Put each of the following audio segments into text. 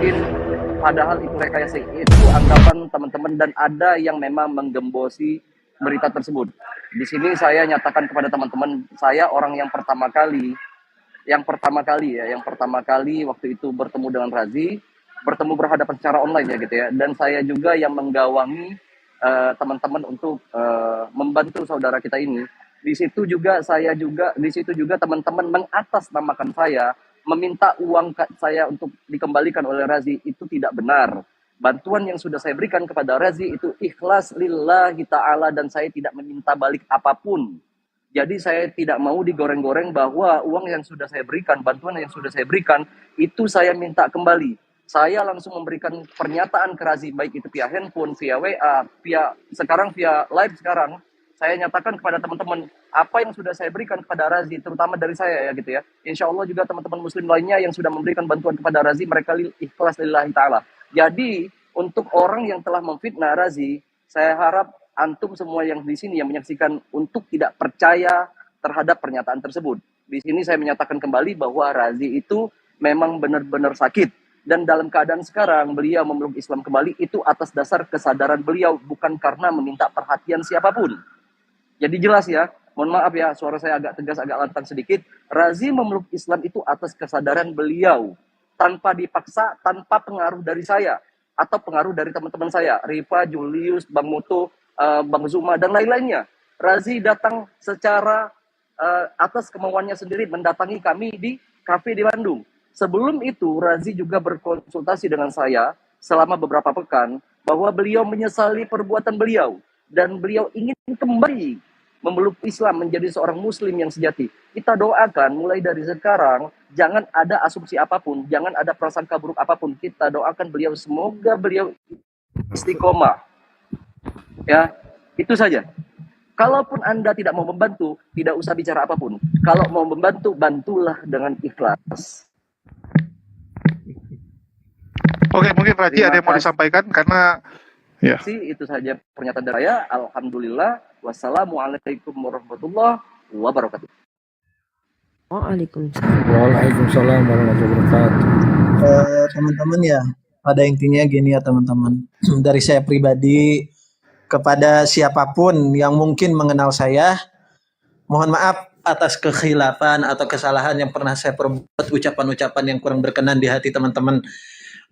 mungkin padahal itu rekayasa, itu anggapan teman-teman, dan ada yang memang menggembosi berita tersebut. Di sini saya nyatakan kepada teman-teman, saya orang yang pertama kali waktu itu bertemu dengan Razi, bertemu berhadapan secara online ya gitu ya, dan saya juga yang menggawangi teman-teman untuk membantu saudara kita ini. Di situ juga teman-teman mengatasnamakan saya, meminta uang saya untuk dikembalikan oleh Razi. Itu tidak benar. Bantuan yang sudah saya berikan kepada Razi itu ikhlas lillahi ta'ala, dan saya tidak meminta balik apapun. Jadi saya tidak mau digoreng-goreng bahwa uang yang sudah saya berikan, bantuan yang sudah saya berikan, itu saya minta kembali. Saya langsung memberikan pernyataan ke Razi, baik itu via handphone, via WA, via live sekarang. Saya nyatakan kepada teman-teman, apa yang sudah saya berikan kepada Razi, terutama dari saya ya gitu ya. Insya Allah juga teman-teman muslim lainnya yang sudah memberikan bantuan kepada Razi, mereka ikhlas lillahi ta'ala. Jadi, untuk orang yang telah memfitnah Razi, saya harap antum semua yang di sini yang menyaksikan untuk tidak percaya terhadap pernyataan tersebut. Di sini saya menyatakan kembali bahwa Razi itu memang benar-benar sakit, dan dalam keadaan sekarang beliau memeluk Islam kembali itu atas dasar kesadaran beliau, bukan karena meminta perhatian siapapun. Jadi jelas ya, mohon maaf ya suara saya agak tegas, agak lantang sedikit. Razi memeluk Islam itu atas kesadaran beliau, tanpa dipaksa, tanpa pengaruh dari saya atau pengaruh dari teman-teman saya, Rifa, Julius, Bang Muto, Bang Zuma, dan lain-lainnya. Razi datang secara atas kemauannya sendiri, mendatangi kami di kafe di Bandung. Sebelum itu, Razi juga berkonsultasi dengan saya selama beberapa pekan, bahwa beliau menyesali perbuatan beliau, dan beliau ingin kembali memeluk Islam, menjadi seorang muslim yang sejati. Kita doakan mulai dari sekarang, jangan ada asumsi apapun, jangan ada prasangka buruk apapun. Kita doakan beliau, semoga beliau istiqomah. Ya, itu saja. Kalaupun Anda tidak mau membantu, tidak usah bicara apapun. Kalau mau membantu, bantulah dengan ikhlas. Oke, mungkin Raji ada yang mau disampaikan karena ya. Itu saja pernyataan dari saya. Alhamdulillah. Wassalamualaikum warahmatullahi wabarakatuh. Waalaikumsalam warahmatullahi wabarakatuh. Teman-teman ya, pada intinya gini ya teman-teman. Dari saya pribadi kepada siapapun yang mungkin mengenal saya, mohon maaf atas kekhilafan atau kesalahan yang pernah saya perbuat, ucapan-ucapan yang kurang berkenan di hati teman-teman.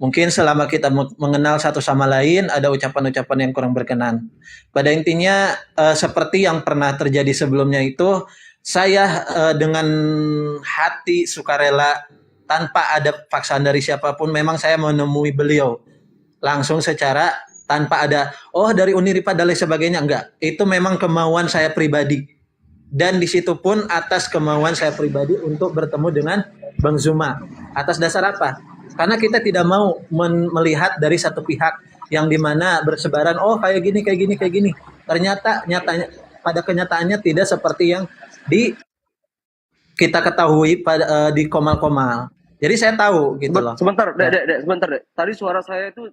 Mungkin selama kita mengenal satu sama lain, ada ucapan-ucapan yang kurang berkenan. Pada intinya, seperti yang pernah terjadi sebelumnya itu, saya dengan hati sukarela, tanpa ada paksaan dari siapapun, memang saya menemui beliau. Langsung secara, tanpa ada, dari Uniripa dan lain sebagainya, enggak. Itu memang kemauan saya pribadi. Dan di situ pun atas kemauan saya pribadi untuk bertemu dengan Bang Zuma. Atas dasar apa? Karena kita tidak mau melihat dari satu pihak yang dimana bersebaran, kayak gini. Ternyata pada kenyataannya tidak seperti yang kita ketahui di Komal-Komal. Jadi saya tahu gitu loh. Sebentar, Dek. Tadi suara saya itu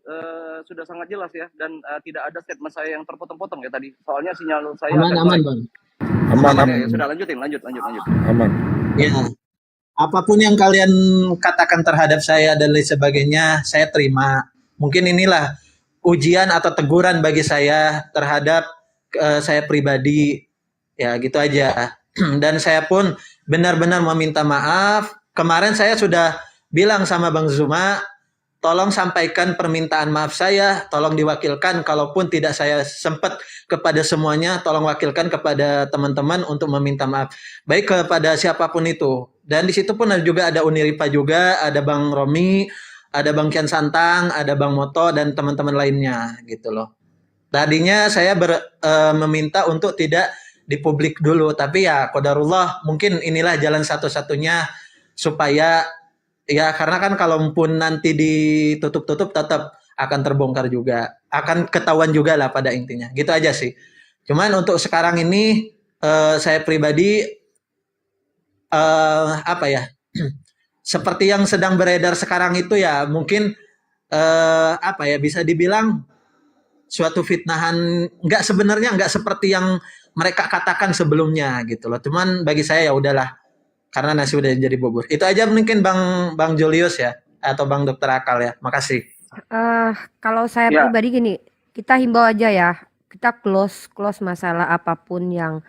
sudah sangat jelas ya, dan tidak ada statement saya yang terpotong-potong ya tadi. Soalnya sinyal saya aman, Bang. Aman. Ya, sudah lanjut. Aman. Ya. Apapun yang kalian katakan terhadap saya dan lain sebagainya, saya terima. Mungkin inilah ujian atau teguran bagi saya terhadap saya pribadi. Ya, gitu aja. Dan saya pun benar-benar meminta maaf. Kemarin saya sudah bilang sama Bang Zuma, tolong sampaikan permintaan maaf saya, tolong diwakilkan, kalaupun tidak saya sempat kepada semuanya, tolong wakilkan kepada teman-teman untuk meminta maaf. Baik kepada siapapun itu. Dan di situ pun juga ada Uniripa juga, ada Bang Romi, ada Bang Kian Santang, ada Bang Moto, dan teman-teman lainnya gitu loh. Tadinya saya meminta untuk tidak dipublik dulu, tapi ya qadarullah, mungkin inilah jalan satu-satunya supaya ya, karena kan kalaupun nanti ditutup-tutup tetap akan terbongkar juga. Akan ketahuan juga lah pada intinya. Gitu aja sih. Cuman untuk sekarang ini saya pribadi seperti yang sedang beredar sekarang itu ya mungkin bisa dibilang suatu fitnahan, sebenarnya nggak seperti yang mereka katakan sebelumnya gitu loh. Cuman bagi saya ya udahlah, karena nasi udah jadi bubur. Itu aja mungkin Bang Julius ya. atau Bang Dokter Akal ya. Makasih. Kalau saya Ya, pribadi gini, kita himbau aja ya, kita close masalah apapun yang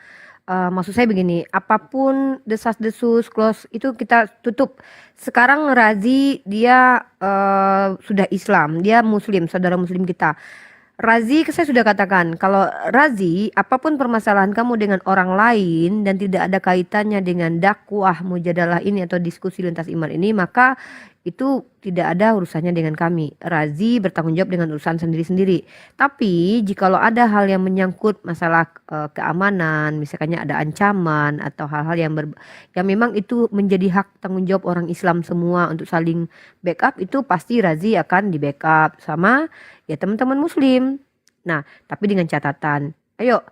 maksud saya begini, apapun desas-desus close itu kita tutup. Sekarang Razi dia sudah Islam, dia Muslim, saudara Muslim kita. Razi, saya sudah katakan, kalau Razi, apapun permasalahan kamu dengan orang lain dan tidak ada kaitannya dengan dakwah, mujadalah ini atau diskusi lintas iman ini, maka itu tidak ada urusannya dengan kami. Razi bertanggung jawab dengan urusan sendiri-sendiri. Tapi jikalau ada hal yang menyangkut masalah keamanan, misalnya ada ancaman atau hal-hal yang memang itu menjadi hak tanggung jawab orang Islam semua untuk saling backup, itu pasti Razi akan di backup sama ya teman-teman Muslim. Nah, tapi dengan catatan, ayo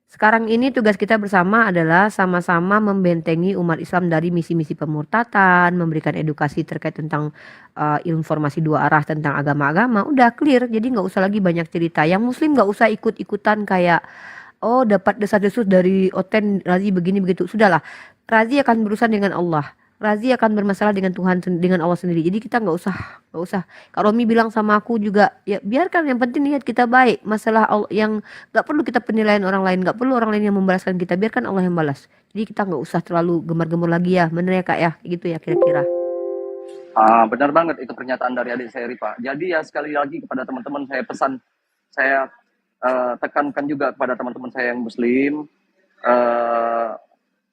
sekarang ini tugas kita bersama adalah sama-sama membentengi umat Islam dari misi-misi pemurtatan, memberikan edukasi terkait tentang informasi dua arah tentang agama-agama. Udah clear, jadi nggak usah lagi banyak cerita. Yang Muslim nggak usah ikut-ikutan kayak oh dapat desas-desus dari Oten Razi begini begitu. Sudahlah, Razi akan berurusan dengan Allah. Razi akan bermasalah dengan Tuhan, dengan Allah sendiri. Jadi kita nggak usah. Kak Romi bilang sama aku juga, ya biarkan, yang penting niat kita baik. Masalah Allah yang nggak perlu kita penilaian orang lain, nggak perlu orang lain yang membalaskan kita. Biarkan Allah yang balas. Jadi kita nggak usah terlalu gemar-gemar lagi ya, bener ya Kak ya, gitu ya kira-kira. Benar banget itu pernyataan dari adik saya Rifa. Jadi ya sekali lagi kepada teman-teman saya pesan, saya tekankan juga kepada teman-teman saya yang Muslim.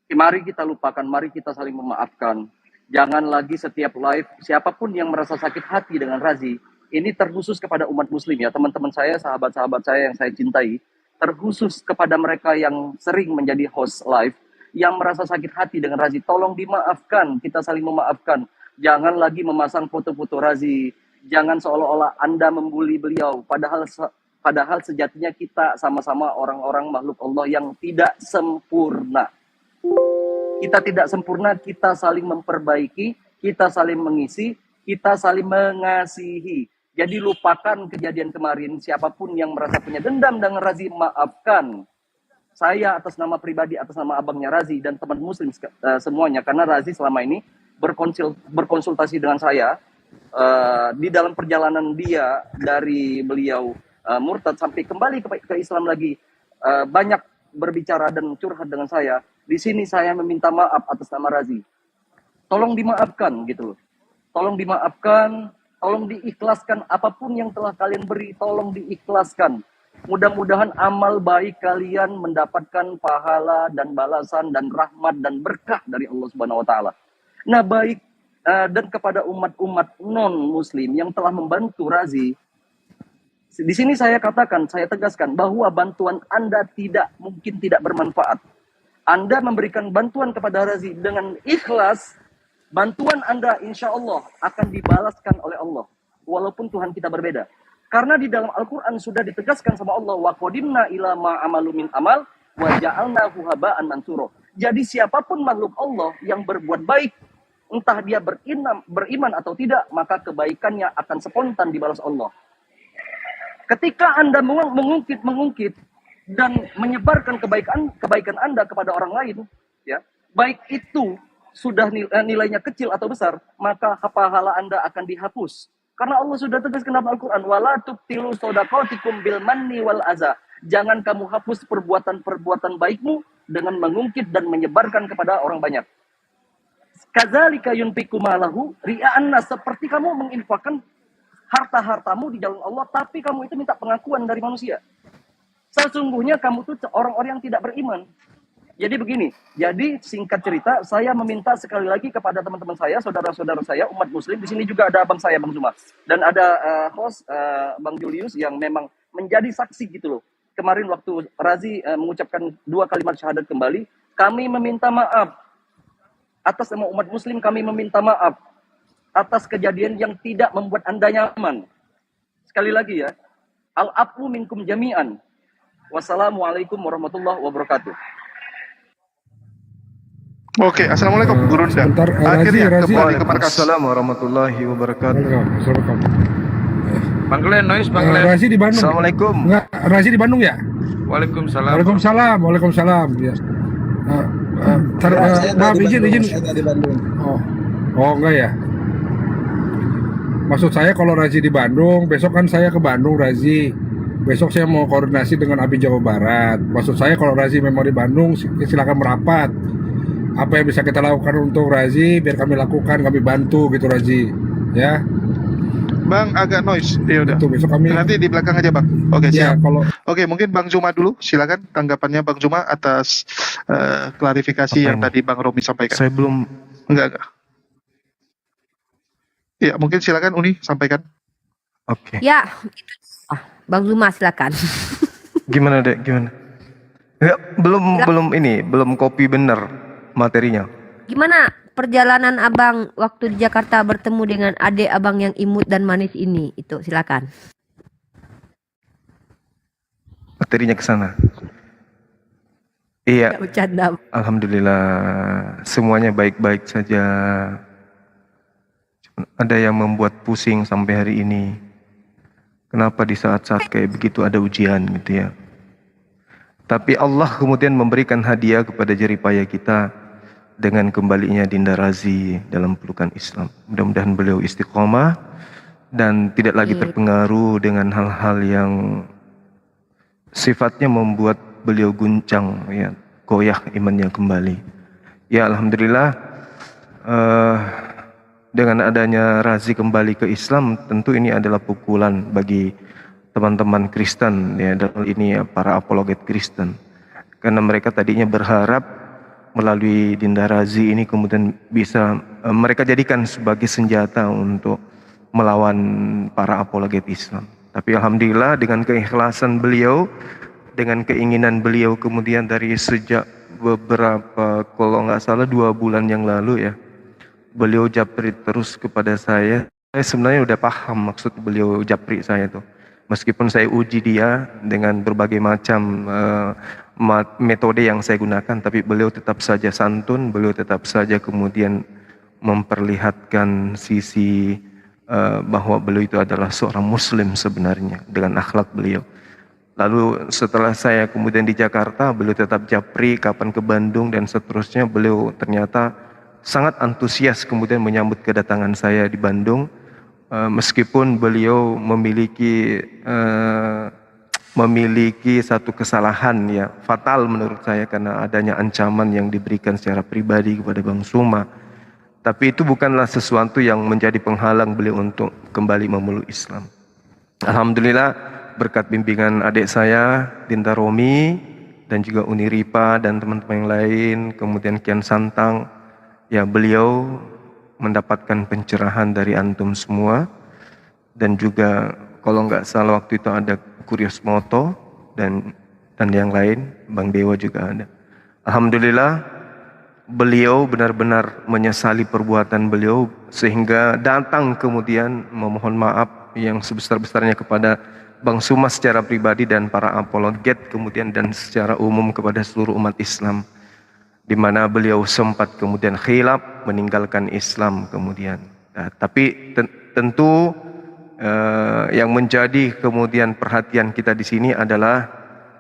Mari kita lupakan, mari kita saling memaafkan. Jangan lagi setiap live, siapapun yang merasa sakit hati dengan Razi, ini terkhusus kepada umat Muslim ya, teman-teman saya, sahabat-sahabat saya yang saya cintai, terkhusus kepada mereka yang sering menjadi host live, yang merasa sakit hati dengan Razi, tolong dimaafkan, kita saling memaafkan. Jangan lagi memasang foto-foto Razi, jangan seolah-olah Anda membuli beliau, padahal sejatinya kita sama-sama orang-orang makhluk Allah yang tidak sempurna. Kita tidak sempurna, kita saling memperbaiki, kita saling mengisi, kita saling mengasihi. Jadi lupakan kejadian kemarin, siapapun yang merasa punya dendam dengan Razi, maafkan. Saya atas nama pribadi, atas nama abangnya Razi dan teman Muslim semuanya, karena Razi selama ini berkonsultasi dengan saya di dalam perjalanan dia dari beliau murtad sampai kembali ke Islam lagi, banyak berbicara dan curhat dengan saya. Di sini saya meminta maaf atas nama Razi. Tolong dimaafkan gitu loh. Tolong dimaafkan, tolong diikhlaskan apapun yang telah kalian beri, tolong diikhlaskan. Mudah-mudahan amal baik kalian mendapatkan pahala dan balasan dan rahmat dan berkah dari Allah Subhanahu wa taala. Nah, baik dan kepada umat-umat non-muslim yang telah membantu Razi, di sini saya katakan, saya tegaskan bahwa bantuan Anda mungkin tidak bermanfaat. Anda memberikan bantuan kepada Razi dengan ikhlas, bantuan Anda insya Allah akan dibalaskan oleh Allah. Walaupun Tuhan kita berbeda. Karena di dalam Al-Quran sudah ditegaskan sama Allah, wa qadimna ila ma amalu min amal, wa ja'alnahu haba'an mansuro. Jadi siapapun makhluk Allah yang berbuat baik, entah dia beriman atau tidak, maka kebaikannya akan spontan dibalas Allah. Ketika Anda mengungkit dan menyebarkan kebaikan Anda kepada orang lain, ya, baik itu sudah nilainya kecil atau besar, maka pahala Anda akan dihapus. Karena Allah sudah tegaskan dalam Al-Quran, wala tubtilu shadaqatikum bil manni wal aza. Jangan kamu hapus perbuatan baikmu dengan mengungkit dan menyebarkan kepada orang banyak. Kadzalika yunfiqu malahu ria'an nas, seperti kamu menginfakkan harta-hartamu di jalan Allah, tapi kamu itu minta pengakuan dari manusia. Sesungguhnya kamu tuh orang-orang yang tidak beriman. Jadi begini, jadi singkat cerita, saya meminta sekali lagi kepada teman-teman saya, saudara-saudara saya, umat Muslim. Di sini juga ada abang saya, Bang Zuma, dan ada host Bang Julius yang memang menjadi saksi gitu loh. Kemarin waktu Razi mengucapkan 2 kalimat syahadat kembali, kami meminta maaf atas nama umat Muslim. Kami meminta maaf atas kejadian yang tidak membuat Anda nyaman. Sekali lagi ya, al-afu minkum jami'an. Wassalamualaikum warahmatullahi wabarakatuh. Oke, assalamualaikum Guru Nda. Sebentar, Akhirnya Razi. kembali ke markas. Assalamualaikum warahmatullahi wabarakatuh. Assalamualaikum. Bang Glenn, noise Bang Glenn. Razi di Bandung. Assalamualaikum. Enggak, Razi di Bandung ya? Waalaikumsalam. Waalaikumsalam. Waalaikumsalam. Ya. Maaf, izin. Saya di Bandung. Oh, enggak ya. Maksud saya kalau Razi di Bandung, besok kan saya ke Bandung Razi. Besok saya mau koordinasi dengan API Jawa Barat. Maksud saya kalau Razi memang di Bandung, silakan merapat. Apa yang bisa kita lakukan untuk Razi, biar kami lakukan, kami bantu gitu Razi. Ya, Bang agak noise. Ya udah. itu besok kami. Nanti di belakang aja, Bang. Oke, Ya, siap. kalau Oke, mungkin Bang Juma dulu. Silakan tanggapannya Bang Juma atas klarifikasi Apa yang ini? tadi Bang Romi sampaikan. Saya belum. Enggak. Ya, mungkin silakan Uni sampaikan. Oke. Ya, itu. Bang Zuma silakan. Gimana dek? Gimana? Ya, belum copy bener materinya. Gimana perjalanan abang waktu di Jakarta bertemu dengan adik abang yang imut dan manis ini? Itu silakan. Materinya ke sana. Iya, Nggak bercanda. alhamdulillah semuanya baik-baik saja. Ada yang membuat pusing sampai hari ini. Kenapa di saat-saat kayak begitu ada ujian gitu ya. Tapi Allah kemudian memberikan hadiah kepada jeripaya kita dengan kembalinya Dinda Razi dalam pelukan Islam. Mudah-mudahan beliau istiqomah dan tidak lagi terpengaruh dengan hal-hal yang sifatnya membuat beliau guncang, ya, goyah imannya kembali. Ya alhamdulillah, dengan adanya Razi kembali ke Islam, tentu ini adalah pukulan bagi teman-teman Kristen, ya, dalam ini ya, para apologet Kristen, karena mereka tadinya berharap melalui Dinda Razi ini kemudian bisa mereka jadikan sebagai senjata untuk melawan para apologet Islam. Tapi alhamdulillah dengan keikhlasan beliau, dengan keinginan beliau, kemudian dari sejak beberapa, kalau nggak salah 2 bulan yang lalu ya, beliau japri terus kepada saya. Saya sebenarnya udah paham maksud beliau japri saya tuh. Meskipun saya uji dia dengan berbagai macam metode yang saya gunakan, tapi beliau tetap saja santun, beliau tetap saja kemudian memperlihatkan sisi bahwa beliau itu adalah seorang muslim sebenarnya dengan akhlak beliau. Lalu setelah saya kemudian di Jakarta, beliau tetap japri, kapan ke Bandung dan seterusnya. Beliau ternyata sangat antusias kemudian menyambut kedatangan saya di Bandung, meskipun beliau memiliki satu kesalahan ya fatal menurut saya, karena adanya ancaman yang diberikan secara pribadi kepada Bang Suma. Tapi itu bukanlah sesuatu yang menjadi penghalang beliau untuk kembali memeluk Islam. Alhamdulillah berkat bimbingan adik saya Dinda Romi dan juga Uni Ripa dan teman-teman yang lain, kemudian Kian Santang, ya beliau mendapatkan pencerahan dari antum semua. Dan juga kalau nggak salah waktu itu ada Kurios Moto dan yang lain, Bang Dewa juga ada. Alhamdulillah beliau benar-benar menyesali perbuatan beliau, sehingga datang kemudian memohon maaf yang sebesar-besarnya kepada Bang Suma secara pribadi dan para apologet, kemudian dan secara umum kepada seluruh umat Islam, di mana beliau sempat kemudian khilaf meninggalkan Islam kemudian. Nah, tapi tentu yang menjadi kemudian perhatian kita di sini adalah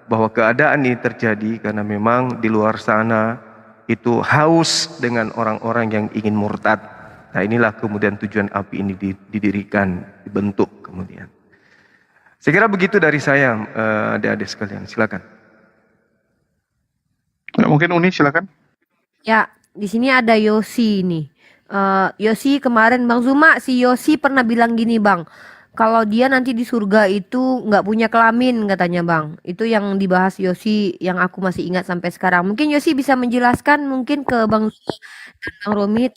bahwa keadaan ini terjadi karena memang di luar sana itu haus dengan orang-orang yang ingin murtad. Nah inilah kemudian tujuan API ini didirikan, dibentuk kemudian. Saya kira begitu dari saya, adik-adik sekalian. Silakan. Ya, mungkin Uni silakan. Ya, di sini ada Yosi nih. Yosi kemarin Bang Zuma, si Yosi pernah bilang gini Bang, kalau dia nanti di surga itu nggak punya kelamin katanya Bang. Itu yang dibahas Yosi, yang aku masih ingat sampai sekarang. Mungkin Yosi bisa menjelaskan mungkin ke Bang Zuma dan Bang Romi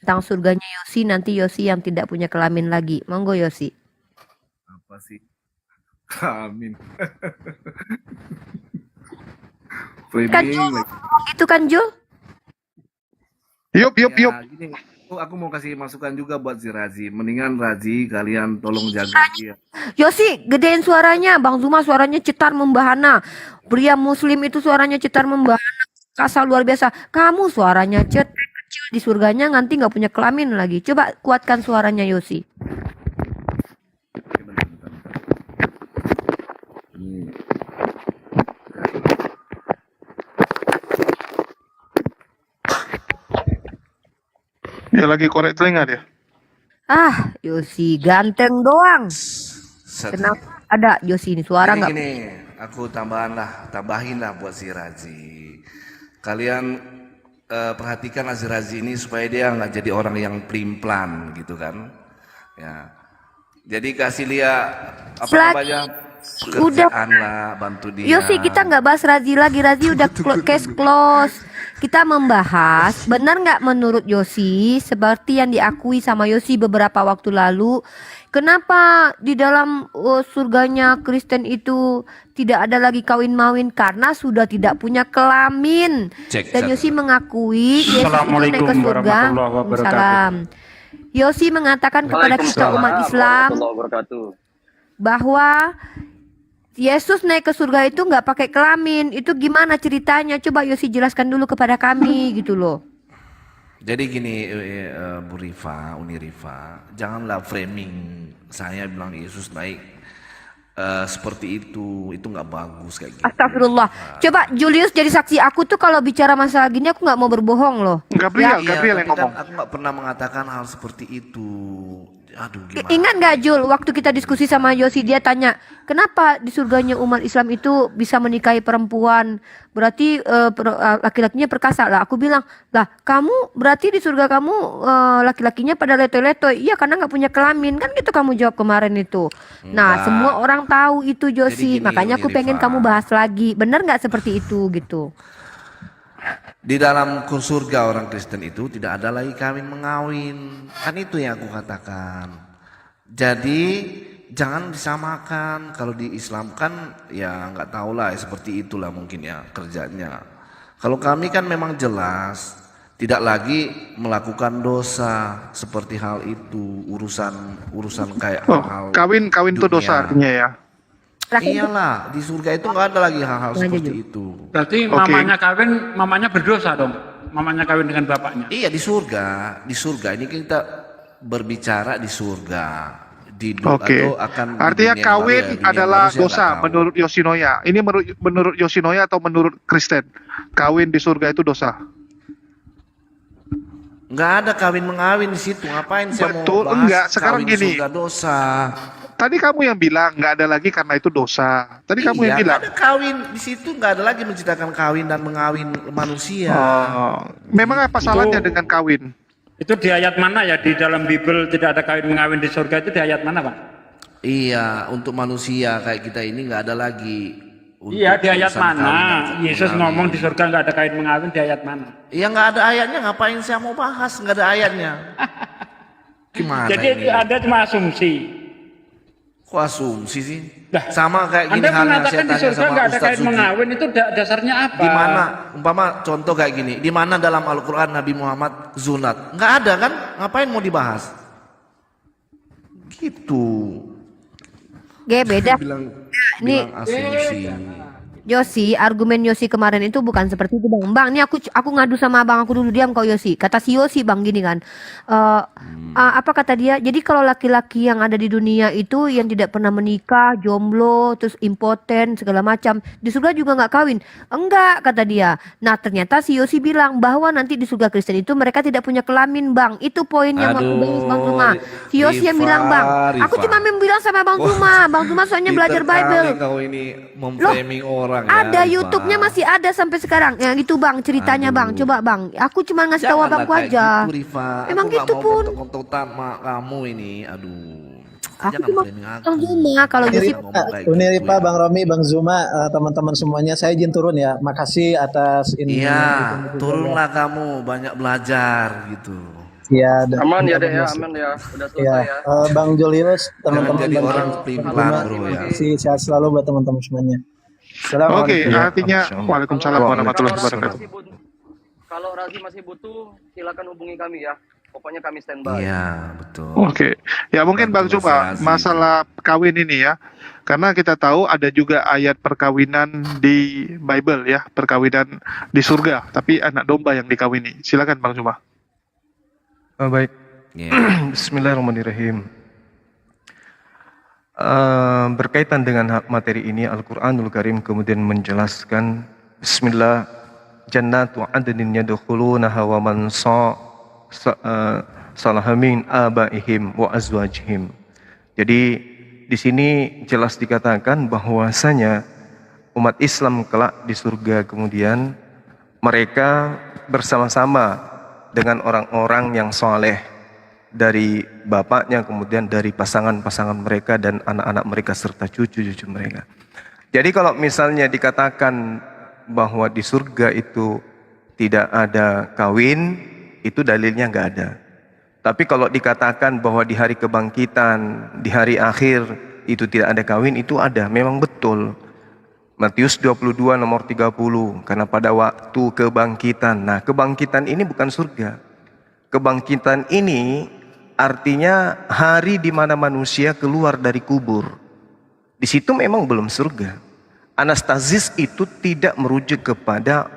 tentang surganya Yosi, nanti Yosi yang tidak punya kelamin lagi. Monggo Yosi. Apa sih? Amin. Kan Jul, itu kan Jul? Yup. Gini, aku mau kasih masukan juga buat si Razi. Mendingan Razi kalian tolong jaga dia. Yosi, gedein suaranya. Bang Zuma suaranya cetar membahana. Pria muslim itu suaranya cetar membahana. Kasar luar biasa. Kamu suaranya cetar kecil di surganya, nanti nggak punya kelamin lagi. Coba kuatkan suaranya Yosi. Oke, bentar. Ini. Ya lagi korek telinga dia. Ah, Yosi ganteng doang. Set. Kenapa ada Yosi ini suara Jadi nggak? gini, aku tambahin lah buat si Razi. Kalian perhatikanlah si Razi ini supaya dia nggak jadi orang yang pelin-pelan gitu kan. Ya. Jadi kasih lihat apa Selagi namanya udah pekerjaan lah, bantu dia. Yosi kita nggak bahas Razi lagi. Razi udah case close. Kita membahas benar nggak menurut Yosi seperti yang diakui sama Yosi beberapa waktu lalu. Kenapa di dalam surganya Kristen itu tidak ada lagi kawin mawin karena sudah tidak punya kelamin. Cek, Dan cek. Yosi mengakui Yesus itu naik ke Assalamualaikum surga. warahmatullahi wabarakatuh. Salam. Yosi mengatakan kepada kita umat Islam warahmatullahi wabarakatuh. bahwa Yesus naik ke surga itu nggak pakai kelamin. Itu gimana ceritanya? Coba Yosi jelaskan dulu kepada kami gitu loh. Jadi gini, Bu Rifa, Uni Rifa, janganlah framing saya bilang Yesus naik seperti itu nggak bagus kayak gitu. Astagfirullah. Coba Julius jadi saksi aku tuh kalau bicara masalah gini aku nggak mau berbohong loh. Gabriel Iya, yang tapi ngomong. kan aku nggak pernah mengatakan hal seperti itu. Aduh, gimana? Ingat nggak Jul, waktu kita diskusi sama Yosi dia tanya, kenapa di surganya umat Islam itu bisa menikahi perempuan? Berarti laki-lakinya perkasa lah. Aku bilang, lah kamu berarti di surga kamu laki-lakinya pada leto-leto. Iya karena nggak punya kelamin kan gitu kamu jawab kemarin itu. Nah Enggak. semua orang tahu itu Yosi, gini, makanya aku Uni pengen Rifa. kamu bahas lagi. Bener nggak seperti itu gitu? Di dalam surga orang Kristen itu tidak ada lagi kawin mengawin. Kan itu yang aku katakan. Jadi jangan disamakan. Kalau di Islam kan ya nggak tahu lah seperti itulah mungkin ya kerjanya. Kalau kami kan memang jelas tidak lagi melakukan dosa seperti hal itu, urusan kayak Oh, hal-hal kawin itu dosa dunia. artinya ya. Iyalah, di surga itu nggak ada lagi hal-hal seperti itu. Berarti Oke. mamanya berdosa dong. Mamanya kawin dengan bapaknya. Iya di surga ini kita berbicara di surga, Oke. atau akan di Artinya dunia yang baru kawin ya, dunia adalah baru saya dosa nggak tahu. menurut Yoshinoya. Ini menurut Yoshinoya atau menurut Kristen? Kawin di surga itu dosa. Nggak ada kawin mengawin di situ. Ngapain saya Betul, mau bahas enggak. Sekarang kawin di gini. surga dosa? Tadi kamu yang bilang nggak ada lagi karena itu dosa. Tadi kamu yang Iya, bilang. nggak ada kawin di situ, nggak ada lagi menciptakan kawin dan mengawin manusia. Oh, memang apa salahnya dengan kawin? Itu di ayat mana ya di dalam Bible tidak ada kawin mengawin di surga itu di ayat mana Pak? Iya, untuk manusia kayak kita ini nggak ada lagi. Untuk Iya di ayat urusan mana? kawin dan Yesus mengawin. ngomong di surga nggak ada kawin mengawin di ayat mana? Iya nggak ada ayatnya, ngapain saya mau bahas? Nggak ada ayatnya. Gimana Jadi ini? itu ada cuma asumsi. Kok asumsi sih? Lah, Sama kayak gini Anda halnya saya mengatakan di tanya surga sama nggak ada Ustadz kawin Sugi. mengawin itu dasarnya apa? Di mana? Umpama contoh kayak gini. Di mana dalam Al-Quran Nabi Muhammad zunat? Nggak ada kan? Ngapain mau dibahas? Gitu. Beda. Bilang Nih asumsi. Yosi, argumen Yosi kemarin itu bukan seperti itu bang. Bang, ini aku ngadu sama abang aku dulu, diam kau Yosi. Kata si Yosi bang gini kan, apa kata dia? Jadi kalau laki-laki yang ada di dunia itu yang tidak pernah menikah, jomblo, terus impoten segala macam, di surga juga nggak kawin. Enggak kata dia. Nah ternyata si Yosi bilang bahwa nanti di surga Kristen itu mereka tidak punya kelamin bang. Itu poin yang mau aku bahas bang Zuma. Si Yosi yang bilang bang. Aku cuma bilang sama bang Zuma. Bang Zuma soalnya belajar Bible. Kau ini memframing orang ya, Ada Rifa. YouTube-nya masih ada sampai sekarang. Ya gitu bang ceritanya bang. Coba bang. Aku cuma ngasih tahu Janganlah abangku kayak aja. gitu, Rifa. Emang Aku nggak gitu mau pun. kontak-kontakkan sama kamu ini. Aduh. Aku Jangan cuma framing aku. bang Zuma kalau Uni Yosi. ngomong kayak Uni gitu Rifa, ya. Bang Romi, Bang Zuma, teman-teman semuanya, saya izin turun ya. Makasih atas ini. Iya, turunlah kamu banyak belajar gitu. Ya, Aman ya deh ya, aman ya. Udah selesai ya. Bang Julius, teman-teman jadi Bang orang Zuma, pelin-pelan, bro, ya. kasih sehat selalu buat teman-teman semuanya. Oke, Assalamualaikum. artinya Waalaikumsalam warahmatullahi wabarakatuh. Kalau Razi masih butuh, silakan hubungi kami ya. Pokoknya kami standby. Iya, betul. Oke, ya mungkin Bang Bantu Zuma Mas Razi. masalah kawin ini ya, karena kita tahu ada juga ayat perkawinan di Bible ya, perkawinan di surga, tapi anak domba yang dikawini. Silakan Bang Zuma. Baik. Iya. Bismillahirrahmanirrahim. Berkaitan dengan materi ini, Al-Quranul Karim kemudian menjelaskan Bismillah, jannatu adnin yadkhulunaha wa man salaha min abaihim wa azwajihim. Jadi di sini jelas dikatakan bahwasanya umat Islam kelak di surga kemudian mereka bersama-sama dengan orang-orang yang soleh dari bapaknya, kemudian dari pasangan-pasangan mereka dan anak-anak mereka serta cucu-cucu mereka. Jadi kalau misalnya dikatakan bahwa di surga itu tidak ada kawin, itu dalilnya nggak ada. Tapi kalau dikatakan bahwa di hari kebangkitan, di hari akhir itu tidak ada kawin, itu ada, memang betul. Matius 22 nomor 30, karena pada waktu kebangkitan. Nah, kebangkitan ini bukan surga. Kebangkitan ini artinya hari di mana manusia keluar dari kubur. Di situ memang belum surga. Anastasis itu tidak merujuk kepada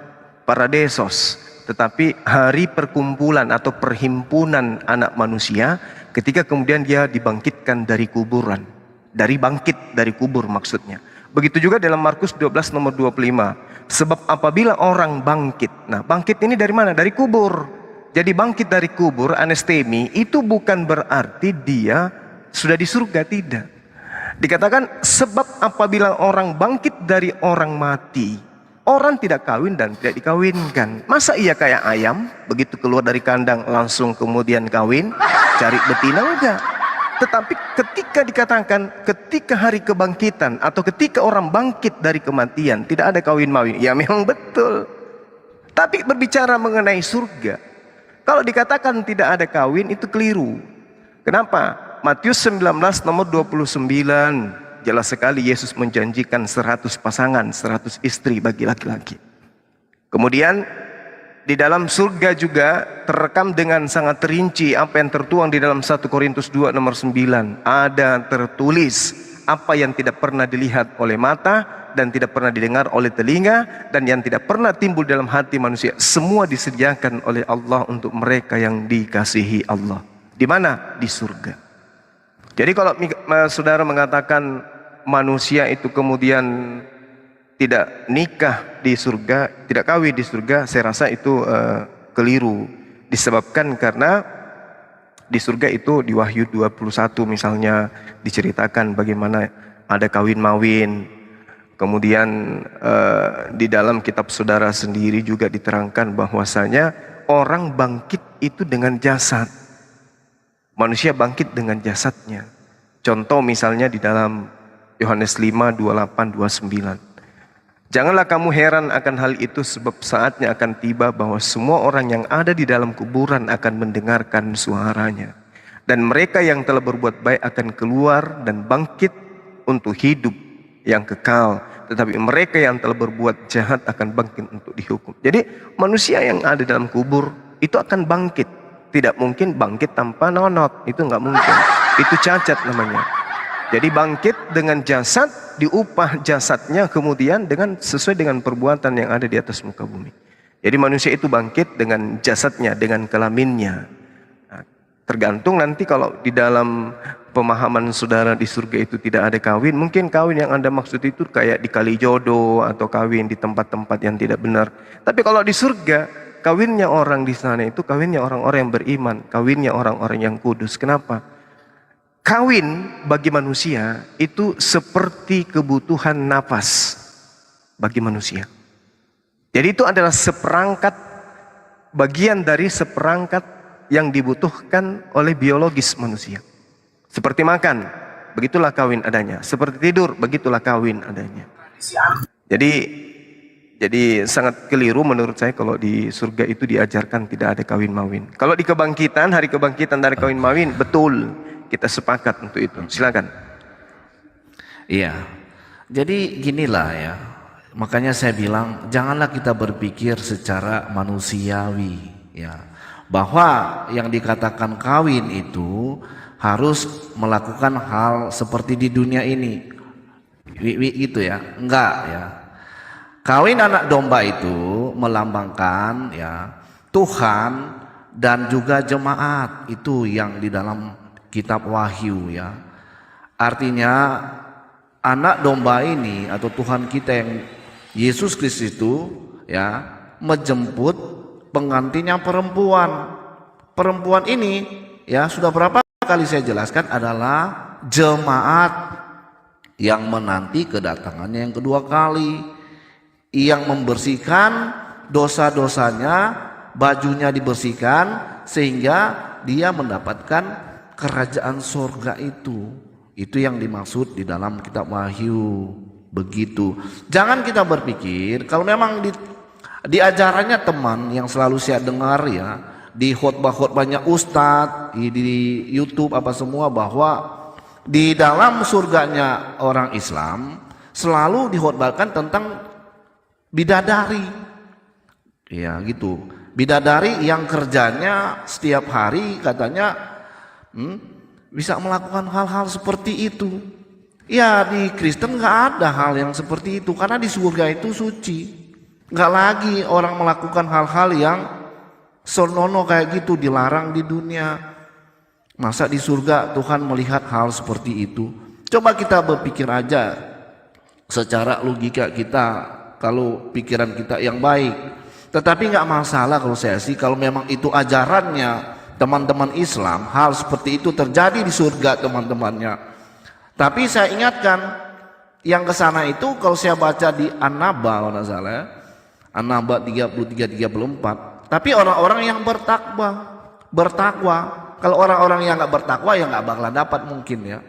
paradesos, tetapi hari perkumpulan atau perhimpunan anak manusia ketika kemudian dia dibangkitkan dari kuburan. Dari bangkit dari kubur maksudnya. Begitu juga dalam Markus 12 nomor 25. Sebab apabila orang bangkit. Nah, bangkit ini dari mana? Dari kubur. Jadi bangkit dari kubur, anestemi, itu bukan berarti dia sudah di surga, tidak. Dikatakan sebab apabila orang bangkit dari orang mati, orang tidak kawin dan tidak dikawinkan. Masa iya kayak ayam, begitu keluar dari kandang langsung kemudian kawin, cari betina? Enggak. Tetapi ketika dikatakan ketika hari kebangkitan atau ketika orang bangkit dari kematian tidak ada kawin-mawin, ya memang betul. Tapi berbicara mengenai surga, kalau dikatakan tidak ada kawin itu keliru. Kenapa? Matius 19 nomor 29 jelas sekali Yesus menjanjikan 100 pasangan, 100 istri bagi laki-laki. Kemudian di dalam surga juga terekam dengan sangat terinci apa yang tertuang di dalam 1 Korintus 2 nomor 9. Ada tertulis apa yang tidak pernah dilihat oleh mata dan tidak pernah didengar oleh telinga dan yang tidak pernah timbul dalam hati manusia. Semua disediakan oleh Allah untuk mereka yang dikasihi Allah. Di mana? Di surga. Jadi kalau saudara mengatakan manusia itu kemudian tidak nikah di surga, tidak kawin di surga, saya rasa itu keliru. Disebabkan karena di surga itu di Wahyu 21 misalnya diceritakan bagaimana ada kawin-mawin. Kemudian di dalam kitab saudara sendiri juga diterangkan bahwasanya orang bangkit itu dengan jasad. Manusia bangkit dengan jasadnya. Contoh misalnya di dalam Yohanes 5, 28, 29. Janganlah kamu heran akan hal itu sebab saatnya akan tiba bahwa semua orang yang ada di dalam kuburan akan mendengarkan suaranya. Dan mereka yang telah berbuat baik akan keluar dan bangkit untuk hidup yang kekal. Tetapi mereka yang telah berbuat jahat akan bangkit untuk dihukum. Jadi manusia yang ada dalam kubur itu akan bangkit. Tidak mungkin bangkit tanpa nonot. Itu nggak mungkin. Itu cacat namanya. Jadi bangkit dengan jasad, diupah jasadnya kemudian dengan sesuai dengan perbuatan yang ada di atas muka bumi. Jadi manusia itu bangkit dengan jasadnya, dengan kelaminnya. Nah, tergantung nanti kalau di dalam pemahaman saudara di surga itu tidak ada kawin, mungkin kawin yang Anda maksud itu kayak di Kalijodo atau kawin di tempat-tempat yang tidak benar. Tapi kalau di surga, kawinnya orang di sana itu kawinnya orang-orang yang beriman, kawinnya orang-orang yang kudus. Kenapa? Kawin bagi manusia itu seperti kebutuhan nafas bagi manusia. Jadi itu adalah seperangkat, bagian dari seperangkat yang dibutuhkan oleh biologis manusia. Seperti makan, begitulah kawin adanya. Seperti tidur, begitulah kawin adanya. Jadi sangat keliru menurut saya kalau di surga itu diajarkan tidak ada kawin mawin. Kalau di kebangkitan, hari kebangkitan dari kawin mawin, betul. Kita sepakat untuk itu. Silakan. Iya. Jadi ginilah ya. Makanya saya bilang janganlah kita berpikir secara manusiawi ya. Bahwa yang dikatakan kawin itu harus melakukan hal seperti di dunia ini. Gitu ya. Enggak ya. Kawin anak domba itu melambangkan ya Tuhan dan juga jemaat. Itu yang di dalam kitab Wahyu ya. Artinya anak domba ini atau Tuhan kita yang Yesus Kristus itu ya menjemput penggantinya perempuan. Perempuan ini ya sudah berapa kali saya jelaskan adalah jemaat yang menanti kedatangannya yang kedua kali, yang membersihkan dosa-dosanya, bajunya dibersihkan sehingga dia mendapatkan kerajaan surga itu. Itu yang dimaksud di dalam kitab Wahyu. Begitu. Jangan kita berpikir kalau memang di ajarannya teman yang selalu saya dengar ya, di khotbah-khotbahnya ustadz, di YouTube apa semua, bahwa di dalam surganya orang Islam selalu dikhotbahkan tentang bidadari. Ya gitu. Bidadari yang kerjanya setiap hari katanya bisa melakukan hal-hal seperti itu. Ya di Kristen gak ada hal yang seperti itu, karena di surga itu suci. Gak lagi orang melakukan hal-hal yang senonoh kayak gitu, dilarang di dunia. Masa di surga Tuhan melihat hal seperti itu? Coba kita berpikir aja secara logika kita, kalau pikiran kita yang baik. Tetapi nggak masalah kalau saya sih, kalau memang itu ajarannya teman-teman Islam, hal seperti itu terjadi di surga teman-temannya. Tapi saya ingatkan, yang kesana itu kalau saya baca di An-Naba, kalau nggak salah ya, An-Naba 33-34. Tapi orang-orang yang bertakwa. Kalau orang-orang yang nggak bertakwa ya nggak bakalan dapat mungkin ya,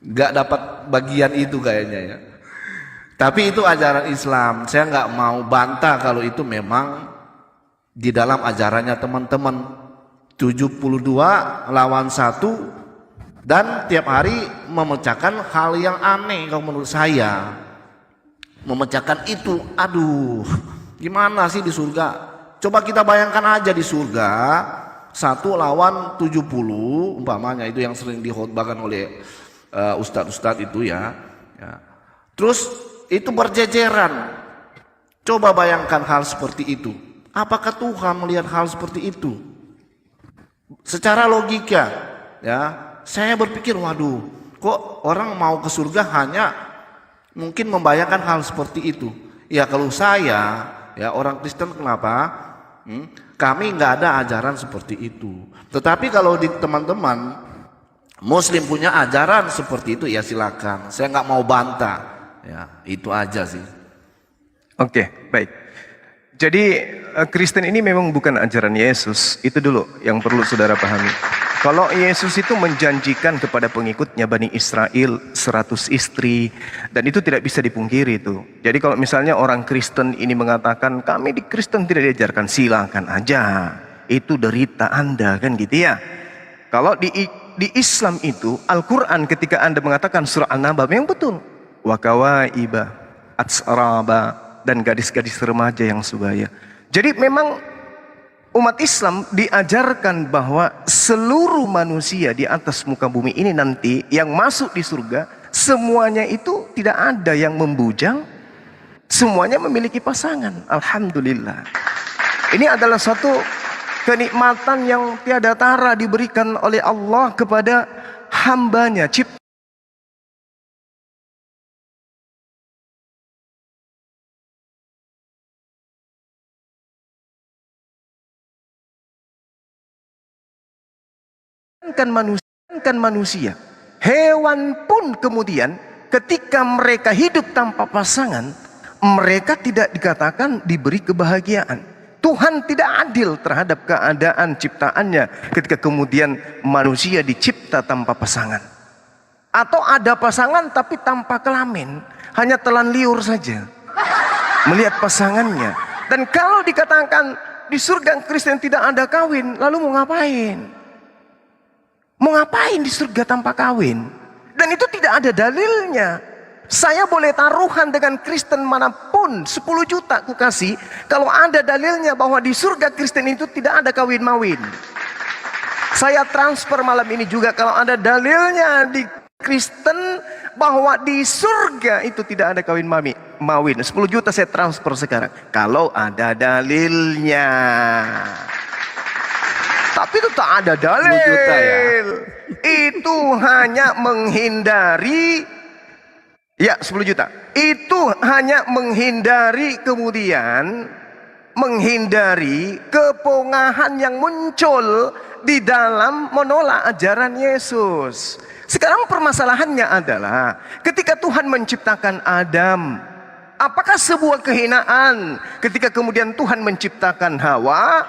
nggak dapat bagian itu kayaknya ya. Tapi itu ajaran Islam. Saya nggak mau bantah kalau itu memang di dalam ajarannya teman-teman. 72 lawan 1 dan tiap hari memecahkan hal yang aneh kalau menurut saya. Memecahkan itu, aduh, gimana sih di surga? Coba kita bayangkan aja di surga 1 lawan 70 umpamanya, itu yang sering dikhotbahkan oleh ustadz-ustadz itu ya. Terus itu berjejeran. Coba bayangkan hal seperti itu. Apakah Tuhan melihat hal seperti itu? Secara logika ya, saya berpikir waduh, kok orang mau ke surga hanya mungkin membayangkan hal seperti itu. Ya kalau saya ya orang Kristen, kenapa? Kami nggak ada ajaran seperti itu. Tetapi kalau di teman-teman Muslim punya ajaran seperti itu, ya silakan. Saya nggak mau bantah. Ya itu aja sih. Oke, baik. Jadi Kristen ini memang bukan ajaran Yesus. Itu dulu yang perlu saudara pahami. Kalau Yesus itu menjanjikan kepada pengikutnya Bani Israel 100 istri, dan itu tidak bisa dipungkiri itu. Jadi kalau misalnya orang Kristen ini mengatakan kami di Kristen tidak diajarkan, silakan aja. Itu derita Anda kan gitu ya. Kalau di Islam itu Al-Quran ketika Anda mengatakan surah An-Naba yang betul, wa kawaiba atsaraba, dan gadis-gadis remaja yang subaya. Jadi memang umat Islam diajarkan bahwa seluruh manusia di atas muka bumi ini nanti yang masuk di surga, semuanya itu tidak ada yang membujang, semuanya memiliki pasangan. Alhamdulillah. Ini adalah satu kenikmatan yang tiada tara diberikan oleh Allah kepada hambanya, manusia. Hewan pun kemudian ketika mereka hidup tanpa pasangan, mereka tidak dikatakan diberi kebahagiaan. Tuhan tidak adil terhadap keadaan ciptaannya ketika kemudian manusia dicipta tanpa pasangan. Atau ada pasangan tapi tanpa kelamin, hanya telan liur saja melihat pasangannya. Dan kalau dikatakan di surga Kristen tidak ada kawin, lalu mau ngapain? Mau ngapain di surga tanpa kawin? Dan itu tidak ada dalilnya. Saya boleh taruhan dengan Kristen manapun, 10 juta aku kasih, kalau ada dalilnya bahwa di surga Kristen itu tidak ada kawin-mawin. Saya transfer malam ini juga kalau ada dalilnya di Kristen bahwa di surga itu tidak ada kawin-mawin. 10 juta saya transfer sekarang. Kalau ada dalilnya. Tapi itu tak ada dalil. 10 juta ya. Itu hanya menghindari. Ya 10 juta. Itu hanya menghindari kemudian menghindari kepongahan yang muncul di dalam menolak ajaran Yesus. Sekarang permasalahannya adalah ketika Tuhan menciptakan Adam, apakah sebuah kehinaan ketika kemudian Tuhan menciptakan Hawa?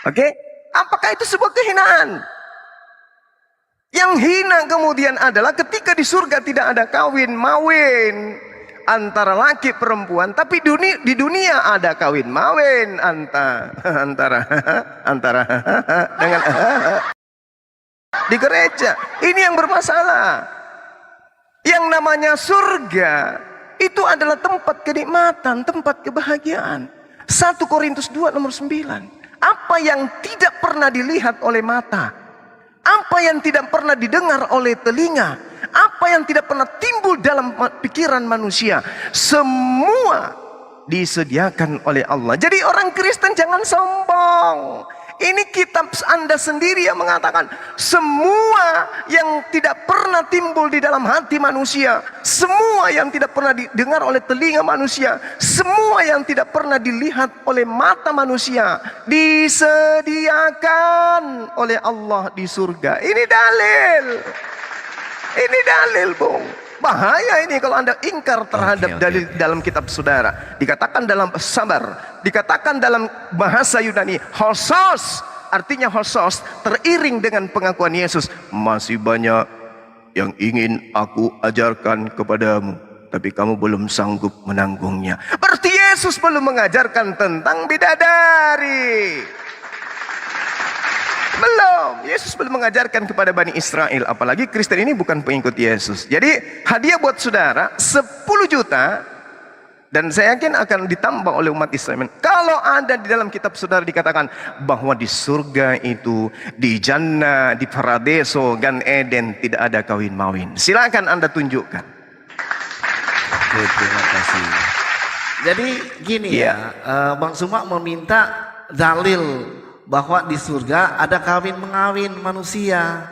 Oke, apakah itu sebuah kehinaan? Yang hina kemudian adalah ketika di surga tidak ada kawin mawin antara laki perempuan, tapi di dunia ada kawin mawin antara dengan di gereja. Ini yang bermasalah. Yang namanya surga itu adalah tempat kenikmatan, tempat kebahagiaan. 1 Korintus 2 nomor 9. Apa yang tidak pernah dilihat oleh mata, apa yang tidak pernah didengar oleh telinga, apa yang tidak pernah timbul dalam pikiran manusia, semua disediakan oleh Allah. Jadi orang Kristen jangan sombong. Ini kitab Anda sendiri yang mengatakan semua yang tidak pernah timbul di dalam hati manusia, semua yang tidak pernah didengar oleh telinga manusia, semua yang tidak pernah dilihat oleh mata manusia, disediakan oleh Allah di surga. Ini dalil, Bung. Bahaya ini kalau Anda ingkar terhadap dalil dalam kitab saudara. Dikatakan dalam sabar, dikatakan dalam bahasa Yunani hosos, artinya hosos teriring dengan pengakuan Yesus. Masih banyak yang ingin aku ajarkan kepadamu, tapi kamu belum sanggup menanggungnya. Berarti Yesus belum mengajarkan tentang bidadari. Belum, Yesus belum mengajarkan kepada Bani Israel. Apalagi Kristen ini bukan pengikut Yesus. Jadi hadiah buat saudara 10 juta. Dan saya yakin akan ditambah oleh umat Islam. Kalau ada di dalam kitab saudara dikatakan bahwa di surga itu, di Jannah, di Paradiso, Gan Eden tidak ada kawin mawin. Silakan Anda tunjukkan. Oke, terima kasih. Jadi gini Bang Suma meminta dalil bahwa di surga ada kawin mengawin manusia.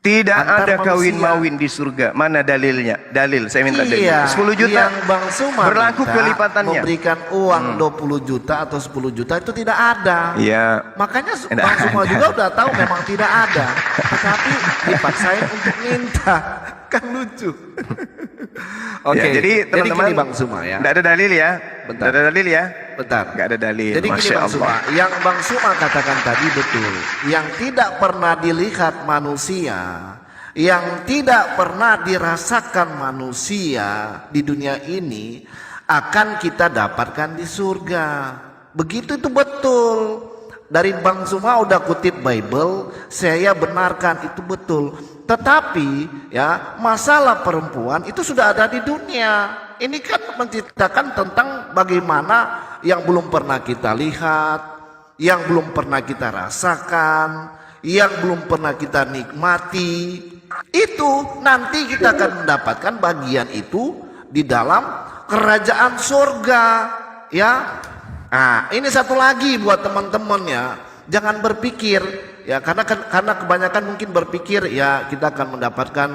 Tidak Antar ada kawin manusia. mawin di surga. Mana dalilnya? Dalil, saya minta dalil. 10 juta Yang Bang Suma berlaku minta kelipatannya. memberikan uang 20 juta atau 10 juta itu tidak ada. Iya. Makanya Bang Suma juga udah tahu memang tidak ada. Tetapi dipaksain untuk minta. Kan lucu. Oke, Ya, jadi teman-teman gini Bang Suma ya. Tidak ada dalil ya. Bentar. Tidak ada dalil ya. Bentar. Nggak ada dalil. Jadi gini Masya Bang Suma, Allah. yang Bang Suma katakan tadi betul. Yang tidak pernah dilihat manusia, yang tidak pernah dirasakan manusia di dunia ini, akan kita dapatkan di surga. Begitu itu betul. Dari Bang Suma udah kutip Bible, saya benarkan itu betul. Tetapi ya, masalah perempuan itu sudah ada di dunia. Ini kan menceritakan tentang bagaimana yang belum pernah kita lihat, yang belum pernah kita rasakan, yang belum pernah kita nikmati. Itu nanti kita akan mendapatkan bagian itu di dalam kerajaan surga, ya. Nah, ini satu lagi buat teman-teman ya. Jangan berpikir ya, karena kebanyakan mungkin berpikir ya kita akan mendapatkan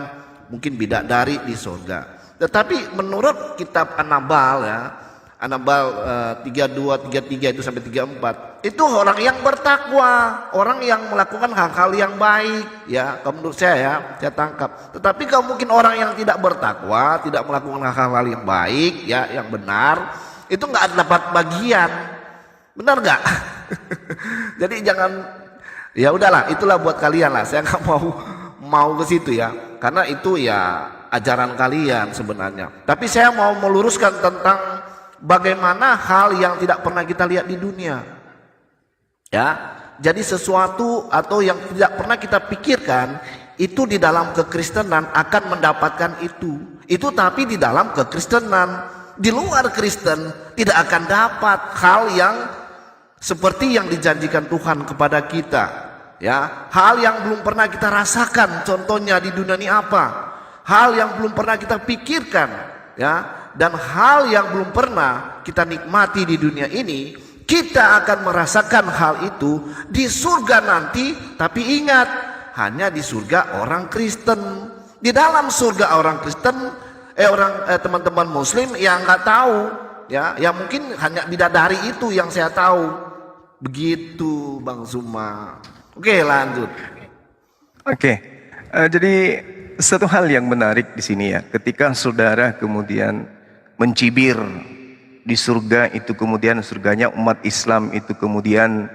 mungkin bidadari di surga. Tetapi menurut kitab An-Nabal ya, An-Nabal 32, 33 itu sampai 34, itu orang yang bertakwa, orang yang melakukan hal-hal yang baik ya. Kalau menurut saya ya, saya tangkap. Tetapi kalau mungkin orang yang tidak bertakwa, tidak melakukan hal-hal yang baik ya, yang benar, itu nggak dapat bagian. Benar nggak? Jadi jangan, ya udahlah, itulah buat kalian lah. Saya nggak mau ke situ ya, karena itu ya ajaran kalian sebenarnya. Tapi saya mau meluruskan tentang bagaimana hal yang tidak pernah kita lihat di dunia. Ya, jadi sesuatu atau yang tidak pernah kita pikirkan itu di dalam kekristenan akan mendapatkan itu. Itu tapi di dalam kekristenan. Di luar Kristen tidak akan dapat hal yang seperti yang dijanjikan Tuhan kepada kita. Ya, hal yang belum pernah kita rasakan, contohnya di dunia ini apa? Hal yang belum pernah kita pikirkan, ya, dan hal yang belum pernah kita nikmati di dunia ini, kita akan merasakan hal itu di surga nanti. Tapi ingat, hanya di surga orang Kristen. Di dalam surga orang Kristen, teman-teman Muslim yang nggak tahu, Ya mungkin hanya bidadari itu yang saya tahu. Begitu Bang Suma. Oke, lanjut. Oke, jadi satu hal yang menarik di sini ya, ketika saudara kemudian mencibir di surga itu, kemudian surganya umat Islam itu kemudian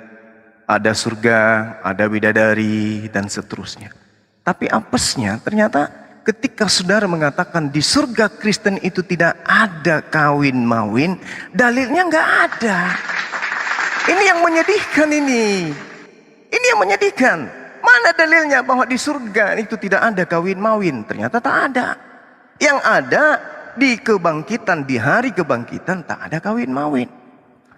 ada surga, ada bidadari dan seterusnya. Tapi apesnya ternyata ketika saudara mengatakan di surga Kristen itu tidak ada kawin mawin, dalilnya nggak ada. Ini yang menyedihkan ini. Ini yang menyedihkan. Mana dalilnya bahwa di surga itu tidak ada kawin mawin? Ternyata tak ada. Yang ada di kebangkitan, di hari kebangkitan tak ada kawin mawin.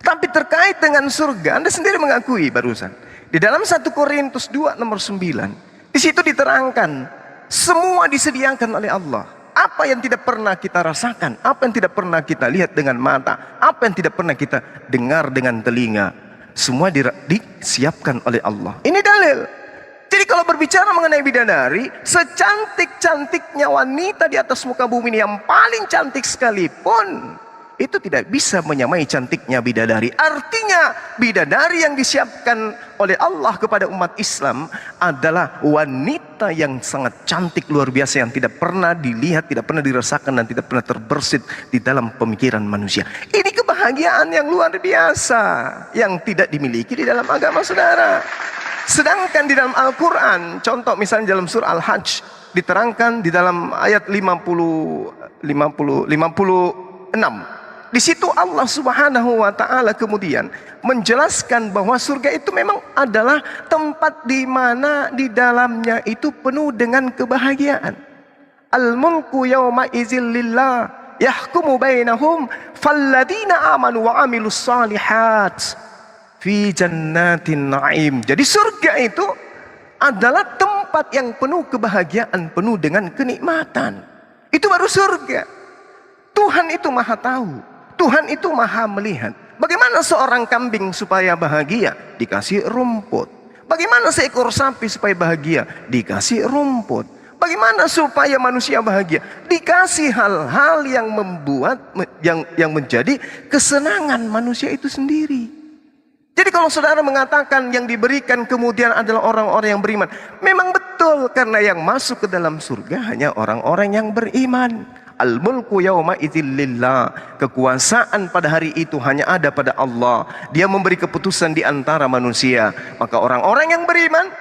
Tapi terkait dengan surga, Anda sendiri mengakui barusan. Di dalam 1 Korintus 2 nomor 9, di situ diterangkan semua disediakan oleh Allah. Apa yang tidak pernah kita rasakan, apa yang tidak pernah kita lihat dengan mata, apa yang tidak pernah kita dengar dengan telinga, semua disiapkan oleh Allah. Ini dalil. Jadi kalau berbicara mengenai bidadari, secantik-cantiknya wanita di atas muka bumi ini, yang paling cantik sekalipun, itu tidak bisa menyamai cantiknya bidadari. Artinya bidadari yang disiapkan oleh Allah kepada umat Islam adalah wanita yang sangat cantik luar biasa, yang tidak pernah dilihat, tidak pernah dirasakan, dan tidak pernah terbersit di dalam pemikiran manusia. Ini kebahagiaan yang luar biasa yang tidak dimiliki di dalam agama saudara. Sedangkan di dalam Al-Quran, contoh misalnya dalam surah Al-Hajj, diterangkan di dalam ayat 56. Di situ Allah Subhanahu wa Ta'ala kemudian menjelaskan bahwa surga itu memang adalah tempat di mana di dalamnya itu penuh dengan kebahagiaan. Al-mulku yawma izin lillah yahkumu bainahum falladina amanu wa amilus salihat fi jannatin na'im. Jadi surga itu adalah tempat yang penuh kebahagiaan, penuh dengan kenikmatan. Itu baru surga. Tuhan itu maha tahu, Tuhan itu maha melihat. Bagaimana seorang kambing supaya bahagia? Dikasih rumput. Bagaimana seekor sapi supaya bahagia? Dikasih rumput. Bagaimana supaya manusia bahagia? Dikasih hal-hal yang membuat yang menjadi kesenangan manusia itu sendiri. Jadi kalau saudara mengatakan yang diberikan kemudian adalah orang-orang yang beriman, memang betul, karena yang masuk ke dalam surga hanya orang-orang yang beriman. Al-mulku yawma idzil lillah. Kekuasaan pada hari itu hanya ada pada Allah. Dia memberi keputusan di antara manusia. Maka orang-orang yang beriman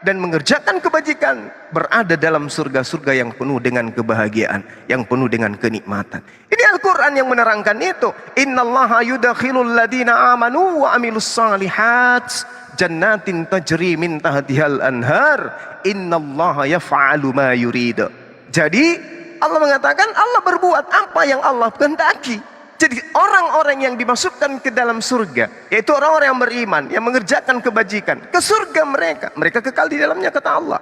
dan mengerjakan kebajikan berada dalam surga-surga yang penuh dengan kebahagiaan, yang penuh dengan kenikmatan. Ini Al-Quran yang menerangkan itu. Innallaha yudakhilul ladina amanu wa amilus salihat jannatin tajri min tahtihal anhar innallaha yaf'alu ma yurid. Jadi Allah mengatakan Allah berbuat apa yang Allah kehendaki. Jadi orang-orang yang dimasukkan ke dalam surga, yaitu orang-orang yang beriman, yang mengerjakan kebajikan, ke surga mereka kekal di dalamnya, kata Allah.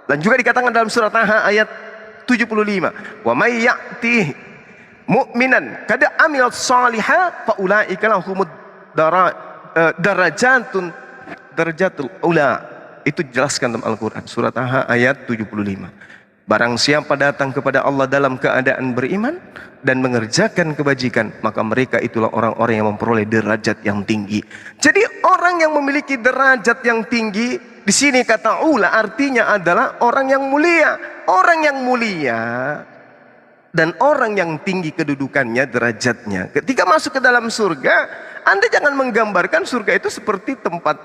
Dan juga dikatakan dalam surat Taha ayat 75, wa may ya'ti mu'minan qad amila shalihat fa ulaika lahumud darajatul ula. Itu dijelaskan dalam Al-Quran surat Taha ayat 75. Barang siapa datang kepada Allah dalam keadaan beriman dan mengerjakan kebajikan, maka mereka itulah orang-orang yang memperoleh derajat yang tinggi. Jadi orang yang memiliki derajat yang tinggi, di sini kata ula artinya adalah orang yang mulia. Orang yang mulia dan orang yang tinggi kedudukannya, derajatnya. Ketika masuk ke dalam surga, Anda jangan menggambarkan surga itu seperti tempat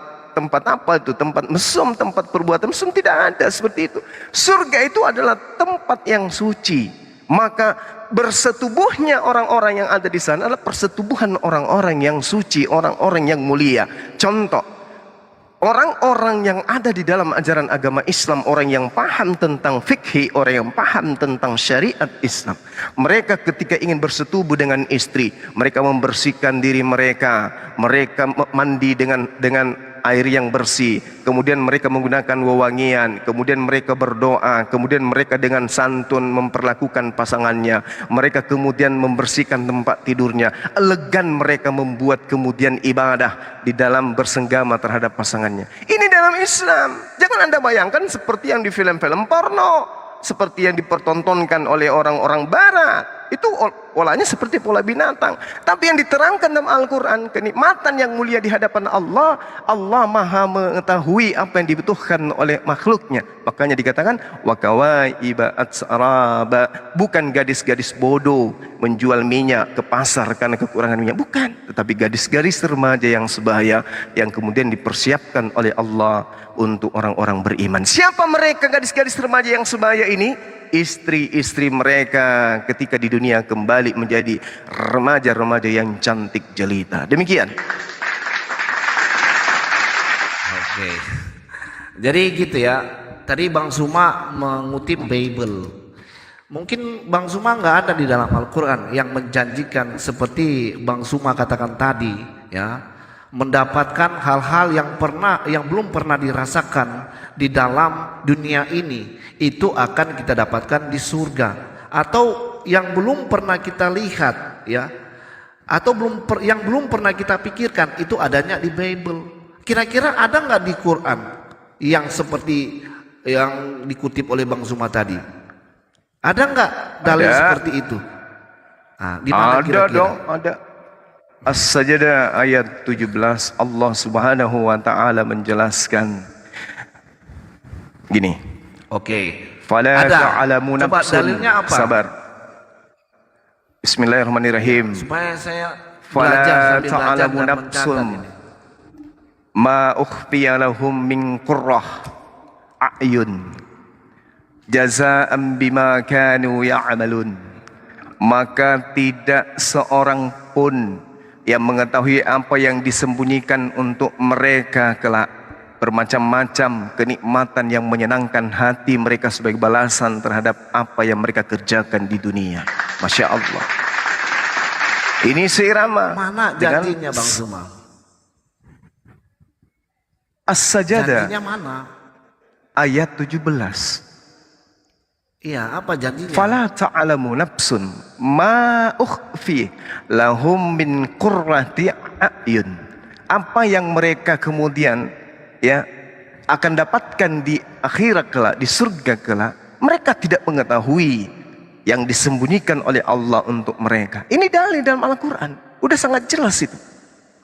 apa itu, tempat mesum, tempat perbuatan mesum. Tidak ada seperti itu. Surga itu adalah tempat yang suci. Maka bersetubuhnya orang-orang yang ada di sana adalah persetubuhan orang-orang yang suci, orang-orang yang mulia. Contoh, orang-orang yang ada di dalam ajaran agama Islam, orang yang paham tentang fikih, orang yang paham tentang syariat Islam, mereka ketika ingin bersetubuh dengan istri, mereka membersihkan diri mereka, mereka mandi dengan air yang bersih, kemudian mereka menggunakan wewangian, kemudian mereka berdoa, kemudian mereka dengan santun memperlakukan pasangannya, mereka kemudian membersihkan tempat tidurnya, elegan mereka membuat kemudian ibadah di dalam bersenggama terhadap pasangannya. Ini dalam Islam. Jangan Anda bayangkan seperti yang di film-film porno, seperti yang dipertontonkan oleh orang-orang barat. itu polanya seperti pola binatang. Tapi yang diterangkan dalam Al-Quran, kenikmatan yang mulia di hadapan Allah, Allah maha mengetahui apa yang dibutuhkan oleh makhluknya. Makanya dikatakan wa kawaiba atsaraba, bukan gadis-gadis bodoh menjual minyak ke pasar karena kekurangan minyak, bukan, tetapi gadis-gadis remaja yang sebaya yang kemudian dipersiapkan oleh Allah untuk orang-orang beriman. Siapa mereka gadis-gadis remaja yang sebaya ini? Istri-istri mereka ketika di dunia kembali menjadi remaja-remaja yang cantik jelita. Demikian. Oke. Jadi gitu ya. Tadi Bang Suma mengutip Bible. Mungkin Bang Suma nggak ada di dalam Al-Quran yang menjanjikan seperti Bang Suma katakan tadi, ya, mendapatkan hal-hal yang belum pernah dirasakan di dalam dunia ini, itu akan kita dapatkan di surga, atau yang belum pernah kita lihat, ya, atau yang belum pernah kita pikirkan, itu adanya di Bible. Kira-kira ada nggak di Quran yang seperti yang dikutip oleh Bang Suma tadi? Ada nggak dalil seperti itu? Nah, di mana ada kira-kira? dong, ada. As-Sajdah ayat 17, Allah Subhanahu wa taala menjelaskan gini. Oke. Fala Ada. ta'lamu Coba nafsun. dalilnya apa? Sabar. Bismillahirrahmanirrahim. Supaya saya belajar Fala sambil belajar ta'lamu dan nafsun mencatat ini. ma ukhfiya lahum min qurrah a'yun jazaa'an bima kanu ya'malun. Maka tidak seorang pun yang mengetahui apa yang disembunyikan untuk mereka kelak, bermacam-macam kenikmatan yang menyenangkan hati mereka sebagai balasan terhadap apa yang mereka kerjakan di dunia. Masya Allah. Ini seirama Mana dengan janjinya Bang Suma? As-Sajdah Janjinya mana? ayat 17. Iya, apa janjinya? Fala ta'lamu nafsun ma ukhfi lahum min qurrati a'yun. Apa yang mereka kemudian ya akan dapatkan di akhirat kelak, di surga kelak, mereka tidak mengetahui yang disembunyikan oleh Allah untuk mereka. Ini dalil dalam Al-Quran, udah sangat jelas itu.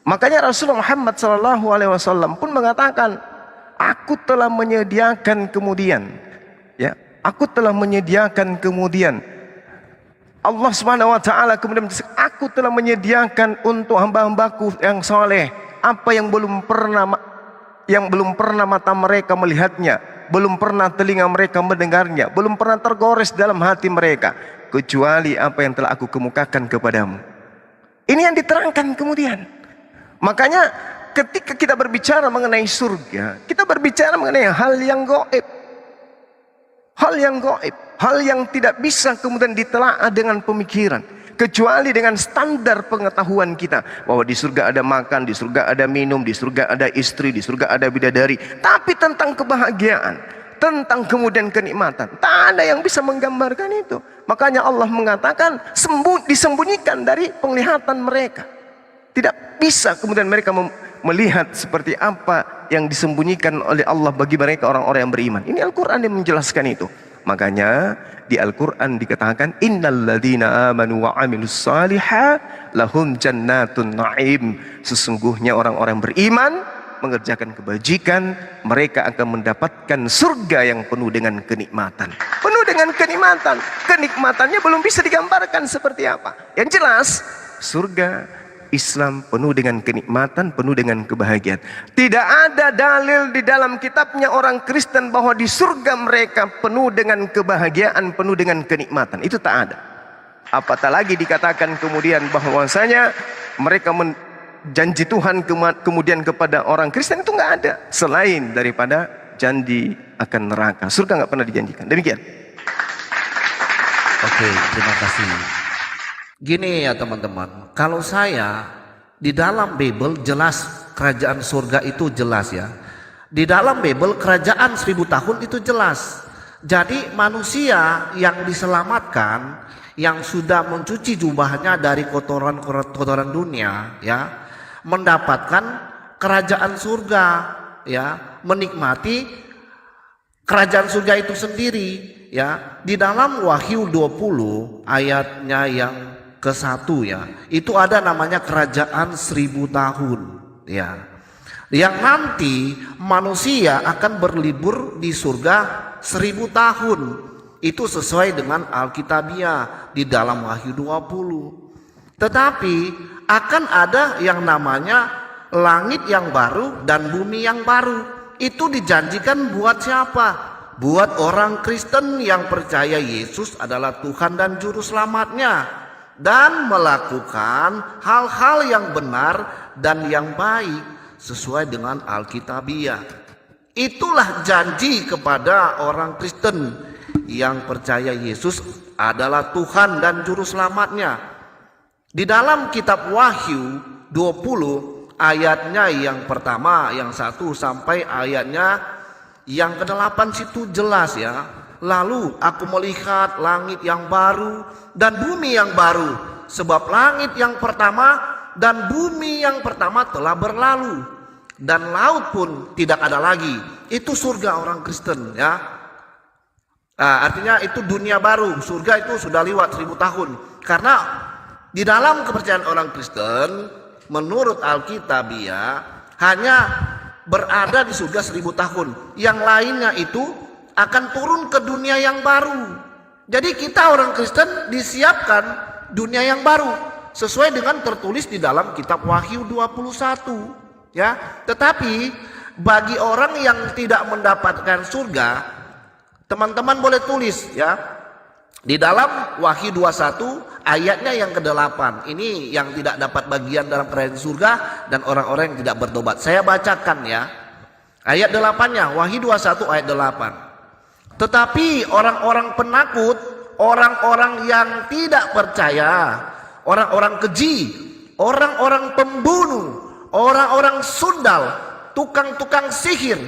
Makanya Rasulullah Muhammad SAW pun mengatakan, aku telah menyediakan kemudian, ya, aku telah menyediakan kemudian. Allah Subhanahu wa taala kemudian menjelaskan, aku telah menyediakan untuk hamba-hambaku yang soleh apa yang belum pernah mata mereka melihatnya, belum pernah telinga mereka mendengarnya, belum pernah tergores dalam hati mereka, kecuali apa yang telah aku kemukakan kepadamu. Ini yang diterangkan kemudian. Makanya ketika kita berbicara mengenai surga, kita berbicara mengenai hal yang gaib. Hal yang gaib, hal yang tidak bisa kemudian ditelaah dengan pemikiran, kecuali dengan standar pengetahuan kita bahwa di surga ada makan, di surga ada minum, di surga ada istri, di surga ada bidadari. Tapi tentang kebahagiaan, tentang kemudian kenikmatan, tak ada yang bisa menggambarkan itu. Makanya Allah mengatakan disembunyikan dari penglihatan mereka. Tidak bisa kemudian mereka melihat seperti apa yang disembunyikan oleh Allah bagi mereka orang-orang yang beriman. Ini Al-Quran yang menjelaskan itu. Makanya di Al-Quran dikatakan innalladzina amanu wa amilus salihah lahum jannatun na'im. Sesungguhnya orang-orang beriman mengerjakan kebajikan, mereka akan mendapatkan surga yang penuh dengan kenikmatan. Penuh dengan kenikmatan. Kenikmatannya belum bisa digambarkan seperti apa. Yang jelas surga Islam penuh dengan kenikmatan, penuh dengan kebahagiaan. Tidak ada dalil di dalam kitabnya orang Kristen bahwa di surga mereka penuh dengan kebahagiaan, penuh dengan kenikmatan. Itu tak ada. Apatah lagi dikatakan kemudian bahwasanya mereka janji Tuhan kemudian kepada orang Kristen, itu nggak ada. Selain daripada janji akan neraka. Surga nggak pernah dijanjikan. Demikian. Oke, terima kasih. Gini ya teman-teman, kalau saya di dalam Bible jelas kerajaan surga itu jelas ya. Di dalam Bible kerajaan 1000 tahun itu jelas. Jadi manusia yang diselamatkan, yang sudah mencuci jubahnya dari kotoran dunia ya, mendapatkan kerajaan surga ya, menikmati kerajaan surga itu sendiri. ya, di dalam Wahyu 20 ayatnya yang ke-1 ya, itu ada namanya kerajaan 1000 tahun ya. Yang nanti manusia akan berlibur di surga 1000 tahun. Itu sesuai dengan Alkitabiah di dalam Wahyu 20. Tetapi akan ada yang namanya langit yang baru dan bumi yang baru. Itu dijanjikan buat siapa? Buat orang Kristen yang percaya Yesus adalah Tuhan dan Juru Selamatnya, dan melakukan hal-hal yang benar dan yang baik sesuai dengan Alkitabiah. Itulah janji kepada orang Kristen yang percaya Yesus adalah Tuhan dan Juru Selamatnya. Di dalam kitab Wahyu 20 ayatnya yang pertama, yang 1 sampai ayatnya yang ke-8 situ jelas ya. Lalu aku melihat langit yang baru dan bumi yang baru, sebab langit yang pertama dan bumi yang pertama telah berlalu, dan laut pun tidak ada lagi. Itu surga orang Kristen ya. Nah, artinya itu dunia baru. Surga itu sudah lewat 1000 tahun. Karena di dalam kepercayaan orang Kristen, menurut Alkitabiah, hanya berada di surga 1000 tahun. Yang lainnya itu akan turun ke dunia yang baru. Jadi kita orang Kristen disiapkan dunia yang baru sesuai dengan tertulis di dalam kitab Wahyu 21 ya. Tetapi bagi orang yang tidak mendapatkan surga, teman-teman boleh tulis ya di dalam Wahyu 21 ayatnya yang ke-8. Ini yang tidak dapat bagian dalam kerajaan surga dan orang-orang yang tidak bertobat. Saya bacakan ya. Ayat 8-nya, Wahyu 21 ayat 8. Tetapi orang-orang penakut, orang-orang yang tidak percaya, orang-orang keji, orang-orang pembunuh, orang-orang sundal, tukang-tukang sihir,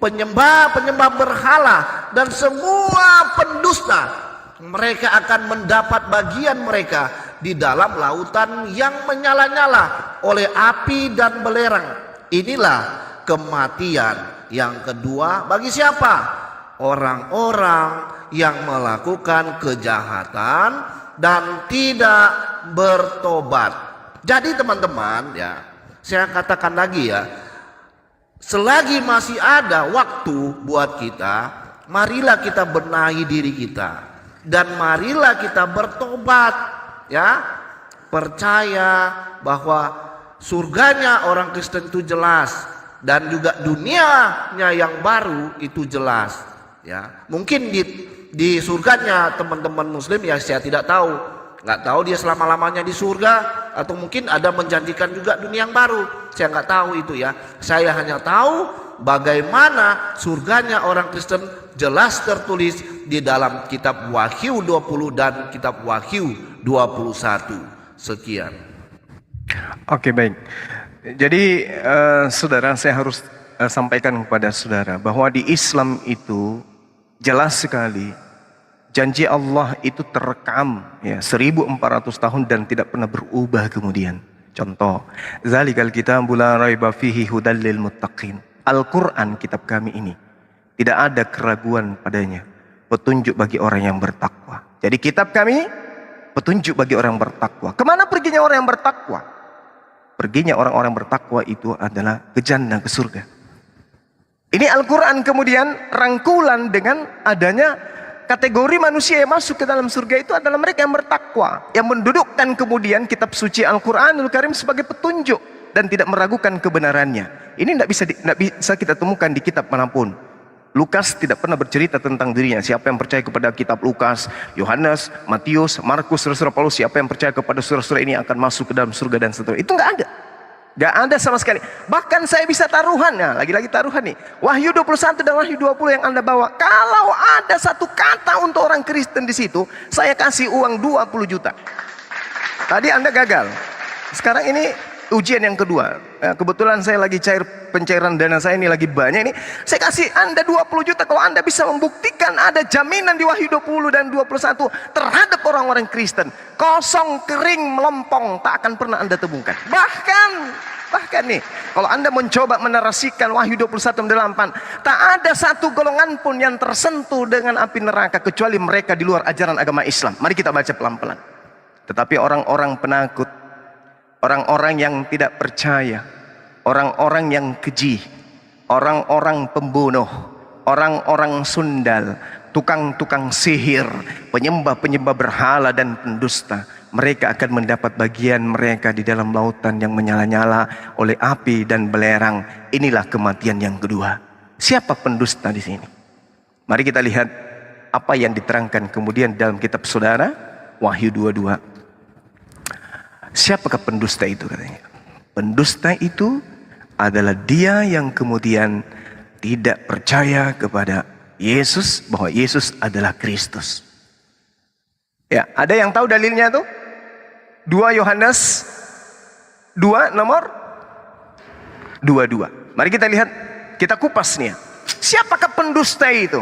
penyembah-penyembah berhala, dan semua pendusta, mereka akan mendapat bagian mereka di dalam lautan yang menyala-nyala oleh api dan belerang. Inilah kematian yang kedua bagi siapa? Orang-orang yang melakukan kejahatan dan tidak bertobat. Jadi teman-teman ya, saya katakan lagi ya, selagi masih ada waktu buat kita, marilah kita benahi diri kita dan marilah kita bertobat ya. Percaya bahwa surganya orang Kristen itu jelas dan juga dunianya yang baru itu jelas ya. Mungkin di surganya teman-teman muslim ya saya tidak tahu, nggak tahu dia selama-lamanya di surga, atau mungkin ada menjanjikan juga dunia yang baru, saya nggak tahu itu ya. Saya hanya tahu bagaimana surganya orang Kristen jelas tertulis di dalam kitab Wahyu 20 dan kitab Wahyu 21. Sekian. Oke, baik. Jadi saudara, saya harus sampaikan kepada saudara bahwa di Islam itu jelas sekali janji Allah itu terekam ya 1400 tahun dan tidak pernah berubah kemudian. Contoh, zalikal kitabul la raiba fihi hudal lil muttaqin. Al-Qur'an kitab kami ini tidak ada keraguan padanya, petunjuk bagi orang yang bertakwa. Jadi kitab kami petunjuk bagi orang yang bertakwa. Kemana perginya orang yang bertakwa? Perginya orang-orang bertakwa itu adalah ke jannah, ke surga. Ini Al-Quran kemudian rangkulan dengan adanya kategori manusia yang masuk ke dalam surga itu adalah mereka yang bertakwa, yang mendudukkan kemudian kitab suci Al-Quranul Karim sebagai petunjuk dan tidak meragukan kebenarannya. Ini tidak bisa kita temukan di kitab manapun. Lukas tidak pernah bercerita tentang dirinya. Siapa yang percaya kepada kitab Lukas, Yohanes, Matius, Markus, Rasul Paulus, siapa yang percaya kepada surah-surah ini akan masuk ke dalam surga dan seterusnya. Itu nggak ada. Nggak ada sama sekali. Bahkan saya bisa taruhan, nah lagi-lagi taruhan nih. Wahyu 21 dan Wahyu 20 yang Anda bawa. Kalau ada satu kata untuk orang Kristen di situ, saya kasih uang 20 juta. Tadi Anda gagal. Sekarang ini ujian yang kedua. Kebetulan saya lagi pencairan dana saya ini lagi banyak ini. Saya kasih Anda 20 juta kalau Anda bisa membuktikan ada jaminan di Wahyu 20 dan 21 terhadap orang-orang Kristen. Kosong, kering, melempong, tak akan pernah Anda temukan. Bahkan Bahkan nih, kalau Anda mencoba menarasikan Wahyu 21:8, tak ada satu golongan pun yang tersentuh dengan api neraka kecuali mereka di luar ajaran agama Islam. Mari kita baca pelan-pelan. Tetapi orang-orang penakut, orang-orang yang tidak percaya, orang-orang yang keji, orang-orang pembunuh, orang-orang sundal, tukang-tukang sihir, penyembah-penyembah berhala dan pendusta, mereka akan mendapat bagian mereka di dalam lautan yang menyala-nyala oleh api dan belerang. Inilah kematian yang kedua. Siapa pendusta di sini? Mari kita lihat apa yang diterangkan kemudian dalam kitab saudara, Wahyu 22. Siapakah pendusta itu katanya? Pendusta itu adalah dia yang kemudian tidak percaya kepada Yesus, bahwa Yesus adalah Kristus. Ya, ada yang tahu dalilnya tuh? 2 Yohanes 2 nomor 22. Mari kita lihat, kita kupas nih ya. Siapakah pendusta itu?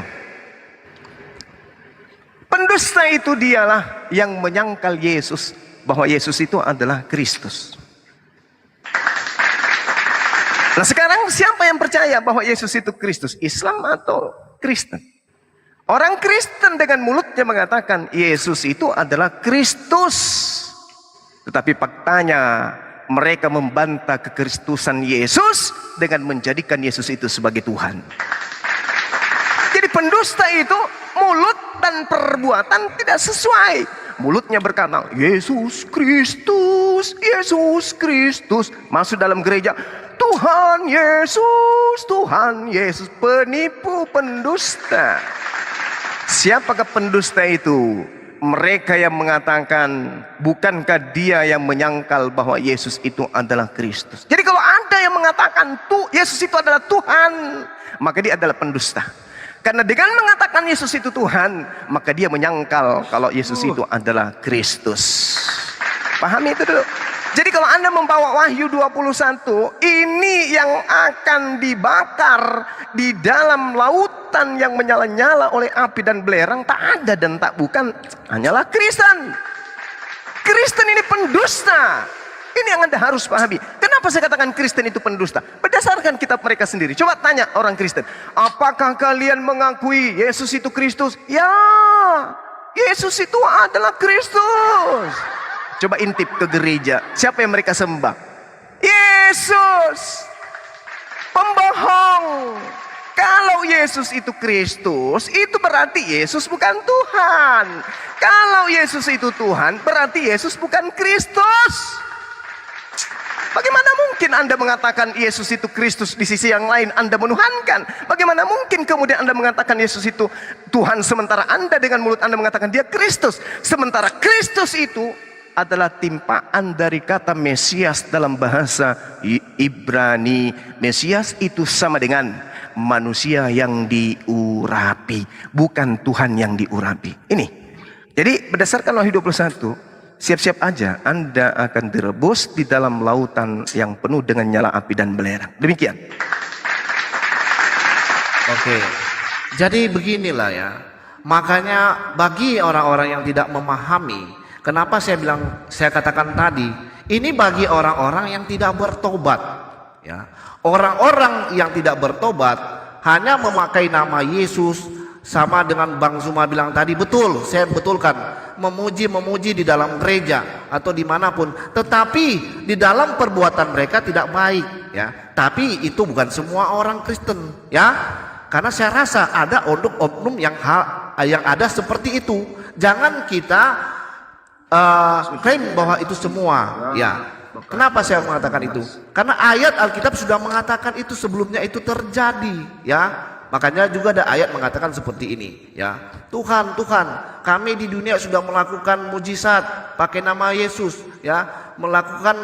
Pendusta itu dialah yang menyangkal Yesus, bahwa Yesus itu adalah Kristus. Nah sekarang siapa yang percaya bahwa Yesus itu Kristus? Islam atau Kristen? Orang Kristen dengan mulutnya mengatakan Yesus itu adalah Kristus. Tetapi faktanya mereka membantah kekristusan Yesus dengan menjadikan Yesus itu sebagai Tuhan. Jadi pendusta itu mulut dan perbuatan tidak sesuai. Mulutnya berkata Yesus Kristus, Yesus Kristus. Masuk dalam gereja, Tuhan Yesus, Tuhan Yesus. Penipu, pendusta. Siapakah pendusta itu? Mereka yang mengatakan, bukankah dia yang menyangkal bahwa Yesus itu adalah Kristus? Jadi kalau ada yang mengatakan Yesus itu adalah Tuhan, maka dia adalah pendusta. Karena dengan mengatakan Yesus itu Tuhan, maka dia menyangkal kalau Yesus itu adalah Kristus. Pahami itu dulu. Jadi kalau Anda membawa Wahyu 21, ini yang akan dibakar di dalam lautan yang menyala-nyala oleh api dan belerang, tak ada dan tak bukan, hanyalah Kristen. Kristen ini pendusta. Ini yang Anda harus pahami. Kenapa saya katakan Kristen itu pendusta? Berdasarkan kitab mereka sendiri. Coba tanya orang Kristen, apakah kalian mengakui Yesus itu Kristus? Ya, Yesus itu adalah Kristus. Coba intip ke gereja, siapa yang mereka sembah? Yesus, pembohong. Kalau Yesus itu Kristus, itu berarti Yesus bukan Tuhan. Kalau Yesus itu Tuhan, berarti Yesus bukan Kristus. Bagaimana mungkin Anda mengatakan Yesus itu Kristus, di sisi yang lain Anda menuhankan? Bagaimana mungkin kemudian Anda mengatakan Yesus itu Tuhan, sementara Anda dengan mulut Anda mengatakan dia Kristus? Sementara Kristus itu adalah timpaan dari kata Mesias dalam bahasa Ibrani. Mesias itu sama dengan manusia yang diurapi, bukan Tuhan yang diurapi. Ini. Jadi berdasarkan Wahyu 21, siap-siap aja Anda akan direbus di dalam lautan yang penuh dengan nyala api dan belerang. Demikian. Oke. Jadi beginilah ya. Makanya bagi orang-orang yang tidak memahami, kenapa saya katakan tadi, ini bagi orang-orang yang tidak bertobat, ya. Orang-orang yang tidak bertobat hanya memakai nama Yesus, sama dengan Bang Zuma bilang tadi, betul, saya betulkan, memuji di dalam gereja atau dimanapun, tetapi di dalam perbuatan mereka tidak baik, ya. Tapi itu bukan semua orang Kristen, ya. Karena saya rasa ada oknum yang ada seperti itu. Jangan kita klaim bahwa itu semua, ya. Kenapa saya mengatakan itu? Karena ayat Alkitab sudah mengatakan itu sebelumnya itu terjadi, ya. Makanya juga ada ayat mengatakan seperti ini, ya. Tuhan, kami di dunia sudah melakukan mujizat pakai nama Yesus, ya, melakukan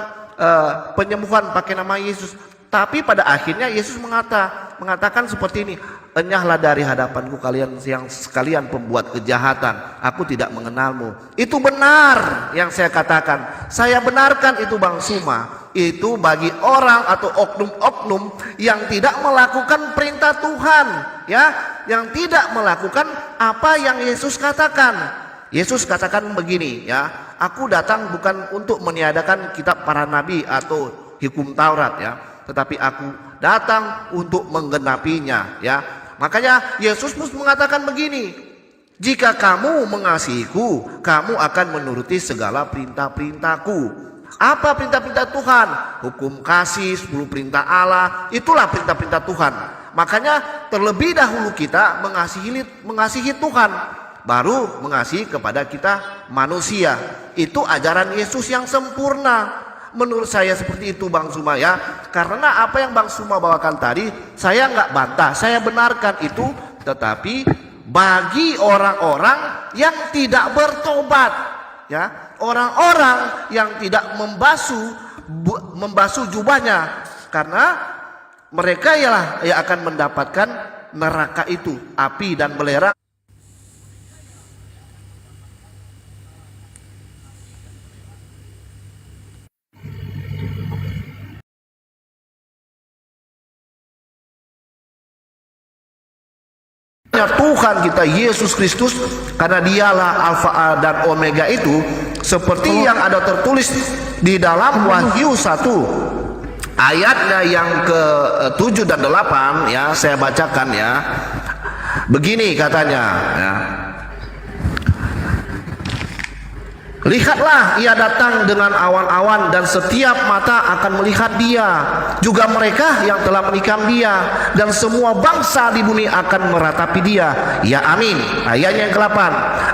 penyembuhan pakai nama Yesus. Tapi pada akhirnya Yesus mengatakan seperti ini, enyahlah dari hadapanku kalian yang sekalian pembuat kejahatan, aku tidak mengenalmu. Itu benar yang saya katakan, saya benarkan itu Bang Suma. Itu bagi orang atau oknum-oknum yang tidak melakukan perintah Tuhan, ya, yang tidak melakukan apa yang Yesus katakan. Yesus katakan begini, ya, aku datang bukan untuk meniadakan kitab para nabi atau hukum Taurat ya, tetapi aku datang untuk menggenapinya ya. Makanya Yesus mengatakan begini, jika kamu mengasihiku, kamu akan menuruti segala perintah-perintahku. Apa perintah-perintah Tuhan? Hukum kasih, 10 perintah Allah, itulah perintah-perintah Tuhan. Makanya terlebih dahulu kita mengasihi Tuhan, baru mengasihi kepada kita manusia. Itu ajaran Yesus yang sempurna. Menurut saya seperti itu Bang Suma ya. Karena apa yang Bang Suma bawakan tadi, saya nggak bantah, saya benarkan itu. Tetapi bagi orang-orang yang tidak bertobat ya, orang-orang yang tidak membasuh jubahnya, karena mereka ialah yang akan mendapatkan neraka itu, api dan belerang. Tuhan kita Yesus Kristus, karena dialah Alfa dan Omega itu, seperti yang ada tertulis di dalam Wahyu 1 ayatnya yang ke-7 dan 8 ya, saya bacakan ya. Begini katanya ya. Lihatlah, ia datang dengan awan-awan dan setiap mata akan melihat dia, juga mereka yang telah menikam dia, dan semua bangsa di bumi akan meratapi dia. Ya amin. Ayatnya yang ke-8,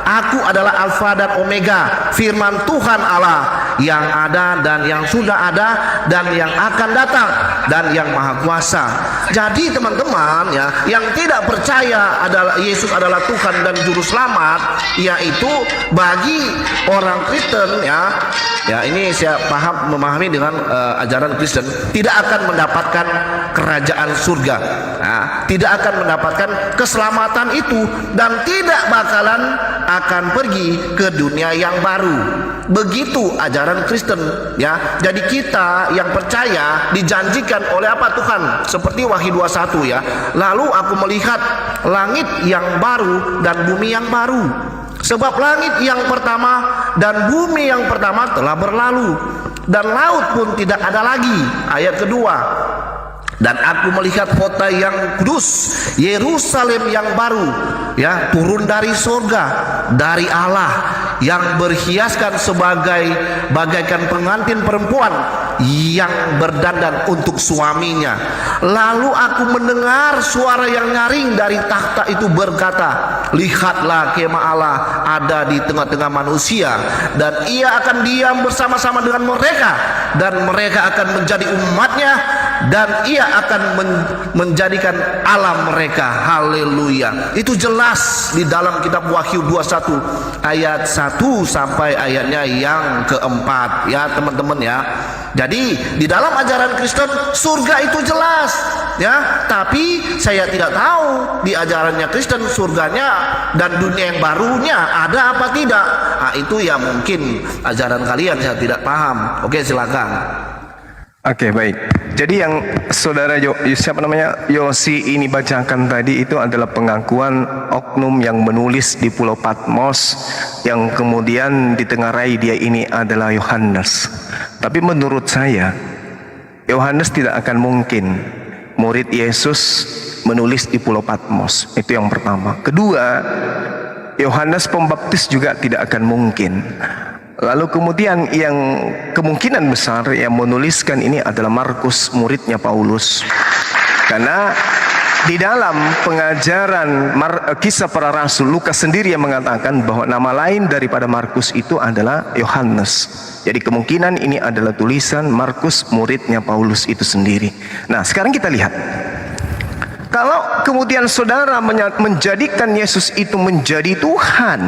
aku adalah Alfa dan Omega, firman Tuhan Allah, yang ada dan yang sudah ada dan yang akan datang, dan yang maha kuasa. Jadi teman-teman ya, yang tidak percaya adalah Yesus adalah Tuhan dan Juru Selamat, yaitu bagi orang Kristen ya, ini saya memahami dengan ajaran Kristen, tidak akan mendapatkan kerajaan surga, tidak akan mendapatkan keselamatan itu, dan tidak bakalan akan pergi ke dunia yang baru. Begitu ajaran Kristen ya. Jadi kita yang percaya dijanjikan oleh apa Tuhan, seperti Wahyu 21 ya, lalu aku melihat langit yang baru dan bumi yang baru, sebab langit yang pertama dan bumi yang pertama telah berlalu, dan laut pun tidak ada lagi. Ayat kedua, dan aku melihat kota yang kudus, Yerusalem yang baru ya, turun dari surga, dari Allah, yang berhiaskan bagaikan pengantin perempuan yang berdandan untuk suaminya. Lalu aku mendengar suara yang nyaring dari takhta itu berkata, lihatlah, kemah Allah ada di tengah-tengah manusia, dan ia akan diam bersama-sama dengan mereka, dan mereka akan menjadi umatnya, dan ia akan menjadikan Allah mereka. Haleluya. Itu jelas di dalam kitab Wahyu 21 ayat 1 sampai ayatnya yang keempat ya teman-teman ya. Jadi di dalam ajaran Kristen surga itu jelas ya, tapi saya tidak tahu di ajarannya Kristen surganya dan dunia yang barunya ada apa tidak. Nah, itu ya mungkin ajaran kalian, saya tidak paham. Oke, silakan. Oke, baik. Jadi yang saudara Yosi ini bacakan tadi itu adalah pengakuan oknum yang menulis di Pulau Patmos, yang kemudian ditengarai dia ini adalah Yohanes. Tapi menurut saya Yohanes tidak akan mungkin murid Yesus menulis di Pulau Patmos. Itu yang pertama. Kedua, Yohanes Pembaptis juga tidak akan mungkin. Lalu kemudian yang kemungkinan besar yang menuliskan ini adalah Markus, muridnya Paulus. Karena di dalam pengajaran kisah para rasul, Lukas sendiri yang mengatakan bahwa nama lain daripada Markus itu adalah Yohanes. Jadi kemungkinan ini adalah tulisan Markus, muridnya Paulus itu sendiri. Nah, sekarang kita lihat. Kalau kemudian saudara menjadikan Yesus itu menjadi Tuhan,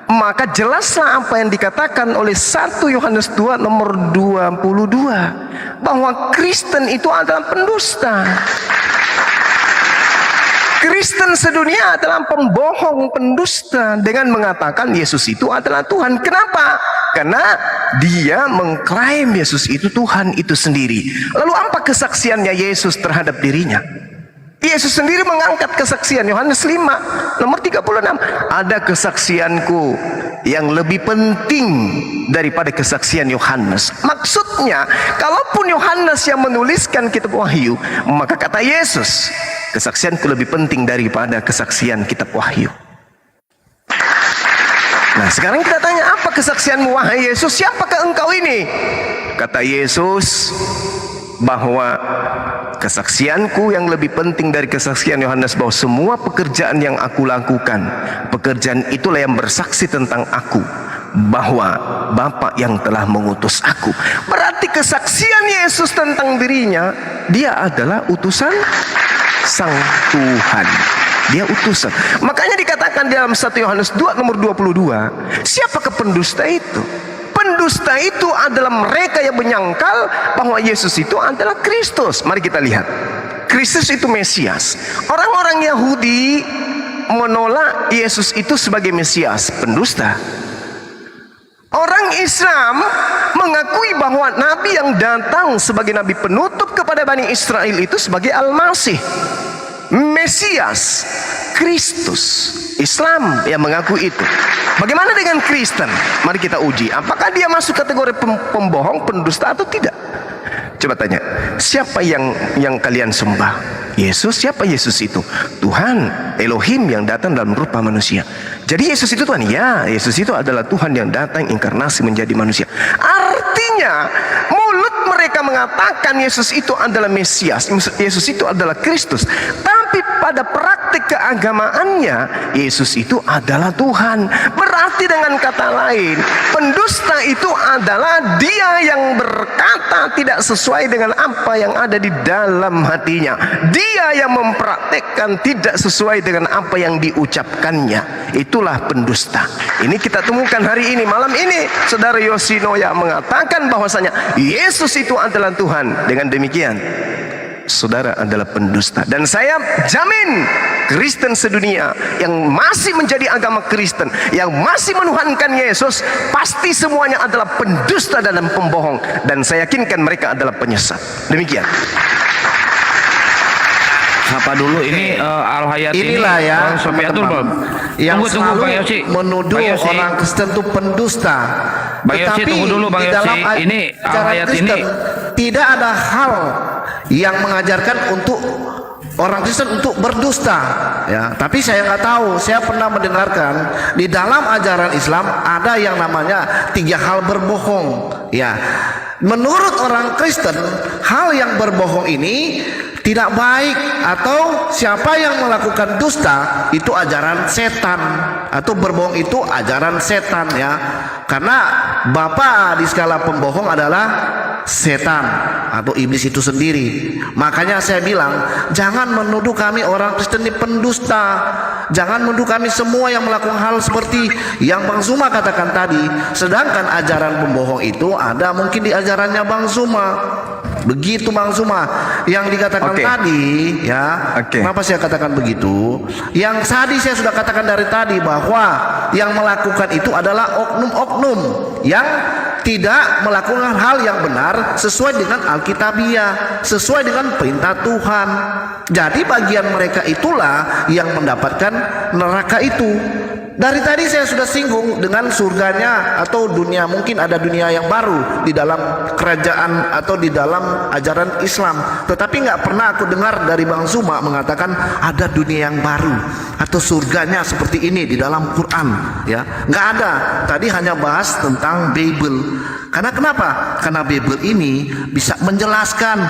maka jelaslah apa yang dikatakan oleh 1 Yohanes 2 nomor 22, bahwa Kristen itu adalah pendusta. Kristen sedunia adalah pembohong, pendusta, dengan mengatakan Yesus itu adalah Tuhan. Kenapa? Karena dia mengklaim Yesus itu Tuhan itu sendiri. Lalu apa kesaksiannya Yesus terhadap dirinya? Yesus sendiri mengangkat kesaksian Yohanes 5 nomor 36. Ada kesaksianku yang lebih penting daripada kesaksian Yohanes. Maksudnya, kalaupun Yohanes yang menuliskan kitab Wahyu, maka kata Yesus, kesaksianku lebih penting daripada kesaksian kitab Wahyu. Nah, sekarang kita tanya, apa kesaksianmu wahai Yesus? Siapakah engkau ini? Kata Yesus bahwa kesaksianku yang lebih penting dari kesaksian Yohanes, bahwa semua pekerjaan yang aku lakukan, pekerjaan itulah yang bersaksi tentang aku, bahwa Bapa yang telah mengutus aku. Berarti kesaksian Yesus tentang dirinya, dia adalah utusan Sang Tuhan. Dia utusan. Makanya dikatakan dalam 1 Yohanes 2 nomor 22, siapakah pendusta itu? Pendusta itu adalah mereka yang menyangkal bahwa Yesus itu adalah Kristus. Mari kita lihat. Kristus itu Mesias. Orang-orang Yahudi menolak Yesus itu sebagai Mesias, pendusta. Orang Islam mengakui bahwa nabi yang datang sebagai nabi penutup kepada Bani Israel itu sebagai Al-Masih, Mesias, Kristus. Islam yang mengaku itu. Bagaimana dengan Kristen? Mari kita uji, apakah dia masuk kategori pembohong, pendusta atau tidak? Coba tanya, siapa yang kalian sembah? Yesus. Siapa Yesus itu? Tuhan Elohim yang datang dalam rupa manusia. Jadi Yesus itu Tuhan? Ya, Yesus itu adalah Tuhan yang datang inkarnasi menjadi manusia. Artinya mulut mereka mengatakan Yesus itu adalah Mesias, Yesus itu adalah Kristus, tapi pada praktik keagamaannya Yesus itu adalah Tuhan. Berarti dengan kata lain, pendusta itu adalah dia yang berkata tidak sesuai dengan apa yang ada di dalam hatinya. Dia yang mempraktekkan tidak sesuai dengan apa yang diucapkannya. Itulah pendusta. Ini kita temukan hari ini, malam ini. Saudara Yoshinoya mengatakan bahwasanya Yesus itu adalah Tuhan. Dengan demikian, saudara adalah pendusta. Dan saya jamin, Kristen sedunia yang masih menjadi agama Kristen, yang masih menuhankan Yesus, pasti semuanya adalah pendusta dan pembohong. Dan saya yakinkan mereka adalah penyesat. Demikian. Apa dulu ini Al-Hayat Inilah ini, ya Sofiatul Bab. yang Tunggu selalu Bang Yosi. menuduh Bang Yosi. orang Kristen itu pendusta. Bang Yosi, tunggu dulu Bang di dalam Yosi. Ini ajaran Al-Hayat Kristen ini tidak ada hal yang mengajarkan untuk orang Kristen untuk berdusta, ya. Tapi saya nggak tahu. Saya pernah mendengarkan di dalam ajaran Islam ada yang namanya 3 hal berbohong, ya. Menurut orang Kristen, hal yang berbohong ini tidak baik, atau siapa yang melakukan dusta itu ajaran setan, atau berbohong itu ajaran setan, ya. Karena bapa di skala pembohong adalah setan atau iblis itu sendiri. Makanya saya bilang, jangan menuduh kami orang Kristen ini pendusta. Jangan menuduh kami semua yang melakukan hal seperti yang Bang Zuma katakan tadi. Sedangkan ajaran pembohong itu ada mungkin di ajarannya Bang Zuma. Begitu Bang Zuma yang dikatakan tadi, ya. Kenapa saya katakan begitu? Yang tadi saya sudah katakan dari tadi bahwa yang melakukan itu adalah oknum-oknum yang tidak melakukan hal yang benar sesuai dengan Alkitabiah, sesuai dengan perintah Tuhan. Jadi bagian mereka itulah yang mendapatkan neraka itu. Dari tadi saya sudah singgung dengan surganya atau dunia, mungkin ada dunia yang baru di dalam kerajaan atau di dalam ajaran Islam. Tetapi nggak pernah aku dengar dari Bang Zuma mengatakan ada dunia yang baru atau surganya seperti ini di dalam Quran, ya. Nggak ada. Tadi hanya bahas tentang Bible. Karena kenapa? Karena Bible ini bisa menjelaskan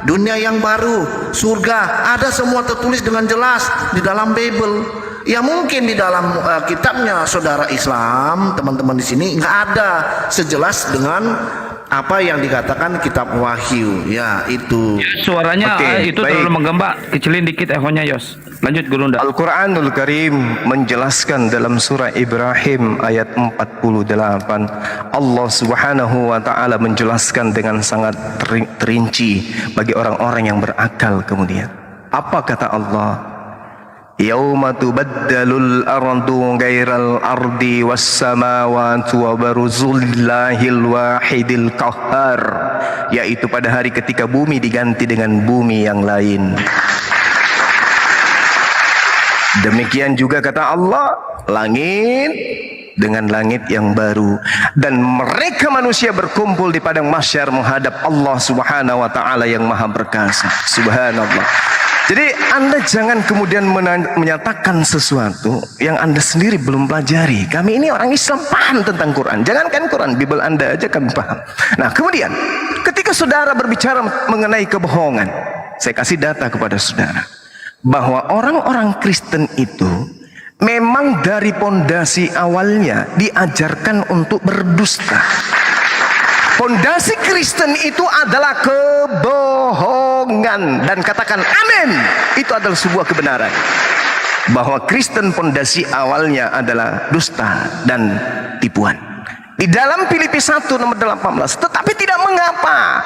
dunia yang baru, surga, ada semua tertulis dengan jelas di dalam Bible. Ya mungkin di dalam kitabnya saudara Islam, teman-teman di sini nggak ada sejelas dengan apa yang dikatakan kitab Wahyu, ya itu. Suaranya itu terlalu menggembak, kecilin dikit ehonya Yos. Lanjut Gurunda. Al-Quranul Karim menjelaskan dalam surah Ibrahim ayat 48. Allah Subhanahu wa taala menjelaskan dengan sangat terinci bagi orang-orang yang berakal kemudian. Apa kata Allah? Yauma tubaddalul ardu ghairal ardi was samawati wa baruzillahil wahidil qahhar, yaitu pada hari ketika bumi diganti dengan bumi yang lain. Demikian juga kata Allah, langit dengan langit yang baru, dan mereka manusia berkumpul di padang mahsyar menghadap Allah Subhanahu wa taala yang maha perkasa. Subhanallah. Jadi Anda jangan kemudian menyatakan sesuatu yang Anda sendiri belum pelajari. Kami ini orang Islam paham tentang Quran. Jangankan Quran, Bible Anda aja kami paham. Nah, kemudian ketika saudara berbicara mengenai kebohongan, saya kasih data kepada saudara bahwa orang-orang Kristen itu memang dari pondasi awalnya diajarkan untuk berdusta. Pondasi Kristen itu adalah kebohongan, dan katakan amin. Itu adalah sebuah kebenaran bahwa Kristen pondasi awalnya adalah dusta dan tipuan. Di dalam Filipi 1 nomor 18, tetapi tidak mengapa.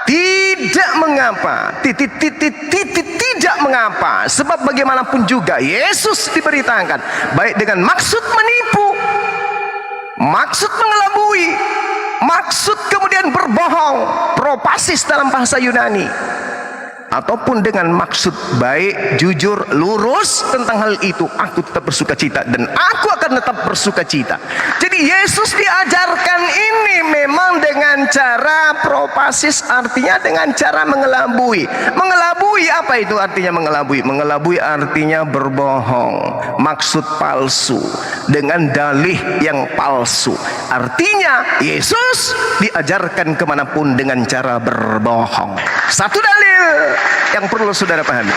Tidak mengapa, tidak mengapa, sebab bagaimanapun juga Yesus diberitakan baik dengan maksud menipu, maksud mengelabui, maksud kemudian berbohong, propasis dalam bahasa Yunani, ataupun dengan maksud baik, jujur, lurus tentang hal itu, aku tetap bersuka cita dan aku akan tetap bersuka cita. Jadi Yesus diajarkan ini memang dengan cara propasis, artinya dengan cara mengelabui. Mengelabui apa itu artinya mengelabui? Mengelabui artinya berbohong, maksud palsu, dengan dalih yang palsu. Artinya Yesus diajarkan kemanapun dengan cara berbohong. Satu dalil yang perlu saudara pahami.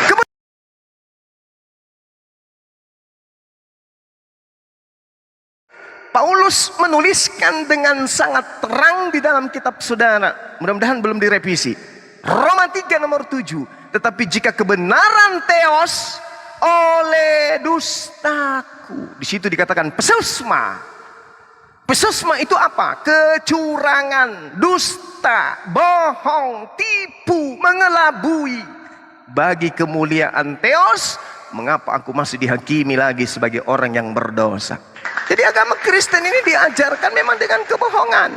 Paulus menuliskan dengan sangat terang di dalam kitab saudara, mudah-mudahan belum direvisi, Roma 3 nomor 7. Tetapi jika kebenaran theos oleh dustaku, di situ dikatakan pesusma. Pesusma itu apa? Kecurangan, dusta, bohong, tipu, mengelabui. Bagi kemuliaan theos, mengapa aku masih dihakimi lagi sebagai orang yang berdosa? Jadi agama Kristen ini diajarkan memang dengan kebohongan.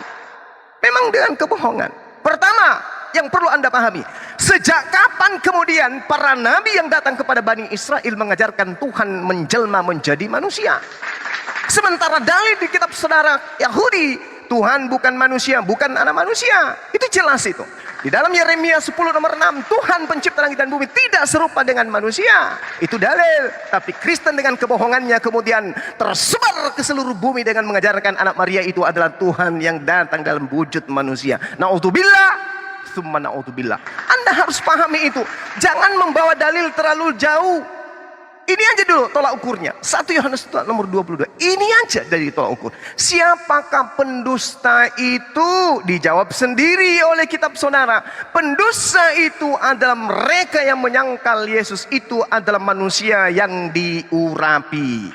Memang dengan kebohongan. Pertama, yang perlu Anda pahami, sejak kapan kemudian para nabi yang datang kepada Bani Israel mengajarkan Tuhan menjelma menjadi manusia? Sementara dalil di kitab saudara Yahudi, Tuhan bukan manusia, bukan anak manusia. Itu jelas itu. Di dalam Yeremia 10 nomor 6, Tuhan pencipta langit dan bumi tidak serupa dengan manusia. Itu dalil. Tapi Kristen dengan kebohongannya kemudian tersebar ke seluruh bumi dengan mengajarkan anak Maria itu adalah Tuhan yang datang dalam wujud manusia. Na'udzubillah, summa na'udzubillah. Anda harus pahami itu. Jangan membawa dalil terlalu jauh. Ini aja dulu tolak ukurnya. 1 Yohanes nomor 22. Ini aja dari tolak ukur. Siapakah pendusta itu? Dijawab sendiri oleh kitab saudara. Pendusta itu adalah mereka yang menyangkal Yesus itu adalah manusia yang diurapi.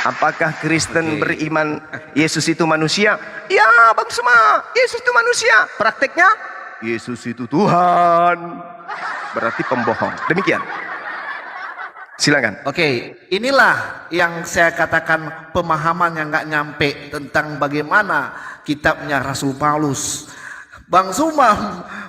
Apakah Kristen beriman Yesus itu manusia? Ya, Bang Sema, Yesus itu manusia. Prakteknya, Yesus itu Tuhan. Berarti pembohong. Demikian. Silakan. Oke, inilah yang saya katakan pemahaman yang nggak nyampe tentang bagaimana kitabnya Rasul Paulus. Bang Suma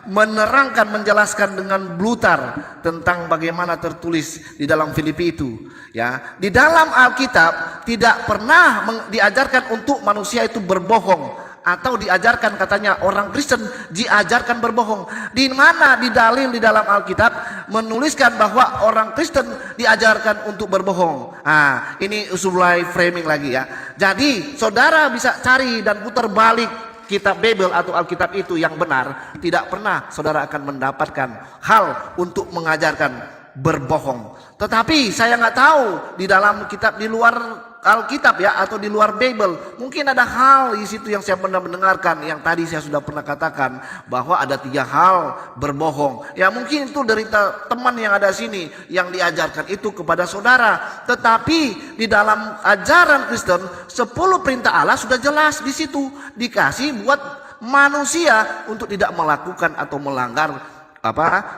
menerangkan, menjelaskan dengan blutar tentang bagaimana tertulis di dalam Filipi itu. Ya, di dalam Alkitab tidak pernah diajarkan untuk manusia itu berbohong. Atau diajarkan, katanya orang Kristen diajarkan berbohong. Di mana di dalil di dalam Alkitab menuliskan bahwa orang Kristen diajarkan untuk berbohong. Nah, ini usulai framing lagi ya. Jadi saudara bisa cari dan putar balik kitab Bible atau Alkitab itu yang benar. Tidak pernah saudara akan mendapatkan hal untuk mengajarkan berbohong. Tetapi saya nggak tahu di dalam kitab di luar Alkitab ya, atau di luar Bible mungkin ada hal di situ yang saya pernah mendengarkan, yang tadi saya sudah pernah katakan bahwa ada 3 hal berbohong. Ya mungkin itu dari teman yang ada sini yang diajarkan itu kepada saudara. Tetapi di dalam ajaran Kristen 10 perintah Allah sudah jelas di situ, dikasih buat manusia untuk tidak melakukan atau melanggar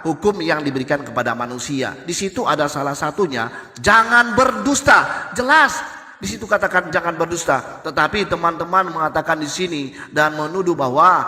hukum yang diberikan kepada manusia. Di situ ada salah satunya, jangan berdusta. Jelas di situ katakan jangan berdusta. Tetapi teman-teman mengatakan di sini dan menuduh bahwa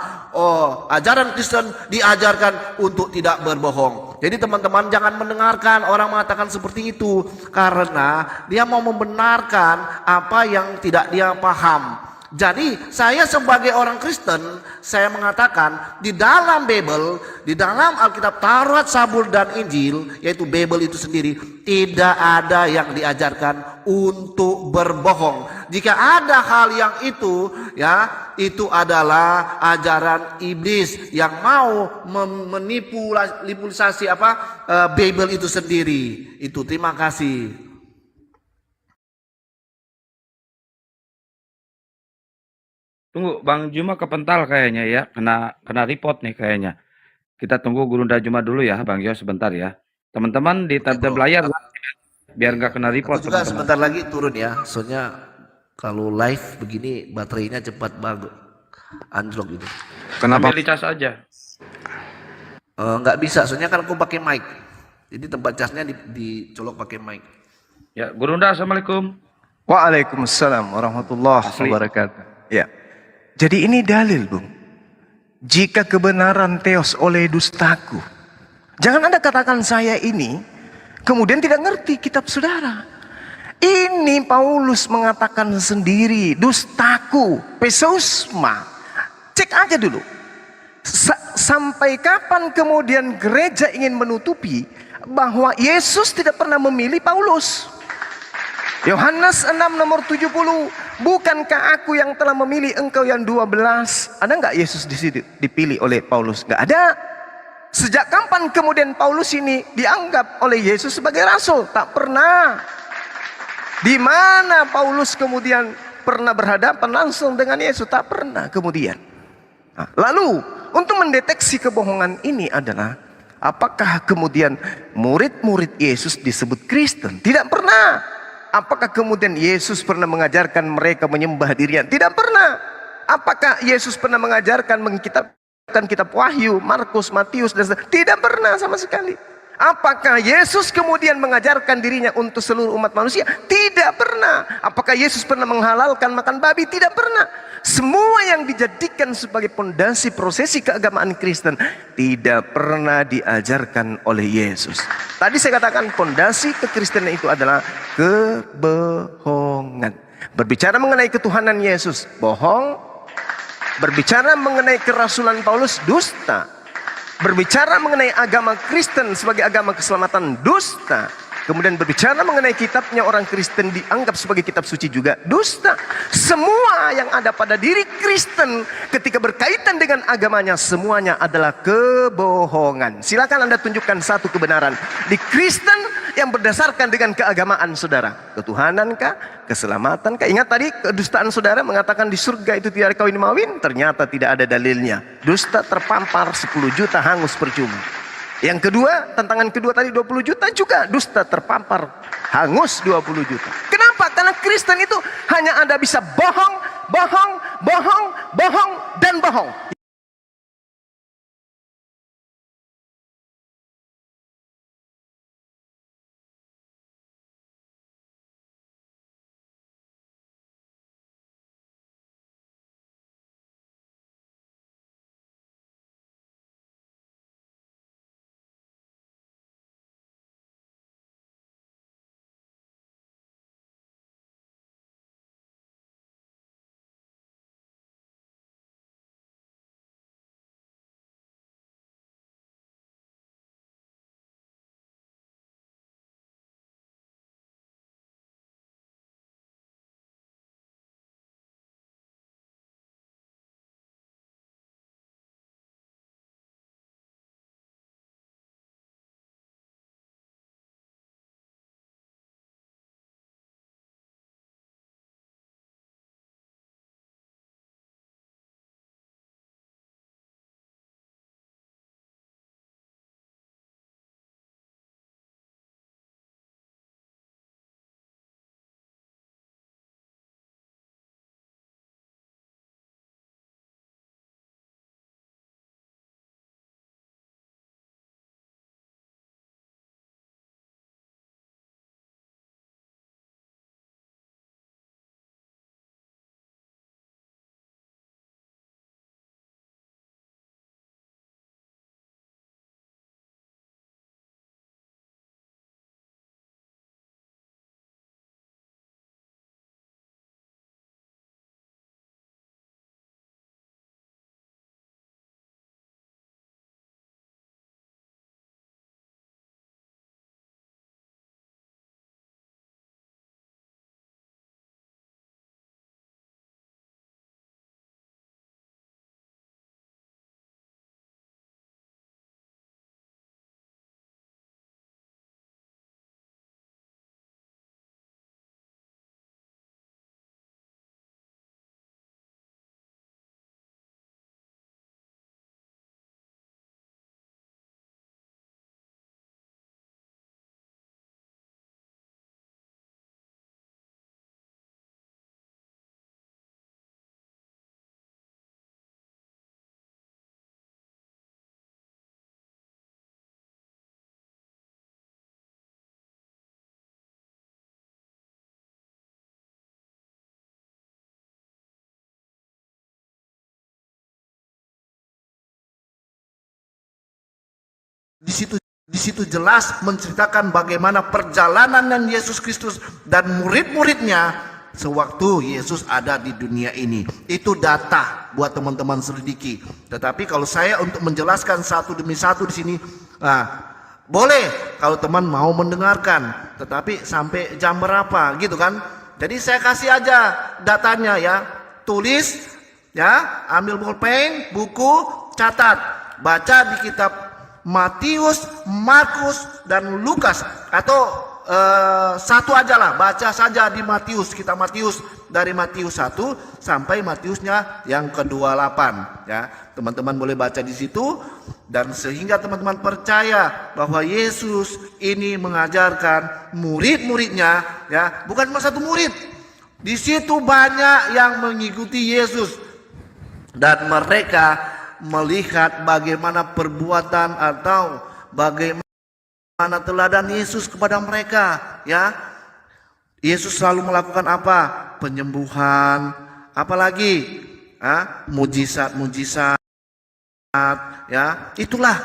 ajaran Kristen diajarkan untuk tidak berbohong. Jadi teman-teman jangan mendengarkan orang mengatakan seperti itu, karena dia mau membenarkan apa yang tidak dia paham. Jadi saya sebagai orang Kristen, saya mengatakan di dalam Bible, di dalam Alkitab Taurat, Zabur dan Injil, yaitu Bible itu sendiri, tidak ada yang diajarkan untuk berbohong. Jika ada hal yang itu, ya, itu adalah ajaran iblis yang mau memanipulasi Bible itu sendiri. Itu, terima kasih. Tunggu, Bang Juma kepental kayaknya ya, kena report nih kayaknya. Kita tunggu Gurunda Juma dulu ya, Bang Yos sebentar ya. Teman-teman di tab layar biar nggak kena report. Aku juga sebentar lagi turun ya, soalnya kalau live begini baterainya cepat banget anjlok gitu. Kenapa dicas aja? Nggak bisa, soalnya kan aku pakai mic. Jadi tempat casnya dicolok pakai mic. Ya, Gurunda, Assalamualaikum. Waalaikumsalam warahmatullahi wabarakatuh. Ya. Jadi ini dalil, Bung. Jika kebenaran teos oleh dustaku. Jangan Anda katakan saya ini kemudian tidak ngerti kitab saudara. Ini Paulus mengatakan sendiri, dustaku, pesausma. Cek aja dulu. Sampai kapan kemudian gereja ingin menutupi bahwa Yesus tidak pernah memilih Paulus? Yohanes 6 nomor 70, bukankah aku yang telah memilih engkau yang 12? Ada nggak Yesus di situ dipilih oleh Paulus? Nggak ada. Sejak kapan kemudian Paulus ini dianggap oleh Yesus sebagai rasul? Tak pernah. Di mana Paulus kemudian pernah berhadapan langsung dengan Yesus? Tak pernah kemudian. Nah, lalu untuk mendeteksi kebohongan ini adalah apakah kemudian murid-murid Yesus disebut Kristen? Tidak pernah. Apakah kemudian Yesus pernah mengajarkan mereka menyembah dirinya? Tidak pernah. Apakah Yesus pernah mengajarkan mengkitabkan kitab Wahyu, Markus, Matius dan tidak pernah sama sekali. Apakah Yesus kemudian mengajarkan dirinya untuk seluruh umat manusia? Tidak pernah. Apakah Yesus pernah menghalalkan makan babi? Tidak pernah. Semua yang dijadikan sebagai pondasi prosesi keagamaan Kristen tidak pernah diajarkan oleh Yesus. Tadi saya katakan pondasi kekristenan itu adalah kebohongan. Berbicara mengenai ketuhanan Yesus, bohong. Berbicara mengenai kerasulan Paulus, dusta. Berbicara mengenai agama Kristen sebagai agama keselamatan, dusta. Kemudian berbicara mengenai kitabnya orang Kristen dianggap sebagai kitab suci juga, dusta. Semua yang ada pada diri Kristen ketika berkaitan dengan agamanya, semuanya adalah kebohongan. Silakan Anda tunjukkan satu kebenaran di Kristen yang berdasarkan dengan keagamaan saudara. Ketuhanankah? Keselamatankah? Ingat tadi kedustaan saudara mengatakan di surga itu tidak ada kawin mawin, ternyata tidak ada dalilnya. Dusta terpampar 10 juta hangus percuma. Yang kedua, tantangan kedua tadi 20 juta juga dusta terpampar hangus 20 juta. Kenapa? Karena Kristen itu hanya Anda bisa bohong, bohong, bohong, bohong, dan bohong. Di situ jelas menceritakan bagaimana perjalanan yang Yesus Kristus dan murid-muridnya sewaktu Yesus ada di dunia ini. Itu data buat teman-teman selidiki. Tetapi kalau saya untuk menjelaskan satu demi satu di sini, boleh kalau teman mau mendengarkan, tetapi sampai jam berapa gitu kan. Jadi saya kasih aja datanya ya. Tulis ya, ambil bolpen, buku, catat, baca di kitab Matius, Markus, dan Lukas, atau satu aja lah, baca saja di Matius, kitab Matius, dari Matius 1 sampai Matiusnya yang ke-28 ya. Teman-teman boleh baca di situ, dan sehingga teman-teman percaya bahwa Yesus ini mengajarkan murid-muridnya ya, bukan cuma satu murid. Di situ banyak yang mengikuti Yesus dan mereka melihat bagaimana perbuatan atau bagaimana teladan Yesus kepada mereka ya. Yesus selalu melakukan apa? Penyembuhan, apalagi mujizat-mujizat ya. Itulah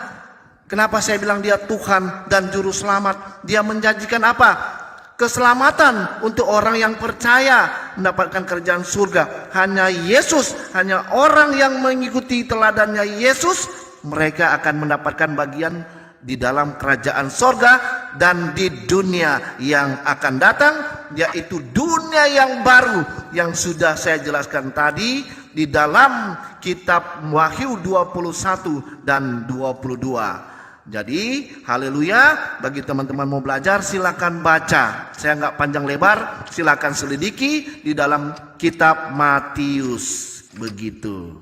kenapa saya bilang dia Tuhan dan juru selamat. Dia menjanjikan apa? Keselamatan untuk orang yang percaya mendapatkan kerajaan surga. Hanya Yesus, hanya orang yang mengikuti teladannya Yesus, mereka akan mendapatkan bagian di dalam kerajaan surga dan di dunia yang akan datang, yaitu dunia yang baru yang sudah saya jelaskan tadi di dalam kitab Wahyu 21 dan 22. Jadi haleluya, bagi teman-teman mau belajar silakan baca. Saya nggak panjang lebar, silakan selidiki di dalam kitab Matius. Begitu.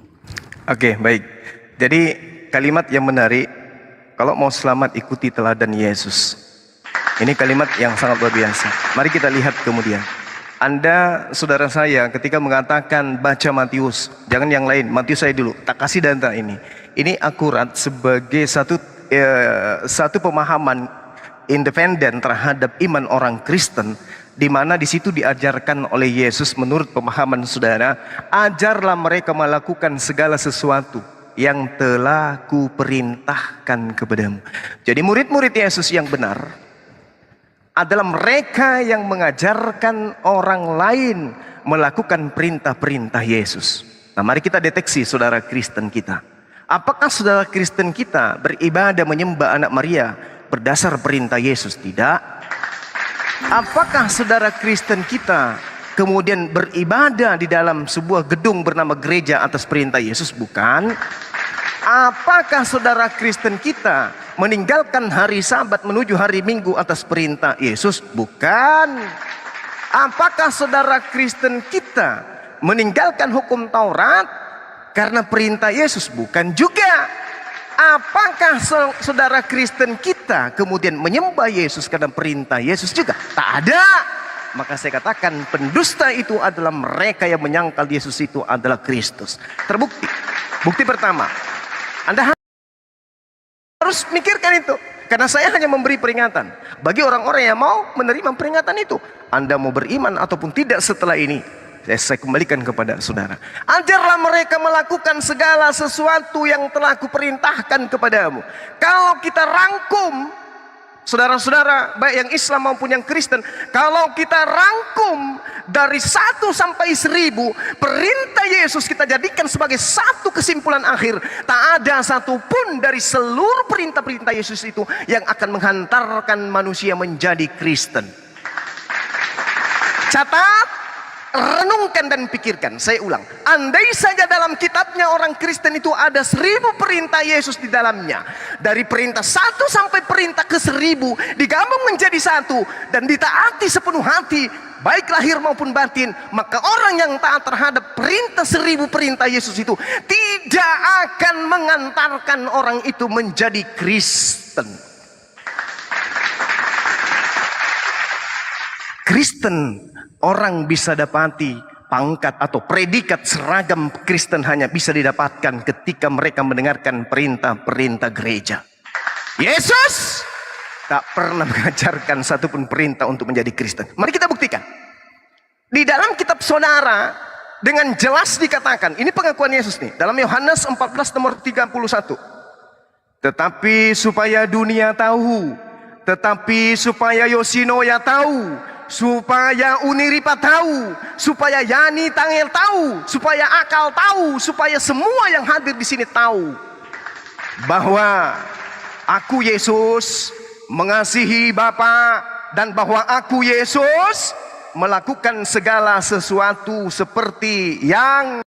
Oke, baik. Jadi kalimat yang menarik, kalau mau selamat ikuti teladan Yesus. Ini kalimat yang sangat luar biasa. Mari kita lihat kemudian. Anda, saudara saya, ketika mengatakan baca Matius, jangan yang lain, Matius saya dulu, tak kasih data ini. Ini akurat sebagai satu pemahaman independen terhadap iman orang Kristen, di mana di situ diajarkan oleh Yesus menurut pemahaman saudara, ajarlah mereka melakukan segala sesuatu yang telah kuperintahkan kepadamu. Jadi murid-murid Yesus yang benar adalah mereka yang mengajarkan orang lain melakukan perintah-perintah Yesus. Nah, mari kita deteksi saudara Kristen kita. Apakah saudara Kristen kita beribadah menyembah anak Maria berdasar perintah Yesus? Tidak. Apakah saudara Kristen kita kemudian beribadah di dalam sebuah gedung bernama gereja atas perintah Yesus? Bukan. Apakah saudara Kristen kita meninggalkan hari Sabat menuju hari Minggu atas perintah Yesus? Bukan. Apakah saudara Kristen kita meninggalkan hukum Taurat karena perintah Yesus? Bukan juga. Apakah saudara Kristen kita kemudian menyembah Yesus karena perintah Yesus? Juga tak ada. Maka saya katakan pendusta itu adalah mereka yang menyangkal Yesus itu adalah Kristus. Terbukti. Bukti pertama, Anda harus mikirkan itu. Karena saya hanya memberi peringatan bagi orang-orang yang mau menerima peringatan itu. Anda mau beriman ataupun tidak setelah ini, saya kembalikan kepada saudara. Ajarlah mereka melakukan segala sesuatu yang telah kuperintahkan kepadamu. Kalau kita rangkum, saudara-saudara, baik yang Islam maupun yang Kristen, kalau kita rangkum dari 1 sampai 1000 perintah Yesus, kita jadikan sebagai satu kesimpulan akhir, tak ada satupun dari seluruh perintah-perintah Yesus itu yang akan menghantarkan manusia menjadi Kristen. Catat, renungkan dan pikirkan. Saya ulang, andai saja dalam kitabnya orang Kristen itu ada 1000 perintah Yesus di dalamnya, dari perintah 1 sampai perintah ke-1000 digabung menjadi satu dan ditaati sepenuh hati, baik lahir maupun batin, maka orang yang taat terhadap perintah 1000 perintah Yesus itu tidak akan mengantarkan orang itu menjadi Kristen. Kristen, orang bisa dapati pangkat atau predikat seragam Kristen hanya bisa didapatkan ketika mereka mendengarkan perintah-perintah gereja. Yesus tak pernah mengajarkan satupun perintah untuk menjadi Kristen. Mari kita buktikan. Di dalam kitab saudara dengan jelas dikatakan, ini pengakuan Yesus nih, dalam Yohanes 14 nomor 31. Tetapi supaya dunia tahu, tetapi supaya Yoshinoya tahu, supaya Uniripa tahu, supaya Yani Tangel tahu, supaya Akal tahu, supaya semua yang hadir di sini tahu bahwa aku Yesus mengasihi Bapa, dan bahwa aku Yesus melakukan segala sesuatu seperti yang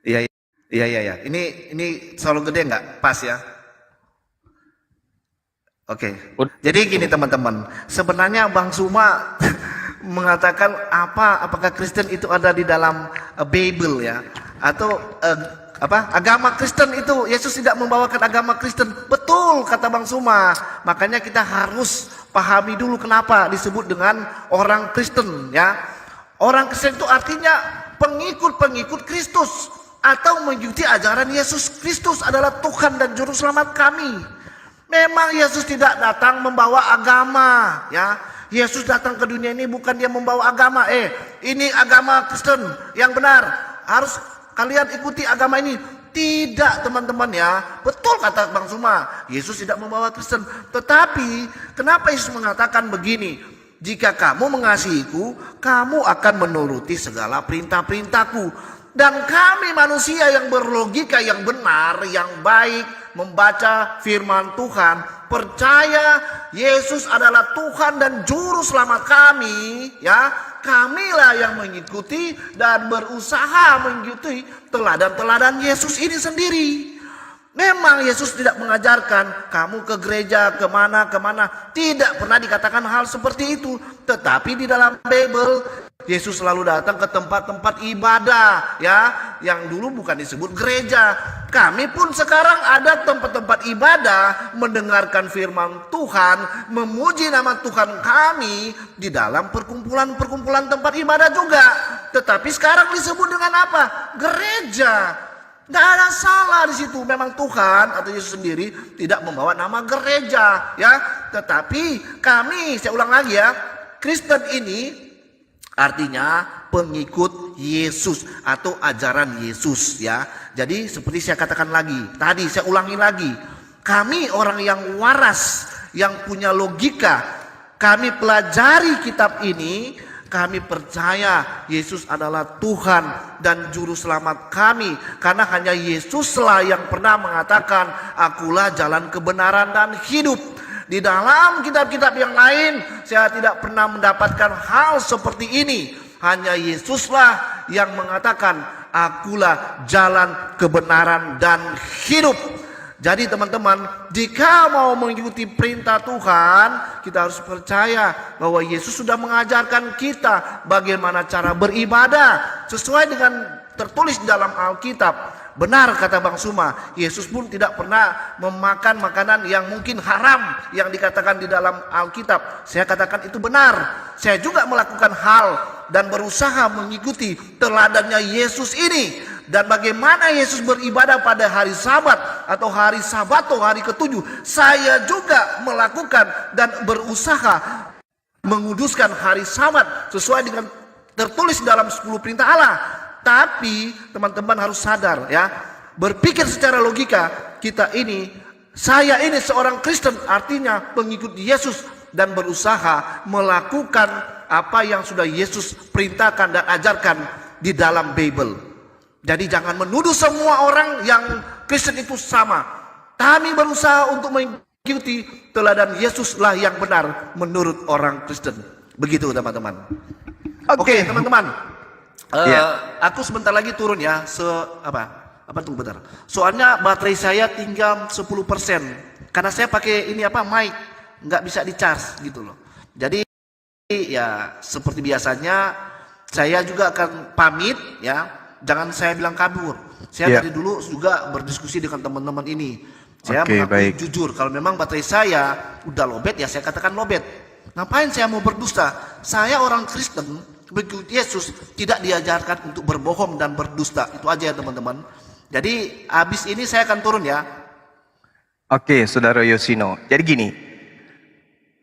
Iya, iya, iya, iya. Ini selalu gede nggak? Pas ya? Oke. Jadi gini teman-teman, sebenarnya Bang Suma mengatakan apakah Kristen itu ada di dalam Bible ya? Atau agama Kristen itu, Yesus tidak membawakan agama Kristen. Betul kata Bang Suma. Makanya kita harus pahami dulu kenapa disebut dengan orang Kristen ya. Orang Kristen itu artinya pengikut-pengikut Kristus atau mengikuti ajaran Yesus Kristus adalah Tuhan dan Juru Selamat kami. Memang Yesus tidak datang membawa agama ya. Yesus datang ke dunia ini bukan dia membawa agama. Ini agama Kristen yang benar. Harus kalian ikuti agama ini. Tidak teman-teman ya. Betul kata Bang Suma. Yesus tidak membawa Kristen. Tetapi kenapa Yesus mengatakan begini? Jika kamu mengasihiku, kamu akan menuruti segala perintah-perintahku. Dan kami manusia yang berlogika, yang benar, yang baik, membaca firman Tuhan, percaya Yesus adalah Tuhan dan Juru Selamat kami, ya. Kamilah yang mengikuti dan berusaha mengikuti teladan-teladan Yesus ini sendiri. Memang Yesus tidak mengajarkan kamu ke gereja kemana. Tidak pernah dikatakan hal seperti itu. Tetapi di dalam Bible Yesus selalu datang ke tempat-tempat ibadah ya, yang dulu bukan disebut gereja. Kami pun sekarang ada tempat-tempat ibadah, mendengarkan firman Tuhan, memuji nama Tuhan kami di dalam perkumpulan-perkumpulan tempat ibadah juga. Tetapi sekarang disebut dengan apa? Gereja. Tidak ada salah di situ. Memang Tuhan atau Yesus sendiri tidak membawa nama gereja, ya. Tetapi kami, saya ulang lagi ya, Kristen ini artinya pengikut Yesus atau ajaran Yesus, ya. Jadi seperti saya katakan lagi, tadi saya ulangi lagi, kami orang yang waras, yang punya logika, kami pelajari kitab ini. Kami percaya Yesus adalah Tuhan dan Juru Selamat kami. Karena hanya Yesuslah yang pernah mengatakan, akulah jalan kebenaran dan hidup. Di dalam kitab-kitab yang lain, saya tidak pernah mendapatkan hal seperti ini. Hanya Yesuslah yang mengatakan, akulah jalan kebenaran dan hidup. Jadi teman-teman, jika mau mengikuti perintah Tuhan, kita harus percaya bahwa Yesus sudah mengajarkan kita bagaimana cara beribadah sesuai dengan tertulis dalam Alkitab. Benar kata Bang Suma, Yesus pun tidak pernah memakan makanan yang mungkin haram yang dikatakan di dalam Alkitab. Saya katakan itu benar. Saya juga melakukan hal dan berusaha mengikuti teladannya Yesus ini. Dan bagaimana Yesus beribadah pada hari Sabat atau hari Sabato, hari ketujuh, saya juga melakukan dan berusaha menguduskan hari Sabat sesuai dengan tertulis dalam 10 perintah Allah. Tapi teman-teman harus sadar ya, berpikir secara logika, saya ini seorang Kristen, artinya pengikut Yesus dan berusaha melakukan apa yang sudah Yesus perintahkan dan ajarkan di dalam Bible. Jadi jangan menuduh semua orang yang Kristen itu sama. Kami berusaha untuk mengikuti teladan Yesuslah yang benar menurut orang Kristen. Begitu teman-teman. Oke, teman-teman. Aku sebentar lagi turun ya. Apa tuh bentar. Soalnya baterai saya tinggal 10%. Karena saya pakai mic, nggak bisa di-charge gitu loh. Jadi ya seperti biasanya saya juga akan pamit ya. Jangan saya bilang kabur. Saya dari dulu juga berdiskusi dengan teman-teman ini. Saya mengakui jujur, kalau memang baterai saya udah lobet, ya saya katakan lobet. Ngapain saya mau berdusta? Saya orang Kristen, begitu Yesus tidak diajarkan untuk berbohong dan berdusta. Itu aja ya teman-teman. Jadi habis ini saya akan turun ya. Oke, Saudara Yosino. Jadi gini,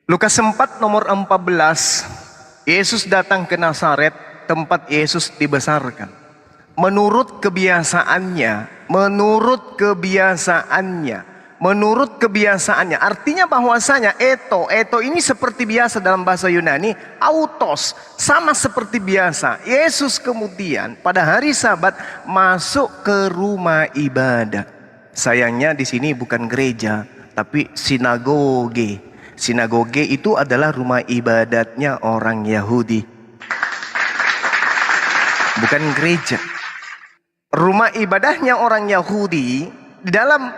Lukas 4 nomor 14, Yesus datang ke Nazaret, tempat Yesus dibesarkan. Menurut kebiasaannya, artinya bahwasanya eto ini seperti biasa dalam bahasa Yunani, autos, sama seperti biasa. Yesus kemudian pada hari Sabat masuk ke rumah ibadah. Sayangnya di sini bukan gereja, tapi sinagoge. Sinagoge itu adalah rumah ibadatnya orang Yahudi, bukan gereja. Rumah ibadahnya orang Yahudi di dalam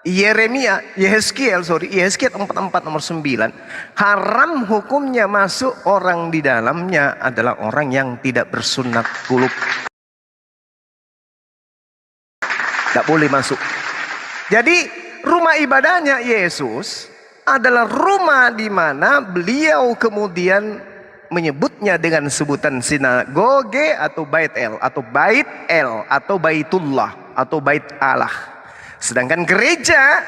Yehezkiel 44 nomor 9, haram hukumnya masuk orang di dalamnya adalah orang yang tidak bersunat kulub. Tidak boleh masuk. Jadi rumah ibadahnya Yesus adalah rumah di mana beliau kemudian menyebutnya dengan sebutan sinagoge atau bait el atau baitullah atau bait Allah. Sedangkan gereja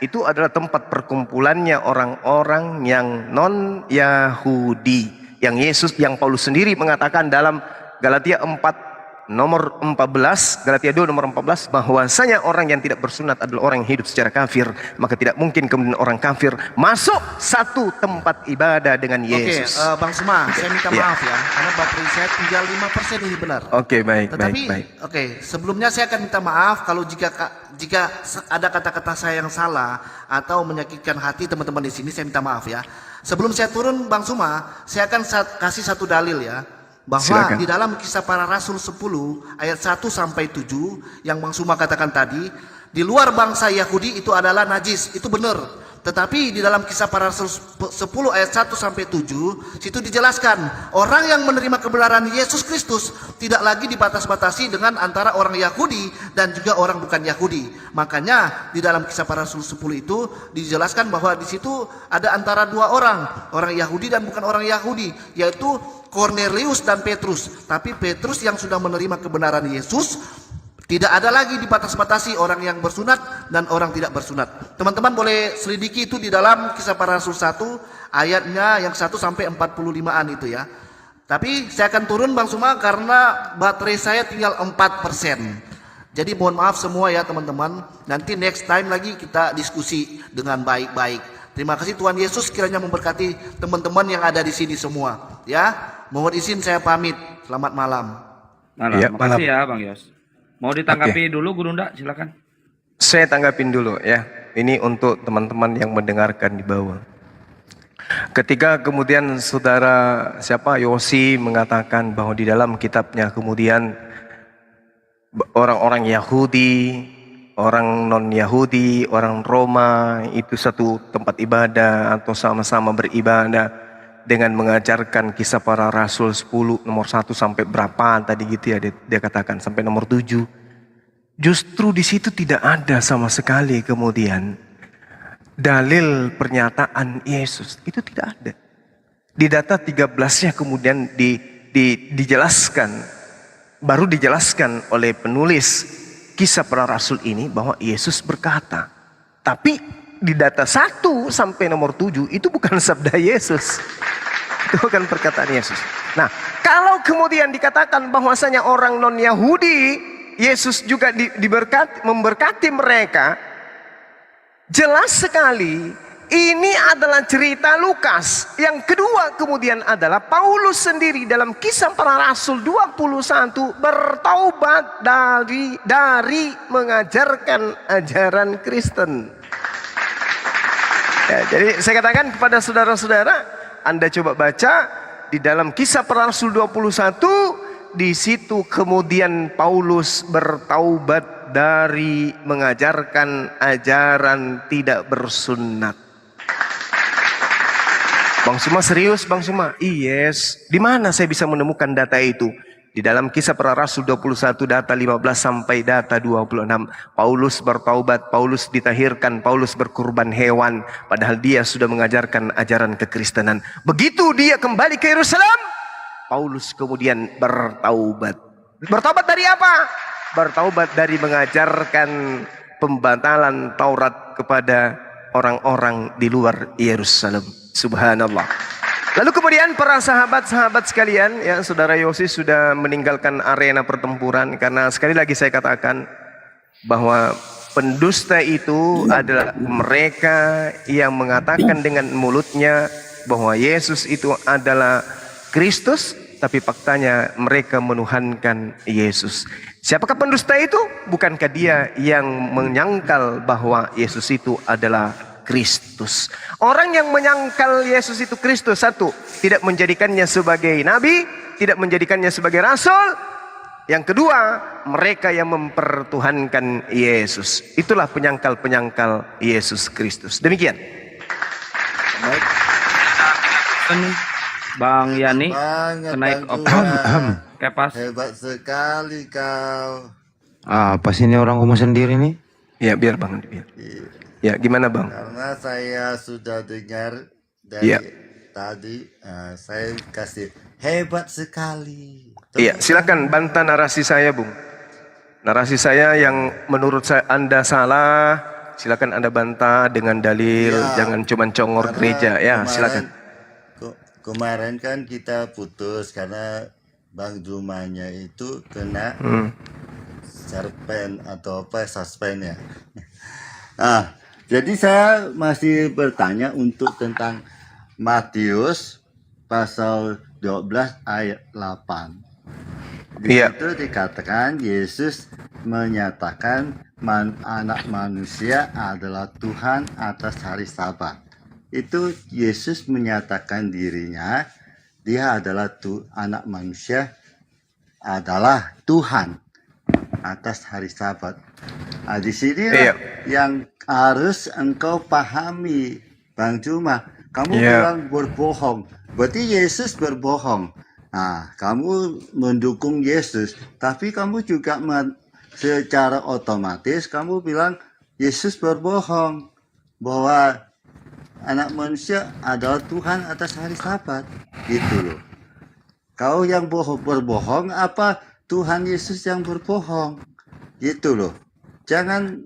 itu adalah tempat perkumpulannya orang-orang yang non Yahudi, yang Paulus sendiri mengatakan dalam Galatia 4 nomor 14, Galatia 2 nomor 14, bahwasanya orang yang tidak bersunat adalah orang yang hidup secara kafir, maka tidak mungkin kemudian orang kafir masuk satu tempat ibadah dengan Yesus. Oke, Bang Suma, saya minta maaf ya, karena baterai saya tinggal 5% ini benar. Oke, baik. Oke, sebelumnya saya akan minta maaf kalau jika ada kata-kata saya yang salah atau menyakitkan hati teman-teman di sini, saya minta maaf ya. Sebelum saya turun, Bang Suma, saya akan kasih satu dalil ya. Bahwa silakan. Di dalam Kisah Para Rasul 10 ayat 1 sampai 7 yang Bang Suma katakan tadi, di luar bangsa Yahudi itu adalah najis, itu benar. Tetapi di dalam Kisah Para Rasul 10 ayat 1 sampai 7, situ dijelaskan orang yang menerima kebenaran Yesus Kristus tidak lagi dibatas-batasi dengan antara orang Yahudi dan juga orang bukan Yahudi. Makanya di dalam Kisah Para Rasul 10 itu dijelaskan bahwa di situ ada antara dua orang Yahudi dan bukan orang Yahudi, yaitu Cornelius dan Petrus. Tapi Petrus yang sudah menerima kebenaran Yesus tidak ada lagi dibatas-batasi orang yang bersunat dan orang tidak bersunat. Teman-teman boleh selidiki itu di dalam Kisah Para Rasul 1 ayatnya yang 1 sampai 45-an itu ya. Tapi saya akan turun Bang Suma karena baterai saya tinggal 4%. Jadi mohon maaf semua ya teman-teman. Nanti next time lagi kita diskusi dengan baik-baik. Terima kasih Tuhan Yesus kiranya memberkati teman-teman yang ada di sini semua. Ya, mohon izin saya pamit. Selamat malam. Ya, makasih ya Bang Yos. Mau ditanggapi dulu Gurunda, silakan. Saya tanggapin dulu ya. Ini untuk teman-teman yang mendengarkan di bawah. Ketika kemudian saudara Yosi mengatakan bahwa di dalam kitabnya kemudian orang-orang Yahudi, orang non-Yahudi, orang Roma itu satu tempat ibadah atau sama-sama beribadah dengan mengajarkan Kisah Para Rasul 10 nomor 1 sampai berapa tadi gitu ya dia katakan sampai nomor 7. Justru di situ tidak ada sama sekali kemudian dalil pernyataan Yesus. Itu tidak ada. Di data 13-nya kemudian dijelaskan, baru dijelaskan oleh penulis Kisah Para Rasul ini bahwa Yesus berkata. Tapi di data 1 sampai nomor 7 itu bukan sabda Yesus. Itu bukan perkataan Yesus. Nah, kalau kemudian dikatakan bahwasanya orang non-Yahudi Yesus juga memberkati mereka, jelas sekali ini adalah cerita Lukas. Yang kedua kemudian adalah Paulus sendiri dalam Kisah Para Rasul 21 bertaubat dari mengajarkan ajaran Kristen. Ya, jadi saya katakan kepada saudara-saudara, Anda coba baca di dalam Kisah Para Rasul 21, di situ kemudian Paulus bertaubat dari mengajarkan ajaran tidak bersunat. Bang Suma serius Bang Suma? Yes. Di mana saya bisa menemukan data itu? Di dalam Kisah Para Rasul 21 data 15 sampai data 26. Paulus bertaubat, Paulus ditahirkan, Paulus berkurban hewan. Padahal dia sudah mengajarkan ajaran kekristenan. Begitu dia kembali ke Yerusalem, Paulus kemudian bertaubat. Bertaubat dari apa? Bertaubat dari mengajarkan pembatalan Taurat kepada orang-orang di luar Yerusalem. Subhanallah. Lalu kemudian para sahabat-sahabat sekalian, ya saudara Yosi sudah meninggalkan arena pertempuran karena sekali lagi saya katakan bahwa pendusta itu adalah mereka yang mengatakan dengan mulutnya bahwa Yesus itu adalah Kristus, tapi faktanya mereka menuhankan Yesus. Siapakah pendusta itu? Bukankah dia yang menyangkal bahwa Yesus itu adalah Kristus? Orang yang menyangkal Yesus itu Kristus, satu, tidak menjadikannya sebagai nabi, tidak menjadikannya sebagai rasul. Yang kedua, mereka yang mempertuhankan Yesus. Itulah penyangkal-penyangkal Yesus Kristus. Demikian. Baik. Bang Yani, kenaik kepas. Hebat sekali kau. Apa sih ini orang ngomong sendiri nih? Ya biar Bang. Biar. Ya gimana Bang? Karena saya sudah dengar dari tadi, saya kasih hebat sekali. Iya, silakan bantah narasi saya, Bung. Narasi saya yang menurut saya Anda salah, silakan Anda bantah dengan dalil, jangan cuma congor gereja. Ya, silakan. Kemarin kan kita putus karena Bang Jumanya itu kena serpen atau apa suspend ya. Jadi saya masih bertanya untuk tentang Matius pasal 12 ayat 8. Di situ dikatakan Yesus menyatakan anak manusia adalah Tuhan atas hari Sabat. Itu Yesus menyatakan dirinya, dia adalah anak manusia adalah Tuhan atas hari Sabat. Di sini yang harus engkau pahami, Bang Juma. Kamu Ya, bilang berbohong, berarti Yesus berbohong. Nah, kamu mendukung Yesus, tapi kamu juga secara otomatis kamu bilang Yesus berbohong bahwa anak manusia adalah Tuhan atas hari Sabat, gitu loh. Kau yang berbohong apa Tuhan Yesus yang berbohong? Gitu loh. Jangan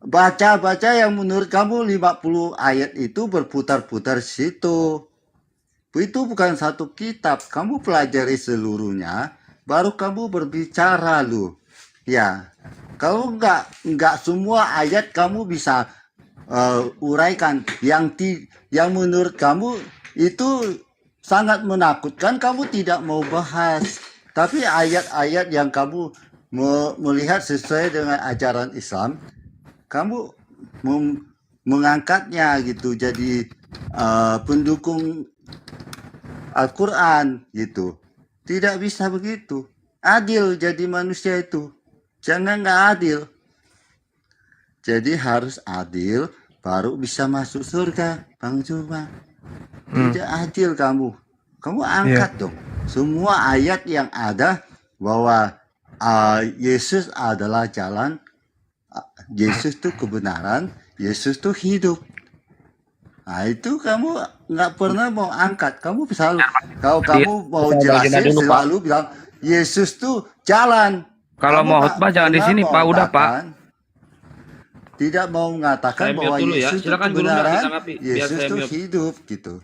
baca yang menurut kamu 50 ayat itu berputar-putar situ. Itu bukan satu kitab. Kamu pelajari seluruhnya, baru kamu berbicara lu. Ya, kalau nggak semua ayat kamu bisa uraikan. Yang menurut kamu itu sangat menakutkan, kamu tidak mau bahas. Tapi ayat-ayat yang kamu melihat sesuai dengan ajaran Islam, kamu mengangkatnya gitu jadi pendukung Al-Quran gitu. Tidak bisa begitu. Adil jadi manusia itu. Jangan nggak adil. Jadi harus adil baru bisa masuk surga, Bang Juma. Tidak adil kamu. Kamu angkat dong. Semua ayat yang ada bahwa Yesus adalah jalan, Yesus itu kebenaran, Yesus itu hidup. Nah itu kamu nggak pernah mau angkat. Kamu selalu, kalau kamu mau jelasin selalu bilang Yesus tuh jalan. Kalau Kamu mau nggak khutbah jangan di pernah sini, mau Pak. Udah, Pak. mengatakan, tidak mau mengatakan Saya bahwa mute dulu ya. Yesus itu Silakan guru nggak kebenaran, ditanggapi. Biar Yesus saya itu mute. hidup gitu.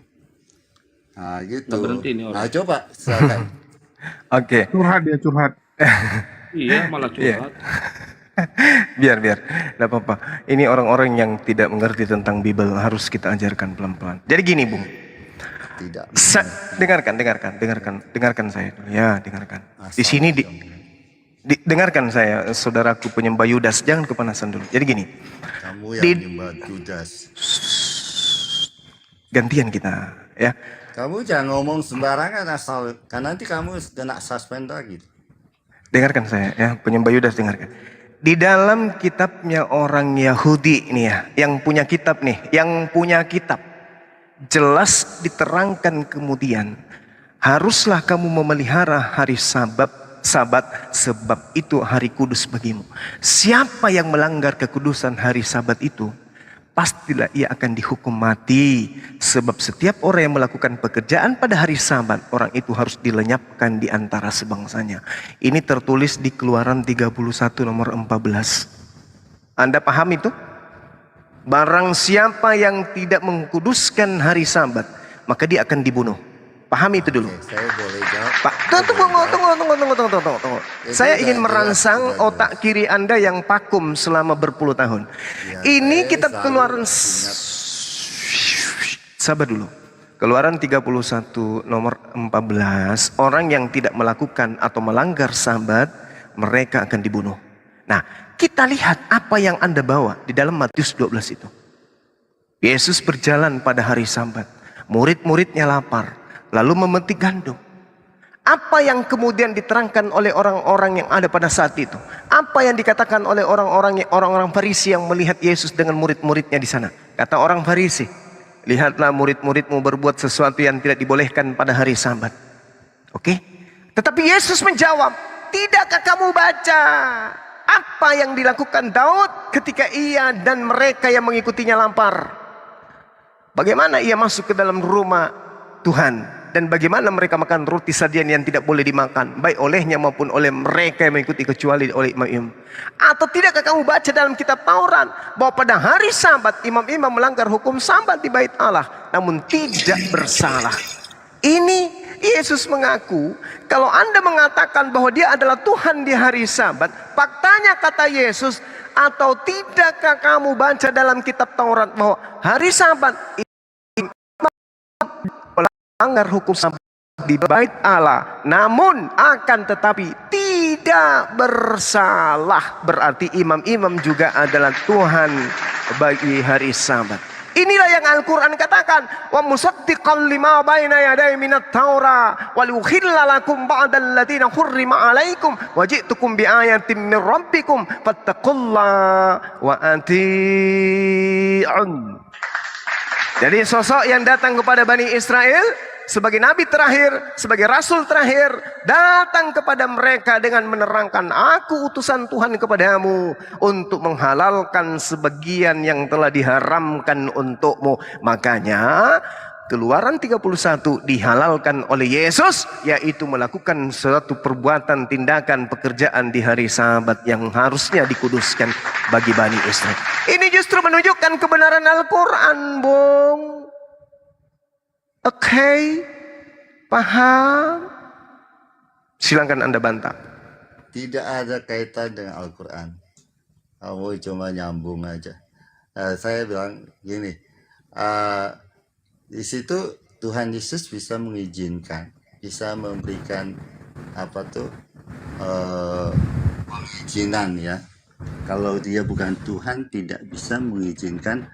Nah gitu. Udah berhenti nih orang. Nah coba silakan. oke. Curhat dia curhat. Iya, malah Iya. curhat. Biar, nggak apa-apa. Ini orang-orang yang tidak mengerti tentang Bible harus kita ajarkan pelan-pelan. Jadi gini, Bung. Tidak. Dengarkan saya dulu. Ya, dengarkan. Di sini dengarkan saya, saudaraku penyembah Yudas. Jangan kepanasan dulu. Jadi gini. Kamu yang Di- nyembah Judas. Gantian kita, ya. Kamu jangan ngomong sembarangan asal, kan nanti kamu kena suspend lagi. Dengarkan saya, ya, penyembah Yudas, dengarkan. Di dalam kitabnya orang Yahudi nih ya, yang punya kitab, jelas diterangkan kemudian, haruslah kamu memelihara hari Sabat sebab itu hari kudus bagimu. Siapa yang melanggar kekudusan hari Sabat itu, pastilah ia akan dihukum mati. Sebab setiap orang yang melakukan pekerjaan pada hari Sabat, orang itu harus dilenyapkan di antara sebangsanya. Ini tertulis di Keluaran 31 nomor 14. Anda paham itu? Barang siapa yang tidak mengkuduskan hari Sabat, maka dia akan dibunuh. Pahami itu dulu. Oke, saya boleh jawab. Pak, tunggu. Saya ingin merangsang otak kiri Anda yang vakum selama berpuluh tahun. Ya, Ini saya kitab selalu Keluaran. ingat. Sabar dulu. Keluaran 31 nomor 14. Orang yang tidak melakukan atau melanggar Sabat, mereka akan dibunuh. Nah, kita lihat apa yang Anda bawa di dalam Matius 12 itu. Yesus berjalan pada hari Sabat. Murid-muridnya lapar. Lalu memetik gandum. Apa yang kemudian diterangkan oleh orang-orang yang ada pada saat itu? Apa yang dikatakan oleh orang-orang Farisi yang melihat Yesus dengan murid-muridnya di sana? Kata orang Farisi, lihatlah murid-muridmu berbuat sesuatu yang tidak dibolehkan pada hari Sabat. Oke? Tetapi Yesus menjawab, tidakkah kamu baca apa yang dilakukan Daud ketika ia dan mereka yang mengikutinya lapar? Bagaimana ia masuk ke dalam rumah Tuhan? Dan bagaimana mereka makan roti sajian yang tidak boleh dimakan, baik olehnya maupun oleh mereka yang mengikuti, kecuali oleh imam-imam. Atau tidakkah kamu baca dalam kitab Taurat bahwa pada hari Sabat imam-imam melanggar hukum Sabat di bait Allah, namun tidak bersalah. Ini Yesus mengaku, kalau Anda mengatakan bahwa dia adalah Tuhan di hari Sabat, faktanya kata Yesus, atau tidakkah kamu baca dalam kitab Taurat bahwa hari Sabat melanggar hukum Sabat di bait Allah, namun akan tetapi tidak bersalah. Berarti imam-imam juga adalah Tuhan bagi hari Sabat. Inilah yang Al-Quran katakan, wa musaddiqan lima baina yaday minat taura wa liukhilla lakum ba'dal ladina hurrima alaikum wa ji'tukum bi ayatin min rabbikum fattaqullaha wa ati'un. Jadi sosok yang datang kepada Bani Israel sebagai nabi terakhir, sebagai rasul terakhir, datang kepada mereka dengan menerangkan, aku utusan Tuhan kepadamu untuk menghalalkan sebagian yang telah diharamkan untukmu. Makanya Keluaran 31 dihalalkan oleh Yesus, yaitu melakukan suatu perbuatan, tindakan, pekerjaan di hari Sabat yang harusnya dikuduskan bagi Bani Israel. Ini justru menunjukkan kebenaran Al-Quran, Bung. Oke, paham? Silakan Anda bantah. Tidak ada kaitan dengan Al-Quran. Kamu cuma nyambung aja. Saya bilang gini, di situ Tuhan Yesus bisa mengizinkan, bisa memberikan pengizinan ya. Kalau dia bukan Tuhan, tidak bisa mengizinkan,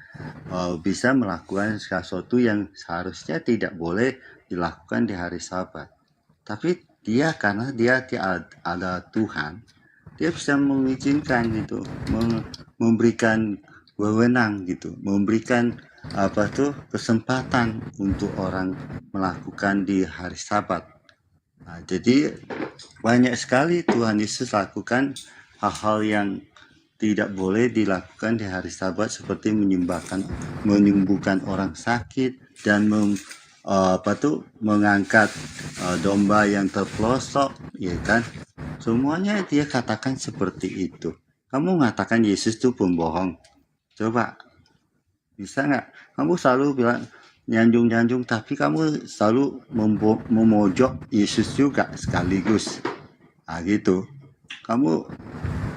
bisa melakukan sesuatu yang seharusnya tidak boleh dilakukan di hari Sabat. Tapi dia, karena dia ada Tuhan, dia bisa mengizinkan gitu, memberikan wewenang gitu, memberikan kesempatan untuk orang melakukan di hari Sabat. Nah, jadi banyak sekali Tuhan Yesus lakukan hal-hal yang tidak boleh dilakukan di hari Sabat, seperti menyembuhkan orang sakit dan mengangkat domba yang terpelosok, ya kan? Semuanya dia katakan seperti itu. Kamu mengatakan Yesus itu pembohong? Coba, bisa nggak? Kamu selalu bilang nyanjung-nyanjung, tapi kamu selalu memojok Yesus juga sekaligus. Nah gitu. Kamu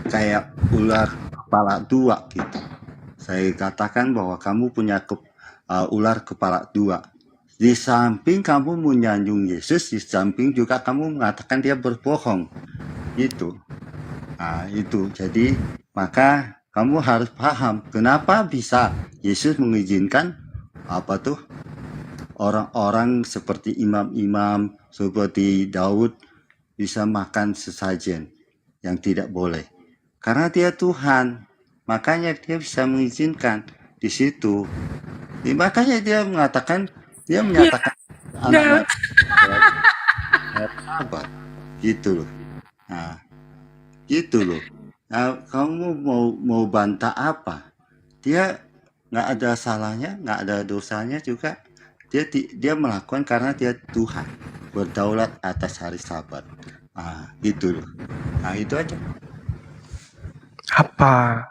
kayak ular kepala dua gitu. Saya katakan bahwa kamu punya ular kepala dua. Di samping kamu menyanjung Yesus, di samping juga kamu mengatakan dia berbohong. Gitu. Nah itu. Jadi maka kamu harus paham kenapa bisa Yesus mengizinkan orang-orang seperti imam-imam, seperti Daud bisa makan sesajen yang tidak boleh. Karena dia Tuhan, makanya dia bisa mengizinkan di situ. Makanya dia menyatakan anak-anak Sabat, gitu loh. Nah, gitu loh. Nah, kamu mau bantah apa? Dia nggak ada salahnya, nggak ada dosanya juga. Dia melakukan karena dia Tuhan, berdaulat atas hari Sabat. Nah, gitu loh. Nah, itu aja. Apa?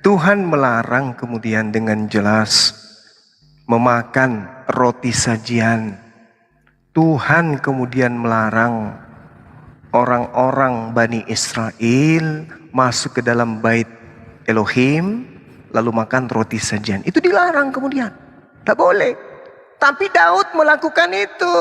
Tuhan melarang kemudian dengan jelas memakan roti sajian. Tuhan kemudian melarang orang-orang Bani Israel masuk ke dalam bait Elohim lalu makan roti sajian. Itu dilarang kemudian. Tak boleh. Tapi Daud melakukan itu.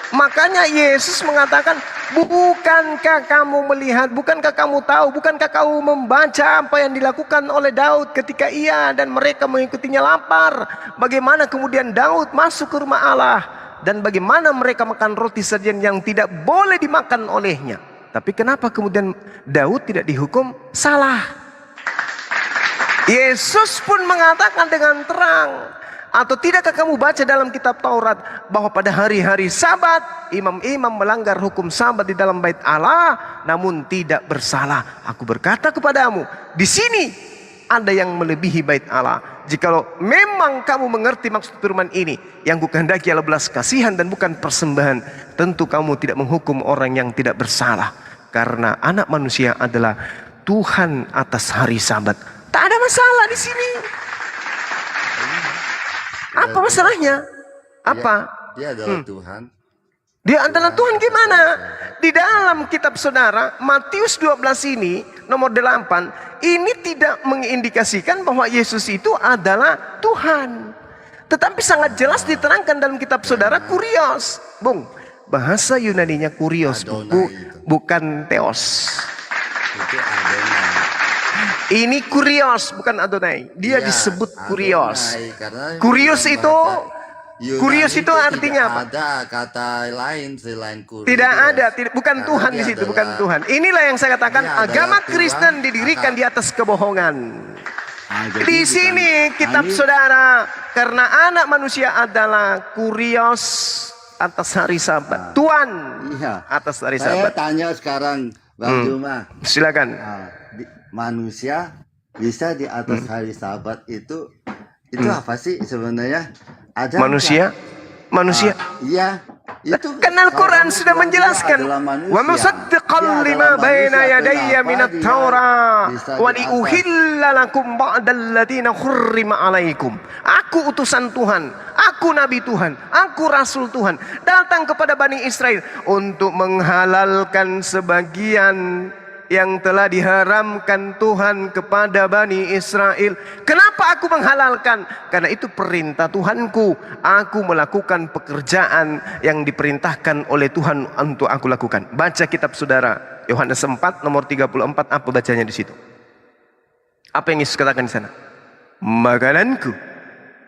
Makanya Yesus mengatakan, bukankah kamu melihat, bukankah kamu tahu, bukankah kamu membaca apa yang dilakukan oleh Daud ketika ia dan mereka mengikutinya lapar. Bagaimana kemudian Daud masuk ke rumah Allah. Dan bagaimana mereka makan roti sajian yang tidak boleh dimakan olehnya. Tapi kenapa kemudian Daud tidak dihukum? Salah. Yesus pun mengatakan dengan terang, atau tidakkah kamu baca dalam kitab Taurat bahwa pada hari-hari Sabat imam-imam melanggar hukum Sabat di dalam bait Allah namun tidak bersalah. Aku berkata kepadamu, di sini ada yang melebihi bait Allah. Jikalau memang kamu mengerti maksud firman ini, yang kukehendaki adalah belas kasihan dan bukan persembahan, tentu kamu tidak menghukum orang yang tidak bersalah, karena anak manusia adalah Tuhan atas hari Sabat. Tak ada masalah di sini. Apa masalahnya? Apa? Dia adalah Tuhan. Dia adalah Tuhan gimana? Di dalam kitab saudara Matius 12 ini nomor 8, ini tidak mengindikasikan bahwa Yesus itu adalah Tuhan. Tetapi sangat jelas diterangkan dalam kitab saudara kurios. Bung, bahasa Yunaninya kurios, bukan theos. Itu Adonai. Ini Kurios bukan Adonai. Dia Iya, disebut Kurios. Adonai, karena Kurios dalam itu bahasa Yunani Kurios itu artinya tidak apa? ada kata lain selain Kurios. Tidak ada, bukan Karena Tuhan dia di situ, adalah- bukan Tuhan. Inilah yang saya katakan, dia adalah agama Tuhan Kristen didirikan atas- di atas kebohongan. jadi Di bukan- sini kitab ini- saudara, karena anak manusia adalah Kurios atas hari Sabat, Tuhan Iya. atas hari Saya Sabat. tanya sekarang, Bang Juma. Silakan. Manusia bisa di atas hari Sabat itu apa sih sebenarnya? Ada Manusia, nggak? manusia. Iya, itu Kan Al-Quran kalau sudah kamu bilang menjelaskan, dia adalah manusia. wa musaddiqan Dia lima adalah baina manusia. yadayya Kenapa minat dia Taurat bisa wa di li atas? uhilla lakum ba'dal ladina hurrima alaikum. Aku utusan Tuhan, aku nabi Tuhan, aku rasul Tuhan, datang kepada Bani Israel untuk menghalalkan sebagian yang telah diharamkan Tuhan kepada Bani Israel. Kenapa aku menghalalkan? Karena itu perintah Tuhanku. Aku melakukan pekerjaan yang diperintahkan oleh Tuhan untuk aku lakukan. Baca kitab saudara, Yohanes 4 nomor 34, apa bacanya di situ? Apa yang Yesus katakan di sana? Makananku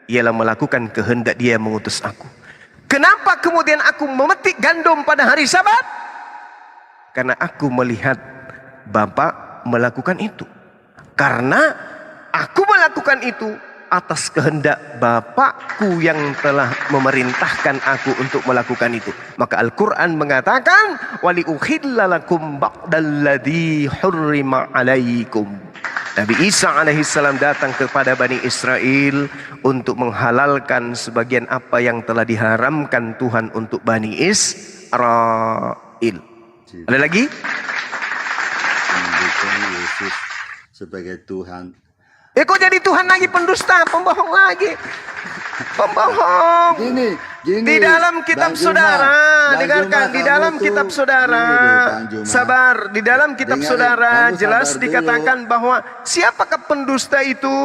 ialah melakukan kehendak Dia yang mengutus aku. Kenapa kemudian aku memetik gandum pada hari Sabat? Karena aku melihat Bapa melakukan itu. Karena aku melakukan itu atas kehendak Bapakku yang telah memerintahkan aku untuk melakukan itu. Maka Al-Quran mengatakan, wali uhilla lakum ba'dalladzi hurrima alaikum. Nabi Isa alaihissalam datang kepada Bani Israel untuk menghalalkan sebagian apa yang telah diharamkan Tuhan untuk Bani Israel. Ada lagi? Mendukung Yesus sebagai Tuhan. Kok jadi Tuhan lagi, pendusta, pembohong lagi. Pembohong. Gini, Di dalam kitab Bang Juma, saudara, Bang dengarkan, Juma, di kamu dalam tuh- kitab saudara, Gini loh, Bang Juma. sabar, di dalam kitab Dengarin, saudara kamu jelas sabar dikatakan bahwa siapakah pendusta itu?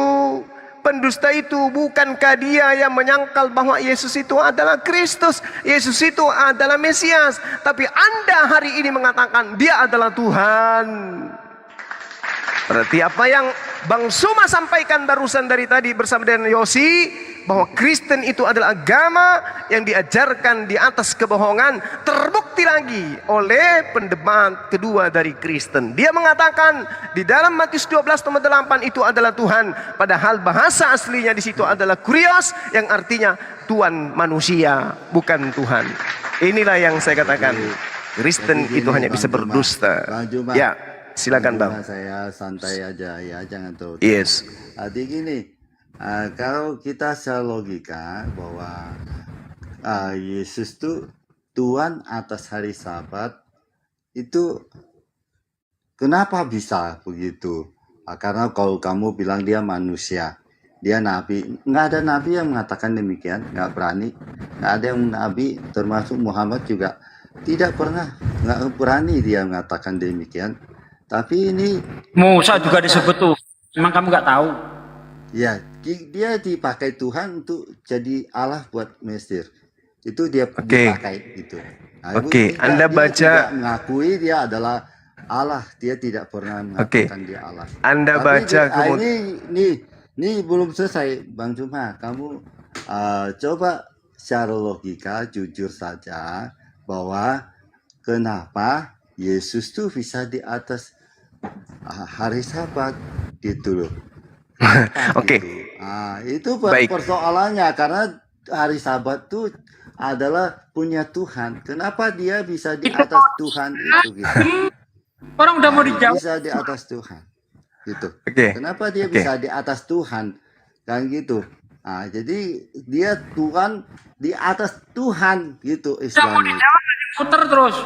Pendusta itu bukankah dia yang menyangkal bahwa Yesus itu adalah Kristus, Yesus itu adalah Mesias, tapi Anda hari ini mengatakan dia adalah Tuhan. Berarti apa yang Bang Suma sampaikan barusan dari tadi bersama dengan Yosi, bahwa Kristen itu adalah agama yang diajarkan di atas kebohongan, terbukti lagi oleh pendebat kedua dari Kristen. Dia mengatakan di dalam Matius 12:8 itu adalah Tuhan, padahal bahasa aslinya di situ adalah Kurios yang artinya Tuhan manusia, bukan Tuhan. Inilah yang saya katakan, Kristen Jadi itu gini, hanya bisa Bang Juma. berdusta. Bang Juma. Ya, silakan Bang. Saya santai aja ya, jangan tahu. Yes. Jadi gini, kalau kita secara logika bahwa Yesus tuh Tuhan atas hari Sabat, itu kenapa bisa begitu? Karena kalau kamu bilang dia manusia, dia nabi, nggak ada nabi yang mengatakan demikian, nggak berani, nggak ada yang nabi, termasuk Muhammad juga tidak pernah, nggak berani dia mengatakan demikian. Tapi ini Musa juga disebut tuh. Emang kamu nggak tahu? ya, dia dipakai Tuhan untuk jadi Allah buat Mesir. Itu dia dipakai gitu. Nah, Oke, Anda dia baca, tidak mengakui dia adalah Allah. Dia tidak pernah mengatakan dia Allah. Anda Tapi baca ini belum selesai, Bang Juma. Kamu coba secara logika jujur saja bahwa kenapa Yesus tuh bisa di atas hari Sabat gitu loh. Oke. Itu Baik. persoalannya, karena hari Sabat tuh adalah punya Tuhan. Kenapa dia bisa di atas Tuhan itu gitu? Orang udah mau dijawab. Bisa di atas Tuhan gitu. Oke. Kenapa dia Oke. bisa di atas Tuhan kan gitu? Jadi dia Tuhan di atas Tuhan gitu Islamnya. Puter terus.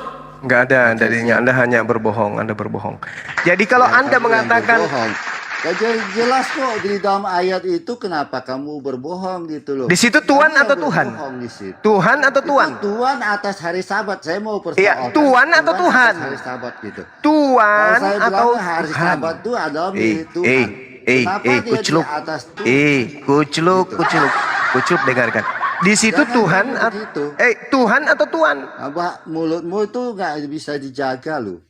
Nggak ada darinya. Anda hanya berbohong. Anda berbohong. Jadi kalau Ya, Anda kamu yang mengatakan berbohong. Ya, jelas kok di dalam ayat itu kenapa kamu berbohong gitu loh. di situ Tuhan Kamu yang atau Tuhan? berbohong di situ. Tuhan atau Tuhan? Itu Tuhan atas hari Sabat. Saya mau persoalkan. Iya, Tuhan atau Tuhan? Atas hari Sabat gitu. Tuhan Kalau saya atau bilang hari Tuhan? Sabat itu adalah milik Tuhan. Kenapa dia di kucluk. atas Tuhan? Kucluk dengarkan. Di situ Jangan Tuhan ngomong begitu. Tuhan atau Tuhan? Apa mulutmu itu nggak bisa dijaga loh.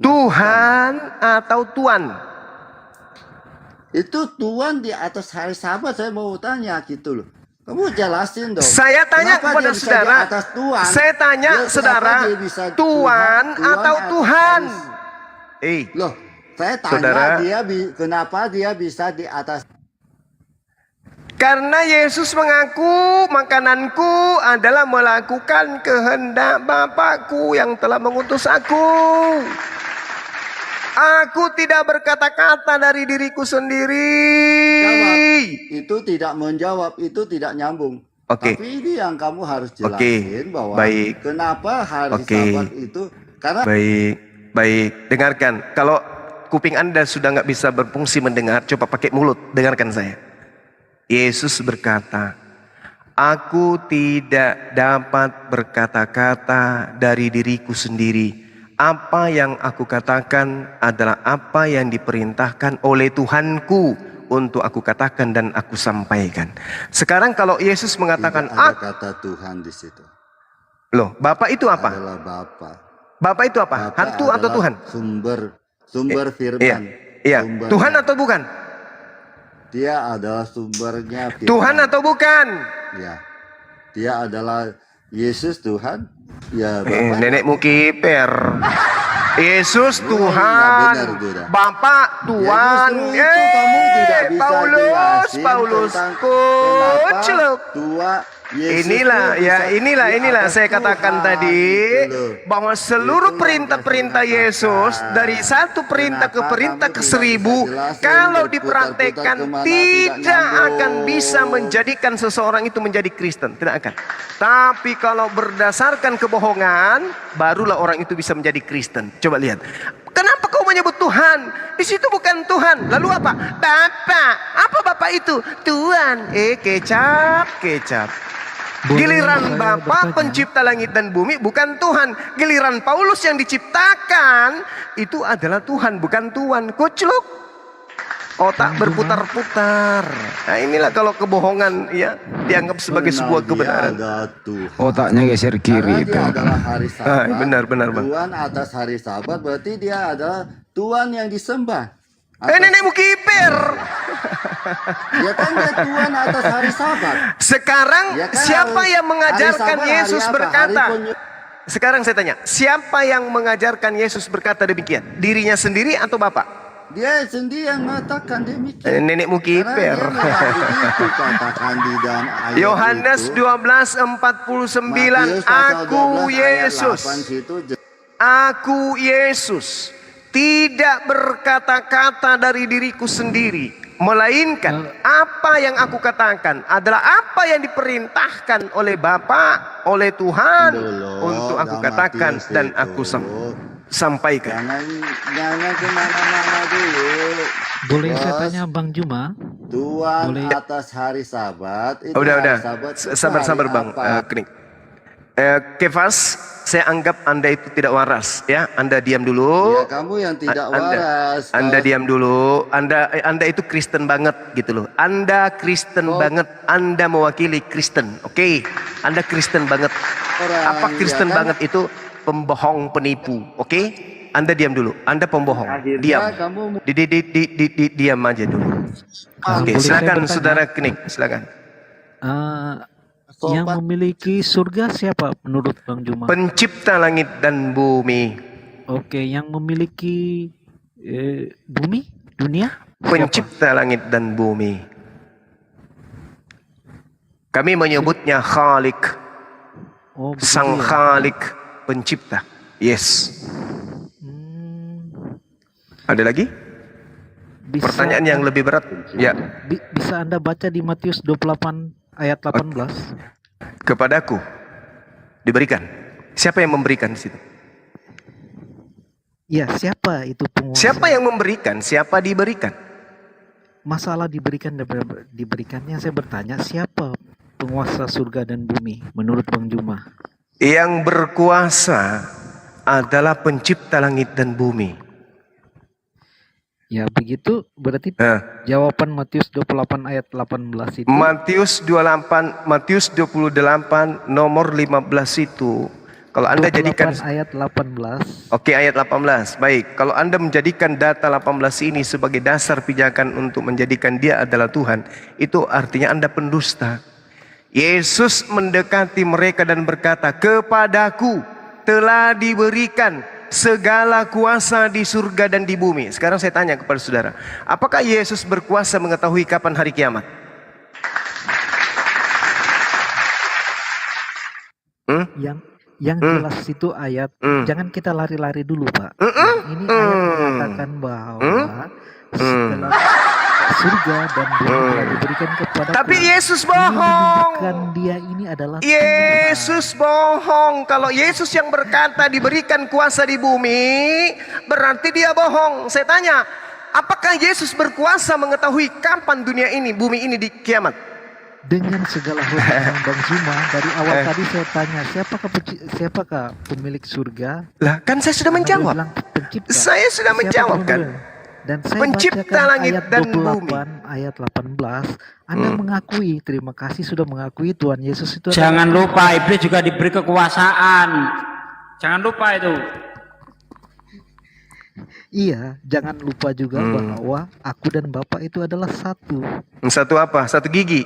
Tuhan atau Tuhan? Itu Tuhan di atas hari Sabat, saya mau tanya gitu loh. Kamu jelasin dong. Saya tanya Kenapa kepada dia bisa saudara, di atas Tuhan? saya tanya Kenapa saudara, dia bisa Tuhan atau atas Tuhan? Loh, saya tanya Saudara, kenapa dia bisa di atas? karena Yesus mengaku makananku adalah melakukan kehendak Bapakku yang telah mengutus aku. Aku tidak berkata-kata dari diriku sendiri. Jawab. Itu tidak menjawab, itu tidak nyambung. Oke. Tapi ini yang kamu harus jelasin bahwa baik. kenapa hari Sabat itu karena Baik, dengarkan. Kalau kuping Anda sudah nggak bisa berfungsi mendengar, coba pakai mulut, dengarkan saya. Yesus berkata, aku tidak dapat berkata-kata dari diriku sendiri. Apa yang aku katakan adalah apa yang diperintahkan oleh Tuhanku untuk aku katakan dan aku sampaikan. Sekarang kalau Yesus mengatakan, tidak ada kata Tuhan di situ. Loh, Bapak itu apa? Adalah Bapa. Bapak itu apa? Bapa Hantu atau adalah Tuhan? Sumber firman. Iya. Sumbernya. Tuhan atau bukan? Dia adalah sumbernya firman. Tuhan atau bukan? Ya. Dia adalah Yesus Tuhan. Ya, Bapak. Nenekmu kiper. Yesus Tuhan, benar, Buddha. Bapak Tuhan. Ya, justru itu kamu tidak bisa jelasin Paulus, tentang kucluk. Tua Yesus Inilah itu ya, bisa inilah di atas saya katakan Tuhan, tadi gitu loh. bahwa seluruh Itulah perintah-perintah yang saya Yesus katakan. dari satu perintah ke Kenapa perintah kamu ke tidak 1000 bisa jelasin, kalau berputar-putar dipraktekkan kemana, tidak nyambung. akan bisa menjadikan seseorang itu menjadi Kristen, tidak akan. Tapi kalau berdasarkan kebohongan, barulah orang itu bisa menjadi Kristen. Coba lihat. Kenapa kau menyebut Tuhan? Di situ bukan Tuhan. Lalu apa? Bapak. Apa Bapak itu? Tuhan. Kecap. Giliran Bapa pencipta langit dan bumi bukan Tuhan. Giliran Paulus yang diciptakan itu adalah Tuhan, bukan Tuhan. Kucluk. Otak berputar-putar. Nah inilah kalau kebohongan ya dianggap sebagai sebuah kebenaran. Otaknya geser kiri. Karena dia adalah hari Sabat. Benar Bang. Tuhan atas hari Sabat berarti dia adalah Tuhan yang disembah. Nenekmu kiper. Ya kan dia Tuhan atas hari Sabat. Sekarang Ya kan siapa harus- yang mengajarkan hari Sabat, Yesus hari apa? berkata? Hari penye- Sekarang saya tanya, siapa yang mengajarkan Yesus berkata demikian? Dirinya sendiri atau Bapak? Dia sendiri yang mengatakan demikian. Nenekmu kiper. Karena dia memang begitu katakan di dalam ayat Yohanes itu. 12:49, Matius pasal aku 12 ayat Yesus. 8 situ Aku Yesus tidak berkata-kata dari diriku sendiri, melainkan apa yang aku katakan adalah apa yang diperintahkan oleh Bapa, oleh Tuhan untuk aku katakan dan aku sampaikan. Jangan kemana-mana dulu. Boleh saya Bos. tanya Bang Juma? Tuhan Boleh. atas hari Sabat itu Udah. hari Sabat itu Sabar hari Bang. apa? Kening. Kefas, saya anggap Anda itu tidak waras ya. Anda diam dulu. Ya, kamu yang tidak waras. Anda diam dulu. Anda itu Kristen banget gitu loh. Anda Kristen banget. Anda mewakili Kristen. Oke. Anda Kristen banget. Apa Kristen ya kan? banget itu? Pembohong, penipu. Oke? Anda diam dulu. Anda pembohong. Diam. kamu Diam aja dulu. Oke, boleh saya silakan bertanya? Saudara Kening, silakan. Yang memiliki surga siapa menurut Bang Juma? Pencipta langit dan bumi. Oke, yang memiliki bumi, dunia? Pencipta langit dan bumi. Kami menyebutnya Khalik. Oh, begitu Sang ya. Khalik, pencipta. Yes. Ada lagi? Pertanyaan yang lebih berat. Ya. Bisa Anda baca di Matius 28 ayat 18? Kepadaku diberikan. Siapa yang memberikan di situ? Ya, siapa itu penguasa? Siapa yang memberikan? Siapa diberikan? Masalah diberikannya saya bertanya, siapa penguasa surga dan bumi menurut Bang Juma? Yang berkuasa adalah pencipta langit dan bumi. Ya, begitu berarti jawaban Matius 28 ayat 18 itu. Matius 28 nomor 15 itu Kalau Anda jadikan 28 ayat 18. Oke, ayat 18. Baik, kalau Anda menjadikan data 18 ini sebagai dasar pijakan untuk menjadikan dia adalah Tuhan, itu artinya Anda pendusta. Yesus mendekati mereka dan berkata, "Kepadaku telah diberikan segala kuasa di surga dan di bumi." Sekarang saya tanya kepada saudara, apakah Yesus berkuasa mengetahui kapan hari kiamat? Yang jelas itu ayat, jangan kita lari-lari dulu Pak. Ini ayat mengatakan bahwa setelah surga dan bumi telah diberikan kepada. Tapi Yesus bohong. Dia ini adalah Yesus bohong. Kalau Yesus yang berkata diberikan kuasa di bumi, berarti dia bohong. Saya tanya, apakah Yesus berkuasa mengetahui kapan dunia ini, bumi ini di kiamat? Dengan segala hormat Bang Zuma, dari awal tadi saya tanya, siapakah pemilik surga? Lah, kan saya sudah menjawab. Saya sudah menjawab kan. Dan saya Pencipta langit ayat dan bumi. Ayat 18, Anda mengakui, terima kasih sudah mengakui Tuhan Yesus itu. Jangan lupa, iblis juga diberi kekuasaan. Jangan lupa itu. Iya, jangan lupa juga bahwa aku dan Bapak itu adalah satu. Satu apa? Satu gigi.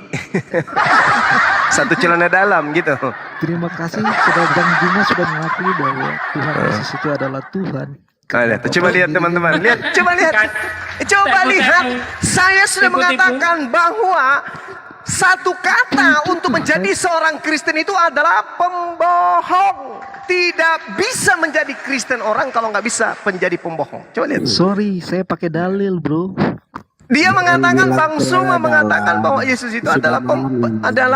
Satu celana dalam gitu. Terima kasih sudah Bang Juma sudah mengakui bahwa Tuhan Yesus itu adalah Tuhan. Coba lihat teman-teman, coba lihat. Saya sudah mengatakan bahwa satu kata untuk menjadi seorang Kristen itu adalah pembohong. Tidak bisa menjadi Kristen orang kalau nggak bisa menjadi pembohong. Coba lihat. Sorry, saya pakai dalil, bro. Dia mengatakan, Bang Suma mengatakan bahwa Yesus itu adalah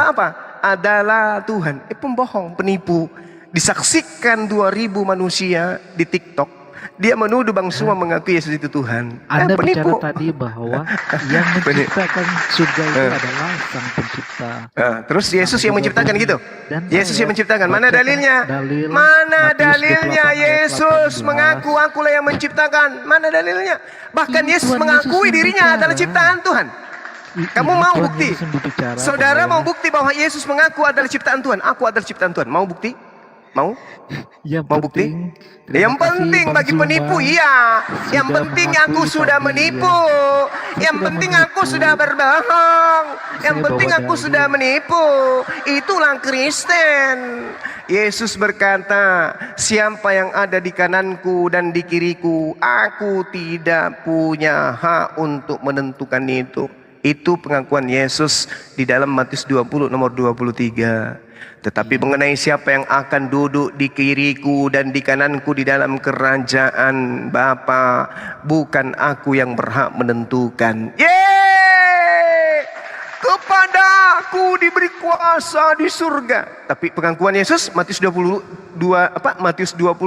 apa? Adalah Tuhan. Pembohong, penipu. Disaksikan 2000 manusia di TikTok. Dia menuduh Bang Suma mengakui Yesus itu Tuhan. Anda penipu. bicara tadi bahwa yang menciptakan surga itu adalah Sang Pencipta. Terus Yesus yang menciptakan gitu? Yesus yang menciptakan. Mana dalilnya? Dalil Mana Matius dalilnya 28 ayat Yesus 18. mengaku akulah yang menciptakan? Mana dalilnya? Bahkan Ini Yesus Tuhan mengakui Yesus dirinya berbicara. adalah ciptaan Tuhan. Kamu Ini mau Tuhan bukti? Yesus berbicara Saudara bahwa mau bukti bahwa Yesus mengaku adalah ciptaan Tuhan? Aku adalah ciptaan Tuhan. Mau bukti? Mau? Mau bukti? Yang penting bagi penipu, iya. Yang penting aku sudah menipu. Yang penting aku sudah berbohong. Yang penting aku sudah menipu. Itulah Kristen. Yesus berkata, siapa yang ada di kananku dan di kiriku, aku tidak punya hak untuk menentukan itu. Itu pengakuan Yesus di dalam Matius 20 nomor 23. Tetapi mengenai siapa yang akan duduk di kiriku dan di kananku di dalam kerajaan Bapa, bukan aku yang berhak menentukan. Kepadaku diberi kuasa di surga. Tapi pengakuan Yesus Matius 20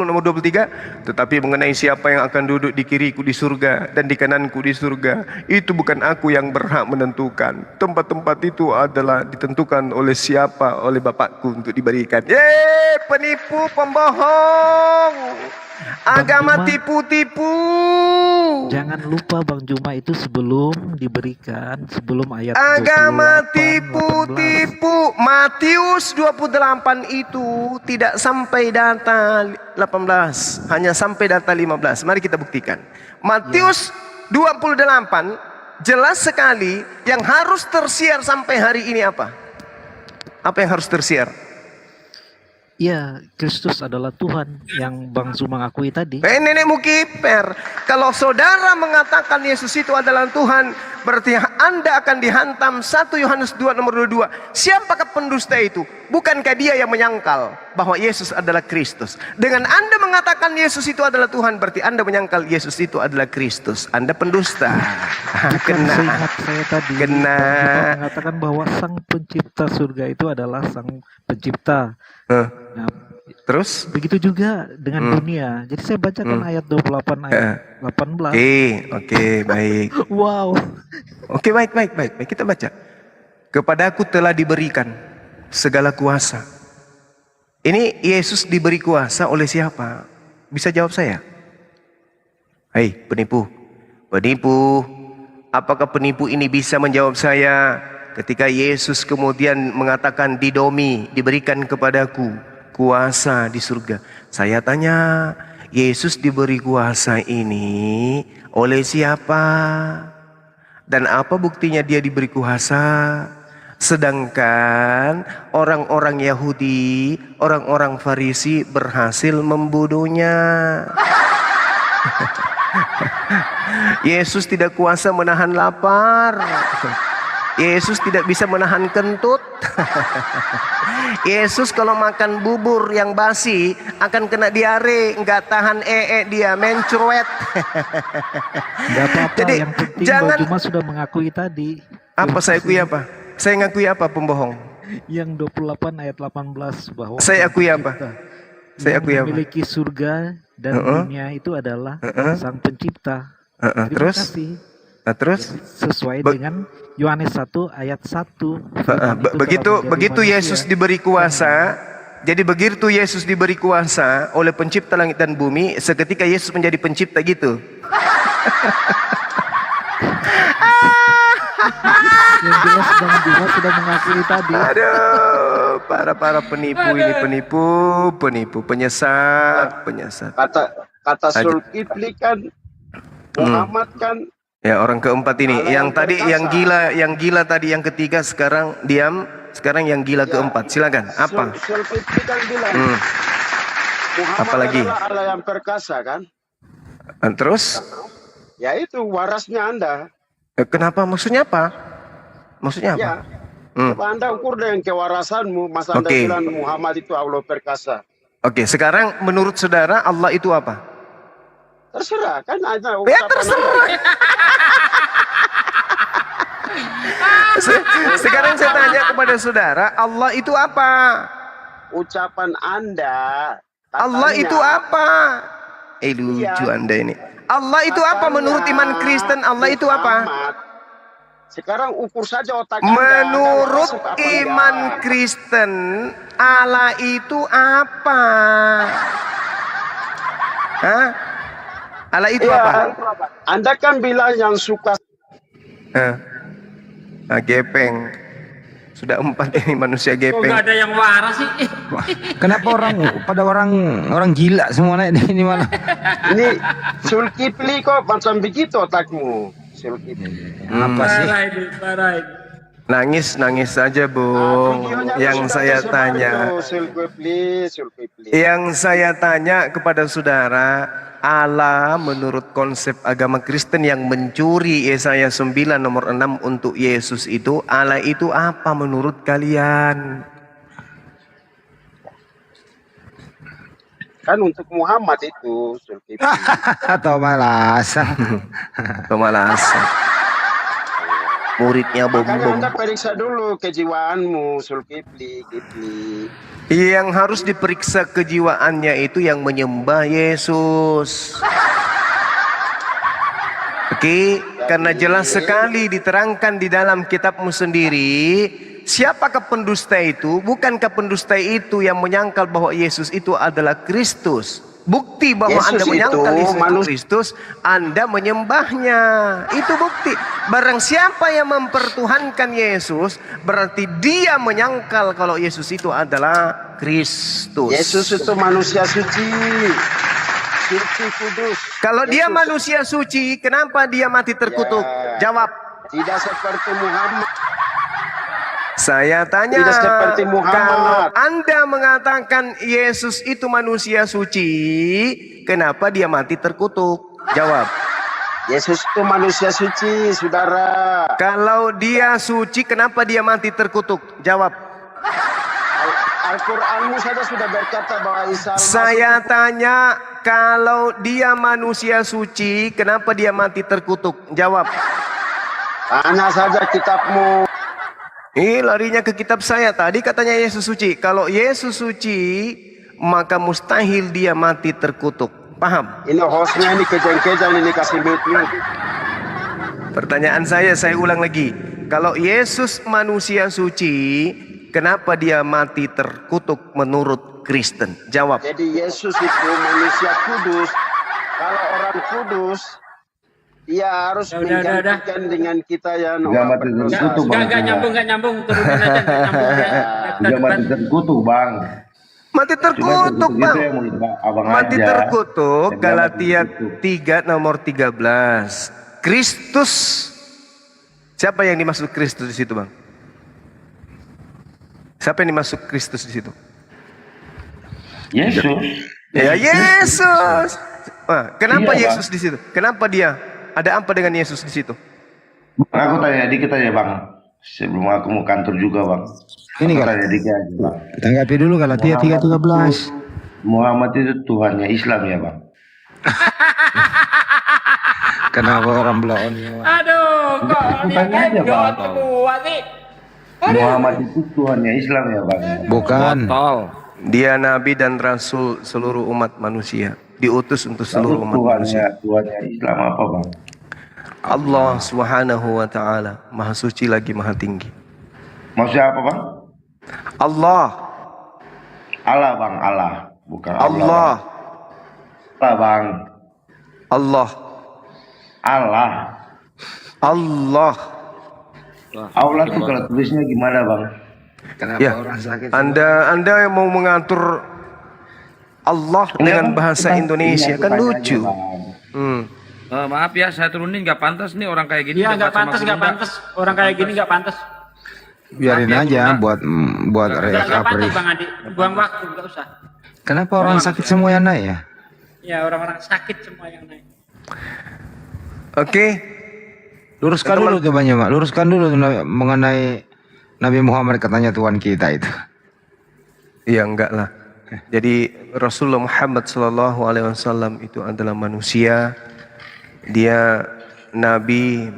nomor 23, tetapi mengenai siapa yang akan duduk di kiriku di surga dan di kananku di surga, itu bukan aku yang berhak menentukan. Tempat-tempat itu adalah ditentukan oleh siapa? Oleh Bapakku untuk diberikan. Penipu, pembohong, agama tipu-tipu. Jangan lupa Bang Juma itu sebelum diberikan, sebelum ayat agama 28, tipu-tipu. Matius 28 itu tidak sampai data 18, hanya sampai data 15. Mari kita buktikan. Matius 28 jelas sekali yang harus tersiar sampai hari ini apa? Apa yang harus tersiar? Ya, Kristus adalah Tuhan yang Bang Zuma akui tadi. Nenekmu kiper. Kalau saudara mengatakan Yesus itu adalah Tuhan, berarti Anda akan dihantam 1 Yohanes 2 nomor 22. Siapakah pendusta itu? Bukankah dia yang menyangkal bahwa Yesus adalah Kristus? Dengan Anda mengatakan Yesus itu adalah Tuhan, berarti Anda menyangkal Yesus itu adalah Kristus. Anda pendusta. Kena. Seingat saya tadi, Kena. Bang Zuma mengatakan bahwa Sang Pencipta surga itu adalah Sang Pencipta. Nah, terus begitu juga dengan dunia. Jadi saya bacakan ayat 28 ayat 18. Oke, baik. Wow. Oke, baik. Kita baca. Kepadaku telah diberikan segala kuasa. Ini Yesus diberi kuasa oleh siapa? Bisa jawab saya? Hei, penipu. Apakah penipu ini bisa menjawab saya? Ketika Yesus kemudian mengatakan didomi, diberikan kepadaku kuasa di surga. Saya tanya, Yesus diberi kuasa ini oleh siapa? Dan apa buktinya dia diberi kuasa? Sedangkan orang-orang Yahudi, orang-orang Farisi berhasil membunuhnya. Yesus tidak kuasa menahan lapar. Yesus tidak bisa menahan kentut. Yesus kalau makan bubur yang basi akan kena diare, nggak tahan dia mencruet. Nggak apa-apa, Jadi yang penting jangan. Bang Juma sudah mengakui tadi. Apa saya akui apa? Saya ngakui apa pembohong? Yang 28 ayat 18 bahwa Saya akui apa? Saya yang akui apa? memiliki surga dan dunia itu adalah Sang Pencipta. Terima Terus? kasih. Nah, terus? Sesuai dengan Yohanes 1 ayat 1. Firman itu telah Begitu menjadi Yesus manusia. diberi kuasa, jadi begitu Yesus diberi kuasa oleh pencipta langit dan bumi, seketika Yesus menjadi pencipta gitu. Yang jelas Bang Juma sudah mengakui tadi. Aduh, para penipu ini, penipu, penyesat. Kata Lanjut. Zulkifli kan Muhammad kan Ya, orang keempat ini, Allah yang yang tadi perkasa. yang gila tadi yang ketiga, sekarang diam, sekarang yang gila keempat. Silakan. Apa? Zulkifli kan bilang Muhammad Apalagi? adalah Allah yang perkasa kan? Terus? Ya itu warasnya Anda. Kenapa? Maksudnya apa? Maksudnya apa? Ya. Coba Anda ukur dengan kewarasanmu, masa Anda Oke. bilang Muhammad itu Allah perkasa. Oke, sekarang menurut saudara Allah itu apa? Terserah kan ada Ya ucapan terserah. Sekarang saya tanya kepada saudara, Allah itu apa? Ucapan Anda. Allah itu apa? Lucu Iya. Anda ini. Allah itu apa menurut iman Kristen? Allah itu apa? Sekarang ukur saja otak Anda. Menurut Anda masuk apa iman enggak? Kristen, Allah itu apa? Hah? Allah itu Iya. apa? Anda kan bilang yang suka Gepeng. Sudah 4 ini manusia Kok gepeng. nggak ada yang waras sih? Kenapa orang gila semua ini malah? Ini Zulkifli kok macam begitu otakmu. Zulkifli. Apa sih? Parah ini. Nangis saja, Bung. Videonya Yang sudah saya tersebar tanya, tuh, Zulkifli. yang saya tanya kepada saudara, Allah menurut konsep agama Kristen yang mencuri Yesaya 9 nomor 6 untuk Yesus itu, Allah itu apa menurut kalian? Kan untuk Muhammad itu Zulkifli. Atau malasan. Pemalasan. Muridnya Makanya bom-bom. Anda periksa dulu kejiwaanmu Zulkifli. Yang harus diperiksa kejiwaannya itu yang menyembah Yesus. Oke, karena jelas sekali diterangkan di dalam kitabmu sendiri, siapakah pendusta itu? Bukankah pendusta itu yang menyangkal bahwa Yesus itu adalah Kristus? Bukti bahwa Yesus Anda menyangkal itu Yesus itu manusia. Kristus, Anda menyembahnya. Itu bukti. Barang siapa yang mempertuhankan Yesus, berarti dia menyangkal kalau Yesus itu adalah Kristus. Yesus itu manusia suci. Suci kudus. Kalau dia Yesus manusia suci, kenapa dia mati terkutuk? Ya. Jawab. tidak seperti Muhammad. Saya tanya, Tidak seperti Muhammad. kalau Anda mengatakan Yesus itu manusia suci, kenapa dia mati terkutuk? Jawab. Yesus itu manusia suci, saudara. Kalau dia suci, kenapa dia mati terkutuk? Jawab. Al-Quranmu saja sudah berkata bahwa Isa Saya tanya, kalau dia manusia suci, kenapa dia mati terkutuk? Jawab. Tanya saja kitabmu. Larinya ke kitab saya. Tadi katanya Yesus suci. Kalau Yesus suci, maka mustahil dia mati terkutuk. Paham? Ini hostnya ini kejang-kejang ini kasih mute. Pertanyaan saya ulang lagi. Kalau Yesus manusia suci, kenapa dia mati terkutuk menurut Kristen? Jawab. Jadi Yesus itu manusia kudus. Kalau orang kudus, dia harus menggantikan dengan kita yang orang berdosa. Nggak nyambung, turunin aja, nggak nyambung ya. Juga mati terkutuk, Bang. Mati terkutuk, Bang. Mati terkutuk, Galatia 3 nomor 13. Kristus. Siapa yang dimaksud Kristus di situ, Bang? Siapa yang dimaksud Kristus di situ? Yesus. Ya, Yesus. Kenapa Yesus di situ? Kenapa dia? Ada apa dengan Yesus di situ? Aku tanya dikit aja, Bang. Sebelum aku mau kantor juga, Bang. Ini kan Tanya dikit aja, Bang. tanggapi dulu Galatia 3:13. Muhammad itu Tuhannya Islam ya, Bang? Kenapa orang Belaon ya? Aduh, kok Tanya aja, Bang. Muhammad itu Tuhannya Islam ya, Bang? Bukan. Dia nabi dan rasul seluruh umat manusia. Diutus untuk seluruh umat manusia. Tuhannya Islam apa, Bang? Allah Subhanahu wa taala, Maha suci lagi Maha tinggi. Maksudnya apa, Bang? Allah. Allah, Bang, Allah. Bukan Allah. Allah, Bang. Allah. Allah. Allah. Allah itu kalau tulisnya gimana, Bang? Ya, Anda yang mau mengatur Allah dengan bahasa Indonesia kan lucu. Maaf ya, saya turunin nggak pantas nih orang kayak gini. Iya, nggak pantas, nggak pantas. Orang kayak gini nggak pantas. Biarin aja buat Nggak recovery. pantas, Bang Adi. Buang waktu, nggak usah. Kenapa orang sakit semua yang naik ya? Ya, orang-orang sakit semua yang naik. Oke. Luruskan dulu tuh Bang Juma. Luruskan dulu tuh mengenai Nabi Muhammad katanya Tuhan kita itu. Iya, enggak lah. Jadi Rasulullah Muhammad SAW itu adalah manusia. Dia nabi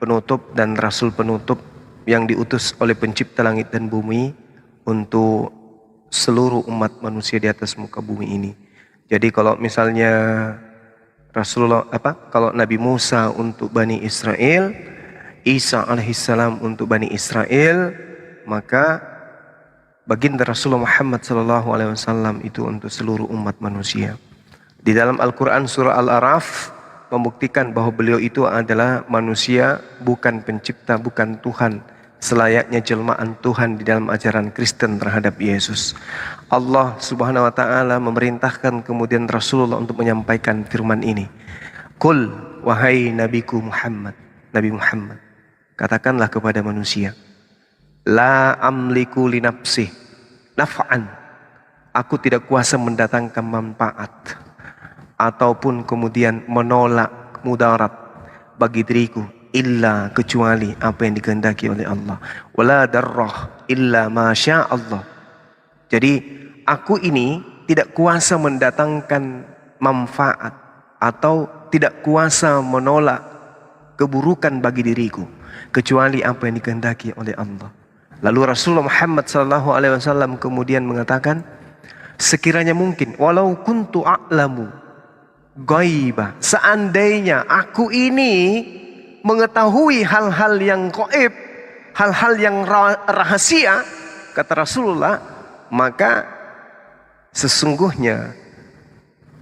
penutup dan rasul penutup yang diutus oleh pencipta langit dan bumi untuk seluruh umat manusia di atas muka bumi ini. Jadi kalau misalnya kalau Nabi Musa untuk Bani Israel, Isa alaihissalam untuk Bani Israel, maka baginda Rasulullah Muhammad SAW itu untuk seluruh umat manusia. Di dalam Al-Quran surah Al-Araf membuktikan bahwa beliau itu adalah manusia, bukan pencipta, bukan Tuhan, selayaknya jelmaan Tuhan di dalam ajaran Kristen terhadap Yesus. Allah Subhanahu wa taala memerintahkan kemudian Rasulullah untuk menyampaikan firman ini. Qul, wahai nabiku Muhammad, Nabi Muhammad, katakanlah kepada manusia, la amliku li nafsi naf'an, aku tidak kuasa mendatangkan manfaat ataupun kemudian menolak mudarat bagi diriku illa kecuali apa yang dikehendaki oleh Allah, wala darrah illa ma syaa Allah. Jadi aku ini tidak kuasa mendatangkan manfaat atau tidak kuasa menolak keburukan bagi diriku kecuali apa yang dikehendaki oleh Allah. Lalu Rasulullah Muhammad SAW kemudian mengatakan, sekiranya mungkin walau kuntu a'lamu ghaibah, seandainya aku ini mengetahui hal-hal yang gaib, hal-hal yang rahasia, kata Rasulullah, maka sesungguhnya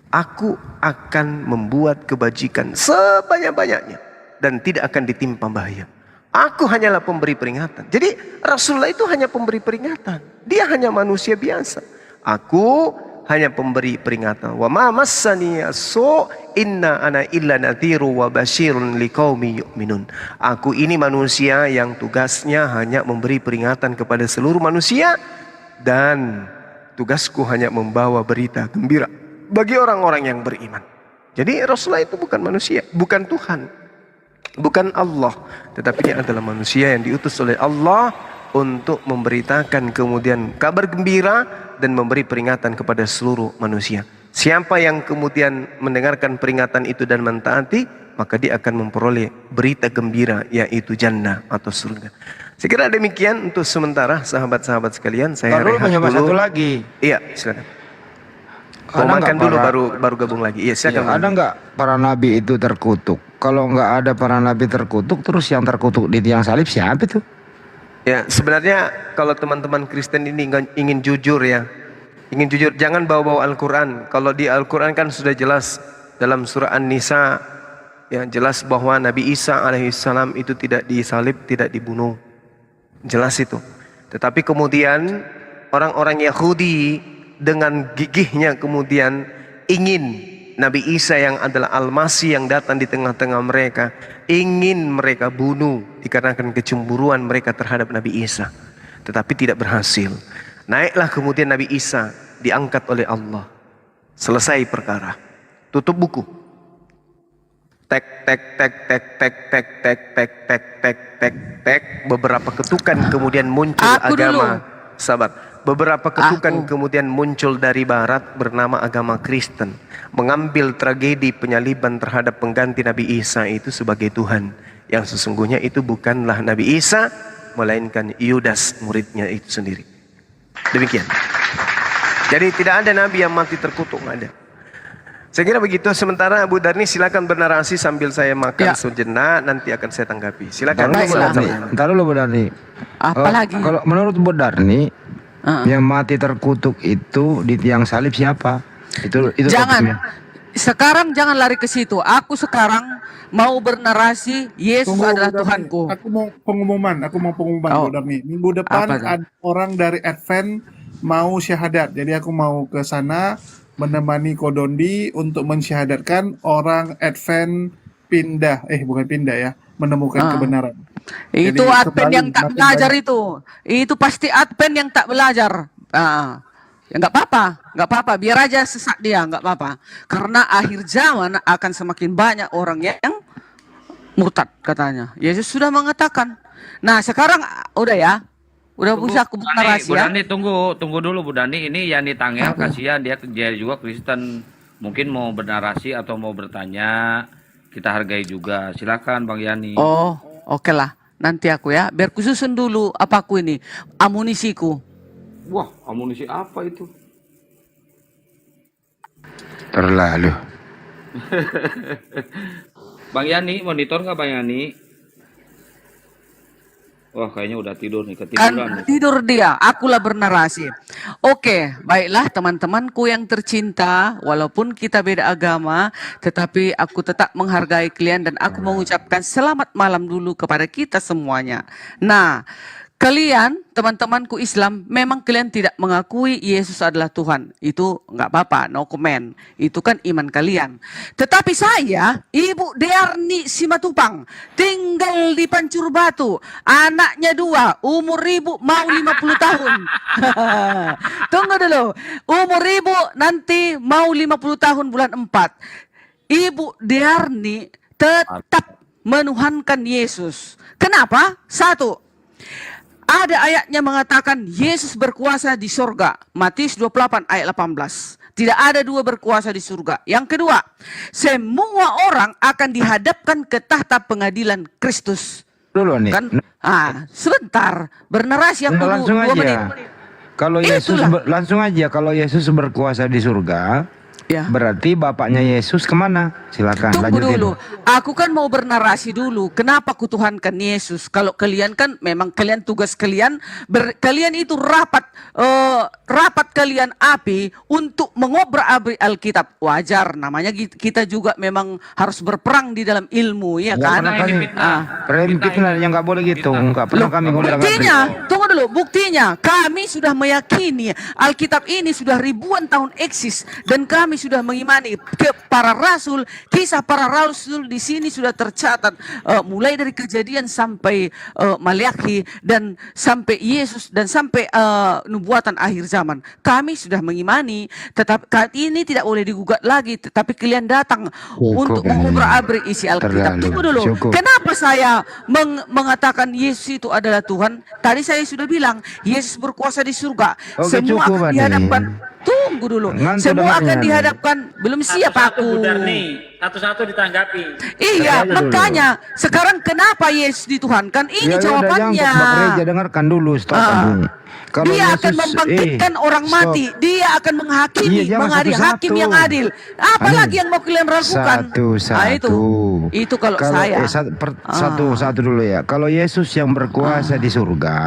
aku akan membuat kebajikan sebanyak-banyaknya dan tidak akan ditimpa bahaya. Aku hanyalah pemberi peringatan. Jadi Rasulullah itu hanya pemberi peringatan. Dia hanya manusia biasa. Aku hanya pemberi peringatan. Wa ma massani as-su inna ana illa nadhiru wa basyirun liqaumi yu'minun. Aku ini manusia yang tugasnya hanya memberi peringatan kepada seluruh manusia dan tugasku hanya membawa berita gembira bagi orang-orang yang beriman. Jadi Rasulullah itu bukan manusia, bukan Tuhan, bukan Allah, tetapi dia adalah manusia yang diutus oleh Allah untuk memberitakan kemudian kabar gembira dan memberi peringatan kepada seluruh manusia. Siapa yang kemudian mendengarkan peringatan itu dan mentaati, maka dia akan memperoleh berita gembira, yaitu jannah atau surga. Saya kira demikian untuk sementara, sahabat-sahabat sekalian. Saya rehat dulu. Satu lagi. Iya, silakan. Mau makan dulu baru gabung lagi. Iya, silakan. Ada nggak para nabi itu terkutuk? Kalau nggak ada para nabi terkutuk, terus yang terkutuk di tiang salib siapa itu? Ya, sebenarnya kalau teman-teman Kristen ini ingin jujur ya, ingin jujur, jangan bawa-bawa Al-Quran. Kalau di Al-Quran kan sudah jelas dalam surah An-Nisa, ya jelas bahwa Nabi Isa alaihissalam itu tidak disalib, tidak dibunuh, jelas itu. Tetapi kemudian orang-orang Yahudi dengan gigihnya kemudian ingin Nabi Isa yang adalah Al-Masih yang datang di tengah-tengah mereka, ingin mereka bunuh dikarenakan kecemburuan mereka terhadap Nabi Isa, tetapi tidak berhasil. Naiklah kemudian Nabi Isa, diangkat oleh Allah. Selesai perkara, tutup buku. Tek tek tek tek tek tek tek tek tek tek tek tek. Beberapa ketukan kemudian muncul agama. Sahabat, beberapa ketukan kemudian muncul dari barat bernama agama Kristen, mengambil tragedi penyaliban terhadap pengganti Nabi Isa itu sebagai Tuhan, yang sesungguhnya itu bukanlah Nabi Isa, melainkan Yudas, muridnya itu sendiri. Demikian. Jadi tidak ada nabi yang mati terkutuk, nggak ada. Saya kira begitu. Sementara Abu Darni silakan bernarasi sambil saya makan sejenak, nanti akan saya tanggapi. Silakan. Ntar dulu Bu Darni. Apalagi? Kalau menurut Bu Darni, yang mati terkutuk itu di tiang salib siapa? Itu Jangan. topiknya. Sekarang jangan lari ke situ. Aku sekarang mau bernarasi Yesus Tunggu, adalah Bu Darni. Tuhanku. Aku mau pengumuman Bu Darni. Minggu depan Apa tuh? ada orang dari Advent mau syahadat. Jadi aku mau ke sana menemani Kodondi untuk mensyahadatkan orang Advent bukan pindah ya, menemukan kebenaran. Itu Jadi Advent yang tak makin belajar banyak. itu pasti Advent yang tak belajar. Ya nggak apa-apa, biar aja sesat dia, nggak apa-apa. Karena akhir zaman akan semakin banyak orang yang murtad katanya. Yesus sudah mengatakan. Nah sekarang udah ya, udah bisa aku bernarasi Bu ya. Dani, tunggu dulu Bu Dani. Ini Yani Tangel, kasihan dia juga Kristen, mungkin mau bernarasi atau mau bertanya, kita hargai juga. Silakan Bang Yani. Oh, oke lah. Nanti aku ya, biar kususun dulu apaku ini, amunisiku. Wah, amunisi apa itu? Terlalu. Bang Yani, monitor nggak Bang Yani? Wah, kayaknya udah tidur nih, ketiduran Kan nih. tidur dia, akulah bernarasi. Oke, baiklah teman-temanku yang tercinta, walaupun kita beda agama, tetapi aku tetap menghargai kalian dan aku mengucapkan selamat malam dulu kepada kita semuanya. Nah, kalian, teman-temanku Islam, memang kalian tidak mengakui Yesus adalah Tuhan. Itu nggak apa-apa, no comment. Itu kan iman kalian. Tetapi saya, Ibu Dearni Simatupang, tinggal di Pancur Batu. Anaknya 2, umur Ibu mau 50 tahun. Tunggu dulu. Umur Ibu nanti mau 50 tahun bulan 4. Ibu Dearni tetap menuhankan Yesus. Kenapa? 1. Ada ayatnya mengatakan Yesus berkuasa di surga. Matius 28 ayat 18. Tidak ada 2 berkuasa di surga. Yang kedua, semua orang akan dihadapkan ke tahta pengadilan Kristus. Dulu nih. Kan? Sebentar. Bernarasi aku Langsung 2 menit. aja. Kalau Yesus langsung aja, kalau Yesus berkuasa di surga, berarti bapaknya Yesus kemana? Silakan Tunggu lanjutin. dulu. Aku kan mau bernarasi dulu. Kenapa ku Tuhankan Yesus? Kalau kalian kan memang kalian tugas kalian, kalian itu rapat kalian api untuk mengobrak-abrik Alkitab. Wajar, namanya kita juga memang harus berperang di dalam ilmu, ya kan? Fitnah yang nggak boleh gitu. Nggak pernah kami ngobrak-abrik. Buktinya, tunggu dulu. Buktinya, kami sudah meyakini Alkitab ini sudah ribuan tahun eksis dan kami sudah mengimani ke para rasul. Kisah para rasul di sini sudah tercatat mulai dari Kejadian sampai Maliaki dan sampai Yesus dan sampai nubuatan akhir zaman. Kami sudah mengimani, tetapi ini tidak boleh digugat lagi. Tetapi kalian datang untuk mengobrak-abrik isi Alkitab. Tunggu dulu. Kenapa saya mengatakan Yesus itu adalah Tuhan? Tadi saya sudah bilang Yesus berkuasa di surga. Semua akan dihadapkan. Tunggu dulu. Semua akan dihadapkan. Belum siap aku. Satu-satu ditanggapi. Iya, makanya sekarang kenapa Yesus dituhankan? Ini jawabannya. Gereja dengarkan dulu. Kalau dia Yesus, akan membangkitkan orang mati. Dia akan menghakimi, mengadil, hakim yang adil. Apalagi yang mau kalian ragukan? Itu kalau saya. Satu dulu ya. Kalau Yesus yang berkuasa di surga,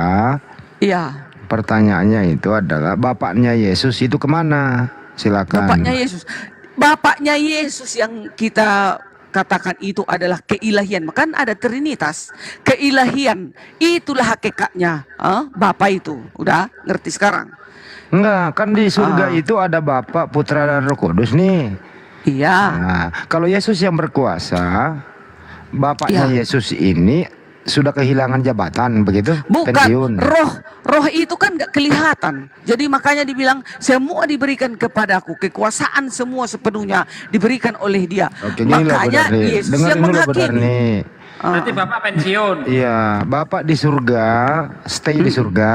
iya. Pertanyaannya itu adalah bapaknya Yesus itu kemana? Silakan. Bapaknya Yesus yang kita katakan itu adalah keilahian. Maka ada Trinitas. Keilahian itulah hakikatnya. Bapa itu. Udah ngerti sekarang? Enggak, kan di surga itu ada Bapa, Putra dan Roh Kudus nih. Iya. Nah, kalau Yesus yang berkuasa, Bapaknya Yesus ini sudah kehilangan jabatan begitu? Bukan, Pensiun. roh itu kan gak kelihatan. Jadi makanya dibilang semua diberikan kepadaku, kekuasaan semua sepenuhnya diberikan oleh Dia. Oke, gini loh, Makanya Benar nih. Yesus Dengerin yang dulu, Benar menghakimi. nih. Berarti Bapak pensiun. Iya, Bapak di surga, stay di surga.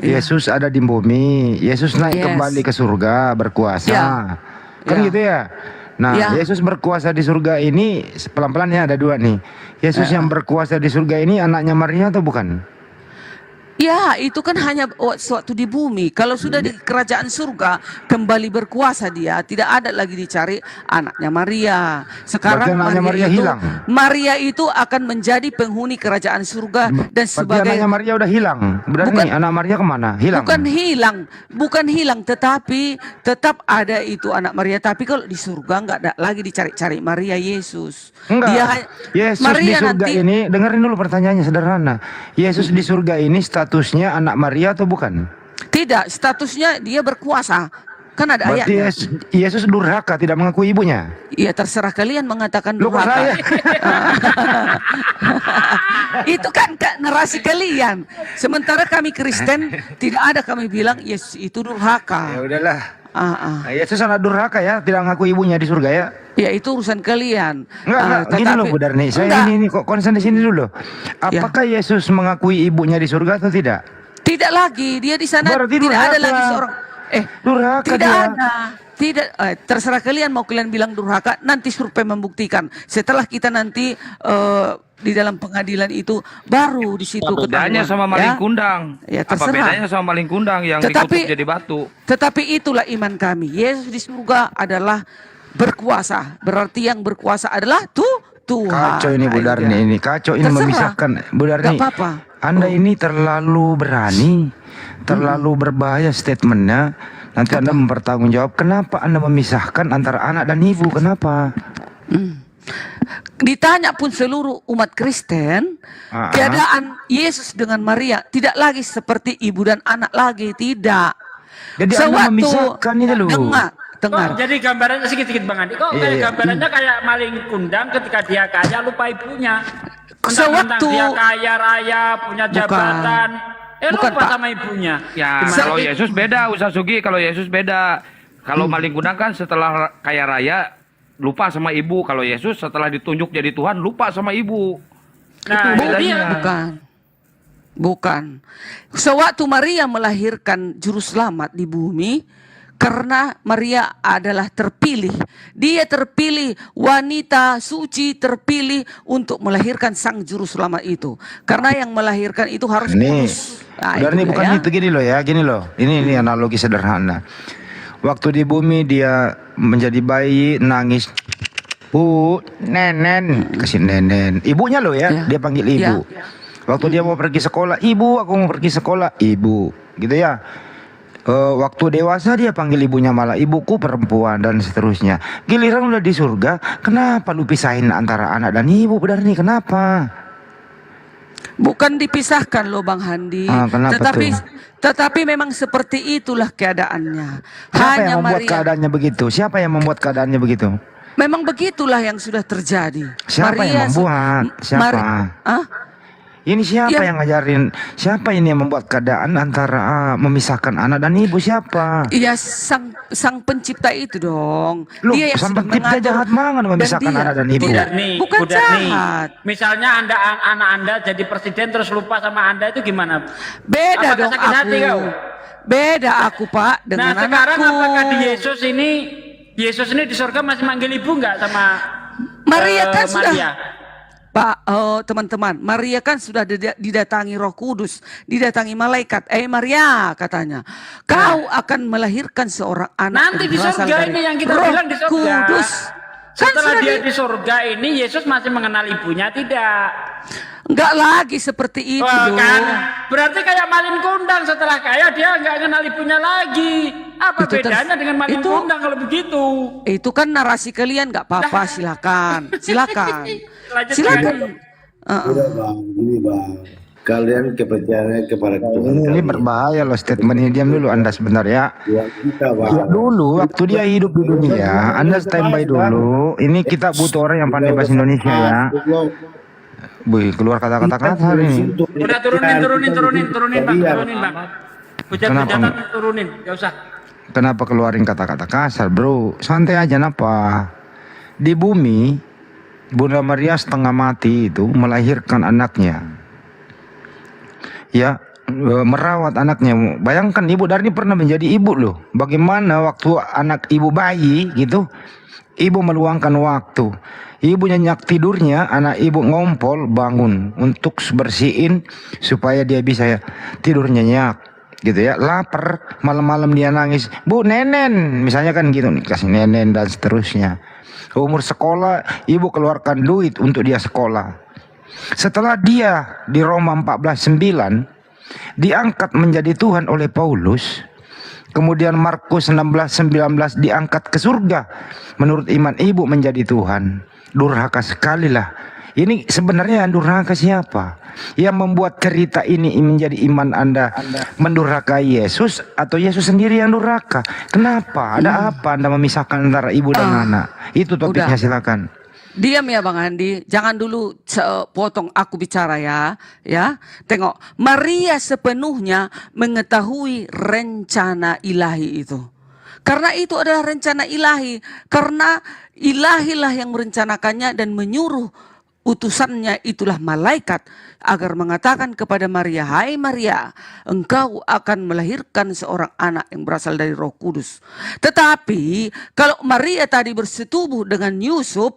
Yesus ada di bumi. Yesus naik kembali ke surga berkuasa. Kan gitu ya. Nah, Yesus berkuasa di surga ini pelan-pelan ya, ada dua nih. Yesus yang berkuasa di surga ini anaknya Maria atau bukan? Ya, itu kan hanya suatu di bumi. Kalau sudah di kerajaan surga, kembali berkuasa Dia. Tidak ada lagi dicari anaknya Maria. Sekarang Berarti anaknya Maria hilang. Maria itu akan menjadi penghuni kerajaan surga dan Berarti sebagai anaknya Maria udah hilang. Berarti nih, anak Maria kemana? Hilang. bukan hilang, tetapi tetap ada itu anak Maria. Tapi kalau di surga nggak ada lagi dicari-cari Maria Yesus. Enggak. Yesus di surga ini, dengerin dulu pertanyaannya sederhana. Yesus di surga ini statusnya anak Maria atau bukan? Tidak, statusnya dia berkuasa. Kan ada Berarti ayatnya. Yesus durhaka, tidak mengakui ibunya. Iya, terserah kalian mengatakan Lu kok durhaka. saya? Itu kan narasi kalian. Sementara kami Kristen tidak ada kami bilang Yesus itu durhaka. Ya udahlah. Nah, Yesus anak durhaka ya, tidak mengakui ibunya di surga ya. Ya itu urusan kalian. Enggak, gini loh Bu Darni, saya ini kok konsen di sini dulu. Apakah Yesus mengakui ibunya di surga atau tidak? Tidak lagi, dia di sana Berarti tidak ada durhaka. lagi seorang Durhaka tidak dia. ada. Tidak, terserah kalian mau kalian bilang durhaka, nanti survei membuktikan. Setelah kita nanti di dalam pengadilan itu baru di situ Apa bedanya sama maling kundang? Ya, Apa terserah. bedanya sama maling kundang yang dikutuk jadi batu? Tetapi itulah iman kami. Yesus di surga adalah berkuasa. Berarti yang berkuasa adalah Tuhan. Kacau ini Bu Darni ini, kacau ini Terserah. memisahkan Bu Darni. Gak apa-apa. Anda ini terlalu berani, terlalu berbahaya statementnya. Nanti Anda mempertanggungjawab kenapa Anda memisahkan antara anak dan ibu, kenapa? Ditanya pun seluruh umat Kristen, keadaan Yesus dengan Maria tidak lagi seperti ibu dan anak lagi, tidak. Jadi Anda memisahkan itu loh. Dengar. Jadi gambarannya sedikit Bang Andi. Kok kayak gambarannya kayak maling kundang ketika dia kaya lupa ibunya. Mentang-mentang dia kaya raya, punya jabatan. Lupa sama ibunya. Ya, kalau Yesus beda, Ustaz Sugi. Kalau Yesus beda. Kalau maling kundang kan setelah kaya raya lupa sama ibu. Kalau Yesus setelah ditunjuk jadi Tuhan lupa sama ibu. Nah, itu bedanya. Bukan. Sewaktu Maria melahirkan juru selamat di bumi, karena Maria adalah terpilih. Dia terpilih, wanita suci terpilih untuk melahirkan sang juru selamat itu. Karena yang melahirkan itu harus kudus. Nah, Benar nih, itu bukan ya. itu, gini loh ya, gini loh. Ini analogi sederhana. Waktu di bumi dia menjadi bayi, nangis. Bu, nenen, kasih nenen. Ibunya loh ya, dia panggil ibu. Waktu dia mau pergi sekolah, ibu, aku mau pergi sekolah, ibu. Gitu ya. Waktu dewasa dia panggil ibunya malah ibuku perempuan dan seterusnya. Giliran udah di surga, kenapa lu pisahin antara anak dan ibu? Benar nih, kenapa? Bukan dipisahkan loh Bang Handi. Kenapa tetapi memang seperti itulah keadaannya. Siapa yang membuat keadaannya begitu? Siapa yang membuat keadaannya begitu? Memang begitulah yang sudah terjadi. Siapa yang membuat? Siapa? Ini siapa yang ngajarin? Siapa ini yang membuat keadaan antara memisahkan anak dan ibu? Siapa? Iya, sang pencipta itu dong. Loh, Dia yang sang sudah pencipta mengatur jahat banget memisahkan anak dan ibu. Bukan jahat. Misalnya anak Anda jadi presiden terus lupa sama Anda itu gimana? Beda Apakah dong sakit hati aku. kau? Beda aku Pak dengan Nah sekarang anakku. apakah di Yesus ini di surga masih manggil ibu nggak sama Maria kan sudah. Maria? Pak, teman-teman, Maria kan sudah didatangi Roh Kudus, didatangi malaikat. Maria katanya, kau akan melahirkan seorang anak. Nanti di berasal surga dari ini yang kita Roh bilang di surga. Kudus. Setelah dia di surga ini, Yesus masih mengenal ibunya tidak? Enggak lagi seperti itu Wah, loh. kan? Berarti kayak maling kundang, setelah kaya dia nggak kenal ibunya lagi. Apa Itu bedanya dengan maling kundang kalau begitu? Itu kan narasi kalian, nggak apa-apa, silakan. Silakan. Lanjut, Silakan. Udah Bang, gini Bang. kalian kepercayaannya kepada Tuhan Ini kalian. berbahaya loh statement ini. Diam dulu Anda sebentar ya. Yang kita Ya, bahas. dulu waktu dia hidup di dunia, Anda standby dulu. Ini kita butuh orang yang pandai bahasa Indonesia ya. Wih, keluar kata-kata kasar ini. Udah turunin bang. Hujat-hujatan turunin, gak usah. Kenapa keluarin kata-kata kasar, bro? Santai aja, napa? Di bumi, Bunda Maria setengah mati itu melahirkan anaknya. Ya, merawat anaknya. Bayangkan Ibu Darni pernah menjadi ibu loh. Bagaimana waktu anak ibu bayi gitu, ibu meluangkan waktu. Ibu nyenyak tidurnya, anak ibu ngompol bangun untuk bersihin supaya dia bisa tidur nyenyak gitu ya. Lapar, malam-malam dia nangis, "Bu, nenen," misalnya kan gitu nih, kasih nenen dan seterusnya. Umur sekolah, ibu keluarkan duit untuk dia sekolah. Setelah dia di Roma 14:9 diangkat menjadi Tuhan oleh Paulus, kemudian Markus 16:19 diangkat ke surga menurut iman ibu menjadi Tuhan. Durhaka sekali lah. Ini sebenarnya yang durhaka siapa? Yang membuat cerita ini menjadi iman Anda mendurhakai Yesus atau Yesus sendiri yang durhaka? Kenapa? Ada apa Anda memisahkan antara ibu dan anak? Itu topiknya, silakan. Diam ya Bang Andi, jangan dulu potong aku bicara ya. Tengok, Maria sepenuhnya mengetahui rencana ilahi itu. Karena itu adalah rencana ilahi, karena ilahilah yang merencanakannya dan menyuruh utusannya, itulah malaikat, agar mengatakan kepada Maria, "Hai Maria, engkau akan melahirkan seorang anak yang berasal dari Roh Kudus." Tetapi kalau Maria tadi bersetubuh dengan Yusuf,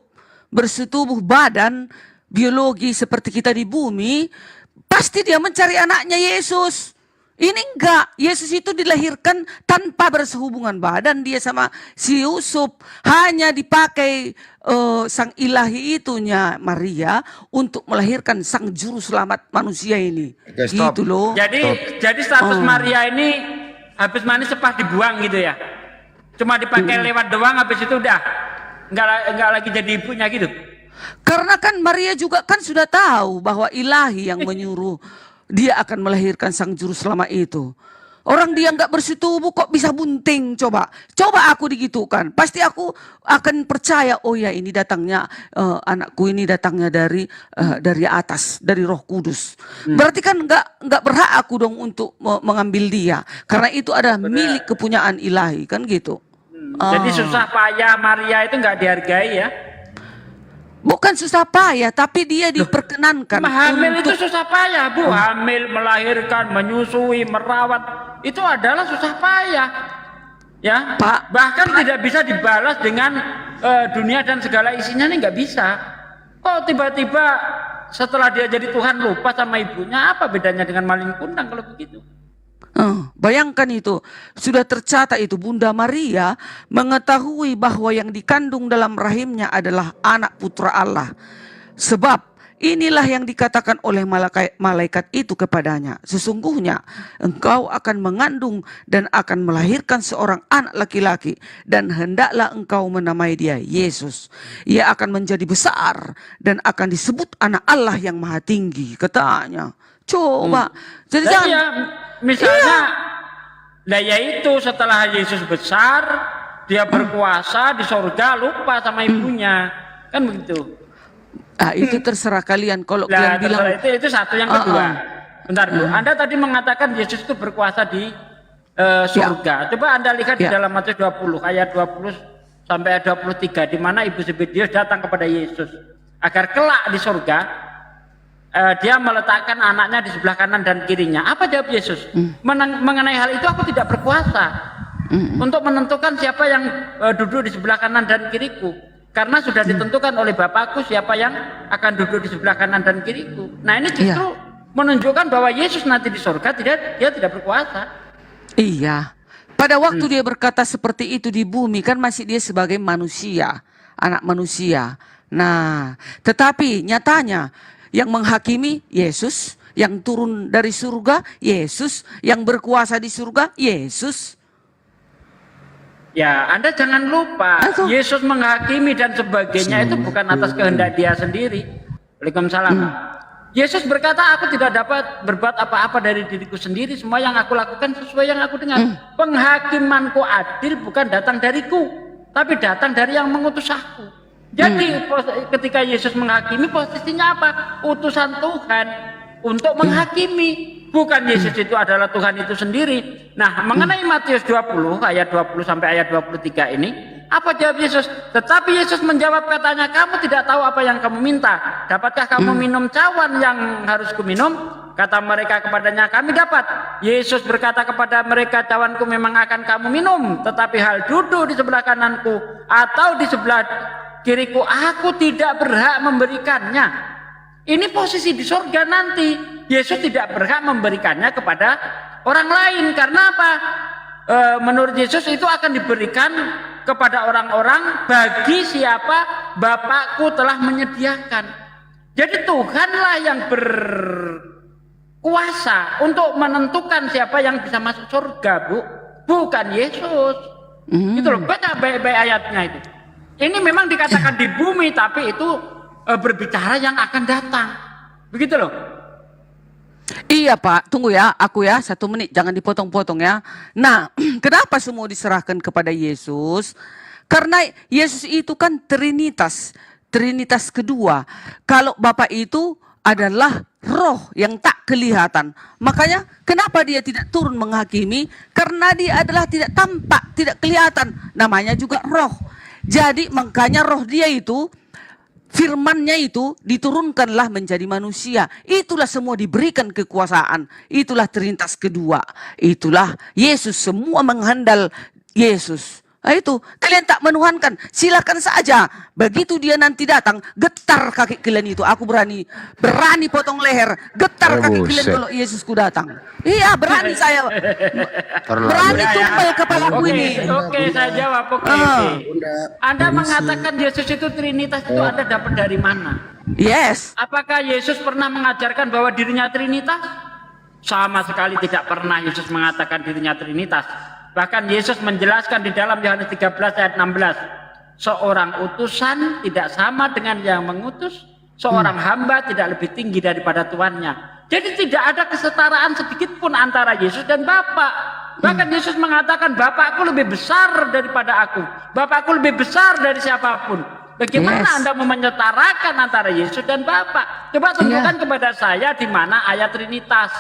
bersetubuh badan biologi seperti kita di bumi, pasti dia mencari anaknya Yesus. Ini enggak, Yesus itu dilahirkan tanpa bersehubungan badan dia sama si Yusuf. Hanya dipakai sang ilahi itunya Maria untuk melahirkan sang juru selamat manusia ini. Gitu loh. Jadi status Maria ini habis mandi sepah dibuang gitu ya. Cuma dipakai lewat doang, habis itu udah enggak lagi jadi ibunya gitu. Karena kan Maria juga kan sudah tahu bahwa ilahi yang menyuruh dia akan melahirkan sang juru selamat itu. Orang dia nggak bersetubuh kok bisa bunting, coba aku digitukan, pasti aku akan percaya, oh ya ini datangnya anakku ini datangnya dari atas, dari Roh Kudus. Berarti kan nggak berhak aku dong untuk mengambil dia, karena itu adalah milik kepunyaan ilahi kan gitu. Jadi susah payah Maria itu nggak dihargai ya? Bukan susah payah, tapi dia diperkenankan. Hamil itu susah payah, Bu. Hamil, melahirkan, menyusui, merawat, itu adalah susah payah. Ya, bahkan tidak bisa dibalas dengan dunia dan segala isinya, ini nggak bisa. Kok tiba-tiba setelah dia jadi Tuhan lupa sama ibunya? Apa bedanya dengan maling kundang kalau begitu? Bayangkan itu, sudah tercatat itu Bunda Maria mengetahui bahwa yang dikandung dalam rahimnya adalah anak putra Allah. Sebab inilah yang dikatakan oleh malaikat itu kepadanya. Sesungguhnya engkau akan mengandung dan akan melahirkan seorang anak laki-laki, dan hendaklah engkau menamai dia Yesus. Ia akan menjadi besar dan akan disebut anak Allah yang maha tinggi, katanya. Coba, jadi jangan. Ya, misalnya, nah ya itu setelah Yesus besar, dia berkuasa di surga, lupa sama ibunya, kan begitu. Itu terserah kalian. Kalau kalian bilang itu satu. Yang kedua, bentar Bu, Anda tadi mengatakan Yesus itu berkuasa di surga. Coba Anda lihat di dalam Matius 20 ayat 20 sampai 23, di mana Ibu Zebedeus datang kepada Yesus agar kelak di surga dia meletakkan anaknya di sebelah kanan dan kirinya. Apa jawab Yesus? Mengenai hal itu aku tidak berkuasa untuk menentukan siapa yang duduk di sebelah kanan dan kiriku, karena sudah ditentukan oleh Bapakku siapa yang akan duduk di sebelah kanan dan kiriku. Nah ini justru menunjukkan bahwa Yesus nanti di surga dia tidak berkuasa. Iya. Pada waktu dia berkata seperti itu di bumi kan masih dia sebagai manusia, anak manusia. Nah, tetapi nyatanya yang menghakimi Yesus, yang turun dari surga Yesus, yang berkuasa di surga Yesus. Ya, Anda jangan lupa, Yesus menghakimi dan sebagainya itu bukan atas kehendak dia sendiri. Waalaikumsalam. Yesus berkata, aku tidak dapat berbuat apa-apa dari diriku sendiri. Semua yang aku lakukan sesuai yang aku dengar. Penghakimanku adil bukan datang dariku, tapi datang dari yang mengutus aku. Jadi ketika Yesus menghakimi, posisinya apa? Utusan Tuhan untuk menghakimi. Bukan Yesus itu adalah Tuhan itu sendiri. Nah, mengenai Matius 20 ayat 20 sampai ayat 23 ini, apa jawab Yesus? Tetapi Yesus menjawab katanya, kamu tidak tahu apa yang kamu minta. Dapatkah kamu minum cawan yang harus kuminum? Kata mereka kepadanya, kami dapat. Yesus berkata kepada mereka, cawanku memang akan kamu minum, tetapi hal duduk di sebelah kananku atau di sebelah kiriku, aku tidak berhak memberikannya. Ini posisi di surga nanti. Yesus tidak berhak memberikannya kepada orang lain. Karena apa? Menurut Yesus itu akan diberikan kepada orang-orang bagi siapa Bapakku telah menyediakan. Jadi Tuhanlah yang berkuasa untuk menentukan siapa yang bisa masuk surga, Bu. Bukan Yesus. Itu loh, baca baik-baik ayatnya itu. Ini memang dikatakan di bumi, tapi itu berbicara yang akan datang. Begitu loh. Iya Pak, tunggu ya, aku ya 1 menit, jangan dipotong-potong ya. Nah, kenapa semua diserahkan kepada Yesus? Karena Yesus itu kan Trinitas, Trinitas kedua. Kalau Bapa itu adalah roh yang tak kelihatan. Makanya kenapa dia tidak turun menghakimi? Karena dia adalah tidak tampak, tidak kelihatan. Namanya juga roh. Jadi makanya roh dia itu, firman-Nya itu diturunkanlah menjadi manusia. Itulah semua diberikan kekuasaan. Itulah Trinitas kedua. Itulah Yesus, semua menghandal Yesus. Nah itu, kalian tak menuhankan, silakan saja. Begitu dia nanti datang, getar kaki kalian itu. Aku berani potong leher, getar kaki kalian kalau Yesusku datang. Iya, berani saya. Berani tumpel kepalaku ini. Oke, saya jawab. Oke. Anda mengatakan Yesus itu Trinitas, itu Anda dapat dari mana? Yes. Apakah Yesus pernah mengajarkan bahwa dirinya Trinitas? Sama sekali tidak pernah Yesus mengatakan dirinya Trinitas. Bahkan Yesus menjelaskan di dalam Yohanes 13 ayat 16. Seorang utusan tidak sama dengan yang mengutus. Seorang hamba tidak lebih tinggi daripada tuannya. Jadi tidak ada kesetaraan sedikit pun antara Yesus dan Bapa. Bahkan Yesus mengatakan, Bapakku lebih besar daripada aku. Bapakku lebih besar dari siapapun. Bagaimana Anda mau menyetarakan antara Yesus dan Bapa? Coba tunjukkan kepada saya di mana ayat Trinitas.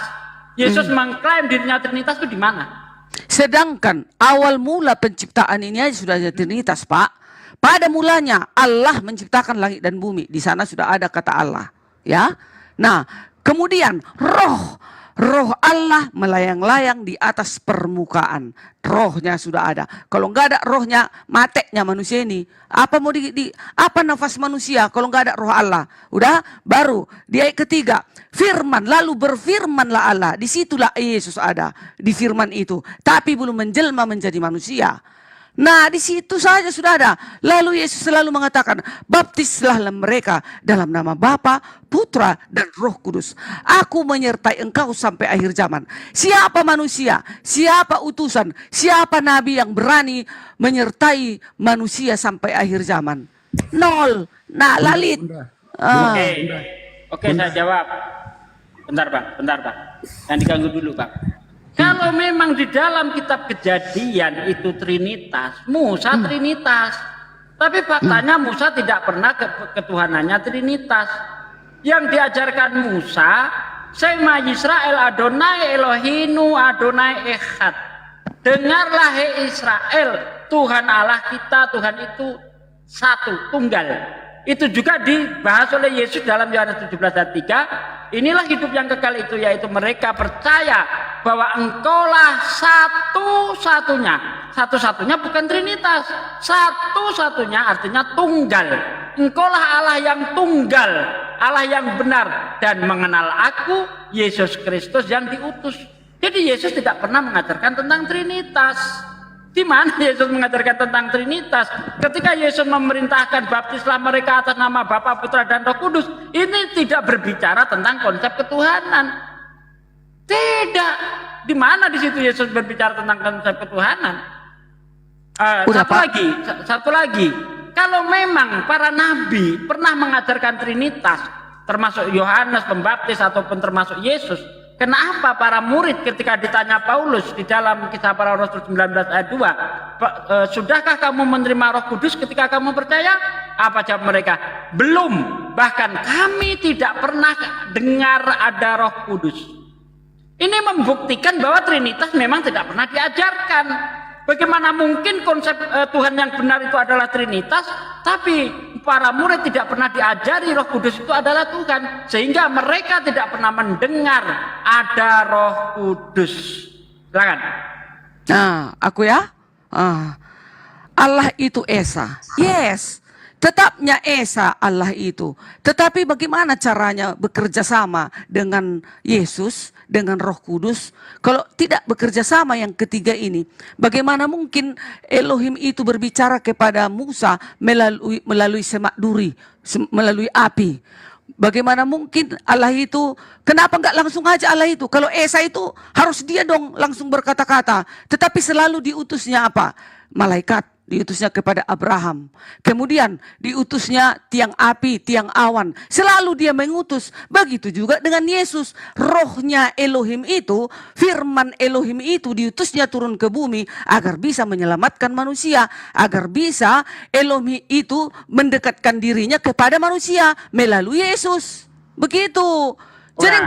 Yesus mengklaim dirinya Trinitas itu di mana? Sedangkan awal mula penciptaan ini aja sudah ada Trinitas, Pak. Pada mulanya Allah menciptakan langit dan bumi. Di sana sudah ada kata Allah, ya. Nah, kemudian roh Allah melayang-layang di atas permukaan. Rohnya sudah ada. Kalau nggak ada rohnya, mateknya manusia ini. Apa mau apa nafas manusia kalau nggak ada roh Allah? Udah, baru di ayat ketiga. Firman, lalu berfirmanlah Allah. Disitulah Yesus ada, di firman itu. Tapi belum menjelma menjadi manusia. Nah, di situ saja sudah ada. Lalu Yesus selalu mengatakan, baptislah mereka dalam nama Bapa, Putra, dan Roh Kudus. Aku menyertai engkau sampai akhir zaman. Siapa manusia? Siapa utusan? Siapa nabi yang berani menyertai manusia sampai akhir zaman? Nol. Nah, lalit. Oke, saya jawab. Bentar Pak. Jangan diganggu dulu Pak. Kalau memang di dalam kitab Kejadian itu Trinitas, Musa Trinitas. Tapi faktanya Musa tidak pernah ketuhanannya Trinitas. Yang diajarkan Musa, Shema Yisrael Adonai Elohinu Adonai Echad. Dengarlah hei Israel, Tuhan Allah kita, Tuhan itu satu, tunggal. Itu juga dibahas oleh Yesus dalam Yohanes 17 ayat 3. Inilah hidup yang kekal itu, yaitu mereka percaya bahwa engkaulah satu-satunya. Satu-satunya bukan Trinitas. Satu-satunya artinya tunggal. Engkaulah Allah yang tunggal, Allah yang benar, dan mengenal aku, Yesus Kristus yang diutus. Jadi Yesus tidak pernah mengajarkan tentang Trinitas. Di mana Yesus mengajarkan tentang Trinitas? Ketika Yesus memerintahkan baptislah mereka atas nama Bapa, Putra, dan Roh Kudus, ini tidak berbicara tentang konsep ketuhanan. Tidak. Di mana di situ Yesus berbicara tentang konsep ketuhanan? Satu lagi. Kalau memang para nabi pernah mengajarkan Trinitas, termasuk Yohanes Pembaptis ataupun termasuk Yesus. Kenapa para murid ketika ditanya Paulus di dalam Kisah Para Rasul 19 ayat 2, sudahkah kamu menerima Roh Kudus ketika kamu percaya? Apa jawab mereka? Belum, bahkan kami tidak pernah dengar ada Roh Kudus. Ini membuktikan bahwa Trinitas memang tidak pernah diajarkan. Bagaimana mungkin konsep Tuhan yang benar itu adalah Trinitas, tapi para murid tidak pernah diajari Roh Kudus itu adalah Tuhan, sehingga mereka tidak pernah mendengar ada Roh Kudus. Silakan. Nah, aku ya. Allah itu Esa. Yes. Tetapnya Esa Allah itu. Tetapi bagaimana caranya bekerja sama dengan Yesus, dengan Roh Kudus? Kalau tidak bekerja sama yang ketiga ini, bagaimana mungkin Elohim itu berbicara kepada Musa melalui semak duri, melalui api? Bagaimana mungkin Allah itu, kenapa enggak langsung aja Allah itu? Kalau Esa itu harus dia dong langsung berkata-kata. Tetapi selalu diutusnya apa? Malaikat. Diutusnya kepada Abraham. Kemudian diutusnya tiang api, tiang awan. Selalu dia mengutus. Begitu juga dengan Yesus. Rohnya Elohim itu, firman Elohim itu diutusnya turun ke bumi agar bisa menyelamatkan manusia. Agar bisa Elohim itu mendekatkan dirinya kepada manusia melalui Yesus. Begitu. Jadi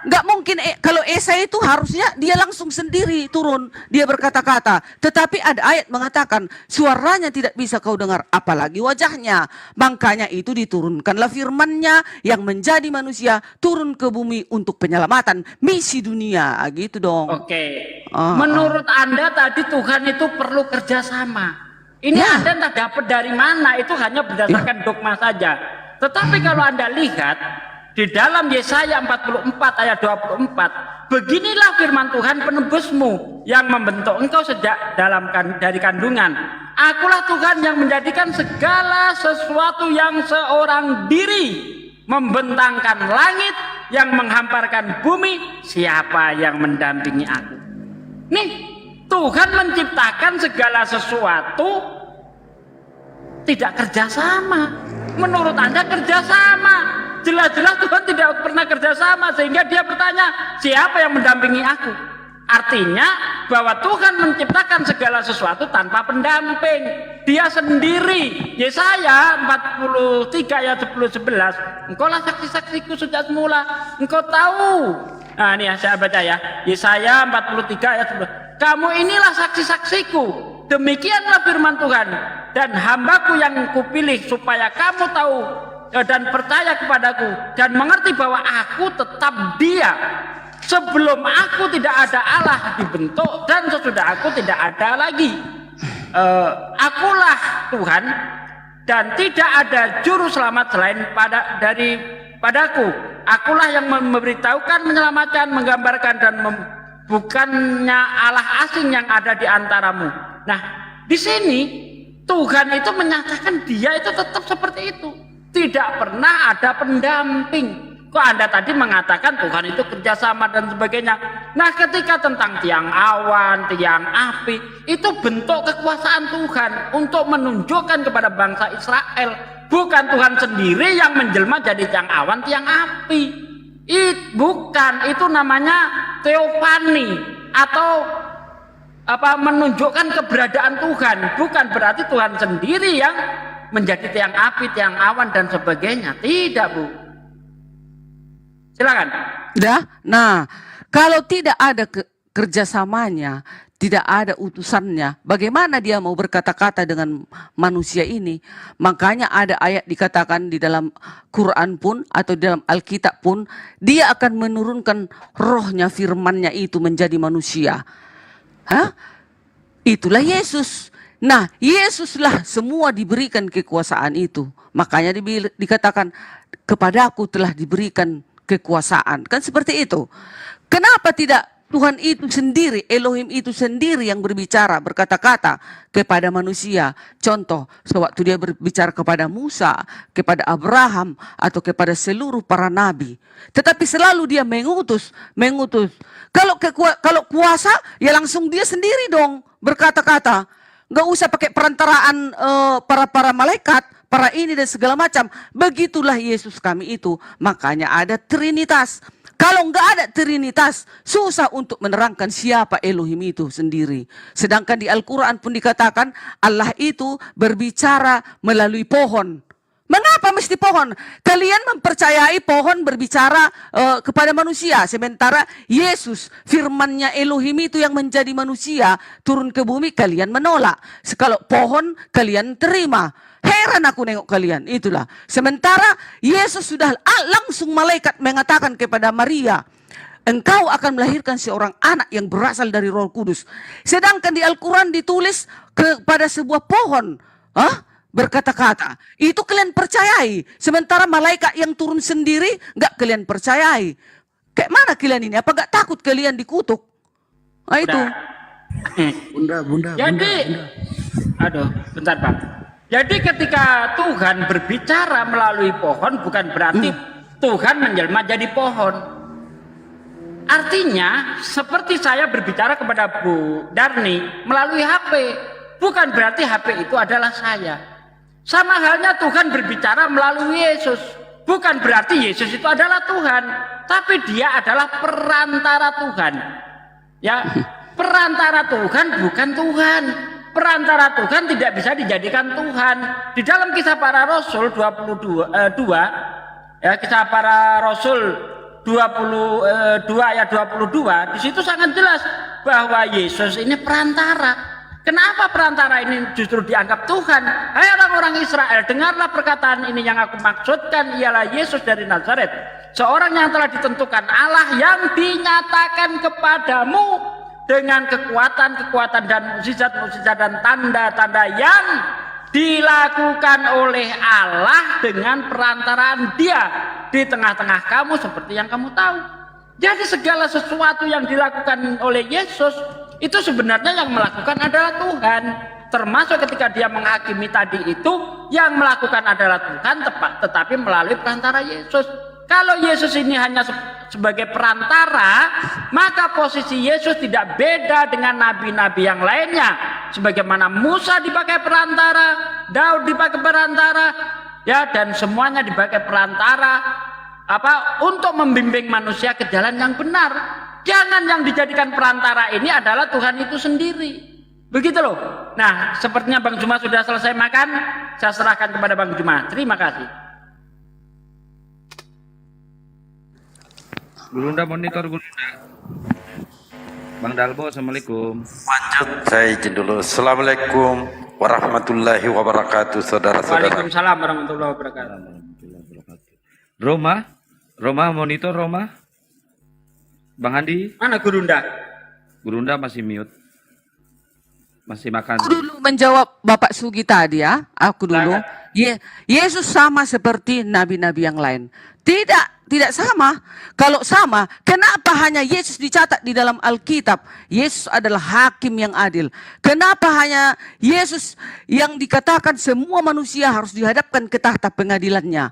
nggak mungkin kalau Esa itu harusnya dia langsung sendiri turun, dia berkata-kata. Tetapi ada ayat mengatakan suaranya tidak bisa kau dengar, apalagi wajahnya. Makanya itu diturunkanlah firman-Nya yang menjadi manusia turun ke bumi untuk penyelamatan misi dunia, gitu dong. Oke. Menurut Anda tadi Tuhan itu perlu kerjasama. Ini Anda entah dapat dari mana, itu hanya berdasarkan dogma saja. Tetapi kalau Anda lihat di dalam Yesaya 44 ayat 24, beginilah firman Tuhan penebusmu yang membentuk engkau sejak dari kandungan. Akulah Tuhan yang menjadikan segala sesuatu yang seorang diri, membentangkan langit, yang menghamparkan bumi. Siapa yang mendampingi aku? Nih, Tuhan menciptakan segala sesuatu tidak kerjasama. Menurut Anda kerjasama? Jelas-jelas Tuhan tidak pernah kerjasama, sehingga dia bertanya, siapa yang mendampingi aku? Artinya bahwa Tuhan menciptakan segala sesuatu tanpa pendamping. Dia sendiri. Yesaya 43 ayat 10-11, engkaulah saksi-saksiku sejak semula, engkau tahu. Nah ini saya baca ya, Yesaya 43 ayat 10, kamu inilah saksi-saksiku, demikianlah firman Tuhan, dan hambaku yang kupilih supaya kamu tahu dan percaya kepadaku dan mengerti bahwa aku tetap Dia. Sebelum aku tidak ada Allah dibentuk, dan sesudah aku tidak ada lagi. Akulah Tuhan dan tidak ada juru selamat selain padaku. Akulah yang memberitahukan, menyelamatkan, menggambarkan, dan bukannya Allah asing yang ada di antaramu. Nah, di sini Tuhan itu menyatakan Dia itu tetap seperti itu. Tidak pernah ada pendamping. Kok Anda tadi mengatakan Tuhan itu kerjasama dan sebagainya. Nah ketika tentang tiang awan, tiang api, itu bentuk kekuasaan Tuhan untuk menunjukkan kepada bangsa Israel. Bukan Tuhan sendiri yang menjelma jadi tiang awan, tiang api. Bukan, itu namanya teofani atau menunjukkan keberadaan Tuhan. Bukan berarti Tuhan sendiri yang menjadi tiang api, tiang awan dan sebagainya. Tidak, Bu. Silakan. Nah, kalau tidak ada kerjasamanya, tidak ada utusannya, bagaimana dia mau berkata-kata dengan manusia ini? Makanya ada ayat dikatakan di dalam Quran pun atau di dalam Alkitab pun, dia akan menurunkan rohnya, firmannya itu menjadi manusia. Itulah Yesus. Nah, Yesuslah semua diberikan kekuasaan itu. Makanya dikatakan kepadaku telah diberikan kekuasaan. Kan seperti itu. Kenapa tidak Tuhan itu sendiri, Elohim itu sendiri yang berbicara, berkata-kata kepada manusia? Contoh, sewaktu dia berbicara kepada Musa, kepada Abraham, atau kepada seluruh para nabi. Tetapi selalu dia mengutus. Kalau kuasa, ya langsung dia sendiri dong berkata-kata. Nggak usah pakai perantaraan para malaikat, para ini dan segala macam. Begitulah Yesus kami itu. Makanya ada Trinitas. Kalau nggak ada Trinitas, susah untuk menerangkan siapa Elohim itu sendiri. Sedangkan di Al-Quran pun dikatakan Allah itu berbicara melalui pohon. Mengapa mesti pohon? Kalian mempercayai pohon berbicara kepada manusia. Sementara Yesus, firmannya Elohim itu yang menjadi manusia, turun ke bumi, kalian menolak. Kalau pohon, kalian terima. Heran aku nengok kalian, itulah. Sementara Yesus sudah langsung malaikat mengatakan kepada Maria, engkau akan melahirkan seorang anak yang berasal dari Roh Kudus. Sedangkan di Al-Quran ditulis kepada sebuah pohon. Berkata-kata, itu kalian percayai. Sementara malaikat yang turun sendiri nggak kalian percayai. Kayak mana kalian ini? Apa nggak takut kalian dikutuk? Nah itu. Bunda. Jadi, aduh, bentar Bang. Jadi ketika Tuhan berbicara melalui pohon, bukan berarti Tuhan menjelma jadi pohon. Artinya, seperti saya berbicara kepada Bu Darni melalui HP, bukan berarti HP itu adalah saya. Sama halnya Tuhan berbicara melalui Yesus. Bukan berarti Yesus itu adalah Tuhan, tapi dia adalah perantara Tuhan. Ya, perantara Tuhan bukan Tuhan. Perantara Tuhan tidak bisa dijadikan Tuhan. Di dalam Kisah Para Rasul 22 ya, Kisah Para Rasul 22 ayat 22, di situ sangat jelas bahwa Yesus ini perantara. Kenapa perantara ini justru dianggap Tuhan? Hai orang-orang Israel, dengarlah perkataan ini yang aku maksudkan, ialah Yesus dari Nazaret, seorang yang telah ditentukan Allah, yang dinyatakan kepadamu dengan kekuatan-kekuatan dan mukjizat-mukjizat dan tanda-tanda yang dilakukan oleh Allah dengan perantaraan Dia di tengah-tengah kamu seperti yang kamu tahu. Jadi segala sesuatu yang dilakukan oleh Yesus itu sebenarnya yang melakukan adalah Tuhan. Termasuk ketika dia menghakimi tadi itu, yang melakukan adalah Tuhan, tetapi melalui perantara Yesus. Kalau Yesus ini hanya sebagai perantara, maka posisi Yesus tidak beda dengan nabi-nabi yang lainnya. Sebagaimana Musa dipakai perantara, Daud dipakai perantara, ya, dan semuanya dipakai perantara untuk membimbing manusia ke jalan yang benar. Jangan yang dijadikan perantara ini adalah Tuhan itu sendiri. Begitu loh. Nah, sepertinya Bang Juma sudah selesai makan. Saya serahkan kepada Bang Juma. Terima kasih. Gurunda monitor Gurunda. Bang Dalbo, Assalamualaikum. Lanjut, saya izin dulu. Assalamualaikum warahmatullahi wabarakatuh, saudara-saudara. Waalaikumsalam warahmatullahi wabarakatuh. Roma monitor Roma. Bang Andi. Mana Gurunda? Gurunda masih mute. Masih makan. Aku dulu menjawab Bapak Sugi tadi ya. Aku dulu. Yesus sama seperti nabi-nabi yang lain. Tidak sama. Kalau sama, kenapa hanya Yesus dicatat di dalam Alkitab? Yesus adalah hakim yang adil. Kenapa hanya Yesus yang dikatakan semua manusia harus dihadapkan ke tahta pengadilannya?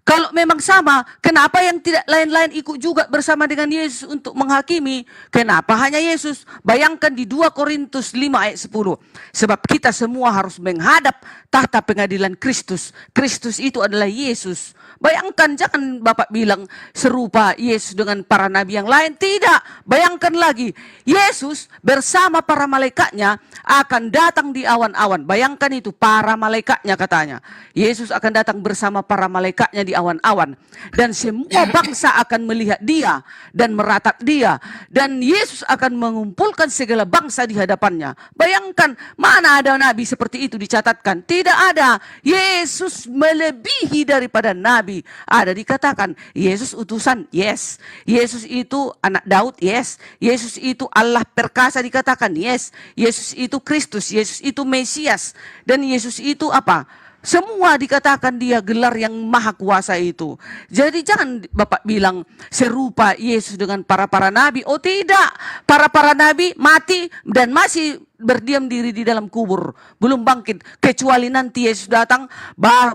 Kalau memang sama, kenapa yang tidak lain-lain ikut juga bersama dengan Yesus untuk menghakimi? Kenapa hanya Yesus? Bayangkan di 2 Korintus 5 ayat 10. Sebab kita semua harus menghadap tahta pengadilan Kristus. Kristus itu adalah Yesus. Bayangkan, jangan Bapak bilang serupa Yesus dengan para nabi yang lain. Tidak. Bayangkan lagi, Yesus bersama para malaikatnya akan datang di awan-awan. Bayangkan itu, para malaikatnya katanya. Yesus akan datang bersama para malaikatnya di awan-awan. Dan semua bangsa akan melihat dia dan meratap dia. Dan Yesus akan mengumpulkan segala bangsa di hadapannya. Bayangkan, mana ada nabi seperti itu dicatatkan? Tidak ada. Yesus melebihi daripada nabi. Ada dikatakan Yesus utusan, yes. Yesus itu anak Daud, yes. Yesus itu Allah perkasa dikatakan, yes. Yesus itu Kristus, Yesus itu Mesias. Dan Yesus itu apa? Semua dikatakan dia gelar yang maha kuasa itu. Jadi jangan Bapak bilang serupa Yesus dengan para nabi. Oh tidak, para nabi mati dan masih berdiam diri di dalam kubur, belum bangkit, kecuali nanti Yesus datang,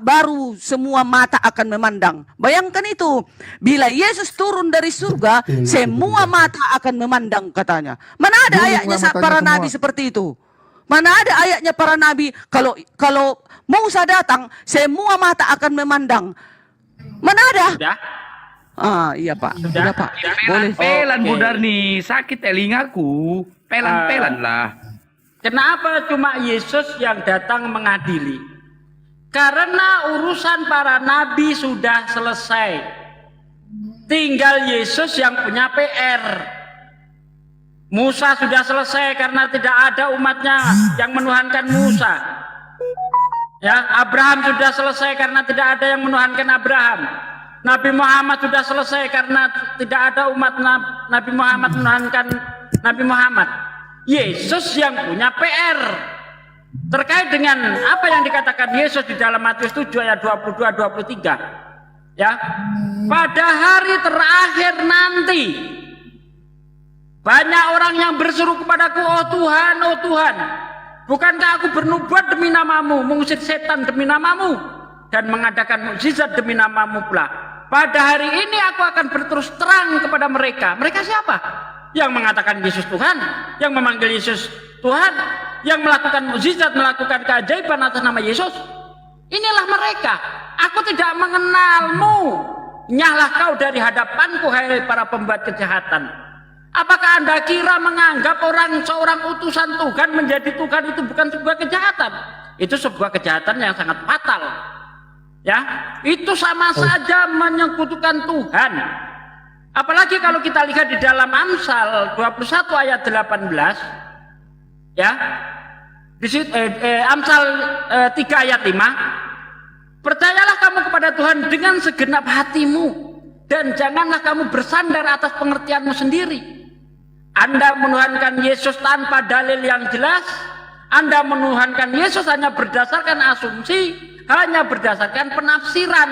baru semua mata akan memandang. Bayangkan itu, bila Yesus turun dari surga, semua mata akan memandang katanya. Mana ada ayatnya para nabi seperti itu? Mana ada ayatnya para nabi kalau Musa datang, semua mata akan memandang. Mana ada? Sudah? Iya Pak. Sudah Pak. Boleh. Pelan Bu Darni, sakit telingaku. Pelan-pelan lah. Kenapa cuma Yesus yang datang mengadili? Karena urusan para nabi sudah selesai. Tinggal Yesus yang punya PR. Musa sudah selesai karena tidak ada umatnya yang menuhankan Musa. Ya, Abraham sudah selesai karena tidak ada yang menuhankan Abraham. Nabi Muhammad sudah selesai karena tidak ada umat Nabi Muhammad menuhankan Nabi Muhammad. Yesus yang punya PR terkait dengan apa yang dikatakan Yesus di dalam Matius 7 ayat 22-23. Ya, pada hari terakhir nanti banyak orang yang berseru kepadaku, oh Tuhan, bukankah aku bernubuat demi namamu, mengusir setan demi namamu, dan mengadakan mukjizat demi namamu pula. Pada hari ini aku akan berterus terang kepada mereka. Mereka siapa? Yang mengatakan Yesus Tuhan, yang memanggil Yesus Tuhan, yang melakukan mukjizat, melakukan keajaiban atas nama Yesus. Inilah mereka. Aku tidak mengenalmu. Nyahlah kau dari hadapanku, hai para pembuat kejahatan. Apakah Anda kira menganggap seorang utusan Tuhan menjadi Tuhan itu bukan sebuah kejahatan? Itu sebuah kejahatan yang sangat fatal. Ya, itu sama saja menyekutukan Tuhan. Apalagi kalau kita lihat di dalam Amsal 21 ayat 18, ya, di situ, Amsal 3 ayat 5, percayalah kamu kepada Tuhan dengan segenap hatimu dan janganlah kamu bersandar atas pengertianmu sendiri. Anda menuhankan Yesus tanpa dalil yang jelas, Anda menuhankan Yesus hanya berdasarkan asumsi, hanya berdasarkan penafsiran.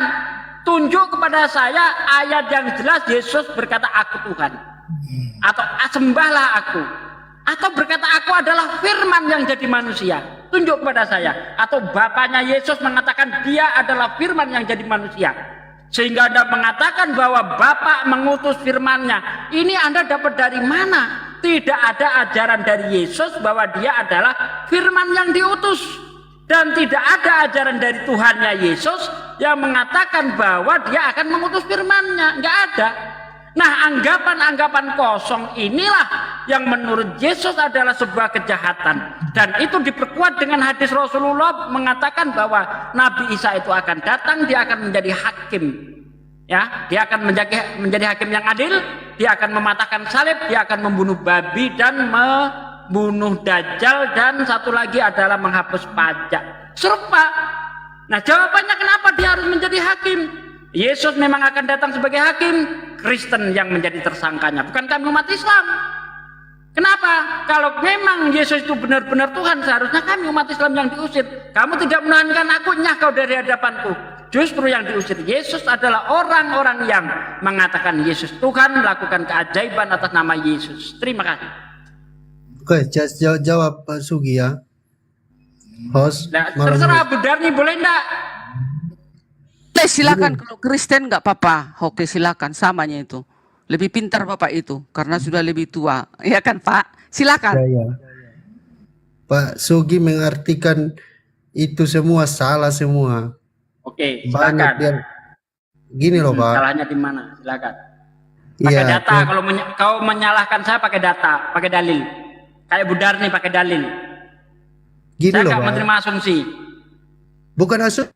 Tunjuk kepada saya ayat yang jelas Yesus berkata aku Tuhan, atau sembahlah aku, atau berkata aku adalah firman yang jadi manusia. Tunjuk kepada saya. Atau bapaknya Yesus mengatakan dia adalah firman yang jadi manusia, sehingga Anda mengatakan bahwa Bapak mengutus firman-Nya. Ini Anda dapat dari mana? Tidak ada ajaran dari Yesus bahwa dia adalah firman yang diutus. Dan tidak ada ajaran dari Tuhannya Yesus yang mengatakan bahwa dia akan mengutus firman-Nya. Nggak ada. Nah, anggapan-anggapan kosong inilah yang menurut Yesus adalah sebuah kejahatan. Dan itu diperkuat dengan hadis Rasulullah mengatakan bahwa Nabi Isa itu akan datang, dia akan menjadi hakim. Ya, dia akan menjadi hakim yang adil, dia akan mematahkan salib, dia akan membunuh babi dan membunuh Dajjal, dan satu lagi adalah menghapus pajak. Serupa. Nah, jawabannya kenapa dia harus menjadi hakim? Yesus memang akan datang sebagai hakim, Kristen yang menjadi tersangkanya, bukan kami umat Islam. Kenapa? Kalau memang Yesus itu benar-benar Tuhan, seharusnya kami umat Islam yang diusir. Kamu tidak menahankan aku, nyah kau dari hadapanku. Justru yang diusir Yesus adalah orang-orang yang mengatakan Yesus Tuhan, melakukan keajaiban atas nama Yesus. Terima kasih. Oke, jawab Pak Sugi ya. Host. Nah, terserah Bu Darni, boleh enggak? Silakan, kalau Kristen nggak apa-apa. Oke, silakan, samanya itu. Lebih pintar Bapak itu karena sudah lebih tua. Ya kan Pak? Silakan. Ya. Pak Sugi mengartikan itu semua salah semua. Oke, Banyak silakan. yang gini loh Pak. Salahnya di mana? Silakan. Pakai data. Kalau kau menyalahkan saya pakai data, pakai dalil. Kayak Bu Darni pakai dalil. Gini Saya loh nggak Pak. menerima asumsi. Bukan asumsi.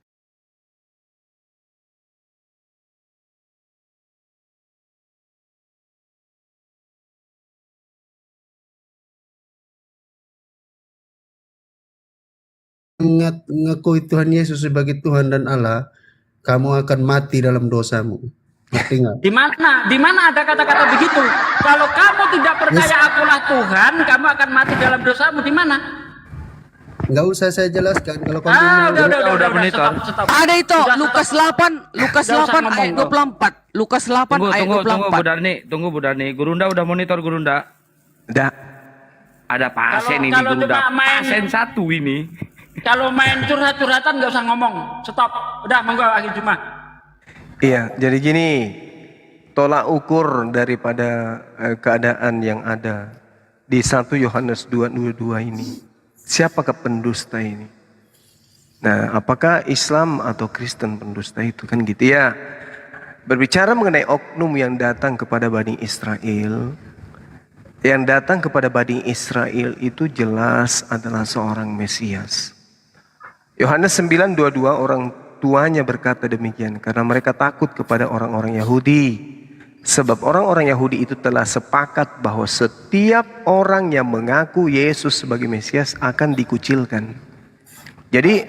Mengakui Tuhan Yesus sebagai Tuhan dan Allah, kamu akan mati dalam dosamu. Ngerti nggak? Di mana ada kata-kata begitu? Kalau kamu tidak percaya akulah Tuhan, kamu akan mati dalam dosamu. Di mana? Nggak usah saya jelaskan. Kalau kamu udah monitor. Stop. Ada itu Sudah, Lukas stop. 8 ayat 24. Lukas 8 ayat 24. Tunggu Bu Darni. Gurunda udah monitor Gurunda. Udah. Ada pasien ini kalau Gurunda. cuma main- Pasien satu ini. Kalau main curhat-curhatan nggak usah ngomong. Stop. Udah, monggo akhir Juma. Iya, jadi gini, tolak ukur daripada keadaan yang ada di 1 Yohanes 2:22 ini. Siapakah pendusta ini? Nah, apakah Islam atau Kristen pendusta itu? Kan gitu ya. Berbicara mengenai oknum yang datang kepada Bani Israel, yang datang kepada Bani Israel itu jelas adalah seorang Mesias. Yohanes 9:22, orang tuanya berkata demikian karena mereka takut kepada orang-orang Yahudi. Sebab orang-orang Yahudi itu telah sepakat bahwa setiap orang yang mengaku Yesus sebagai Mesias akan dikucilkan. Jadi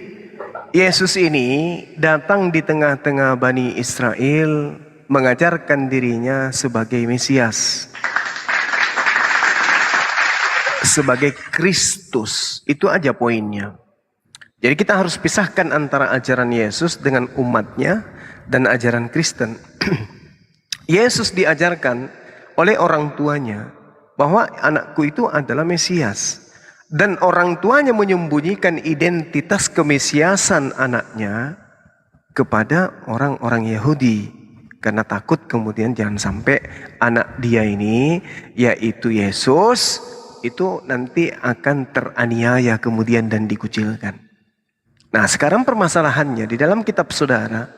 Yesus ini datang di tengah-tengah Bani Israel, mengajarkan dirinya sebagai Mesias, sebagai Kristus. Itu aja poinnya. Jadi kita harus pisahkan antara ajaran Yesus dengan umatnya dan ajaran Kristen. Yesus diajarkan oleh orang tuanya bahwa anakku itu adalah Mesias. Dan orang tuanya menyembunyikan identitas kemesiasan anaknya kepada orang-orang Yahudi. Karena takut kemudian jangan sampai anak dia ini, yaitu Yesus, itu nanti akan teraniaya kemudian dan dikucilkan. Nah, sekarang permasalahannya di dalam kitab saudara,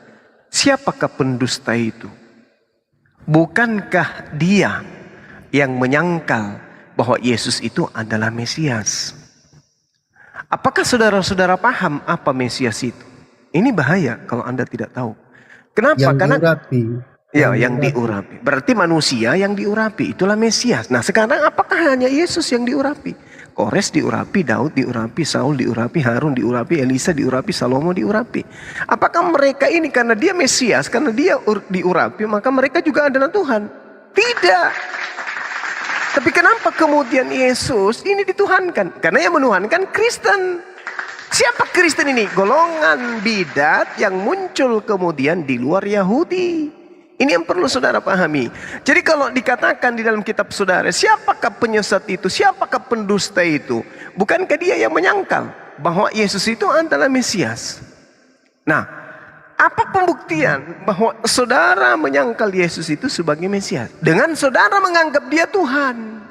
siapakah pendusta itu? Bukankah dia yang menyangkal bahwa Yesus itu adalah Mesias? Apakah saudara-saudara paham apa Mesias itu? Ini bahaya kalau Anda tidak tahu. Kenapa? Yang Karena diurapi. ya, yang diurapi. Berarti manusia yang diurapi, itulah Mesias. Nah, sekarang apakah hanya Yesus yang diurapi? Kores diurapi, Daud diurapi, Saul diurapi, Harun diurapi, Elisa diurapi, Salomo diurapi. Apakah mereka ini karena dia Mesias, karena dia diurapi, maka mereka juga adalah Tuhan? Tidak. Tapi kenapa kemudian Yesus ini dituhankan? Karena yang menuhankan Kristen. Siapa Kristen ini? Golongan bidat yang muncul kemudian di luar Yahudi. Ini yang perlu saudara pahami. Jadi kalau dikatakan di dalam kitab saudara, siapakah penyesat itu? Siapakah pendusta itu? Bukankah dia yang menyangkal bahwa Yesus itu adalah Mesias? Nah, apa pembuktian bahwa saudara menyangkal Yesus itu sebagai Mesias? Dengan saudara menganggap dia Tuhan.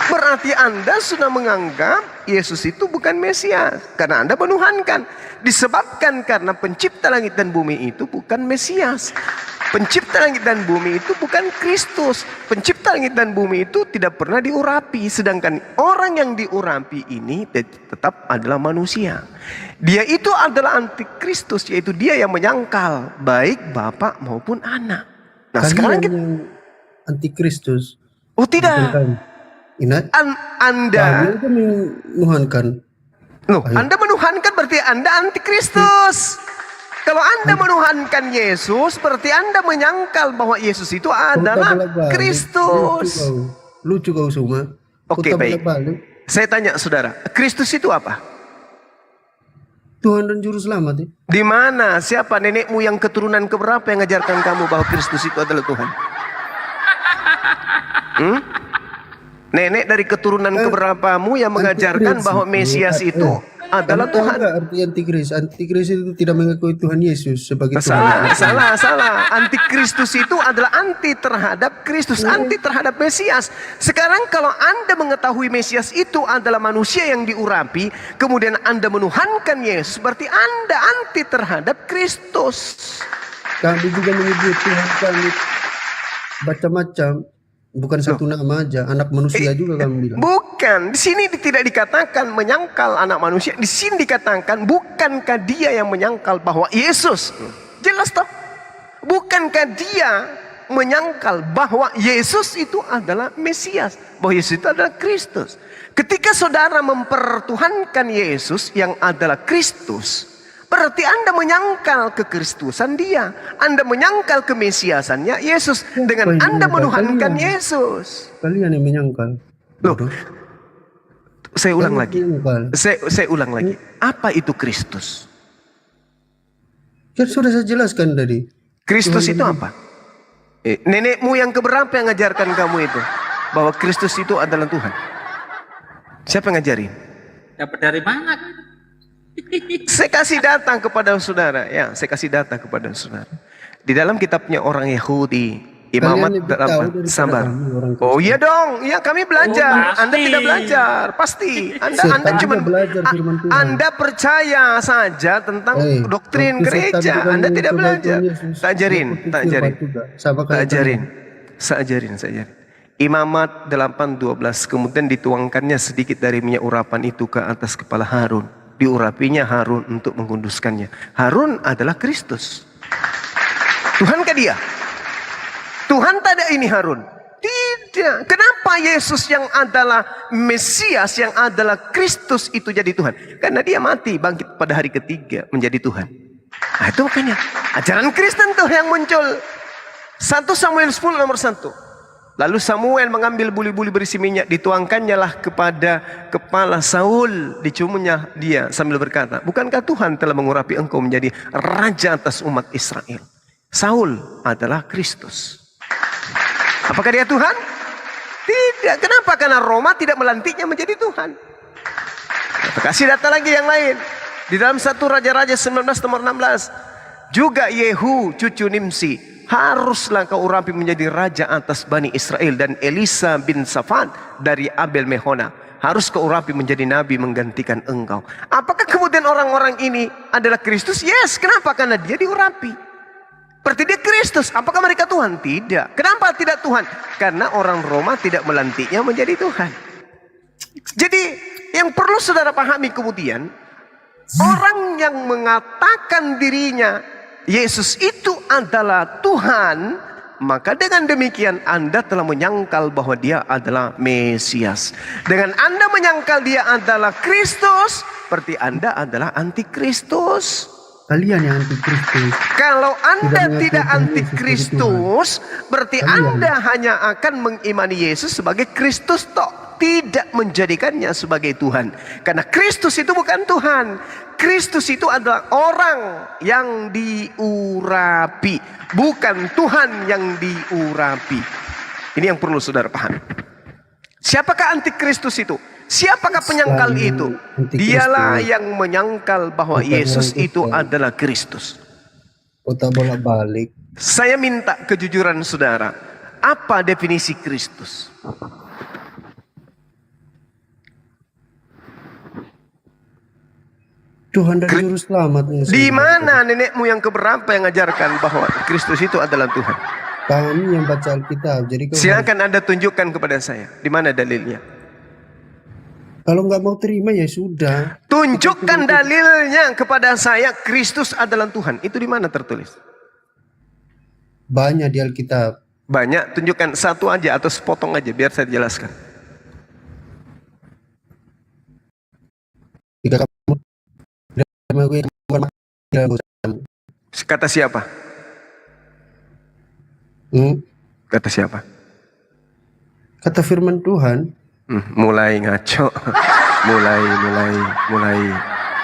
Berarti Anda sudah menganggap Yesus itu bukan Mesias. Karena Anda menuhankan. Disebabkan karena pencipta langit dan bumi itu bukan Mesias. Pencipta langit dan bumi itu bukan Kristus. Pencipta langit dan bumi itu tidak pernah diurapi. Sedangkan orang yang diurapi ini tetap adalah manusia. Dia itu adalah antikristus, yaitu dia yang menyangkal baik bapak maupun anak. Nah, Kalian sekarang kita... yang antikristus. Oh tidak. Ingat? Anda itu menuhankan. Loh, Anda menuhankan berarti Anda antikristus. Kalau Anda menuhankan Yesus, berarti Anda menyangkal bahwa Yesus itu adalah Kristus. Lucu kau semua. Oke, baik. Saya tanya saudara, Kristus itu apa? Tuhan dan Juru Selamat. Di mana? Siapa nenekmu yang keturunan keberapa yang mengajarkan kamu bahwa Kristus itu adalah Tuhan? Nenek dari keturunan keberapamu yang mengajarkan bahwa Mesias itu adalah Tuhan? Arti antikris. Antikris itu tidak mengakui Tuhan Yesus sebagai Tuhan. Salah. Antikristus itu adalah anti terhadap Kristus, anti terhadap Mesias. Sekarang kalau Anda mengetahui Mesias itu adalah manusia yang diurapi, kemudian Anda menuhankan Yesus, berarti Anda anti terhadap Kristus. Kami juga menyebut Tuhan kami macam-macam. Bukan satu nama aja, anak manusia juga kami bilang. Bukan, di sini tidak dikatakan menyangkal anak manusia. Di sini dikatakan bukankah dia yang menyangkal bahwa Yesus, jelas toh? Bukankah dia menyangkal bahwa Yesus itu adalah Mesias, bahwa Yesus itu adalah Kristus? Ketika saudara mempertuhankan Yesus yang adalah Kristus, berarti Anda menyangkal kekristusan dia. Anda menyangkal kemesiasannya Yesus. Dengan Anda menuhankan Yesus. Kalian yang menyangkal. Loh, saya ulang lagi. Saya ulang lagi. Apa itu Kristus? Ya sudah saya jelaskan tadi. Kristus itu apa? Nenekmu yang keberapa yang ngajarkan kamu itu? Bahwa Kristus itu adalah Tuhan. Siapa yang ngajarin? Dapat dari mana? Saya kasih data kepada saudara, ya, saya kasih data kepada saudara. Di dalam kitabnya orang Yahudi Imamat lebih dalam tahu daripada sabar. kami orang Oh Kristen. iya dong, iya kami belajar. Oh, Anda pasti. tidak belajar, pasti. Anda Setan cuma juga belajar firman Tuhan. Anda percaya saja tentang doktrin waktu setan gereja. juga Anda tidak mencobai belajar. Tuhan Yesus, Tak ajarin, dia tak berpikir ajarin. juga. Sama Tak kayak ajarin. Saya ajarin. Imamat 8:12 kemudian dituangkannya sedikit dari minyak urapan itu ke atas kepala Harun. Diurapinya Harun untuk mengkuduskannya. Harun adalah Kristus. Tuhankah dia? Tuhan tak ada ini Harun? Tidak. Kenapa Yesus yang adalah Mesias, yang adalah Kristus itu jadi Tuhan? Karena dia mati, bangkit pada hari ketiga menjadi Tuhan. Nah, itu makanya ajaran Kristen tuh yang muncul. 1 Samuel 10 nomor 1. Lalu Samuel mengambil buli-buli berisi minyak, dituangkannya lah kepada kepala Saul, dicumunya dia sambil berkata, bukankah Tuhan telah mengurapi engkau menjadi raja atas umat Israel? Saul adalah Kristus. Apakah dia Tuhan? Tidak. Kenapa? Karena Roma tidak melantiknya menjadi Tuhan. Kasih data lagi yang lain. Di dalam 1 Raja-Raja 19 nomor 16. Juga Yehu cucu Nimsi haruslah kau urapi menjadi raja atas Bani Israel. Dan Elisa bin Safan dari Abel Mehona harus kau urapi menjadi nabi menggantikan engkau. Apakah kemudian orang-orang ini adalah Kristus? Yes. Kenapa? Karena dia diurapi. Berarti dia Kristus. Apakah mereka Tuhan? Tidak. Kenapa tidak Tuhan? Karena orang Roma tidak melantiknya menjadi Tuhan. Jadi yang perlu saudara pahami kemudian, orang yang mengatakan dirinya Yesus itu adalah Tuhan, maka dengan demikian Anda telah menyangkal bahwa dia adalah Mesias. Dengan Anda menyangkal dia adalah Kristus, berarti Anda adalah antikristus. Kalian yang antikristus. Kalau Anda Tidak tidak mengakui Yesus antikristus, berarti Anda hanya akan mengimani Yesus sebagai Kristus tok, tidak menjadikannya sebagai Tuhan. Karena Kristus itu bukan Tuhan. Kristus itu adalah orang yang diurapi, bukan Tuhan yang diurapi. Ini yang perlu saudara pahami. Siapakah antikristus itu? Siapakah penyangkal itu? Dialah yang menyangkal bahwa Yesus itu adalah Kristus. Otak bolak-balik. Saya minta kejujuran saudara. Apa definisi Kristus? Tuhan dan Juru Selamat. Di mana nenekmu yang keberapa yang mengajarkan bahwa Kristus itu adalah Tuhan? Kami yang baca Alkitab. Jadi silakan Anda tunjukkan kepada saya. Di mana dalilnya? Kalau nggak mau terima ya sudah. Tunjukkan dalilnya kepada saya. Kristus adalah Tuhan. Itu di mana tertulis? Banyak di Alkitab. Banyak. Tunjukkan satu aja atau sepotong aja biar saya jelaskan. Jika kamu kata siapa? Kata siapa? Kata firman Tuhan. Mulai ngaco, mulai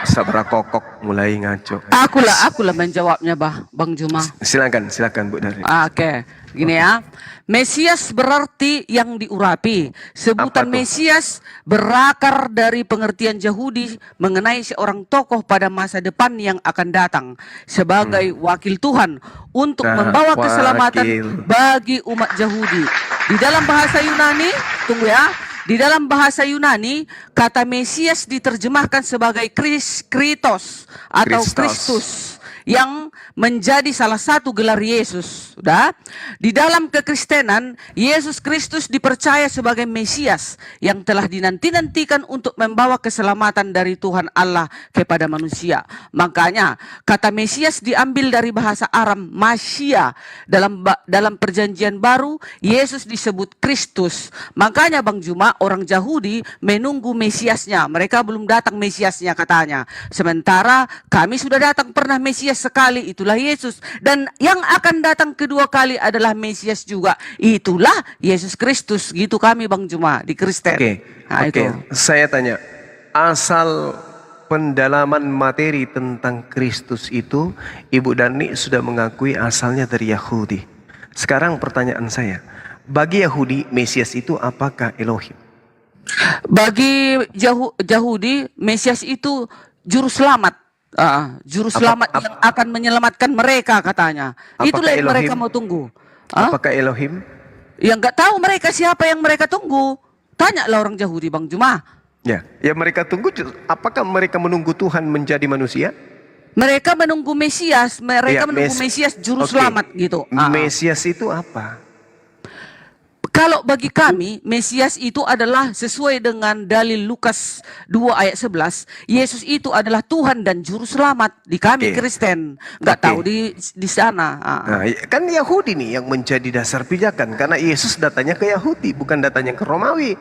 sabra kokok, mulai ngaco. Akulah menjawabnya, Bang Juma. Silakan Bu Dari. Oke, gini ya. Mesias berarti yang diurapi. Sebutan Mesias berakar dari pengertian Yahudi mengenai seorang tokoh pada masa depan yang akan datang sebagai wakil Tuhan untuk membawa keselamatan bagi umat Yahudi. Di dalam bahasa Yunani, tunggu ya. Di dalam bahasa Yunani, kata Mesias diterjemahkan sebagai Kritos atau Kristus yang menjadi salah satu gelar Yesus. Sudah. Di dalam kekristenan, Yesus Kristus dipercaya sebagai Mesias yang telah dinanti-nantikan untuk membawa keselamatan dari Tuhan Allah kepada manusia. Makanya, kata Mesias diambil dari bahasa Aram Masia. Dalam perjanjian baru, Yesus disebut Kristus. Makanya Bang Juma, orang Yahudi menunggu Mesiasnya. Mereka belum datang Mesiasnya katanya. Sementara kami sudah datang pernah Mesias sekali, itulah Yesus. Dan yang akan datang kedua kali adalah Mesias juga, itulah Yesus Kristus. Gitu kami Bang Juma di Kristen. Oke. Saya tanya, asal pendalaman materi tentang Kristus itu Ibu Dani sudah mengakui asalnya dari Yahudi. Sekarang pertanyaan saya, bagi Yahudi Mesias itu apakah Elohim? Bagi Yahudi Mesias itu juru selamat. Juru selamat yang akan menyelamatkan mereka katanya. Itulah yang mereka mau tunggu. Apakah Elohim? Yang nggak tahu mereka siapa yang mereka tunggu. Tanyalah orang Yahudi, Bang Juma. Ya, yang mereka tunggu, apakah mereka menunggu Tuhan menjadi manusia? Mereka menunggu Mesias, mereka menunggu Mesias juru selamat gitu. Mesias itu apa? Kalau bagi kami, Mesias itu adalah sesuai dengan dalil Lukas 2 ayat 11. Yesus itu adalah Tuhan dan Juru Selamat di kami Kristen. Nggak tahu di sana. Nah, kan Yahudi nih yang menjadi dasar pijakan. Karena Yesus datanya ke Yahudi, bukan datanya ke Romawi.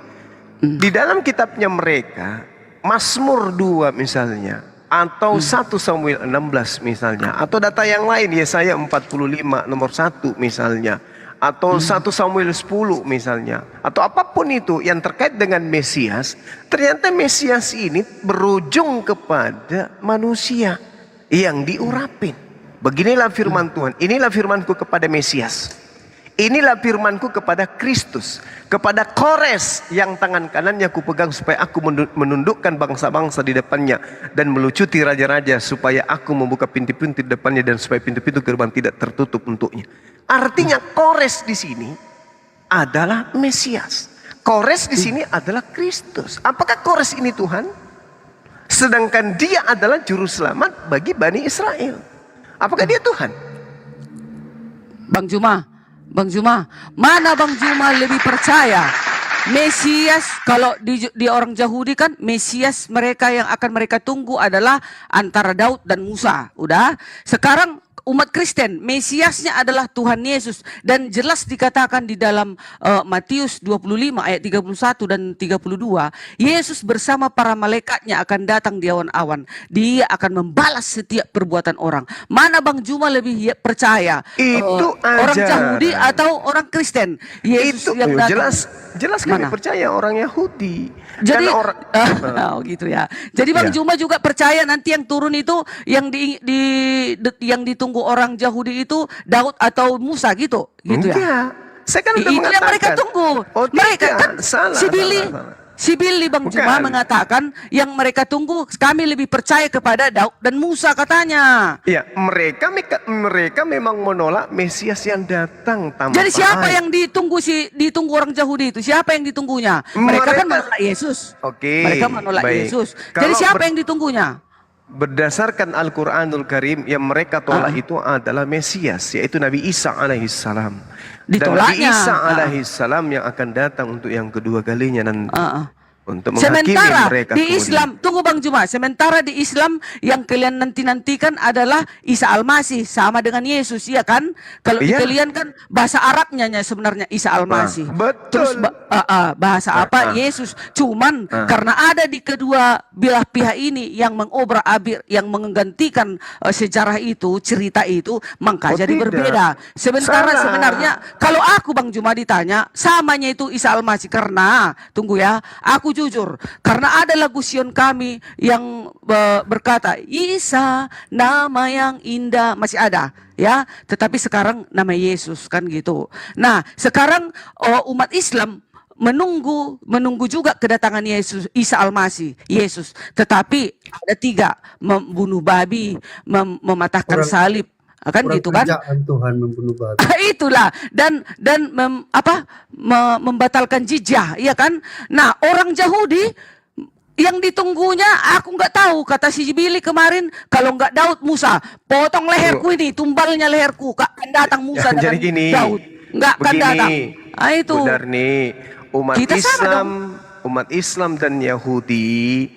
Di dalam kitabnya mereka, Mazmur 2 misalnya, atau 1 Samuel 16 misalnya, atau data yang lain, Yesaya 45 nomor 1 misalnya, atau 1 Samuel 10 misalnya, atau apapun itu yang terkait dengan Mesias, ternyata Mesias ini berujung kepada manusia yang diurapin. Beginilah firman Tuhan, inilah firmanku kepada Mesias, inilah firmanku kepada Kristus, kepada Kores yang tangan kanannya kupegang, supaya aku menundukkan bangsa-bangsa di depannya dan melucuti raja-raja, supaya aku membuka pintu-pintu di depannya dan supaya pintu-pintu gerbang tidak tertutup untuknya. Artinya Kores di sini adalah Mesias. Kores di sini adalah Kristus. Apakah Kores ini Tuhan? Sedangkan dia adalah juru selamat bagi Bani Israel. Apakah dia Tuhan? Bang Juma, mana Bang Juma lebih percaya? Mesias, kalau di orang Yahudi kan Mesias mereka yang akan mereka tunggu adalah antara Daud dan Musa. Udah. Sekarang umat Kristen, Mesiasnya adalah Tuhan Yesus, dan jelas dikatakan di dalam Matius 25 ayat 31 dan 32, Yesus bersama para malaikatnya akan datang di awan-awan. Dia akan membalas setiap perbuatan orang. Mana Bang Juma lebih percaya? Itu orang Yahudi atau orang Kristen? Yesus itu yang datang. Jelas kami percaya orang Yahudi. Jadi orang oh gitu ya. Jadi Bang Juma juga percaya nanti yang turun itu yang yang ditunggu orang Yahudi itu Daud atau Musa gitu ya. Saya kan udah itu mengatakan. Yang mereka tunggu. Mereka kan si Billy Bang Juma mengatakan yang mereka tunggu, kami lebih percaya kepada Daud dan Musa katanya. Ya, mereka memang menolak Mesias yang datang tanpa. Jadi siapa yang ditunggu orang Yahudi itu? Siapa yang ditunggunya? Mereka kan menolak Yesus. Mereka menolak Yesus. Jadi siapa yang ditunggunya? Berdasarkan Al-Quranul Karim, yang mereka tolak itu adalah Mesias, yaitu Nabi Isa alaihissalam. Dan Nabi Isa alaihissalam yang akan datang untuk yang kedua kalinya nanti. Untuk menghakimi mereka di Islam, tunggu Bang Juma, sementara di Islam yang kalian nantikan adalah Isa Al-Masih sama dengan Yesus, ya kan? Kalau kalian kan bahasa Arabnya sebenarnya Isa Al-Masih. Terus bahasa apa? Yesus. Cuman karena ada di kedua belah pihak ini yang mengobrak-abrik, yang menggantikan sejarah itu, cerita itu, maka jadi berbeda. Sementara sebenarnya kalau aku Bang Juma ditanya, samanya itu Isa Al-Masih karena tunggu ya, aku jujur, karena ada lagu Sion kami yang berkata Isa nama yang indah, masih ada ya, tetapi sekarang nama Yesus kan gitu. Nah sekarang umat Islam menunggu juga kedatangan Yesus, Isa Al-Masih, Yesus, tetapi ada 3, membunuh babi, mematahkan salib, kan gitu kan? Tuhan membunuh babi. Itulah dan membatalkan jizyah, iya kan? Nah orang Yahudi yang ditunggunya aku nggak tahu, kata si Billy kemarin, kalau nggak Daud Musa, potong leherku ini, tumbalnya leherku, akan datang Musa dengan Daud, nggak akan datang. Nah itu. Benar nih, umat Islam dan Yahudi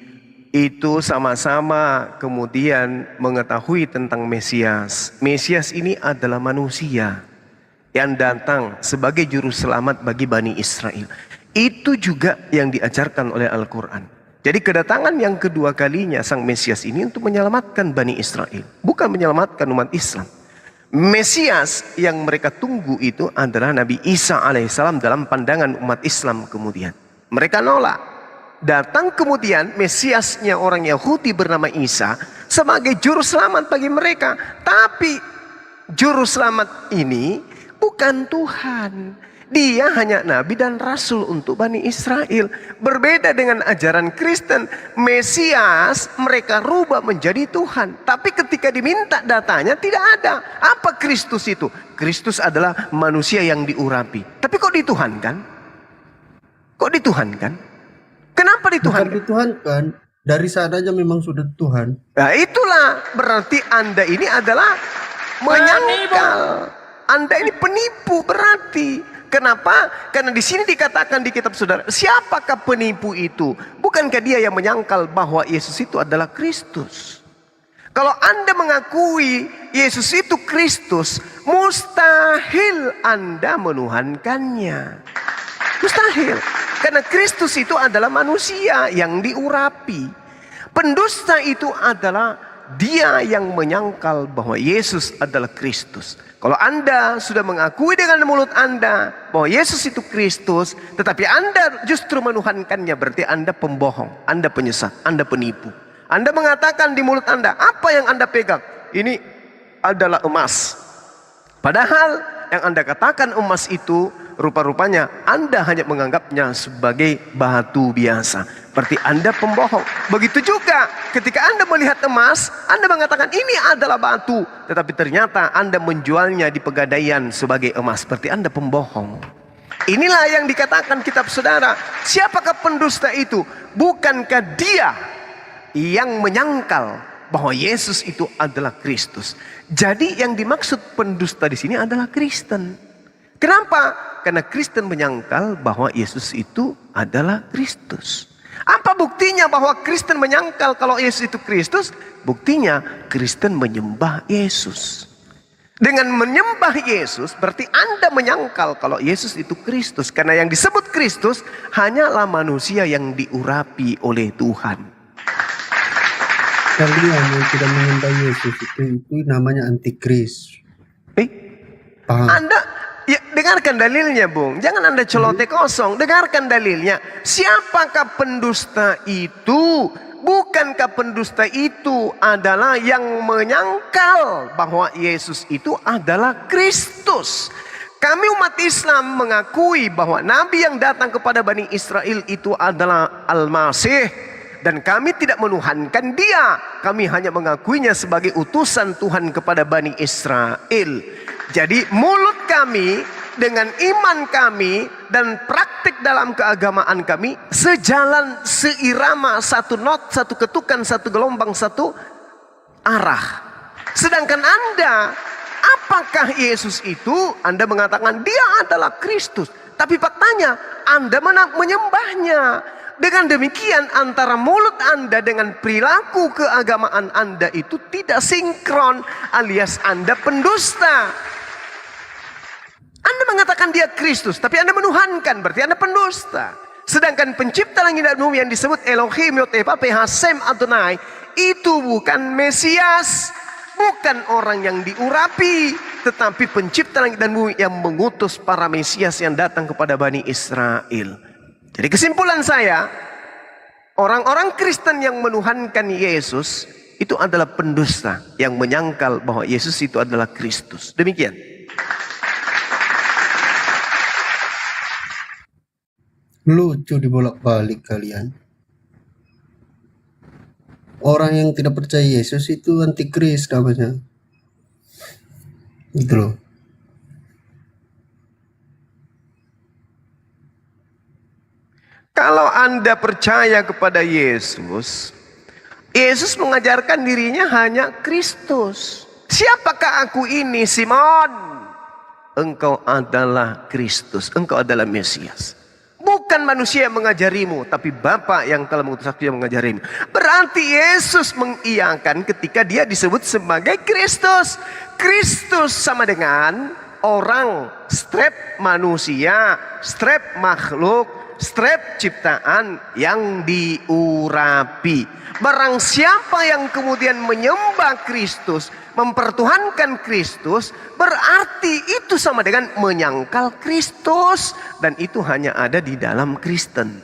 itu sama-sama kemudian mengetahui tentang Mesias. Mesias ini adalah manusia yang datang sebagai juru selamat bagi Bani Israel. Itu juga yang diajarkan oleh Al-Quran. Jadi kedatangan yang kedua kalinya sang Mesias ini untuk menyelamatkan Bani Israel, bukan menyelamatkan umat Islam. Mesias yang mereka tunggu itu adalah Nabi Isa alaihissalam dalam pandangan umat Islam kemudian. Mereka nolak. Datang kemudian Mesiasnya orang Yahudi bernama Isa sebagai juru selamat bagi mereka. Tapi juru selamat ini bukan Tuhan. Dia hanya nabi dan rasul untuk Bani Israel. Berbeda dengan ajaran Kristen, Mesias mereka rubah menjadi Tuhan. Tapi ketika diminta datanya tidak ada. Apa Kristus itu? Kristus adalah manusia yang diurapi. Tapi kok dituhankan? Kok dituhankan? Kenapa dituhankan? Bukan dituhankan, dari sananya memang sudah Tuhan. Nah itulah berarti Anda ini adalah menyangkal. Anda ini penipu berarti. Kenapa? Karena di sini dikatakan di kitab saudara, siapakah penipu itu? Bukankah dia yang menyangkal bahwa Yesus itu adalah Kristus? Kalau Anda mengakui Yesus itu Kristus, mustahil Anda menuhankannya. Mustahil. Karena Kristus itu adalah manusia yang diurapi. Pendusta itu adalah dia yang menyangkal bahwa Yesus adalah Kristus. Kalau Anda sudah mengakui dengan mulut Anda bahwa Yesus itu Kristus, tetapi Anda justru menuhankannya, berarti Anda pembohong, Anda penyesat, Anda penipu. Anda mengatakan di mulut Anda, apa yang Anda pegang? Ini adalah emas. Padahal yang Anda katakan emas itu, rupa-rupanya Anda hanya menganggapnya sebagai batu biasa. Berarti Anda pembohong. Begitu juga ketika Anda melihat emas, Anda mengatakan ini adalah batu. Tetapi ternyata Anda menjualnya di pegadaian sebagai emas. Berarti Anda pembohong. Inilah yang dikatakan kitab saudara. Siapakah pendusta itu? Bukankah dia yang menyangkal bahwa Yesus itu adalah Kristus? Jadi yang dimaksud pendusta di sini adalah Kristen. Kenapa? Karena Kristen menyangkal bahwa Yesus itu adalah Kristus. Apa buktinya bahwa Kristen menyangkal kalau Yesus itu Kristus? Buktinya Kristen menyembah Yesus. Dengan menyembah Yesus berarti Anda menyangkal kalau Yesus itu Kristus. Karena yang disebut Kristus hanyalah manusia yang diurapi oleh Tuhan. Kalian yang tidak menyembah Yesus itu namanya antikris. Paham? Anda ya, dengarkan dalilnya, Bung. Jangan Anda celoteh kosong. Dengarkan dalilnya. Siapakah pendusta itu? Bukankah pendusta itu adalah yang menyangkal bahwa Yesus itu adalah Kristus? Kami umat Islam mengakui bahwa Nabi yang datang kepada Bani Israel itu adalah Al-Masih. Dan kami tidak menuhankan dia. Kami hanya mengakuinya sebagai utusan Tuhan kepada Bani Israel. Jadi mulut kami dengan iman kami dan praktik dalam keagamaan kami sejalan, seirama, satu not, satu ketukan, satu gelombang, satu arah. Sedangkan Anda, apakah Yesus itu? Anda mengatakan dia adalah Kristus. Tapi faktanya Anda menyembahnya. Dengan demikian antara mulut Anda dengan perilaku keagamaan Anda itu tidak sinkron, alias Anda pendusta. Anda mengatakan dia Kristus, tapi Anda menuhankan, berarti Anda pendusta. Sedangkan pencipta langit dan bumi yang disebut Elohim Yotevah Hashem Adonai itu bukan Mesias, bukan orang yang diurapi, tetapi pencipta langit dan bumi yang mengutus para Mesias yang datang kepada Bani Israel. Jadi kesimpulan saya, orang-orang Kristen yang menuhankan Yesus itu adalah pendusta yang menyangkal bahwa Yesus itu adalah Kristus. Demikian. Lucu dibolak-balik kalian. Orang yang tidak percaya Yesus itu antikris namanya. Gitu loh. Kalau Anda percaya kepada Yesus, Yesus mengajarkan dirinya hanya Kristus. Siapakah aku ini, Simon? Engkau adalah Kristus, engkau adalah Mesias. Bukan manusia yang mengajarimu, tapi Bapa yang telah mengutus aku yang mengajarimu. Berarti Yesus mengiyakan ketika dia disebut sebagai Kristus. Kristus sama dengan orang, strep manusia, strep makhluk, strep ciptaan yang diurapi. Barang siapa yang kemudian menyembah Kristus, mempertuhankan Kristus, berarti itu sama dengan menyangkal Kristus, dan itu hanya ada di dalam Kristen.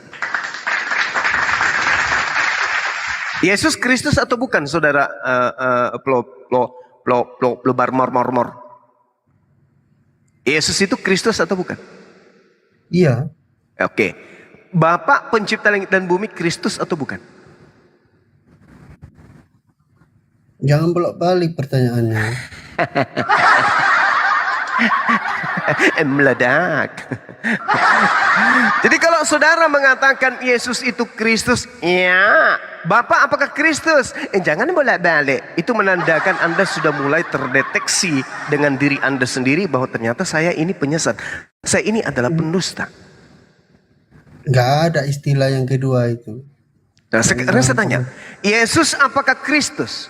Yesus Kristus atau bukan, saudara? Mor. Yesus itu Kristus atau bukan? Iya. Oke. Bapak pencipta langit dan bumi Kristus atau bukan? Jangan bolak-balik pertanyaannya. Meledak. Jadi kalau saudara mengatakan Yesus itu Kristus, ya. Bapak apakah Kristus? Jangan bolak-balik. Itu menandakan Anda sudah mulai terdeteksi dengan diri Anda sendiri bahwa ternyata saya ini penyesat. Saya ini adalah pendusta. Nggak ada istilah yang kedua itu. Nah, sekarang saya tanya, Yesus apakah Kristus?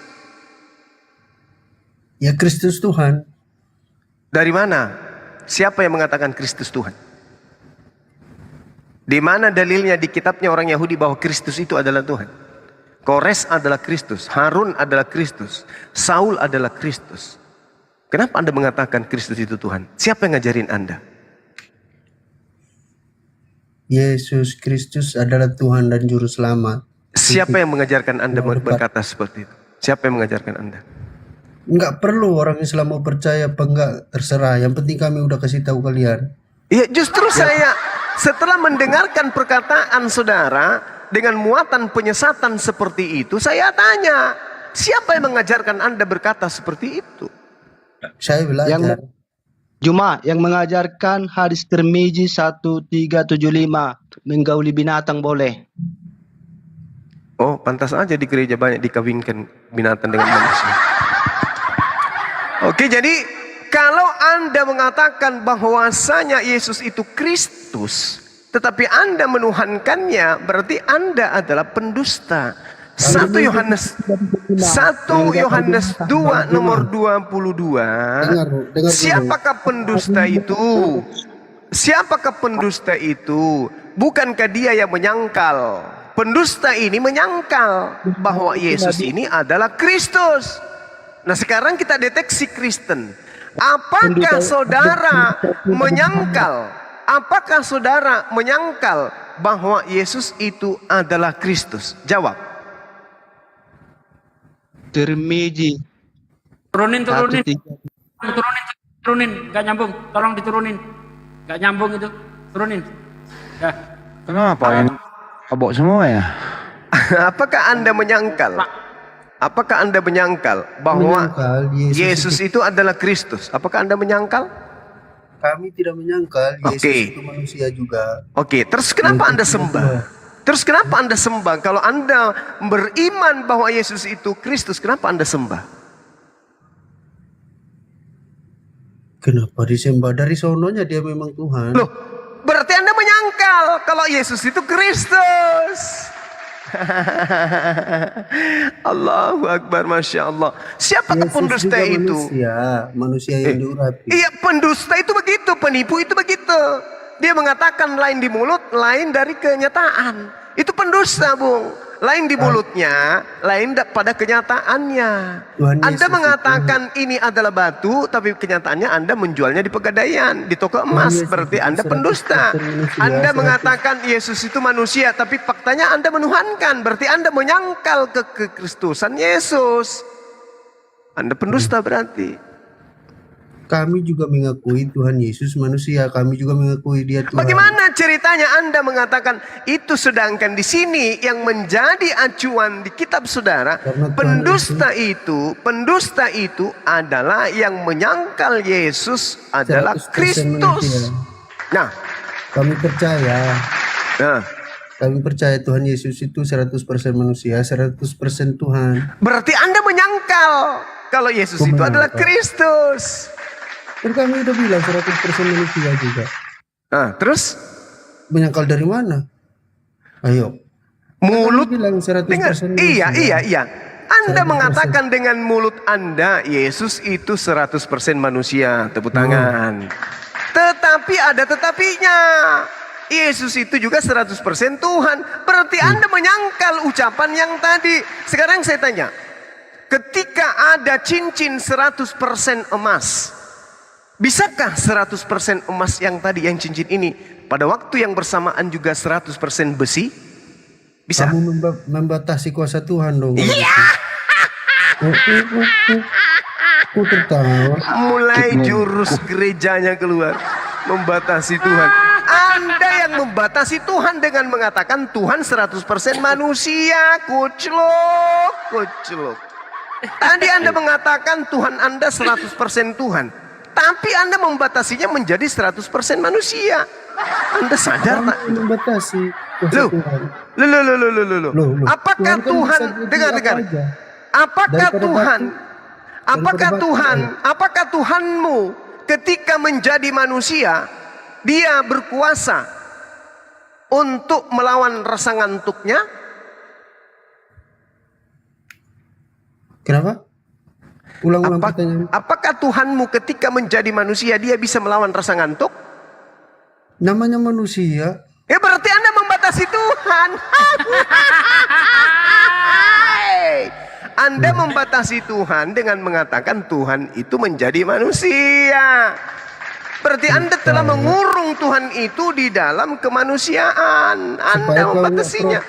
Ya Kristus Tuhan. Dari mana? Siapa yang mengatakan Kristus Tuhan? Di mana dalilnya di kitabnya orang Yahudi bahwa Kristus itu adalah Tuhan? Kores adalah Kristus, Harun adalah Kristus, Saul adalah Kristus. Kenapa Anda mengatakan Kristus itu Tuhan? Siapa yang ngajarin Anda? Yesus Kristus adalah Tuhan dan Juru Selamat. Siapa yang mengajarkan Anda berkata seperti itu? Siapa yang mengajarkan Anda? Nggak perlu orang Islam mau percaya apa enggak, terserah. Yang penting kami udah kasih tahu kalian. Ya justru saya setelah mendengarkan perkataan saudara dengan muatan penyesatan seperti itu, saya tanya, siapa yang mengajarkan Anda berkata seperti itu? Saya belajar. Yang mengajarkan hadis Tirmizi 1375, menggauli binatang boleh. Oh, pantas aja di gereja banyak dikawinkan binatang dengan manusia. Oke, jadi kalau Anda mengatakan bahwasanya Yesus itu Kristus, tetapi Anda menuhankannya, berarti Anda adalah pendusta. 1 Yohanes 2 nomor 22. Siapakah pendusta itu? Siapakah pendusta itu? Bukankah dia yang menyangkal? Pendusta ini menyangkal bahwa Yesus ini adalah Kristus. Nah, sekarang kita deteksi Kristen. Apakah saudara menyangkal? Apakah saudara menyangkal bahwa Yesus itu adalah Kristus? Jawab. Tirmizi. Turunin, nggak nyambung. Tolong diturunin, nggak nyambung itu, turunin. Ya. Kenapa ini abok semua ya? Apakah Anda menyangkal? Apakah Anda menyangkal bahwa Yesus itu adalah Kristus? Apakah Anda menyangkal? Kami tidak menyangkal Yesus itu manusia juga. Oke, terus kenapa Anda sembah? Terus kenapa Anda sembah? Kalau Anda beriman bahwa Yesus itu Kristus, kenapa Anda sembah? Kenapa disembah? Dari sononya dia memang Tuhan. Loh, berarti Anda menyangkal kalau Yesus itu Kristus. Allahu Akbar, Masya Allah. Siapakah pendusta itu? Manusia yang diurapi. Iya, pendusta itu begitu, penipu itu begitu. Dia mengatakan lain di mulut, lain dari kenyataan. Itu pendusta, Bung. Lain di mulutnya, lain pada kenyataannya. Anda mengatakan ini adalah batu, tapi kenyataannya Anda menjualnya di Pegadaian, di toko emas. Berarti Anda pendusta. Anda mengatakan Yesus itu manusia, tapi faktanya Anda menuhankan. Berarti Anda menyangkal kekristusan Yesus. Anda pendusta berarti. Kami juga mengakui Tuhan Yesus manusia. Kami juga mengakui dia Tuhan. Bagaimana ceritanya Anda mengatakan itu, sedangkan di sini yang menjadi acuan di kitab saudara, pendusta itu adalah yang menyangkal Yesus adalah Kristus. Nah, kami percaya. Kami percaya Tuhan Yesus itu 100% manusia, 100% Tuhan. Berarti Anda menyangkal kalau Yesus itu adalah Kristus. Kan kami udah bilang 100% manusia juga. Terus? Menyangkal dari mana? Ayo. Mulut bilang 100% manusia. Iya. Anda mengatakan dengan mulut Anda Yesus itu 100% manusia. Tepuk tangan. Tetapi ada tetapinya. Yesus itu juga 100% Tuhan. Berarti Anda menyangkal ucapan yang tadi. Sekarang saya tanya. Ketika ada cincin 100% emas, bisakah 100% emas yang tadi, yang cincin ini, pada waktu yang bersamaan juga 100% besi? Bisa? Kamu membatasi kuasa Tuhan dong. Iya. Aku tertawa. Mulai jurus gerejanya keluar. Membatasi Tuhan. membatasi Tuhan dengan mengatakan Tuhan 100% manusia. Kucluk, kucluk. Tadi Anda mengatakan Tuhan Anda 100% Tuhan, tapi Anda membatasinya menjadi 100% manusia. Anda sadar tak? Membatasi. Loh. Apakah Tuhan, dengar. Apakah Tuhanmu ketika menjadi manusia, dia berkuasa untuk melawan rasa ngantuknya? Kenapa? Ulang-ulang pertanyaan. Apakah Tuhanmu ketika menjadi manusia, dia bisa melawan rasa ngantuk? Namanya manusia. Ya berarti Anda membatasi Tuhan. Anda membatasi Tuhan dengan mengatakan Tuhan itu menjadi manusia. Berarti Anda telah mengurung Tuhan itu di dalam kemanusiaan. Anda membatasinya.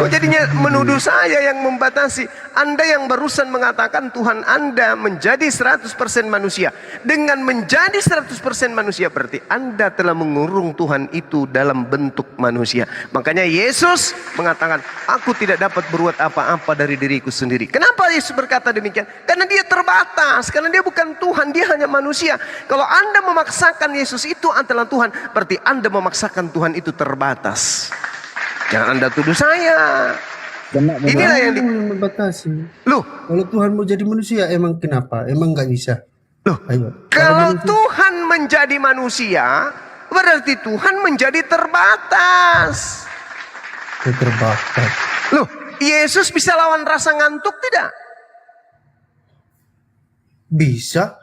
Kok jadinya menuduh saya yang membatasi? Anda yang barusan mengatakan Tuhan Anda menjadi 100% manusia. Dengan menjadi 100% manusia berarti Anda telah mengurung Tuhan itu dalam bentuk manusia. Makanya Yesus mengatakan, aku tidak dapat berbuat apa-apa dari diriku sendiri. Kenapa Yesus berkata demikian? Karena dia terbatas. Karena dia bukan Tuhan, dia hanya manusia. Kalau Anda memaksakan Yesus itu adalah Tuhan, berarti Anda memaksakan Tuhan itu terbatas. Jangan Anda tuduh saya. Inilah yang membatasi. Loh, kalau Tuhan mau jadi manusia, emang kenapa? Emang nggak bisa? Loh, kalau Tuhan menjadi manusia, berarti Tuhan menjadi terbatas. Terbatas. Loh, Yesus bisa lawan rasa ngantuk tidak? Bisa.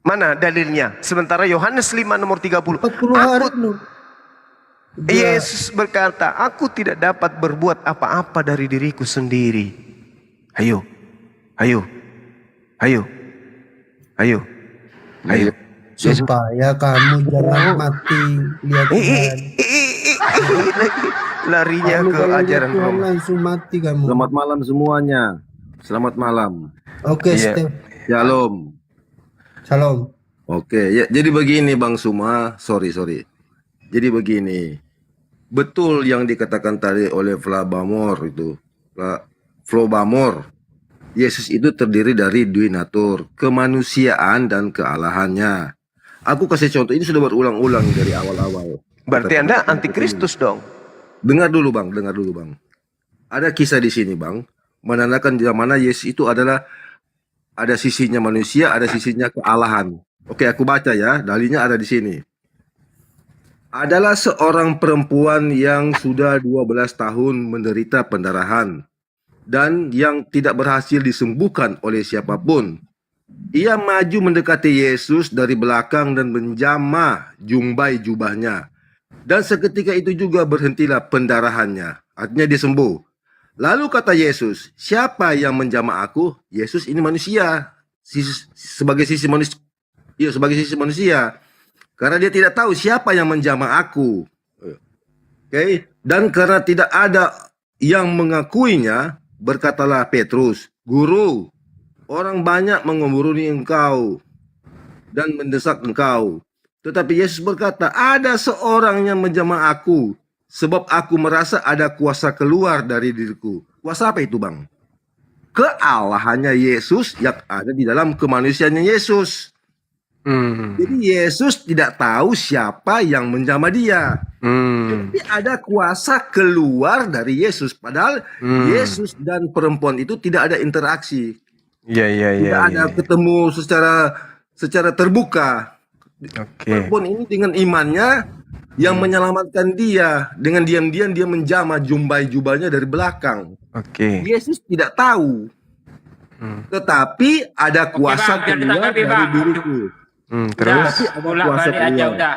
Mana dalilnya? Sementara Yohanes 5 nomor 30. 40 hari loh. Yesus berkata, aku tidak dapat berbuat apa-apa dari diriku sendiri. Ayo. Supaya kamu jangan mati. Lihat Tuhan. Larinya ke ajaran Tuhan langsung mati kamu. Selamat malam semuanya. Selamat malam. Oke, Steph. Shalom. Salam. Oke, ya, jadi begini Bang Suma, sorry. Jadi begini, betul yang dikatakan tadi oleh Flabamor itu, Flobamor. Yesus itu terdiri dari dua natur, kemanusiaan dan kealahannya. Aku kasih contoh, ini sudah berulang-ulang dari awal-awal. Berarti Anda antikristus dong. Dengar dulu bang. Ada kisah di sini bang, menandakan di mana Yesus itu adalah ada sisinya manusia, ada sisinya kealahan. Oke, aku baca ya, dalilnya ada di sini. Adalah seorang perempuan yang sudah 12 tahun menderita pendarahan dan yang tidak berhasil disembuhkan oleh siapapun. Ia maju mendekati Yesus dari belakang dan menjamah jumbai jubahnya. Dan seketika itu juga berhentilah pendarahannya. Artinya dia sembuh. Lalu kata Yesus, siapa yang menjamah aku? Yesus ini manusia, sebagai sisi manusia. Karena dia tidak tahu siapa yang menjamah aku. Oke. Dan karena tidak ada yang mengakuinya, berkatalah Petrus, Guru, orang banyak mengemburuni engkau dan mendesak engkau. Tetapi Yesus berkata, ada seorang yang menjamah aku. Sebab aku merasa ada kuasa keluar dari diriku. Kuasa apa itu bang? Kealahannya Yesus yang ada di dalam kemanusiaannya Yesus. Jadi Yesus tidak tahu siapa yang menjamah dia. Tapi ada kuasa keluar dari Yesus. Padahal Yesus dan perempuan itu tidak ada interaksi. Tidak ada ketemu secara terbuka. Perempuan ini dengan imannya yang menyelamatkan dia, dengan diam-diam dia menjamah jumbai jubahnya dari belakang. Yesus tidak tahu, tetapi ada kuasa keluar dari diriku. Terus ada kuasa keluar.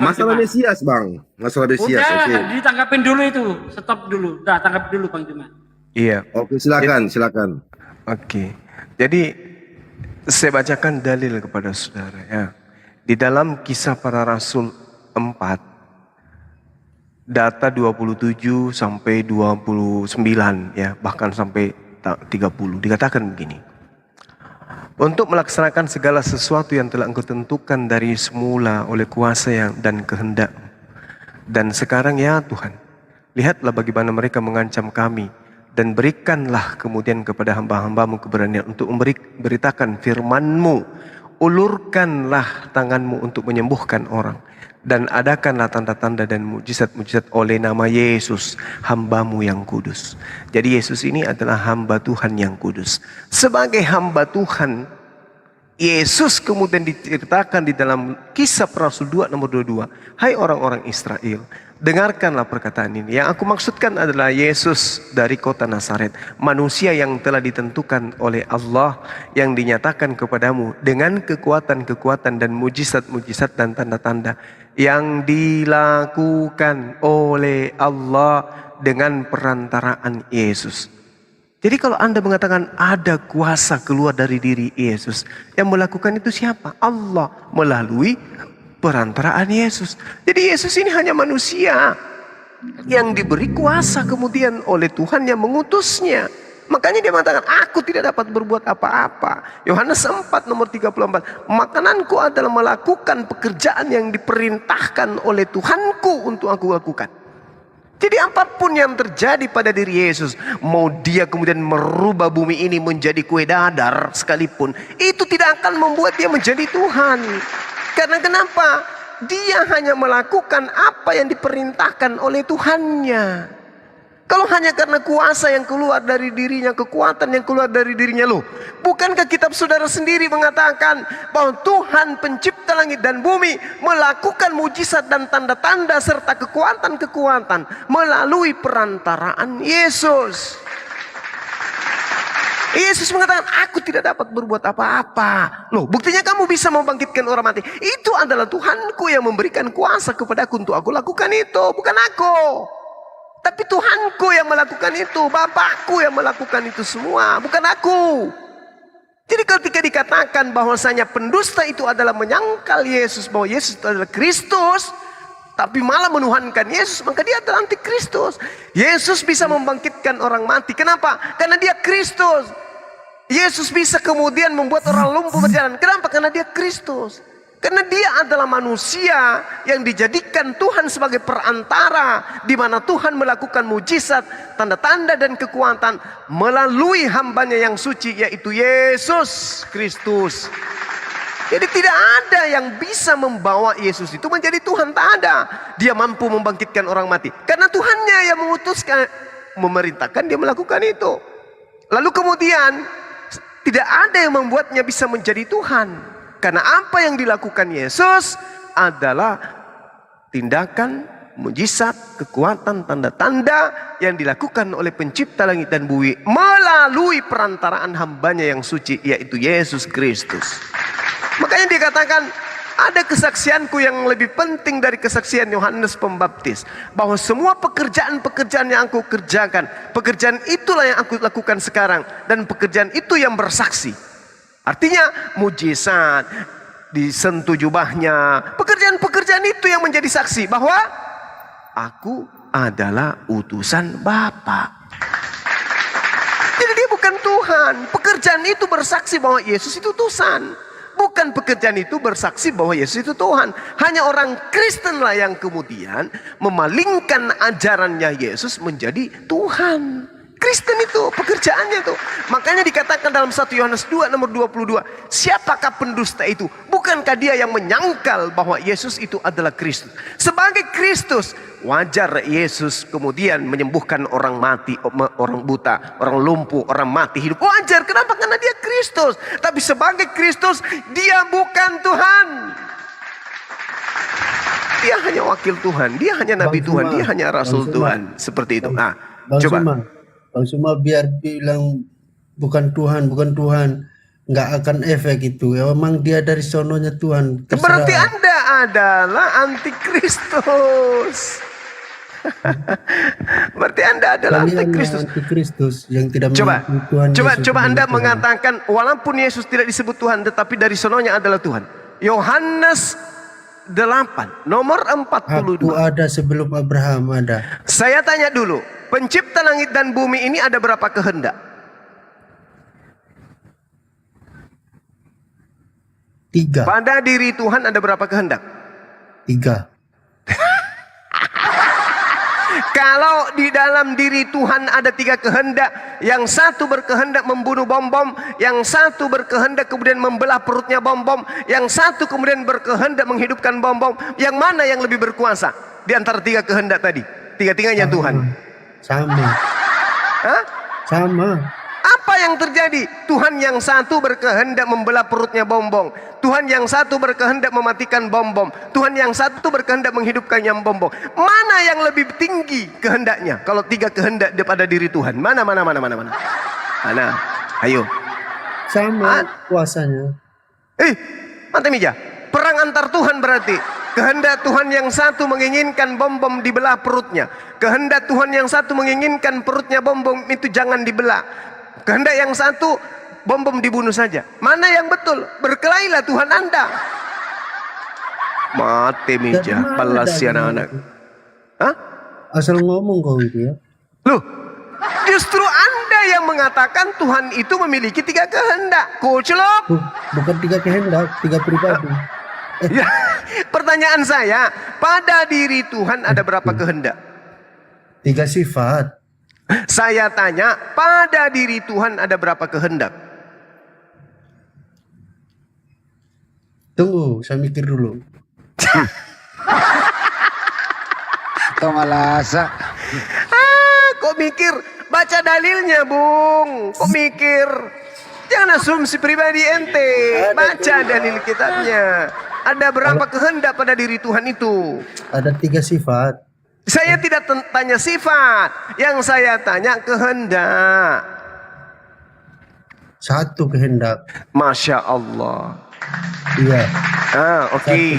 Masalah Mesias bang, masalah Mesias. Udah, ditangkapin dulu itu, stop dulu, tangkap dulu Bang Juma. Iya. Oke, silakan. Oke. Jadi saya bacakan dalil kepada saudara ya. Di dalam Kisah Para Rasul 4 data 27 sampai 29 ya, bahkan sampai 30 dikatakan begini. Untuk melaksanakan segala sesuatu yang telah engkau tentukan dari semula oleh kuasa dan kehendak Dan sekarang ya Tuhan, lihatlah bagaimana mereka mengancam kami. Dan berikanlah kemudian kepada hamba-hambamu keberanian untuk memberitakan firman-Mu. Ulurkanlah tangan-Mu untuk menyembuhkan orang. Dan adakanlah tanda-tanda dan mujizat-mujizat oleh nama Yesus, hamba-Mu yang kudus. Jadi Yesus ini adalah hamba Tuhan yang kudus. Sebagai hamba Tuhan, Yesus kemudian diceritakan di dalam Kisah Para Rasul 2 nomor 22. Hai orang-orang Israel, dengarkanlah perkataan ini. Yang aku maksudkan adalah Yesus dari kota Nazaret, manusia yang telah ditentukan oleh Allah, yang dinyatakan kepadamu dengan kekuatan-kekuatan dan mujizat-mujizat dan tanda-tanda yang dilakukan oleh Allah dengan perantaraan Yesus. Jadi kalau Anda mengatakan ada kuasa keluar dari diri Yesus, yang melakukan itu siapa? Allah melalui perantaraan Yesus. Jadi Yesus ini hanya manusia yang diberi kuasa kemudian oleh Tuhan yang mengutusnya. Makanya dia mengatakan, aku tidak dapat berbuat apa-apa. Yohanes 4 nomor 34. Makananku adalah melakukan pekerjaan yang diperintahkan oleh Tuhanku untuk aku lakukan. Jadi apapun yang terjadi pada diri Yesus, mau dia kemudian merubah bumi ini menjadi kue dadar sekalipun, itu tidak akan membuat dia menjadi Tuhan. Karena kenapa? Dia hanya melakukan apa yang diperintahkan oleh Tuhannya. Kalau hanya karena kuasa yang keluar dari dirinya, kekuatan yang keluar dari dirinya, loh, bukankah kitab saudara sendiri mengatakan bahwa Tuhan pencipta langit dan bumi melakukan mujizat dan tanda-tanda serta kekuatan-kekuatan melalui perantaraan Yesus. Yesus mengatakan, aku tidak dapat berbuat apa-apa. Loh, buktinya kamu bisa membangkitkan orang mati. Itu adalah Tuhanku yang memberikan kuasa kepadaku untuk aku lakukan itu, bukan aku. Tapi Tuhanku yang melakukan itu, Bapakku yang melakukan itu semua, bukan aku. Jadi ketika dikatakan bahwasanya pendusta itu adalah menyangkal Yesus, bahwa Yesus itu adalah Kristus, tapi malah menuhankan Yesus, maka dia adalah antikristus. Yesus bisa membangkitkan orang mati. Kenapa? Karena dia Kristus. Yesus bisa kemudian membuat orang lumpuh berjalan. Kenapa? Karena dia Kristus. Karena dia adalah manusia yang dijadikan Tuhan sebagai perantara, di mana Tuhan melakukan mujizat, tanda-tanda dan kekuatan melalui hambanya yang suci, yaitu Yesus Kristus. Jadi tidak ada yang bisa membawa Yesus itu menjadi Tuhan, tak ada. Dia mampu membangkitkan orang mati karena Tuhannya yang memutuskan, memerintahkan dia melakukan itu. Lalu kemudian tidak ada yang membuatnya bisa menjadi Tuhan. Karena apa yang dilakukan Yesus adalah tindakan, mujizat, kekuatan, tanda-tanda yang dilakukan oleh pencipta langit dan bumi melalui perantaraan hambanya yang suci, yaitu Yesus Kristus. Makanya dikatakan, ada kesaksianku yang lebih penting dari kesaksian Yohanes Pembaptis, bahwa semua pekerjaan-pekerjaan yang aku kerjakan, pekerjaan itulah yang aku lakukan sekarang, dan pekerjaan itu yang bersaksi. Artinya mujizat, disentuh jubahnya, pekerjaan-pekerjaan itu yang menjadi saksi bahwa aku adalah utusan Bapa. Jadi dia bukan Tuhan. Pekerjaan itu bersaksi bahwa Yesus itu utusan. Bukan pekerjaan itu bersaksi bahwa Yesus itu Tuhan. Hanya orang Kristenlah yang kemudian memalingkan ajarannya Yesus menjadi Tuhan. Kristen itu pekerjaannya itu. Makanya dikatakan dalam 1 Yohanes 2 nomor 22, siapakah pendusta itu? Bukankah dia yang menyangkal bahwa Yesus itu adalah Kristus? Sebagai Kristus, wajar Yesus kemudian menyembuhkan orang mati, orang buta, orang lumpuh, orang mati hidup. Wajar, kenapa? Karena dia Kristus. Tapi sebagai Kristus, dia bukan Tuhan. Dia hanya wakil Tuhan, dia hanya nabi Tuhan, dia hanya rasul Tuhan. Seperti itu. Nah, coba. Bang Suma biar bilang bukan Tuhan, nggak akan efek itu. Ya, memang dia dari sononya Tuhan. Terserah. Berarti Anda adalah antikristus. Berarti Anda adalah antikristus yang tidak coba Tuhan. Coba Anda mengatakan walaupun Yesus tidak disebut Tuhan, tetapi dari sononya adalah Tuhan. Yohanes 8 nomor 42. Aku ada sebelum Abraham ada. Saya tanya dulu, pencipta langit dan bumi ini ada berapa kehendak? 3. Pada diri Tuhan ada berapa kehendak? 3. Kalau di dalam diri Tuhan ada 3 kehendak, yang satu berkehendak membunuh bom-bom, yang satu berkehendak kemudian membelah perutnya bom-bom, yang satu kemudian berkehendak menghidupkan bom-bom, yang mana yang lebih berkuasa di antara 3 kehendak tadi? Tiga-tiganya Tuhan. Sama. Hah? Sama. Apa yang terjadi? Tuhan yang satu berkehendak membelah perutnya bom-bom, Tuhan yang satu berkehendak mematikan bom-bom, Tuhan yang satu berkehendak menghidupkan yang bom-bom. Mana yang lebih tinggi kehendaknya? Kalau 3 kehendak pada diri Tuhan, mana? Ayo. Sama kuasanya. Mati meja. Perang antar Tuhan berarti. Kehendak Tuhan yang satu menginginkan bom-bom dibelah perutnya. Kehendak Tuhan yang satu menginginkan perutnya bom-bom itu jangan dibelah. Kehendak yang satu bom-bom dibunuh saja. Mana yang betul? Berkelailah Tuhan Anda. Mati meja. Balas si anak-anak. Hah? Asal ngomong kau itu ya. Loh, justru Anda yang mengatakan Tuhan itu memiliki 3 kehendak. Kucelok. Bukan 3 kehendak, 3 pribadi. Ya, pertanyaan saya, pada diri Tuhan ada berapa kehendak? 3 sifat. Saya tanya, pada diri Tuhan ada berapa kehendak? Tunggu, saya mikir dulu. Tomalasa. Kok mikir? Baca dalilnya, Bung. Kok mikir? Jangan asumsi pribadi ente. Baca dalil kitabnya. Ada berapa kehendak pada diri Tuhan itu? Ada 3 sifat. Saya tidak tanya sifat. Yang saya tanya kehendak. 1 kehendak. Masya Allah. Iya. Oke.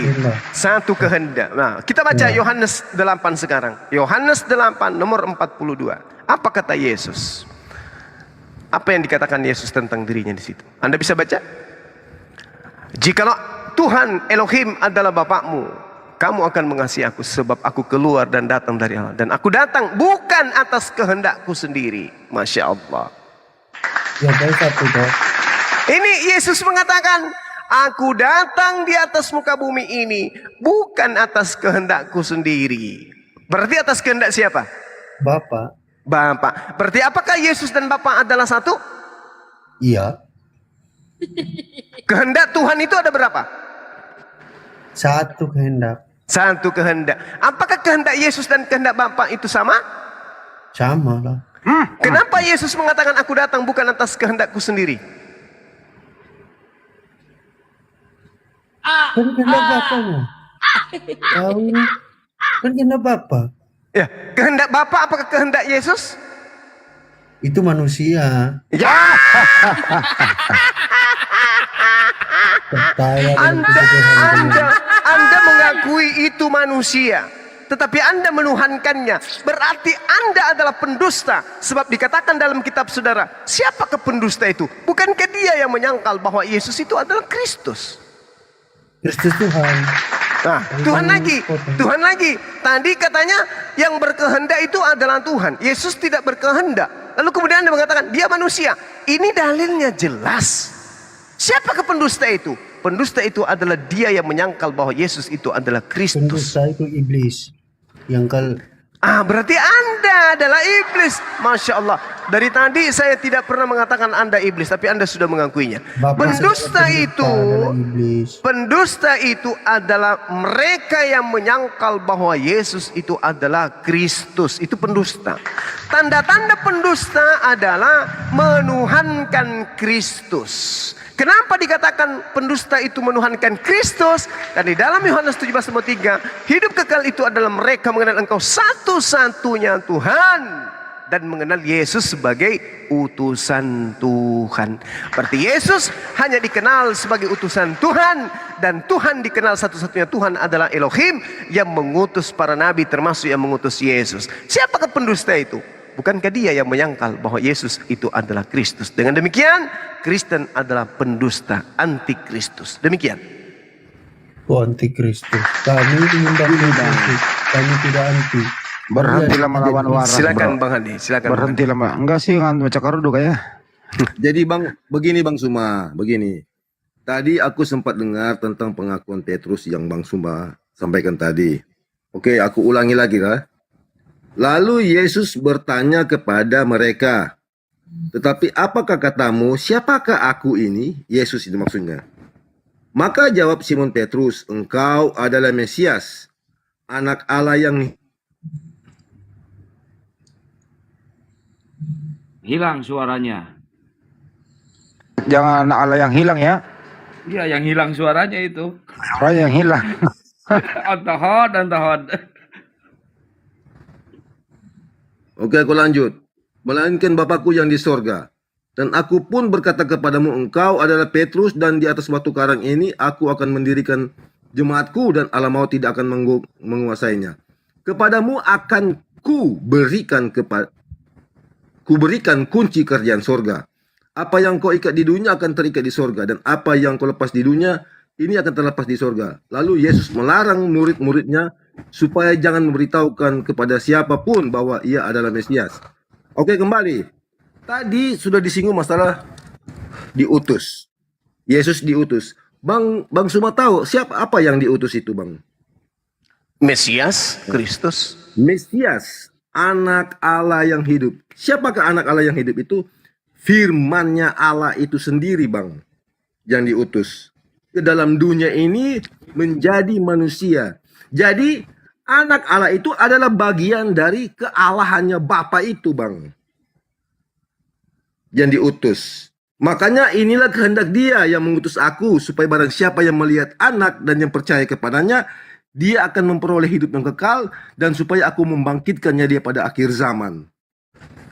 1 kehendak. Nah, kita baca Yohanes 8 sekarang. Yohanes 8 nomor 42. Apa kata Yesus? Apa yang dikatakan Yesus tentang dirinya di situ? Anda bisa baca? Jikalau Tuhan Elohim adalah Bapakmu, kamu akan mengasihi aku sebab aku keluar dan datang dari Allah. Dan aku datang bukan atas kehendakku sendiri. Masya Allah. Ya, baik satu dong. Ini Yesus mengatakan, aku datang di atas muka bumi ini bukan atas kehendakku sendiri. Berarti atas kehendak siapa? Bapak. Berarti apakah Yesus dan Bapa adalah satu? Iya. Kehendak Tuhan itu ada berapa? 1 kehendak. 1 kehendak. Apakah kehendak Yesus dan kehendak Bapa itu sama? Sama lah. Kenapa Yesus mengatakan aku datang bukan atas kehendakku sendiri? Kan kehendak Bapaknya. Tahu? Kan kehendak Bapak. Ya, kehendak Bapa apakah kehendak Yesus? Itu manusia. Ya. Anda mengakui itu manusia, tetapi Anda menuhankannya. Berarti Anda adalah pendusta. Sebab dikatakan dalam kitab saudara, siapakah pendusta itu? Bukankah dia yang menyangkal bahwa Yesus itu adalah Kristus? Kristus Tuhan. Nah, Tuhan lagi. Tadi katanya yang berkehendak itu adalah Tuhan. Yesus tidak berkehendak. Lalu kemudian Anda mengatakan dia manusia. Ini dalilnya jelas. Siapakah pendusta itu? Pendusta itu adalah dia yang menyangkal bahwa Yesus itu adalah Kristus. Pendusta itu iblis. Berarti Anda adalah iblis. Masya Allah. Dari tadi saya tidak pernah mengatakan Anda iblis, tapi Anda sudah mengakuinya. Pendusta itu adalah mereka yang menyangkal bahwa Yesus itu adalah Kristus. Itu pendusta. Tanda-tanda pendusta adalah menuhankan Kristus. Kenapa dikatakan pendusta itu menuhankan Kristus? Karena di dalam Yohanes 17:3, hidup kekal itu adalah mereka mengenal Engkau satu-satunya Tuhan dan mengenal Yesus sebagai utusan Tuhan. Berarti Yesus hanya dikenal sebagai utusan Tuhan, dan Tuhan dikenal satu-satunya Tuhan adalah Elohim yang mengutus para nabi, termasuk yang mengutus Yesus. Siapakah pendusta itu? Bukankah dia yang menyangkal bahwa Yesus itu adalah Kristus? Dengan demikian, Kristen adalah pendusta, antikristus. Demikian. Antikristus. Kami mengundang Kristus. Kami tidak anti. Berhentilah melawan waras. Silakan Bang Hadi, silakan. Berhentilah, enggak sih ngan baca karudu kayak. Jadi begini Bang Suma, begini. Tadi aku sempat dengar tentang pengakuan Petrus yang Bang Suma sampaikan tadi. Oke, aku ulangi lagi lah. Lalu Yesus bertanya kepada mereka, tetapi apakah katamu, siapakah aku ini? Yesus itu maksudnya. Maka jawab Simon Petrus, engkau adalah Mesias, anak Allah yang... Hilang suaranya. Jangan anak Allah yang hilang ya. Iya, yang hilang suaranya itu. Suaranya yang hilang. Antahod. Oke, aku lanjut. Melainkan Bapakku yang di sorga. Dan aku pun berkata kepadamu, engkau adalah Petrus, dan di atas batu karang ini aku akan mendirikan jemaatku, dan alam maut tidak akan menguasainya. Kepadamu akan kuberikan kunci kerajaan sorga. Apa yang kau ikat di dunia akan terikat di sorga, dan apa yang kau lepas di dunia, ini akan terlepas di sorga. Lalu Yesus melarang murid-muridnya supaya jangan memberitahukan kepada siapapun bahwa ia adalah Mesias. Oke, kembali. Tadi sudah disinggung masalah diutus. Yesus diutus. Bang Suma tahu apa yang diutus itu, Bang? Mesias, Kristus. Mesias, anak Allah yang hidup. Siapakah anak Allah yang hidup itu? Firman-Nya Allah itu sendiri, Bang, yang diutus ke dalam dunia ini menjadi manusia. Jadi anak Allah itu adalah bagian dari kealahannya Bapa itu, Bang, yang diutus. Makanya inilah kehendak Dia yang mengutus aku, supaya barang siapa yang melihat anak dan yang percaya kepadanya, dia akan memperoleh hidup yang kekal, dan supaya aku membangkitkannya dia pada akhir zaman.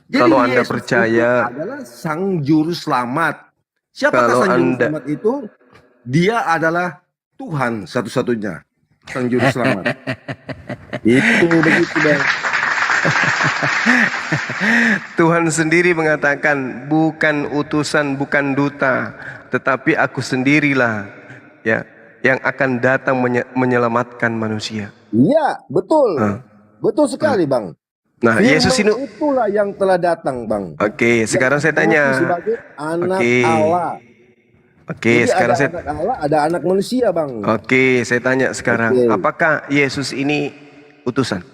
Jadi Kalau Anda Yesus percaya, itu adalah sang juru selamat. Siapakah kalau sang juru Anda selamat itu? Dia adalah Tuhan satu-satunya, sang juru selamat. Itu begitu, Bang. Tuhan sendiri mengatakan, bukan utusan, bukan duta, tetapi aku sendirilah ya yang akan datang menyelamatkan manusia. Iya, betul. Betul sekali, Bang. Nah, Firman Yesus ini itulah yang telah datang, Bang. Oke, sekarang saya tanya. Sebagai anak Oke. Allah. Oke, Jadi sekarang ada saya anak Allah, ada anak manusia, Bang. Oke, saya tanya sekarang, Oke. apakah Yesus ini utusan?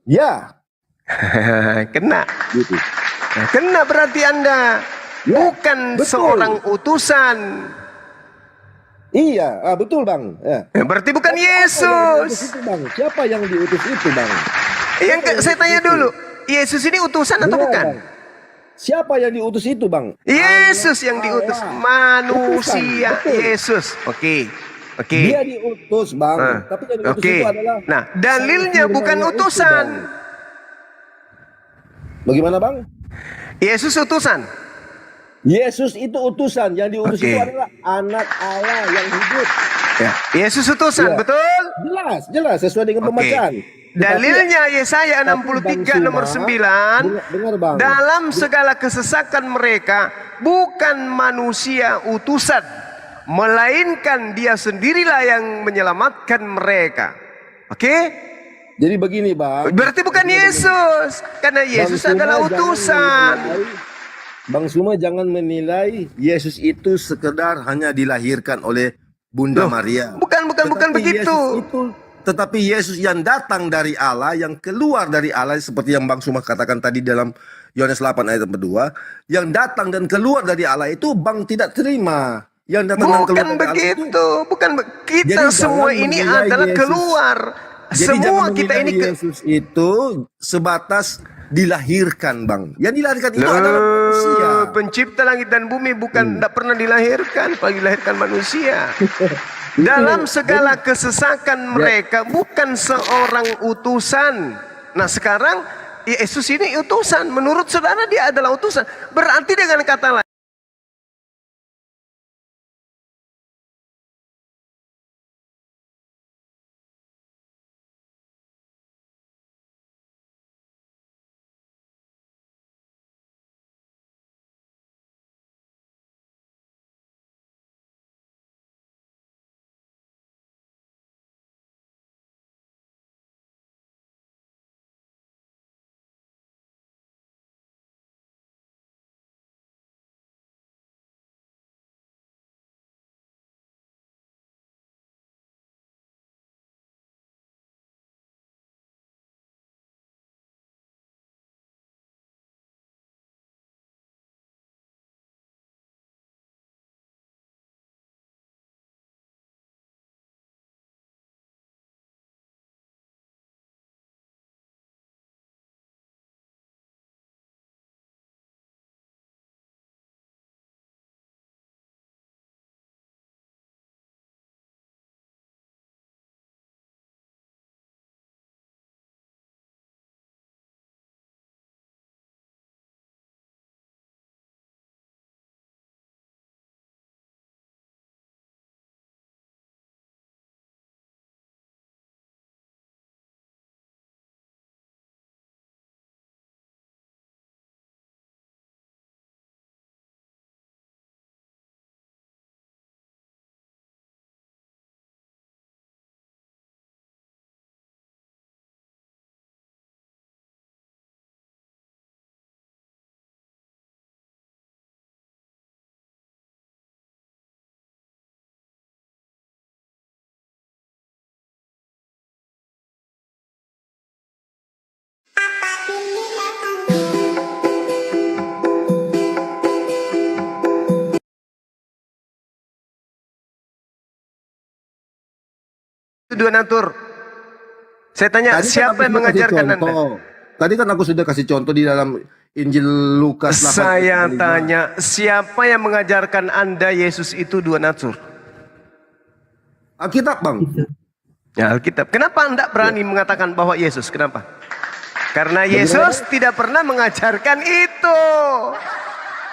Ya. Kena. Gitu. Nah, kena berarti Anda bukan betul. seorang utusan. Iya, betul, Bang. Ya. Berarti bukan Siapa yang diutus Yesus. itu, Bang? Siapa yang diutus itu, Bang? Saya tanya dulu, Yesus ini utusan atau Iya, bukan? Bang. Siapa yang diutus itu, Bang? Yesus yang diutus, manusia. Betul. Yesus. Oke. Oke. Dia diutus, Bang. Tapi yang diutus Oke. itu adalah Nah, dalilnya bukan firman-Nya itu, utusan. Bang. Bagaimana, Bang? Yesus utusan. Yesus itu utusan, yang diutus Oke. itu adalah anak Allah yang hidup. Ya. Yesus utusan, Ya. betul? Jelas sesuai dengan Oke. pembacaan. Dalilnya Yesaya Bang 63 nomor Suma, 9, dengar, Bang. dalam segala kesesakan mereka bukan manusia utusan, melainkan Dia sendirilah yang menyelamatkan mereka. Oke? Jadi begini, Bang. Berarti bukan Yesus, karena Yesus Bang Suma adalah jangan utusan. Bang Suma jangan menilai Yesus itu sekedar hanya dilahirkan oleh Bunda Maria. Bukan begitu. Tetapi Yesus yang datang dari Allah, yang keluar dari Allah, seperti yang Bang Suma katakan tadi dalam Yohanes 8 ayat 2, yang datang dan keluar dari Allah itu Bang tidak terima. Yang datang dan keluar Bukan dari Allah itu. begitu, kita Jadi semua jangan ini menilai adalah Yesus. keluar. Jadi Semua jangan kita menilai ini Yesus itu sebatas dilahirkan, Bang. Yang dilahirkan itu adalah manusia. Pencipta langit dan bumi bukan tidak pernah dilahirkan, apalagi dilahirkan manusia. Dalam segala kesesakan mereka bukan seorang utusan. Nah, sekarang Yesus ini utusan. Menurut saudara dia adalah utusan. Berarti dengan kata lain dua natur? Saya tanya, Tadi kan siapa aku yang sudah kasih mengajarkan Anda? contoh. Tadi kan aku sudah kasih contoh di dalam Injil Lukas 8 Saya ayat 5. tanya, siapa yang mengajarkan Anda Yesus itu dua natur? Alkitab, Bang. Ya, Alkitab. Kenapa Anda berani mengatakan bahwa Yesus? Kenapa? Karena Bagaimana, Yesus Bang? tidak pernah mengajarkan itu.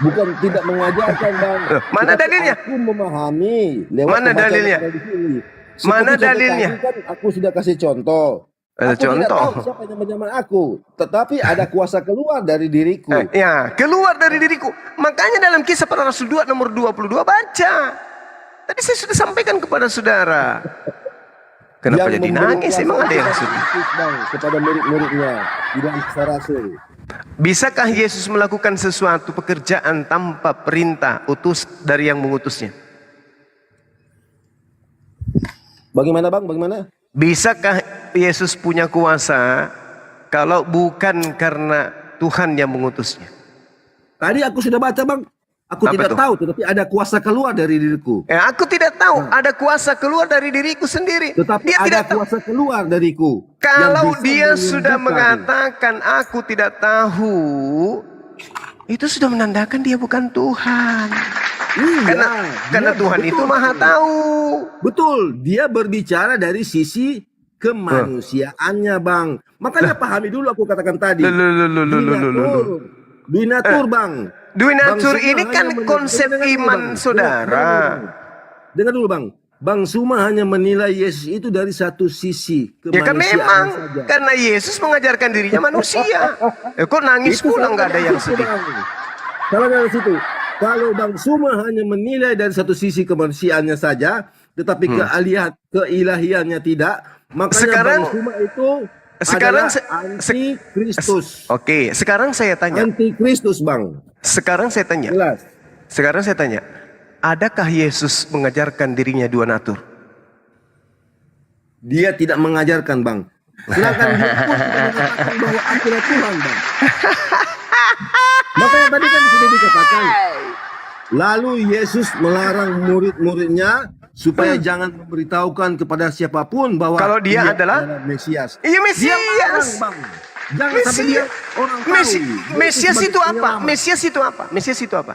Bukan tidak mengajarkan, Bang. Mana Tetapi dalilnya? Aku memahami lewat Mana pembacaan dalilnya? yang ada di sini. Mana Seperti contoh dalilnya? tadi kan aku sudah kasih contoh. Aku tidak Contoh. tahu siapa yang menyamar aku, tetapi ada kuasa keluar dari diriku. Ya, keluar dari diriku. Makanya dalam Kisah Para Rasul 2 nomor 22 baca. Tadi saya sudah sampaikan kepada saudara. Kenapa Yang jadi memberi nangis? kuasa Emang ada yang kepada sudah? Yesus, Bang, kepada murid-muridnya di dalam Kisah Rasul. Bisakah Yesus melakukan sesuatu pekerjaan tanpa perintah utus dari yang mengutusnya? Bagaimana, Bang? Bagaimana? Bisakah Yesus punya kuasa kalau bukan karena Tuhan yang mengutusnya? Tadi aku sudah baca, Bang. Aku Apa tidak tuh? tahu, tetapi ada kuasa keluar dari diriku. Ya, aku tidak tahu. Ada kuasa keluar dari diriku sendiri. Tetapi Dia ada tidak tahu. kuasa keluar dariku. Kalau yang bisa dia sudah menyembuhkan. mengatakan aku tidak tahu, itu sudah menandakan dia bukan Tuhan. Iya, Karena dia- Tuhan betul, itu maha tahu. Betul, dia berbicara dari sisi kemanusiaannya, Bang. Makanya pahami dulu aku katakan tadi. Dwi natur, Bang. Dwi natur Bang Suma ini kan hanya konsep dengar dulu, iman Bang. saudara. Dengar dulu, Bang. Bang Suma hanya menilai Yesus itu dari satu sisi Ya kan kemanusiaan memang saja. karena Yesus mengajarkan dirinya manusia. Kok nangis Itu pula salah nggak ada dari yang situ, sedih? Bang. Salah dari situ. Kalau Bang Suma hanya menilai dari satu sisi kemanusiaannya saja, tetapi keilahiannya tidak, makanya Sekarang- Bang Suma itu sekarang adalah anti-Kristus. Oke, sekarang saya tanya. Anti-Kristus, Bang. Sekarang saya tanya. Jelas. Sekarang saya tanya. Adakah Yesus mengajarkan dirinya dua natur? Dia tidak mengajarkan, Bang. Silakan dia pun tidak mengatakan bahwa akulah Tuhan, Bang. Makanya tadi kan sudah dikatakan. Lalu Yesus melarang murid-muridnya supaya jangan memberitahukan kepada siapapun bahwa Kalau dia adalah Mesias. Iya Dia Mesias. melarang, Bang. Jangan sampai dia orang tahu. Mesias Dia itu apa? penyelamat. Mesias itu apa? Mesias itu apa?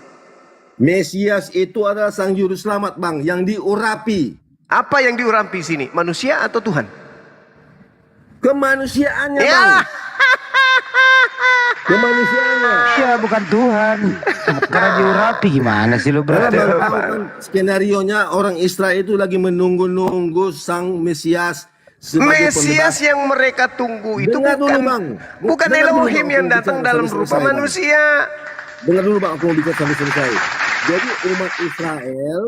Mesias itu adalah sang juru selamat, Bang, yang diurapi. Apa yang diurapi sini? Manusia atau Tuhan? Kemanusiaannya, Ya. Bang. Kemanusiaannya. Ya bukan Tuhan. Karena diurapi gimana sih lu Karena berarti? Bang tahu kan skenarionya orang Israel itu lagi menunggu-nunggu sang Mesias sebagai Mesias pembebas. yang mereka tunggu itu Dengar dulu, bukan Bang. bukan Dengar dulu, Elohim Bang. yang Aku mau datang bicara dalam sampai rupa selesai, Bang. manusia. Dengar dulu, Bang, aku mau bicara sampai selesai. Jadi umat Israel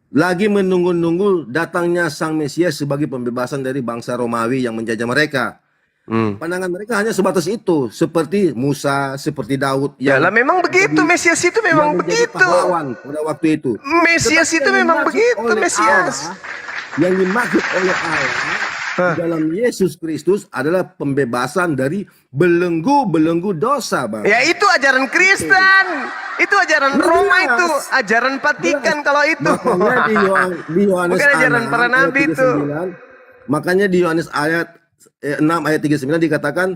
lagi menunggu-nunggu datangnya sang Mesias sebagai pembebasan dari bangsa Romawi yang menjajah mereka. Pandangan mereka hanya sebatas itu, seperti Musa, seperti Daud. Ya lah memang begitu, Mesias itu memang yang menjadi begitu. pahlawan pada waktu itu. Mesias Tetapi itu yang memang dimaksud begitu, oleh Mesias. Yang dimaksud oleh Allah di dalam Yesus Kristus adalah pembebasan dari belenggu-belenggu dosa, Bang. Ya itu ajaran Kristen. Itu ajaran Jelas. Roma itu, ajaran Vatikan kalau itu. Makanya di Yohanes Bukan ajaran 6 para ayat nabi itu. 39, makanya di Yohanes 6 ayat 39 dikatakan,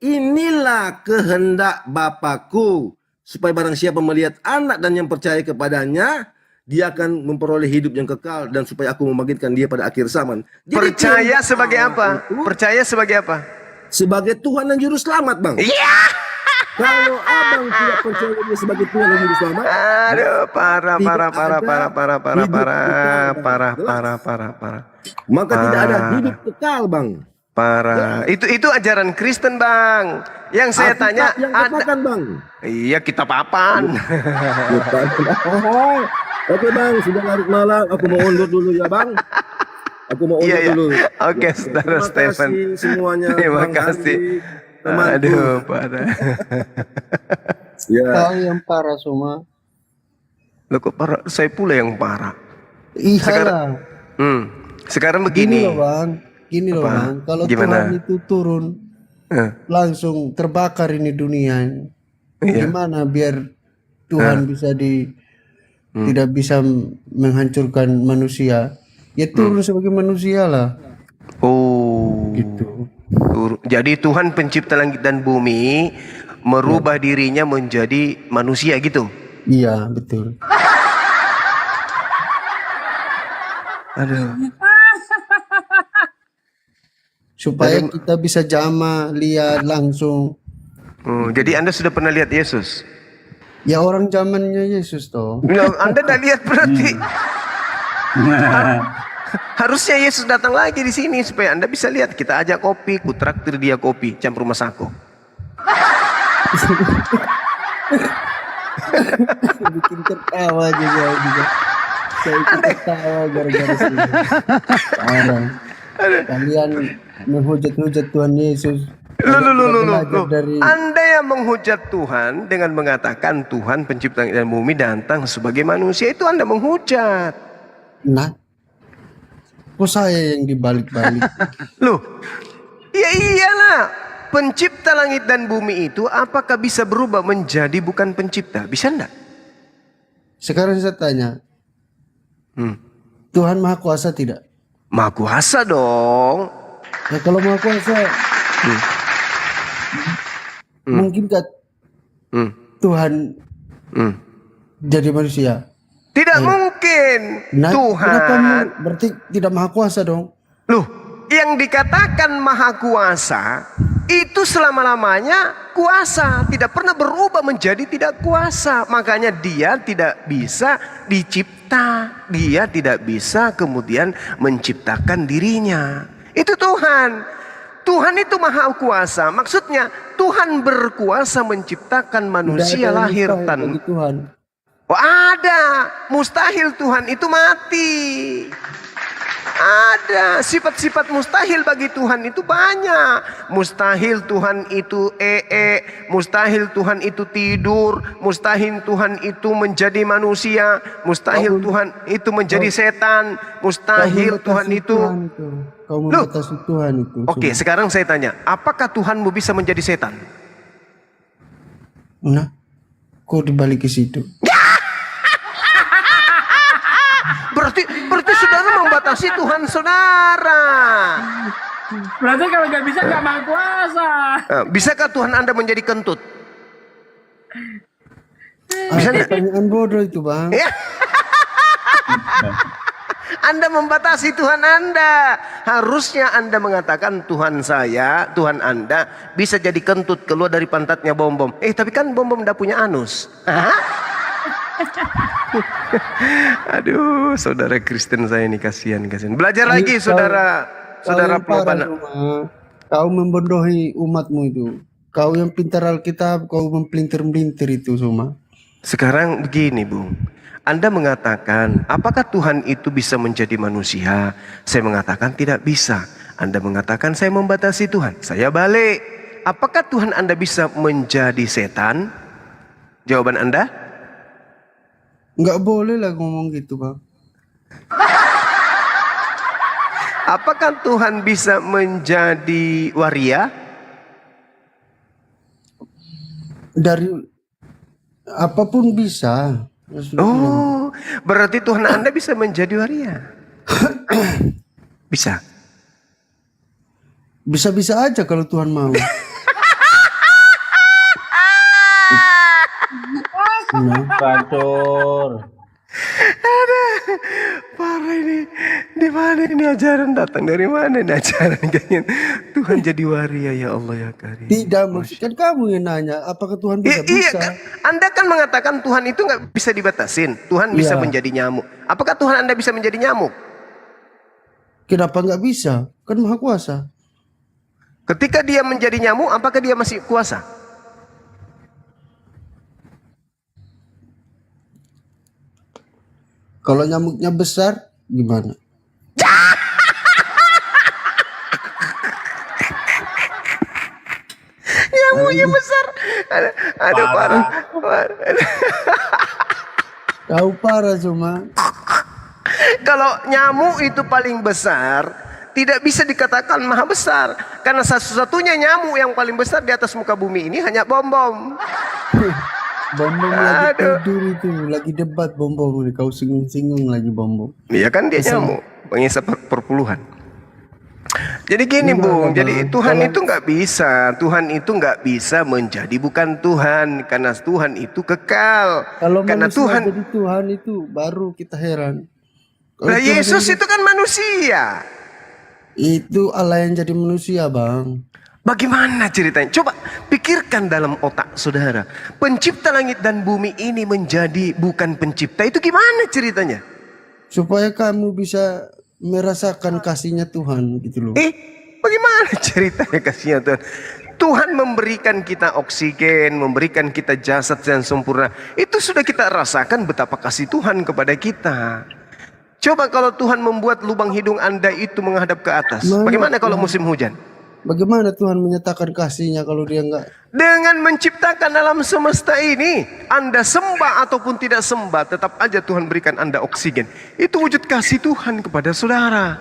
inilah kehendak Bapakku, supaya barang siapa melihat anak dan yang percaya kepadanya, dia akan memperoleh hidup yang kekal, dan supaya aku membangkitkan dia pada akhir zaman. Jadi Percaya kehendak sebagai Allah apa? itu Percaya sebagai apa? sebagai Tuhan dan Juru Selamat, Bang. Iya. Kalau abang tidak percaya dia sebagai Tuhan dan Juru Selamat, Aduh, parah, tidak parah, parah, ada parah, parah, parah, hidup parah, kekal, Bang. parah, Jelas. parah, parah, parah. Maka tidak ada hidup kekal, Bang. Parah. Itu ajaran Kristen, Bang. Yang saya Alkitab tanya yang katakan, Bang. Iya, kitab apaan? Oke, Bang, sudah larut malam. Aku mau undur dulu ya, Bang. Aku mau undur Iya, iya. dulu. Oke, Saudara Terima Stephen. kasih semuanya. Terima Bang kasih. Andi, temanku. Aduh, parah. Ya. Tahu yang parah semua. Loh kok parah? Saya pula yang parah. Iya Sekarang, lah. sekarang Gini begini. loh, Bang. Gini loh, Apa? Bang. Kalau Gimana? Tuhan itu turun, langsung terbakar ini dunia. Iya. Gimana biar Tuhan bisa tidak bisa menghancurkan manusia? Ya turun sebagai manusia lah. Oh. Gitu. Jadi Tuhan pencipta langit dan bumi merubah dirinya menjadi manusia gitu. Iya, betul. Aduh. Supaya kita bisa jama, lihat langsung. Jadi Anda sudah pernah lihat Yesus? Ya orang zamannya Yesus toh. Ya, Anda dah lihat berarti. Harusnya Yesus datang lagi di sini supaya Anda bisa lihat. Kita ajak kopi, ku traktir dia kopi campur masako. Bikin tertawa juga. Saya ikut tertawa gara-gara sini. Parah. Kalian menghujat-hujat Tuhan Yesus. Loh. Anda yang menghujat Tuhan dengan mengatakan Tuhan pencipta langit dan bumi datang sebagai manusia, itu Anda menghujat. Nah, kok saya yang dibalik-balik? Loh, ya iyalah. Pencipta langit dan bumi itu apakah bisa berubah menjadi bukan pencipta? Bisa enggak? Sekarang saya tanya, Tuhan Maha Kuasa tidak? Maha Kuasa dong. Ya kalau Maha Kuasa, mungkinkah Tuhan jadi manusia? Tidak mungkin. Nah, Tuhan berarti tidak Maha Kuasa dong? Loh, yang dikatakan Maha Kuasa itu selama-lamanya kuasa, tidak pernah berubah menjadi tidak kuasa. Makanya dia tidak bisa dicipta, dia tidak bisa kemudian menciptakan dirinya. Itu Tuhan. Tuhan itu Maha Kuasa. Maksudnya Tuhan berkuasa menciptakan manusia lahir tanpa Tuhan. Oh ada, mustahil Tuhan itu mati. Ada sifat-sifat mustahil bagi Tuhan itu banyak. Mustahil Tuhan itu mustahil Tuhan itu tidur, mustahil Tuhan itu menjadi manusia, mustahil Tuhan itu menjadi setan, mustahil Tuhan itu. Kau membatasi Tuhan itu. Oke, sekarang saya tanya, apakah Tuhanmu bisa menjadi setan? Nah, kok dibalik ke situ? Berarti saudara membatasi Tuhan saudara. Berarti kalau nggak bisa nggak Maha Kuasa. Bisakah Tuhan Anda menjadi kentut? Bisa pertanyaan bodoh itu, Bang. Anda membatasi Tuhan Anda. Harusnya Anda mengatakan Tuhan saya, Tuhan Anda bisa jadi kentut keluar dari pantatnya bom-bom. Tapi kan bom-bom udah punya anus. Aduh, saudara Kristen saya ini kasihan. Belajar lagi saudara Pelopana. Kau membodohi umatmu itu. Kau yang pintar Alkitab, kau mempelintir-melintir itu semua. Sekarang begini, Bung. Anda mengatakan, apakah Tuhan itu bisa menjadi manusia? Saya mengatakan tidak bisa. Anda mengatakan saya membatasi Tuhan. Saya balik. Apakah Tuhan Anda bisa menjadi setan? Jawaban Anda? Nggak boleh lah ngomong gitu, Bang. Apakah Tuhan bisa menjadi waria? Dari apapun bisa. Oh, berarti Tuhan Anda bisa menjadi waria? Bisa? Bisa-bisa aja kalau Tuhan mau. Kacor. Parah ini. Di mana ini ajaran datang dari mana ini ajaran kayaknya Tuhan jadi waria ya Allah ya Karim. Tidak, maksudnya kamu yang nanya apakah Tuhan bisa? Iya, Anda kan mengatakan Tuhan itu nggak bisa dibatasin. Tuhan bisa menjadi nyamuk. Apakah Tuhan Anda bisa menjadi nyamuk? Kenapa nggak bisa? Kan Maha Kuasa. Ketika dia menjadi nyamuk, apakah dia masih kuasa? Kalau nyamuknya besar, gimana? Nyamuknya besar. Ada parah. Kau parah cuma. Kalau nyamuk itu paling besar, tidak bisa dikatakan maha besar. Karena satu-satunya nyamuk yang paling besar di atas muka bumi ini hanya bom-bom. Bom lagi Aduh. tidur itu, lagi debat Bom kau singgung-singgung lagi Bom. Iya kan dia Asal- nyamuk, pengisap perpuluhan. Jadi gini Gimana, Bung, Bang? jadi Tuhan Kalau- itu nggak bisa, Tuhan itu nggak bisa menjadi bukan Tuhan, karena Tuhan itu kekal. Kalau Karena manusia Tuhan, jadi Tuhan itu baru kita heran. Kalau lah Tuhan Yesus sendiri- itu kan manusia. itu Allah yang jadi manusia, Bang. Bagaimana ceritanya? Coba pikirkan dalam otak saudara. Pencipta langit dan bumi ini menjadi bukan pencipta, itu gimana ceritanya? Supaya kamu bisa merasakan kasihnya Tuhan gitu loh. Bagaimana ceritanya kasihnya Tuhan? Tuhan memberikan kita oksigen, memberikan kita jasad yang sempurna. Itu sudah kita rasakan betapa kasih Tuhan kepada kita. Coba kalau Tuhan membuat lubang hidung Anda itu menghadap ke atas. Mana- Bagaimana kalau musim hujan? Bagaimana Tuhan menyatakan kasihnya kalau dia enggak? Dengan menciptakan alam semesta ini, Anda sembah ataupun tidak sembah, tetap aja Tuhan berikan Anda oksigen. Itu wujud kasih Tuhan kepada saudara.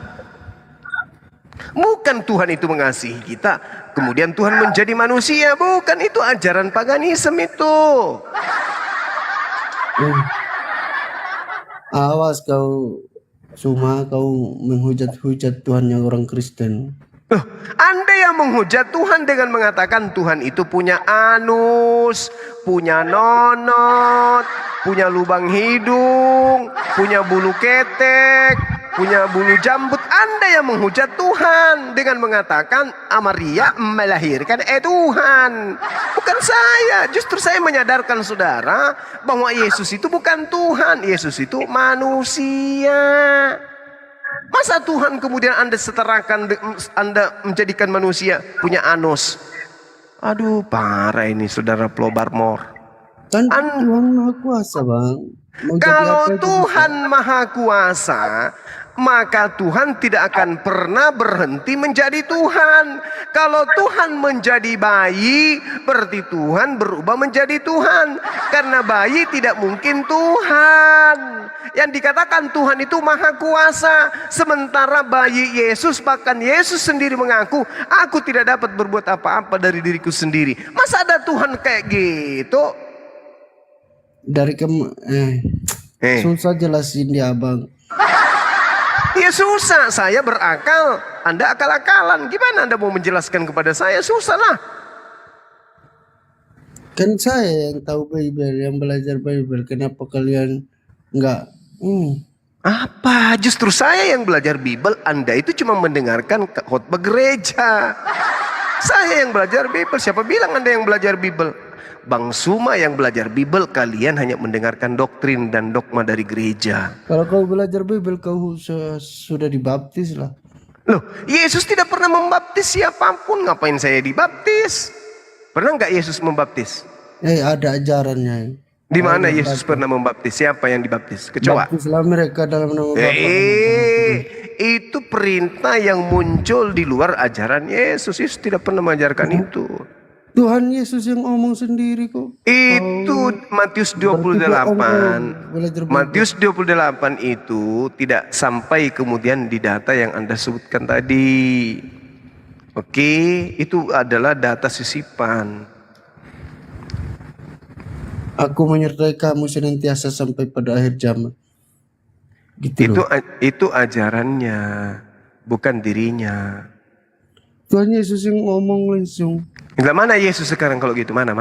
Bukan Tuhan itu mengasihi kita, kemudian Tuhan menjadi manusia. Bukan, itu ajaran paganisme itu. Awas kau, Suma, kau menghujat-hujat Tuhan yang orang Kristen. Loh, Anda yang menghujat Tuhan dengan mengatakan Tuhan itu punya anus, punya nonot, punya lubang hidung, punya bulu ketek, punya bulu jambut. Anda yang menghujat Tuhan dengan mengatakan Maria melahirkan Tuhan. Bukan saya. Justru saya menyadarkan saudara bahwa Yesus itu bukan Tuhan. Yesus itu manusia. Masa Tuhan kemudian Anda setarakan, Anda menjadikan manusia punya anus? Aduh, parah ini saudara Plobarmor. Kan Tuhan Maha Kuasa, Bang. Mau jadi apa Kalau aja Tuhan Maha Kuasa, maka Tuhan tidak akan pernah berhenti menjadi Tuhan. Kalau Tuhan menjadi bayi, berarti Tuhan berubah menjadi Tuhan. Karena bayi tidak mungkin Tuhan. Yang dikatakan Tuhan itu Maha Kuasa. Sementara bayi Yesus, bahkan Yesus sendiri mengaku, aku tidak dapat berbuat apa-apa dari diriku sendiri. Masa ada Tuhan kayak gitu? Dari susah jelasin dia, Bang. Ya susah, saya berakal, Anda akal-akalan. Gimana Anda mau menjelaskan kepada saya? Susah lah. Kan saya yang tahu Bible, yang belajar Bible. Kenapa kalian enggak? Apa? Justru saya yang belajar Bible, Anda itu cuma mendengarkan khotbah gereja. Saya yang belajar Bible. Siapa bilang Anda yang belajar Bible? Bang Suma yang belajar Bible, kalian hanya mendengarkan doktrin dan dogma dari gereja. Kalau kau belajar Bible, kau sudah dibaptis lah. Loh, Yesus tidak pernah membaptis siapapun. Ngapain saya dibaptis? Pernah nggak Yesus membaptis? Ada ajarannya. Di mana Yesus pernah membaptis? Siapa yang dibaptis? Kecoa. Baptislah mereka dalam nama Bapa. Itu perintah yang muncul di luar ajaran Yesus. Yesus tidak pernah mengajarkan itu. Tuhan Yesus yang ngomong sendiri kok. Itu Matius 28. Matius 28 itu tidak sampai kemudian di data yang Anda sebutkan tadi. Oke, itu adalah data sisipan. Aku menyertai kamu senantiasa sampai pada akhir zaman. Gitu Itu ajarannya, bukan dirinya. Tuhan Yesus yang ngomong langsung. Enggak, mana Yesus sekarang kalau gitu? Mana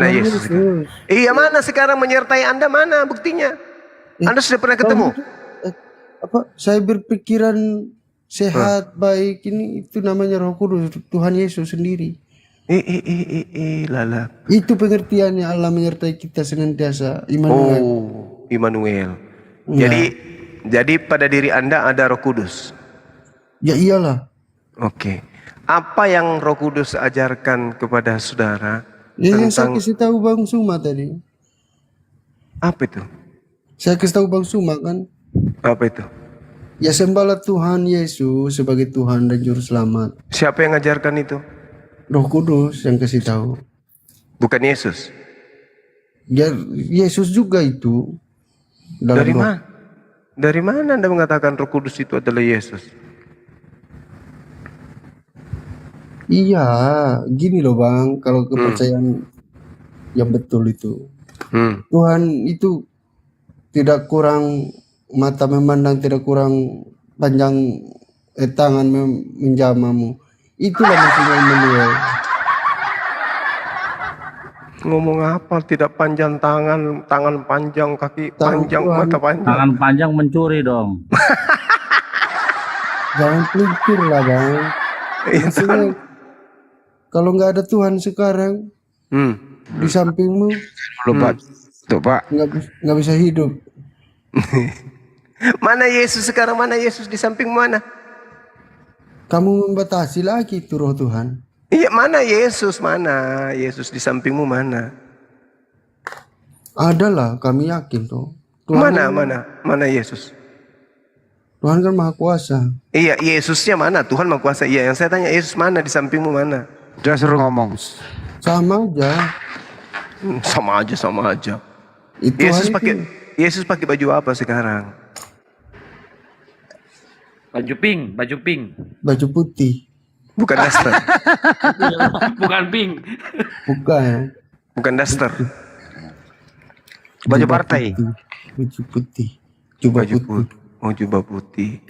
Yesus sekarang? Iya, mana sekarang menyertai Anda? Mana buktinya? Anda sudah pernah ketemu? Saya berpikiran sehat, baik, ini itu namanya Roh Kudus, Tuhan Yesus sendiri. Lala. Itu pengertiannya Allah menyertai kita senantiasa. Immanuel. Oh, Immanuel. Jadi pada diri Anda ada Roh Kudus. Ya iyalah. Oke. Apa yang Roh Kudus ajarkan kepada saudara Yang saya tentang kasih tahu Bang Suma tadi. apa itu? Saya kasih tahu Bang Suma kan. Apa itu? Ya sembahlah Tuhan Yesus sebagai Tuhan dan Juru Selamat. Siapa yang ajarkan itu? Roh Kudus yang kasih tahu. Bukan Yesus. Ya Yesus juga itu. Dari mana? Dari mana Anda mengatakan Roh Kudus itu adalah Yesus? Iya, gini loh Bang, kalau kepercayaan yang betul itu. Tuhan itu tidak kurang mata memandang, tidak kurang panjang tangan menjamamu. Itulah maksudnya Immanuel. Ngomong apa? Tidak panjang tangan, tangan panjang, kaki panjang, Tuhan. mata panjang. Tangan panjang mencuri dong. Jangan pelintir lah Bang. Maksudnya kalau nggak ada Tuhan sekarang di sampingmu, Lupa tuh Pak. nggak bisa hidup. Mana Yesus sekarang? Mana Yesus di samping mana? Kamu membatasi lagi itu roh Tuhan. Iya, mana Yesus? Mana Yesus di sampingmu mana? Adalah, kami yakin tuh. Mana Yesus? Tuhan kan maha kuasa. Iya, Yesusnya mana? Tuhan maha kuasa. Iya, yang saya tanya Yesus mana di sampingmu mana? Dia suruh ngomong. Sama aja. Sama aja. Yesus pakai baju apa sekarang? Baju pink. Baju putih. Bukan daster. Bukan pink. Bukan daster. Baju partai. Baju putih. Jubah putih. Oh, jubah putih.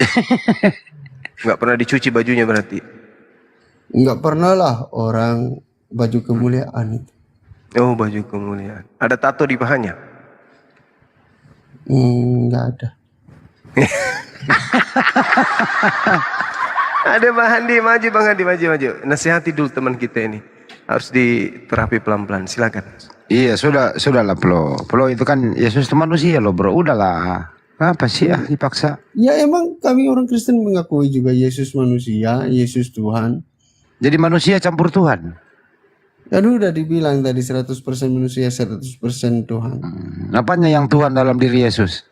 Nggak pernah dicuci bajunya berarti? Nggak pernah lah orang baju kemuliaan itu. Oh, baju kemuliaan. Ada tato di pahanya? Nggak ada. Ada Bang Handi, maju Bang Handi, maju. Nasihati dulu teman kita ini. Harus diterapi pelan-pelan, silakan. Iya, sudahlah Plo itu kan Yesus itu manusia loh bro, udahlah. Apa sih dipaksa? Ya emang kami orang Kristen mengakui juga Yesus manusia, Yesus Tuhan. Jadi manusia campur Tuhan. Kan udah dibilang tadi 100% manusia, 100% Tuhan. Apanya yang Tuhan dalam diri Yesus?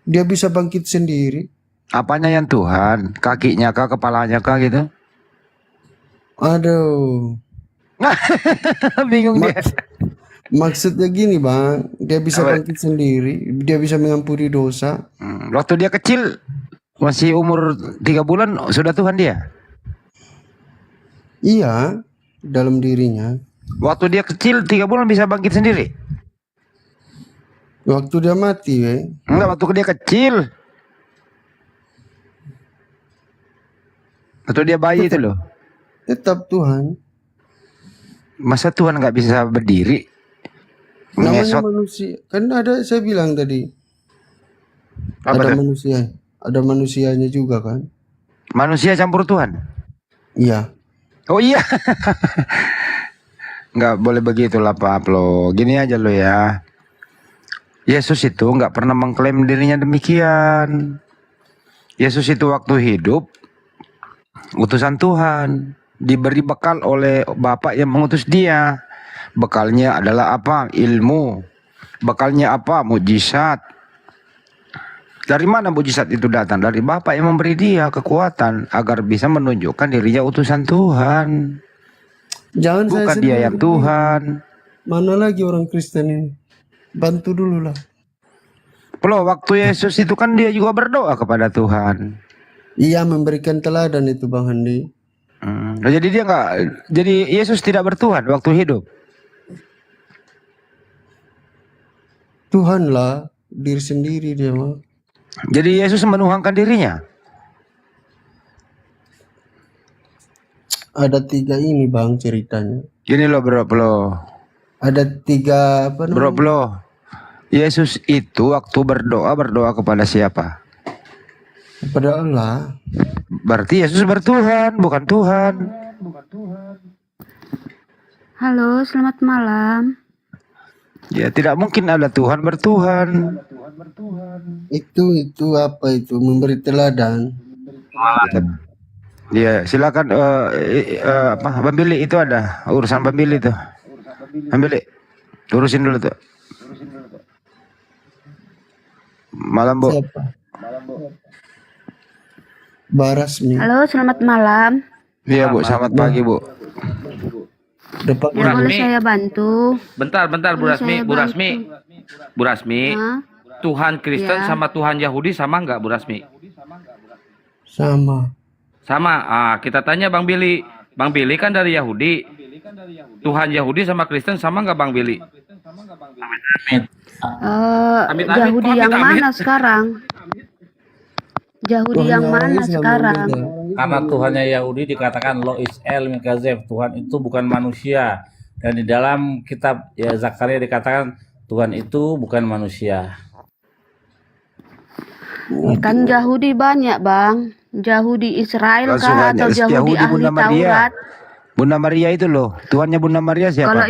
Dia bisa bangkit sendiri. Apanya yang Tuhan? Kakinya kah, kepalanya kah gitu? Aduh. Bingung dia. Maksudnya gini Bang, dia bisa bangkit sendiri, dia bisa mengampuni dosa. Waktu dia kecil, masih umur 3 bulan, sudah Tuhan dia? Iya, dalam dirinya. Waktu dia kecil 3 bulan bisa bangkit sendiri? Waktu dia mati, Enggak, waktu dia kecil. Waktu dia bayi itu loh. Tetap Tuhan. Masa Tuhan nggak bisa berdiri? Namanya manusia. Kan ada, saya bilang tadi. Ada manusia. Ada manusianya juga kan. Manusia campur Tuhan? Iya. Oh iya. Nggak boleh begitulah Pak Plo. Gini aja lo ya. Yesus itu nggak pernah mengklaim dirinya demikian. Yesus itu waktu hidup utusan Tuhan, diberi bekal oleh Bapa yang mengutus dia. Bekalnya adalah apa? Ilmu. Bekalnya apa? Mujizat. Dari mana mujizat itu datang? Dari Bapa yang memberi dia kekuatan agar bisa menunjukkan dirinya utusan Tuhan. Jangan bukan saya dia yang Tuhan. Mana lagi orang Kristen ini? Bantu dulu lah. Plo, waktu Yesus itu kan dia juga berdoa kepada Tuhan. Iya, memberikan teladan itu Bang Handi. Jadi dia nggak, jadi Yesus tidak bertuhan waktu hidup. Tuhan lah, diri sendiri dia mah. Jadi Yesus menuhankan dirinya. Ada 3 ini Bang ceritanya. Gini loh bro, Ada 3 apa namanya? Bro, Yesus itu waktu berdoa kepada siapa? Kepada Allah. Berarti Yesus bertuhan, bukan Tuhan. Halo, selamat malam. Ya tidak mungkin ada Tuhan bertuhan. Itu apa itu? Memberi teladan. Ya silakan apa pembeli itu ada urusan pembeli tuh. Pembeli urusin dulu tuh. Malam Bu. Siapa? Barasmi. Halo, selamat malam. Iya Bu, selamat pagi Bu. Depan Ya, boleh saya bantu? Bentar Bu Rasmi, Bu Rasmi. Tuhan Kristen Ya. sama Tuhan Yahudi sama nggak Bu Rasmi? Sama. Sama. Kita tanya Bang Billy. Bang Billy kan dari Yahudi. Tuhan Yahudi sama Kristen sama nggak Bang Billy? Yahudi yang mana sekarang? Yahudi yang mana sekarang? Karena Tuhannya Yahudi dikatakan Lo Is'el Mikazef, Tuhan itu bukan manusia. Dan di dalam kitab ya Zakaria dikatakan Tuhan itu bukan manusia. Kan Yahudi banyak Bang. Yahudi Israel kah atau Yahudi ahli Taurat? Bunda Maria itu loh, Tuhannya Bunda Maria siapa?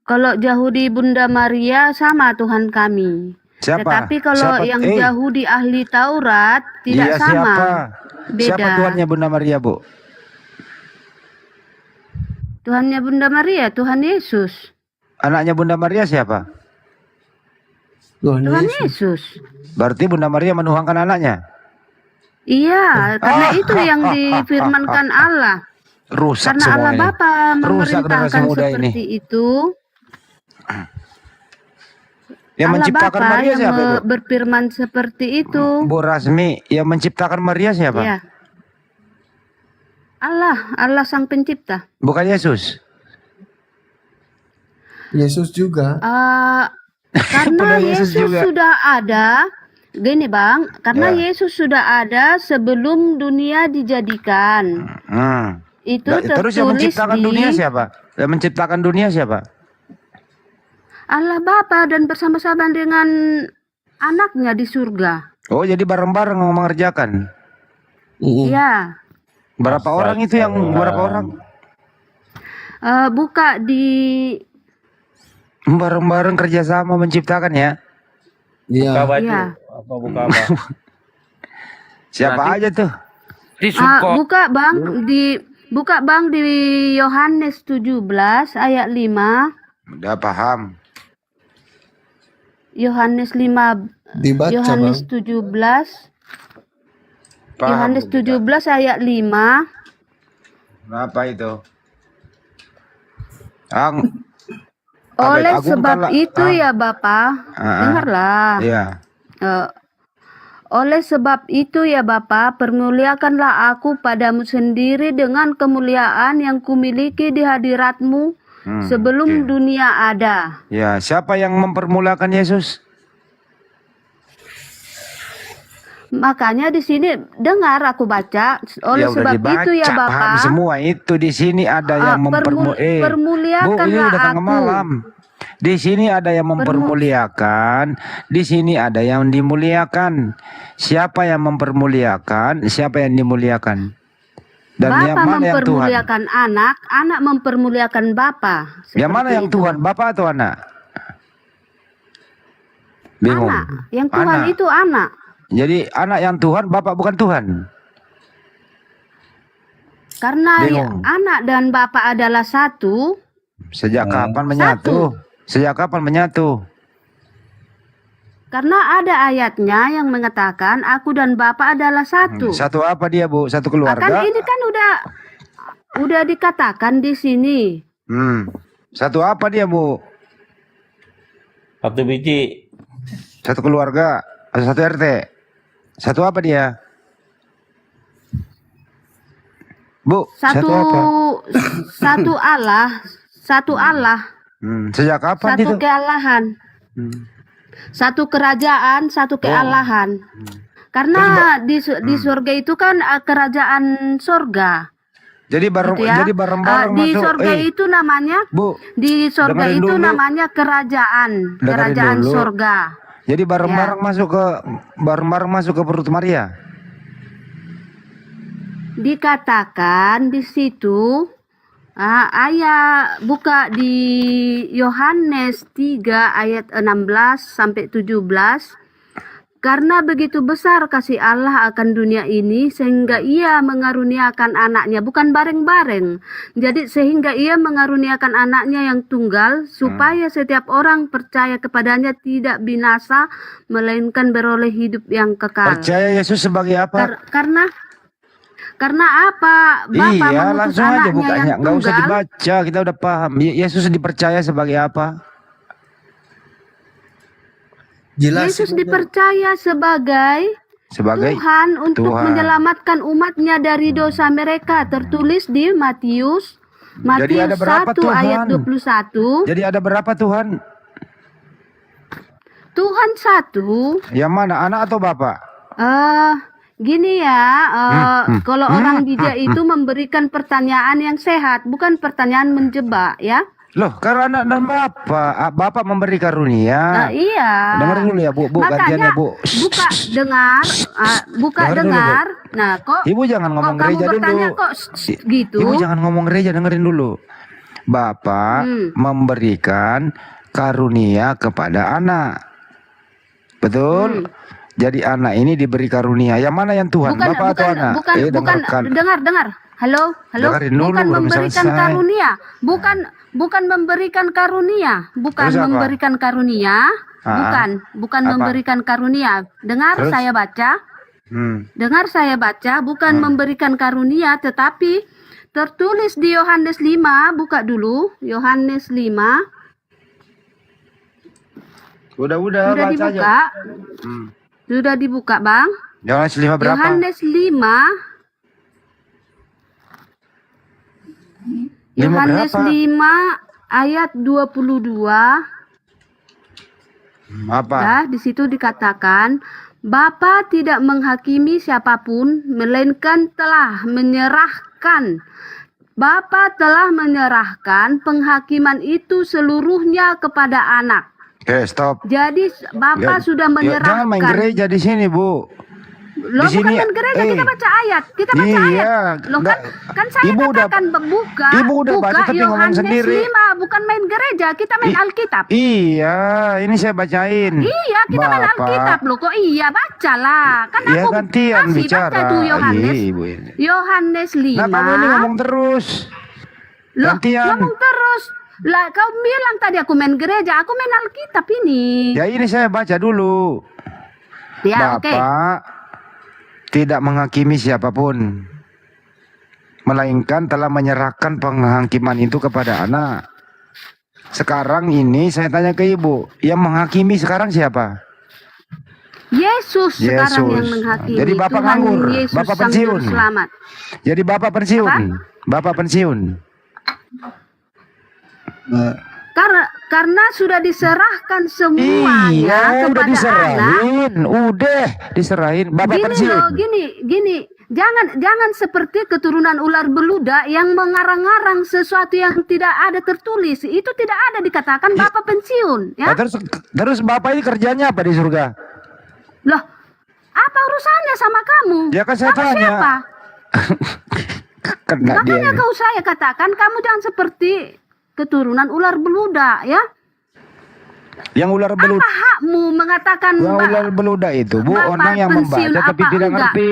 Kalau Yahudi Bunda Maria sama Tuhan kami. Siapa? Tetapi kalau yang Yahudi ahli Taurat tidak sama. Siapa? Beda. Siapa Tuhannya Bunda Maria, Bu? Tuhannya Bunda Maria, Tuhan Yesus. Anaknya Bunda Maria siapa? Tuhan Yesus. Berarti Bunda Maria menuhankan anaknya? Iya, karena itu yang difirmankan Allah. Rusak karena semua Allah ini. Bapa memerintahkan seperti itu. Yang menciptakan Bapa Maria yang siapa, Bu? berfirman seperti itu. Bu Rasmi, yang menciptakan Maria siapa? Ya. Allah sang pencipta. Bukan Yesus. Yesus juga. Karena Yesus Yesus juga. sudah ada, gini Bang, karena Yesus sudah ada sebelum dunia dijadikan. Itu Terus yang tertulis menciptakan di dunia siapa? Yang menciptakan dunia siapa? Allah Bapa dan bersama-sama dengan anaknya di surga. Oh, jadi bareng-bareng mengerjakan. Iya. Berapa orang itu yang berapa orang? Buka di Bareng-bareng kerjasama menciptakan ya? Iya. Buka baju. Iya. Apa buka apa? Siapa aja tuh? Buka Bang di Yohanes 17 ayat 5. Udah paham. Yohanes 5 Dibaca, Yohanes Bang. 17 Yohanes 17 ayat 5. Apa itu? Oleh sebab itu ya Bapa, dengarlah. Iya. Oleh sebab itu ya Bapa, permuliakanlah aku padamu sendiri dengan kemuliaan yang kumiliki di hadiratmu sebelum dunia ada. Ya, siapa yang mempermulakan Yesus? Makanya di sini dengar aku baca. Oleh Ya, udah sebab dibaca, itu ya Bapa, paham semua itu di sini ada yang permuliakanlah Bu, ini udah tengah aku. malam. Di sini ada yang mempermuliakan, di sini ada yang dimuliakan. Siapa yang mempermuliakan, siapa yang dimuliakan? Dan Bapa yang mana yang Tuhan? mempermuliakan anak, anak mempermuliakan Bapa. Yang mana yang Tuhan, Bapa atau anak? Bingung. Anak. Yang Tuhan Anak. itu anak. Jadi anak yang Tuhan, Bapak bukan Tuhan. Karena Bingung. anak dan Bapa adalah satu. Sejak kapan menyatu? Sejak kapan menyatu? Karena ada ayatnya yang mengatakan aku dan Bapa adalah satu. Satu apa dia, Bu? Satu Kan keluarga? ini kan udah dikatakan di sini. Satu apa dia, Bu? Satu biji. Satu keluarga atau satu RT? Satu apa dia? Bu, Satu apa? satu Allah, satu Allah, Sejak kapan satu itu? kealahan. Satu kerajaan, satu kealahan. Karena di surga itu kan kerajaan surga. Jadi Gitu ya. jadi bareng-bareng Di masuk. surga itu namanya, Bu, di surga dengerin itu dulu. namanya kerajaan, Dengerin kerajaan dulu. surga. Jadi bareng-bareng masuk ke perut Maria. Dikatakan di situ ayat buka di Yohanes 3 ayat 16 sampai 17. Karena begitu besar kasih Allah akan dunia ini sehingga ia mengaruniakan anaknya, bukan bareng-bareng. Jadi sehingga ia mengaruniakan anaknya yang tunggal supaya setiap orang percaya kepadanya tidak binasa melainkan beroleh hidup yang kekal. Percaya Yesus sebagai apa? Karena apa? Bapa Iya, mengutus langsung aja anaknya bukanya. yang Nggak usah tunggal. dibaca, kita udah paham. Yesus dipercaya sebagai apa? Yesus dipercaya sebagai sebagai Tuhan untuk Tuhan. menyelamatkan umatnya dari dosa mereka, tertulis di Matius Jadi ada berapa 1 ayat Tuhan? 21. Jadi ada berapa Tuhan? Tuhan satu. Yang mana, anak atau bapak? Gini ya, kalau orang bijak itu memberikan pertanyaan yang sehat, bukan pertanyaan menjebak ya. Loh, karena anak dan bapak, bapak memberi karunia. Iya. Dengerin dulu ya, Bu. Gantiannya, Makanya Bu. buka dengar, buka Dengerin dulu, dengar. Nah, kok Ibu jangan ngomong kamu gereja bertanya dulu. kok gitu? Ibu jangan ngomong gereja, dengerin dulu. Bapak memberikan karunia kepada anak. Betul? Jadi anak ini diberi karunia. Yang mana yang Tuhan? Bukan, Bapak atau anak? bukan, dengarkan. dengar. Halo, Dengerin dulu, bukan belum memberikan selesai. karunia, bukan memberikan karunia, bukan Terus apa? memberikan karunia, bukan Apa? memberikan karunia. Dengar Terus? saya baca, dengar saya baca, bukan memberikan karunia, tetapi tertulis di Yohanes 5, buka dulu, Yohanes 5. Udah Sudah baca dibuka? aja. Sudah dibuka, Bang? Yohanes 5 berapa? Yohanes 5. Lima Yohanes berapa? 5 ayat 22. Apa? Ya, di situ dikatakan, Bapa tidak menghakimi siapapun, melainkan telah menyerahkan. Bapa telah menyerahkan penghakiman itu seluruhnya kepada anak. Oke, stop. Jadi Bapa sudah Jangan main menyerahkan. gereja di sini, Bu. Loh, Di bukan sini, main gereja, kita baca ayat. Kita baca iya, ayat. Loh, kan saya Ibu katakan buka. Ibu udah buka baca tapi ngomong Yohanes sendiri. 5, bukan main gereja, kita main Alkitab. Iya, ini saya bacain. Iya, kita main Bapak. Alkitab loh. Kok iya, bacalah. Kan Iya, aku gantian kasih bicara. baca tuh Yohanes. Iya, Ibu ini. Yohanes 5. Nah, kamu ini ngomong terus. Loh, gantian. ngomong terus. Lah, kau bilang tadi aku main gereja, aku main Alkitab ini. Ya ini saya baca dulu. Ya, oke. Bapak tidak menghakimi siapapun, melainkan telah menyerahkan penghakiman itu kepada anak. Sekarang ini saya tanya ke ibu, yang menghakimi sekarang siapa? Yesus sekarang yang Yesus. menghakimi. Jadi Bapak Tuhan nganggur, Yesus Bapak Sang pensiun. Juru Selamat. Jadi Bapak pensiun, Bapak pensiun. Karena sudah diserahkan semuanya Iya, udah kepada anak. diserahin. Bapak Gini pensiun. loh, gini. Jangan seperti keturunan ular beludak yang mengarang-arang sesuatu yang tidak ada tertulis. Itu tidak ada dikatakan Bapak pensiun, ya. Nah, terus Bapak ini kerjanya apa di surga? Loh, apa urusannya sama kamu? Ya kan saya Kamu tanya. siapa? Kena Makanya dia. saya katakan kamu jangan seperti keturunan ular beludak, ya. Yang ular beludak. Apa hakmu mengatakan Yang ular beludak itu, Bu, Bapak orang yang pensiun membaca tapi apa tidak enggak? ngerti.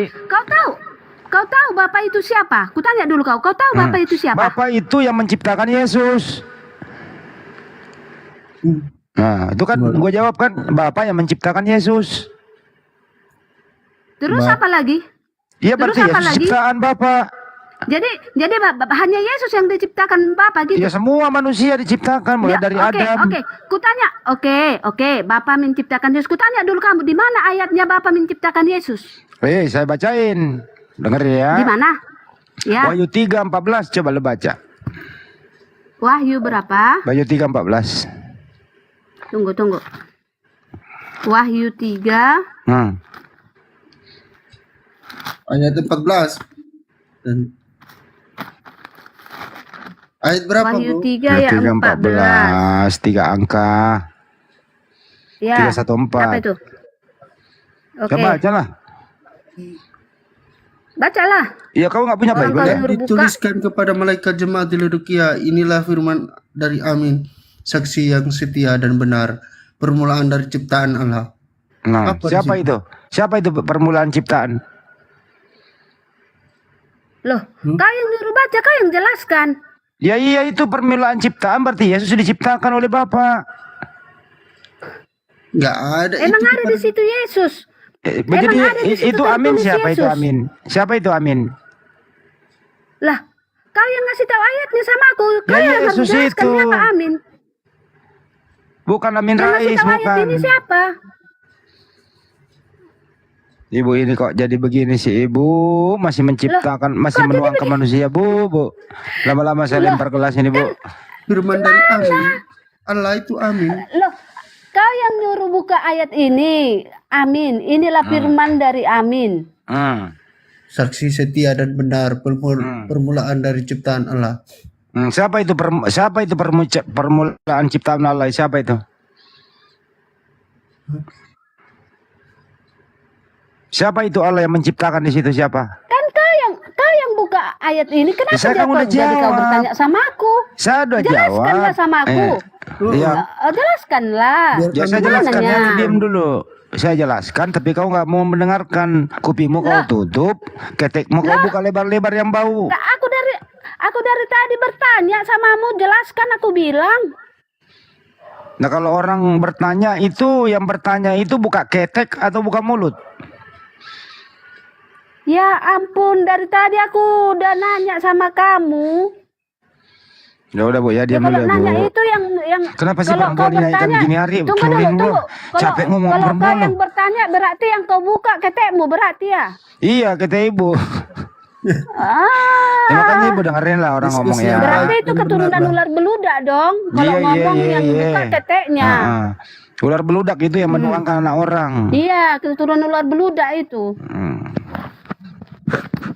Kau tahu Bapak itu siapa? Kutanya dulu kau tahu Bapak itu siapa? Bapak itu yang menciptakan Yesus. Nah, itu kan gue jawab kan, Bapak yang menciptakan Yesus. Terus apa lagi? Iya, Terus berarti apa Yesus lagi? ciptaan Bapak. Jadi hanya Yesus yang diciptakan Bapak gitu. Ya semua manusia diciptakan mulai dari Adam. Oke. Kutanya, oke. Bapak menciptakan Yesus. Kutanya dulu kamu, di mana ayatnya Bapak menciptakan Yesus? Saya bacain. Dengerin ya. Di mana? Ya. Wahyu 3:14, coba lo baca. Wahyu berapa? Wahyu 3:14. Tunggu. Wahyu 3. Ayat 14. Dan ayat berapa, Wahyu Bu? 3 ayat 14. 3 angka. Ya. 314. Apa itu? Oke. Coba bacalah. Bacalah. Iya, kau nggak punya Bible ya? Dituliskan kepada malaikat jemaat di Laodikia, inilah firman dari Amin, saksi yang setia dan benar, permulaan dari ciptaan Allah. Nah, Apa di siapa situ? itu? Siapa itu permulaan ciptaan? Loh, kau yang nyuruh baca, kau yang jelaskan. Ya iya, itu permulaan ciptaan, berarti Yesus diciptakan oleh Bapa. Nggak ada. Emang ada di situ Yesus. Begitu Emang ada di situ itu Amin, tertulis siapa itu Yesus. Amin? Siapa itu Amin? Lah, kau yang ngasih tahu ayatnya sama aku. Kau Ya, yang harus Yesus jelaskan itu. siapa Amin. Bukan Amin Yang ngasih Rais, tahu ayat bukan. ini siapa? Ibu ini kok jadi begini sih ibu, masih menciptakan, masih kok jadi menuangkan manusia bu. Lama-lama saya lempar kelas ini bu. Firman dari Amin. Allah itu Amin. Loh, kau yang nyuruh buka ayat ini. Amin. Inilah firman dari Amin. Saksi setia dan benar, permulaan dari ciptaan Allah. Siapa itu permulaan ciptaan Allah? Siapa itu? Siapa itu Allah yang menciptakan di situ siapa? Kan kau yang buka ayat ini. Kenapa Saya kan udah jadi kau jawab. bertanya sama aku? Saya udah Jelaskanlah jawab. sama aku. Iya. Jelaskanlah. Ya saya Gimana jelaskan nya? ya, diam dulu. Saya jelaskan, tapi kau nggak mau mendengarkan. Kupingmu kau tutup, ketekmu kau buka lebar-lebar yang bau. Nah, aku dari tadi bertanya samamu, jelaskan aku bilang. Nah kalau orang bertanya itu, yang bertanya itu buka ketek atau buka mulut? Ya ampun, dari tadi aku udah nanya sama kamu. Ya udah bu, ya diam dulu Kalau ya nanya bu. itu yang Kenapa sih kalau Bang kau Boli naikkan bertanya, gini hari? tunggu Keluarin dulu, dulu. tunggu. Capek ngomong Kalau kau berbolo. yang bertanya berarti yang kau buka ketekmu berarti ya? Iya kata ibu. Ya, makanya ibu dengerin lah orang ngomong ya. Berarti itu keturunan ular beludak dong. Kalau ngomong yang buka keteknya. Ular beludak itu yang menuangkan anak orang. Iya, keturunan ular beludak itu.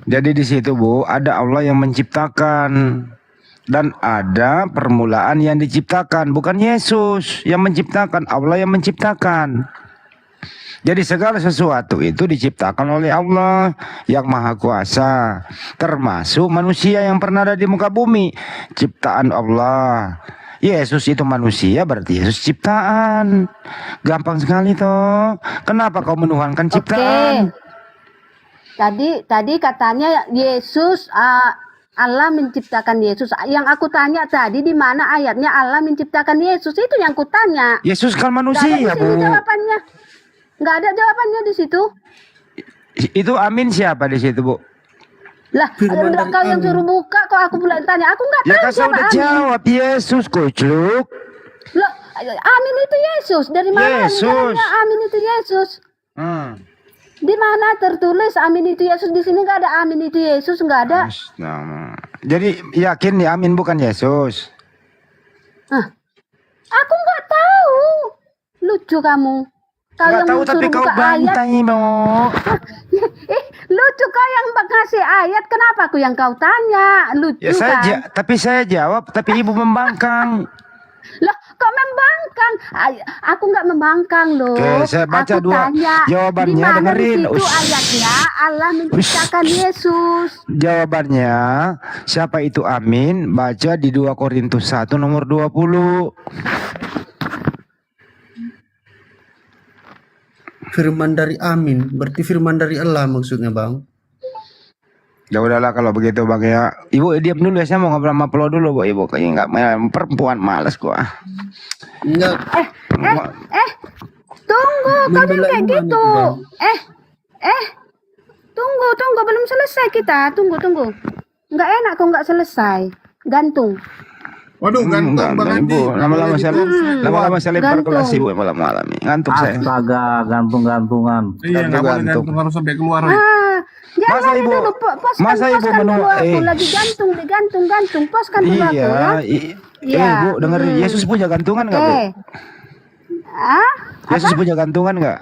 Jadi di situ bu, ada Allah yang menciptakan dan ada permulaan yang diciptakan, bukan Yesus yang menciptakan, Allah yang menciptakan. Jadi segala sesuatu itu diciptakan oleh Allah yang Maha Kuasa, termasuk manusia yang pernah ada di muka bumi, ciptaan Allah. Yesus itu manusia, berarti Yesus ciptaan. Gampang sekali toh. Kenapa kau menuhankan ciptaan? Tadi katanya Yesus Allah menciptakan Yesus. Yang aku tanya tadi di mana ayatnya Allah menciptakan Yesus, itu yang aku tanya. Yesus kan manusia, Nggak ada di sini Bu. jawabannya. Nggak ada jawabannya di situ. Itu Amin siapa di situ, Bu? Lah, kau yang suruh buka, kok aku pula tanya. Aku nggak Ya tahu kan saya siapa udah Amin. jawab Yesus, kucluk. Loh, Amin itu Yesus. Dari mana Yesus. jalannya Amin itu Yesus? Di mana tertulis Amin itu Yesus? Di sini nggak ada Amin itu Yesus, nggak ada. Nah, jadi yakin ya Amin bukan Yesus? Aku nggak tahu. Lucu kamu. Kau Nggak yang tahu tapi suruh kau buka ayat. bantai, Bu. Lucu kau yang ngasih ayat. Kenapa aku yang kau tanya? Lucu Ya saya kan? tapi saya jawab, tapi ibu membangkang. Loh, kok membangkang? Aku nggak membangkang loh. Oke, saya baca aku dua tanya, jawabannya, di mana dengerin. di situ Ush. ayatnya Allah menciptakan Yesus. Jawabannya, siapa itu Amin? Baca di 2 Korintus 1 nomor 20. Firman dari Amin, berarti firman dari Allah maksudnya Bang. Ya udahlah kalau begitu Bang ya. Ibu diam dulu ya, saya mau ngobrol sama Plo dulu Bu. Ibu kayaknya nggak, perempuan malas gua. Enggak. Tunggu, kau jangan kayak iman gitu. itu, Bang. Tunggu, belum selesai kita. Tunggu. Nggak enak kok nggak selesai. Gantung. Waduh, gantung Bang Andi. Ibu, lama-lama saya lempar gantung. kelas Ibu malam-malam ini. Ngantuk saya. Astaga, gantung-gantungan. Iya, nggak boleh gantung, harus sampai keluar. Jangan Masa lagi Ibu- dulu, poskan masa Ibu dulu menolak- aku lagi gantung, poskan dulu aku ya. Iya, Bu, dengerin. Yesus punya gantungan nggak Bu? Yesus punya gantungan nggak?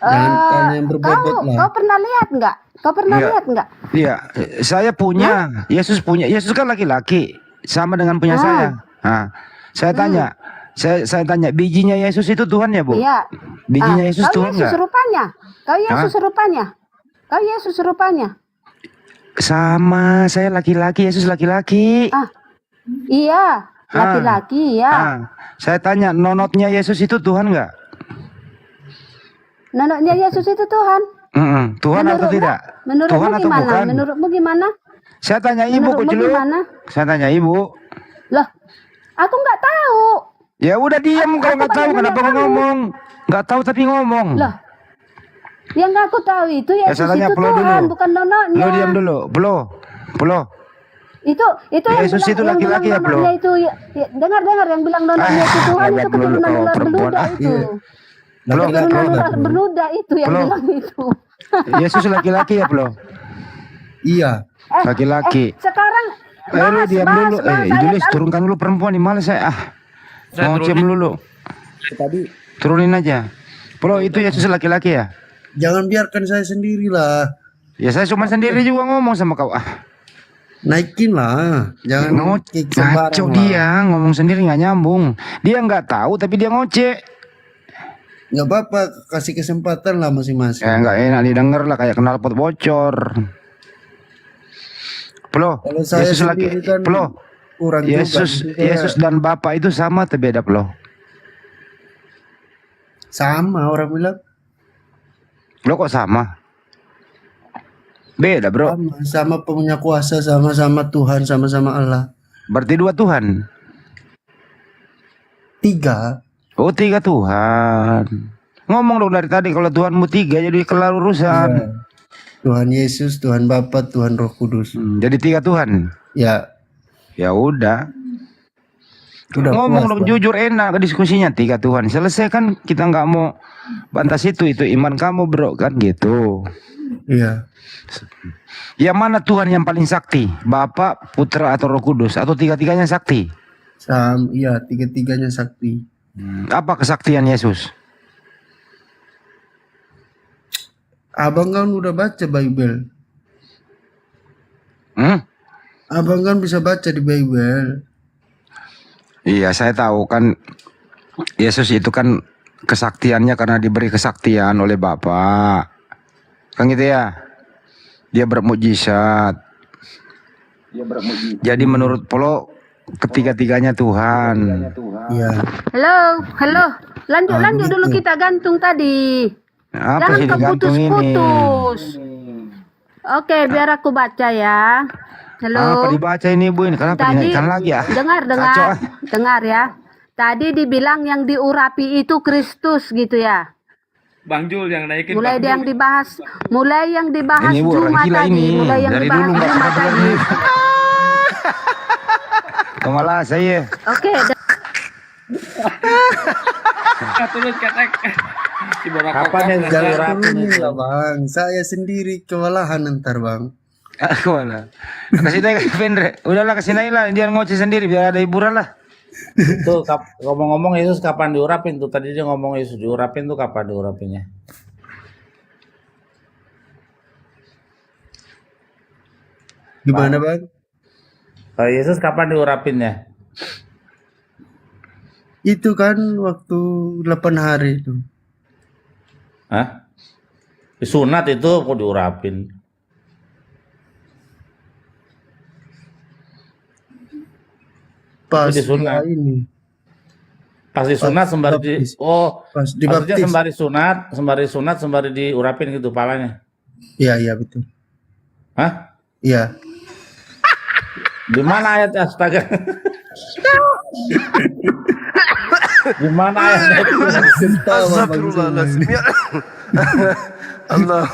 Jangan tanya yang berbobot lah. Kau pernah lihat nggak? Iya, saya punya. Yesus punya. Yesus kan laki-laki, sama dengan punya saya. Nah, saya tanya, saya tanya, bijinya Yesus itu Tuhan ya Bu? Iya. Bijinya Yesus Kau Tuhan Yesus nggak? rupanya. Kau Yesus rupanya. Sama, saya laki-laki, Yesus laki-laki. Iya, laki-laki ya. Saya tanya, nonotnya Yesus itu Tuhan nggak? Nenoknya Yesus itu Tuhan. Tuhan atau tidak? Menurutmu Tuhan atau gimana? bukan? Menurutmu gimana? Saya tanya ibu, Menurutmu kucluk. gimana? Saya tanya ibu. Loh, aku nggak tahu. Ya udah diam kalau nggak tahu, kenapa nggak ngomong? Nggak tahu tapi ngomong. Loh, yang nggak aku tahu itu Yesus saya tanya itu Plo Tuhan, dulu. bukan nonoknya. Lo diam dulu, Plo. Itu Yesus yang itu bilang, laki-laki ya, yang Bro? bilang nonoknya itu dengar yang bilang nonoknya itu Tuhan itu keturunan ular beludak itu. Keturunan ular beluda itu yang Plo. bilang itu. Yesus laki-laki ya, Bro? Iya. Laki-laki. Sekarang Ayo lu diam dulu. ayat Julius, turunkan dulu perempuan nih, males saya. Saya Mau cium turunin. dulu. Tadi Turunin aja. Bro, itu Yesus laki-laki ya? jangan biarkan saya sendirilah. Ya saya cuma sendiri juga ngomong sama kau. Naikin lah. Jangan kick sembarang Ngaco lah. dia, ngomong sendiri nggak nyambung. Dia nggak tahu tapi dia ngoceh. Nggak apa-apa, kasih kesempatan lah masing-masing. Ya nggak enak didengar lah, kayak knalpot bocor. Plo, Kalau saya Yesus sendiri kan Plo, kurang juga. Yesus dan Bapa itu sama atau beda, Plo? Sama orang bilang. Lo kok sama? Beda, Bro. Sama punya kuasa, sama-sama Tuhan, sama-sama Allah. Berarti 2 Tuhan. 3. Oh, 3 Tuhan. Ngomong dong dari tadi kalau Tuhanmu 3 jadi kelar urusan. Iya. Tuhan Yesus, Tuhan Bapa, Tuhan Roh Kudus. Jadi 3 Tuhan. Ya. Ya udah. Udah Ngomong puas, dong Bang. jujur, enak diskusinya 3 Tuhan. Selesai kan, kita nggak mau bantah itu iman kamu, Bro, kan gitu. Iya. Yang mana Tuhan yang paling sakti? Bapa, Putra atau Roh Kudus atau 3-tiganya sakti? Iya, 3-tiganya sakti. Apa kesaktian Yesus? Abang kan udah baca Bible. Abang kan bisa baca di Bible. Iya, saya tahu kan Yesus itu kan kesaktiannya karena diberi kesaktian oleh Bapa. Kan gitu ya. Dia bermukjizat. Jadi menurut Polo ketiga-tiganya Tuhan. Iya. Halo. Lanjut dulu kita gantung tadi. Apa Jangan sih digantung ini? keputus-putus. Oke, biar aku baca ya. Halo. Apa dibaca ini, Bu? Ini kenapa Tadi dinaikkan lagi ya? dengar ya. Tadi dibilang yang diurapi itu Kristus gitu ya. Bang Jul yang naikin. Mulai Bang yang Jul. dibahas Ini, Bu, orang Jumat gila tadi, ini. mulai yang Dari dibahas dulu nggak Jumat pernah tadi. Kemalah saya. Oke, Terus ketek. Si Borokok. Kapan yang Jangan turunin lah, Bang. Saya sendiri kewalahan ntar, Bang. Kemana? Kasih naik ke Pendre. Udahlah kasih naik lah. Dia ngoceh sendiri biar ada hiburan lah. Itu ngomong-ngomong Yesus kapan diurapin tuh? Tadi dia ngomong Yesus diurapin tuh kapan diurapinnya? Gimana, Bang? Yesus kapan diurapinnya? Itu kan waktu 8 hari itu. Hah? Disunat itu kok diurapin? Pas disunat. ini. Pas disunat sembari di pas maksudnya dibaptis. sembari sunat sembari diurapin gitu palanya. Iya, betul. Hah? Iya. Di mana ayat astaga? Di mana ayatnya itu? Astagfirullahaladzim. Ya Allah.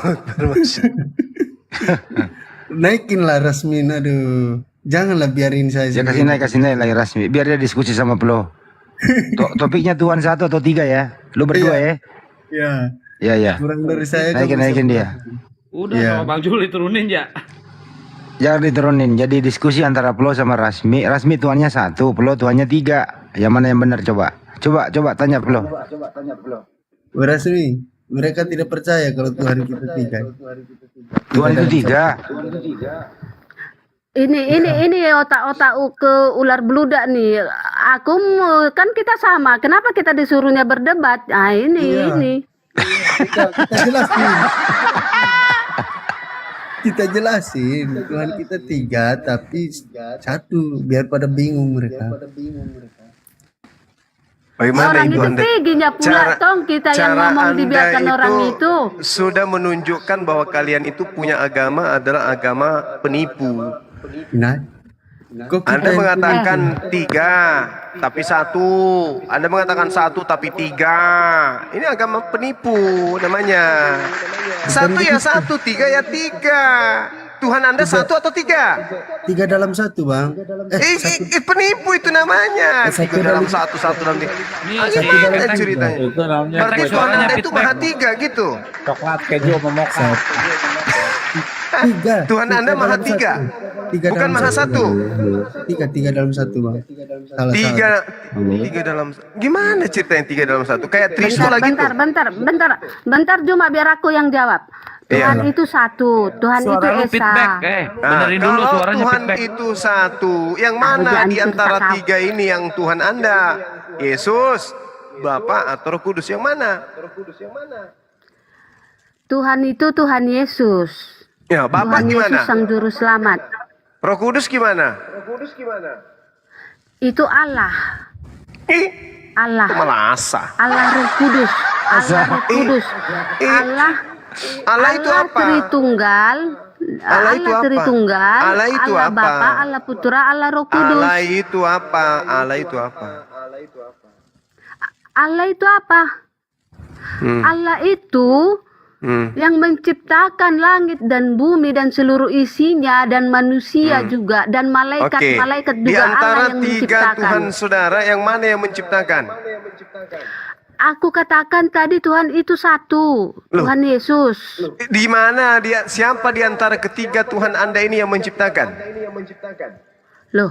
Naikin lah Rasmin, aduh. Janganlah biarin saya. Ya kasih naik lagi Rasmi. Biar dia diskusi sama Plo. Topiknya Tuhan 1 atau 3 ya. Lu berdua ya. Iya. Iya. Kurang dari saya. Naikin dia. Udah Iya. sama Bang Jul diturunin ya. Jangan diturunin. Jadi diskusi antara Plo sama Rasmi. Rasmi Tuhannya 1, Plo Tuhannya 3. Yang mana yang benar coba? Coba tanya Plo. Bu Rasmi, mereka tidak percaya kalau Tuhan kita 3. Tuhan itu 3. Ini otak-otak ke ular beludak nih. Kan kita sama. Kenapa kita disuruhnya berdebat? Ah ini. Kita jelasin. Kita jelasin. Tuhan kita 3 tapi 1. Biar pada bingung mereka. Bagaimana Orang itu itu Anda? tingginya pula tong kita yang ngomong dibiarkan orang itu. Sudah menunjukkan bahwa kalian itu punya agama adalah agama penipu. Nah, Anda mengatakan 3 tapi 1. Anda mengatakan 1 tapi 3. Ini agama penipu namanya. 1 ya 1, 3 ya 3. Tuhan Anda satu atau tiga? Tiga dalam satu, Bang. Penipu itu namanya. Satu Tiga dalam dalam- satu, satu dalam tiga. Gimana ceritanya? Itu namanya Berarti Tuhan Anda itu maha tiga gitu. coklat keju sama mocha. Tiga. Tuhan Anda maha dalam tiga. satu. Tiga Bukan dalam maha satu. Tiga dalam satu, Bang. Salah. Tiga dalam. Gimana ceritanya tiga dalam satu? Kayak Trisno Bentar, lagi tuh. bentar, Juma, biar aku yang jawab. Tuhan itu satu, Tuhan Suara lu itu feedback, Esa. benerin dulu kalau suaranya Tuhan feedback. itu satu, yang mana di antara tiga ini yang Tuhan Anda? Yesus, Bapa atau Roh Kudus, yang mana? Tuhan itu Tuhan Yesus. Ya, Bapa Tuhan gimana? Yesus Sang Juru Selamat. Roh Kudus gimana? Itu Allah. Allah. Melasa. Allah Roh Kudus. Allah Roh Kudus. Allah itu apa? Tritunggal. Allah itu apa? Tritunggal. Allah itu apa? Bapa, Allah Putra, Allah Roh Kudus. Allah itu apa? Allah itu apa? Allah itu apa? Allah itu yang menciptakan langit dan bumi dan seluruh isinya dan manusia juga dan malaikat-malaikat Di juga antara Allah yang tiga menciptakan. Tuhan saudara, yang mana yang menciptakan? Aku katakan tadi Tuhan itu satu, Tuhan Yesus. Di mana dia? Siapa di antara ketiga Tuhan Anda ini yang menciptakan? Loh,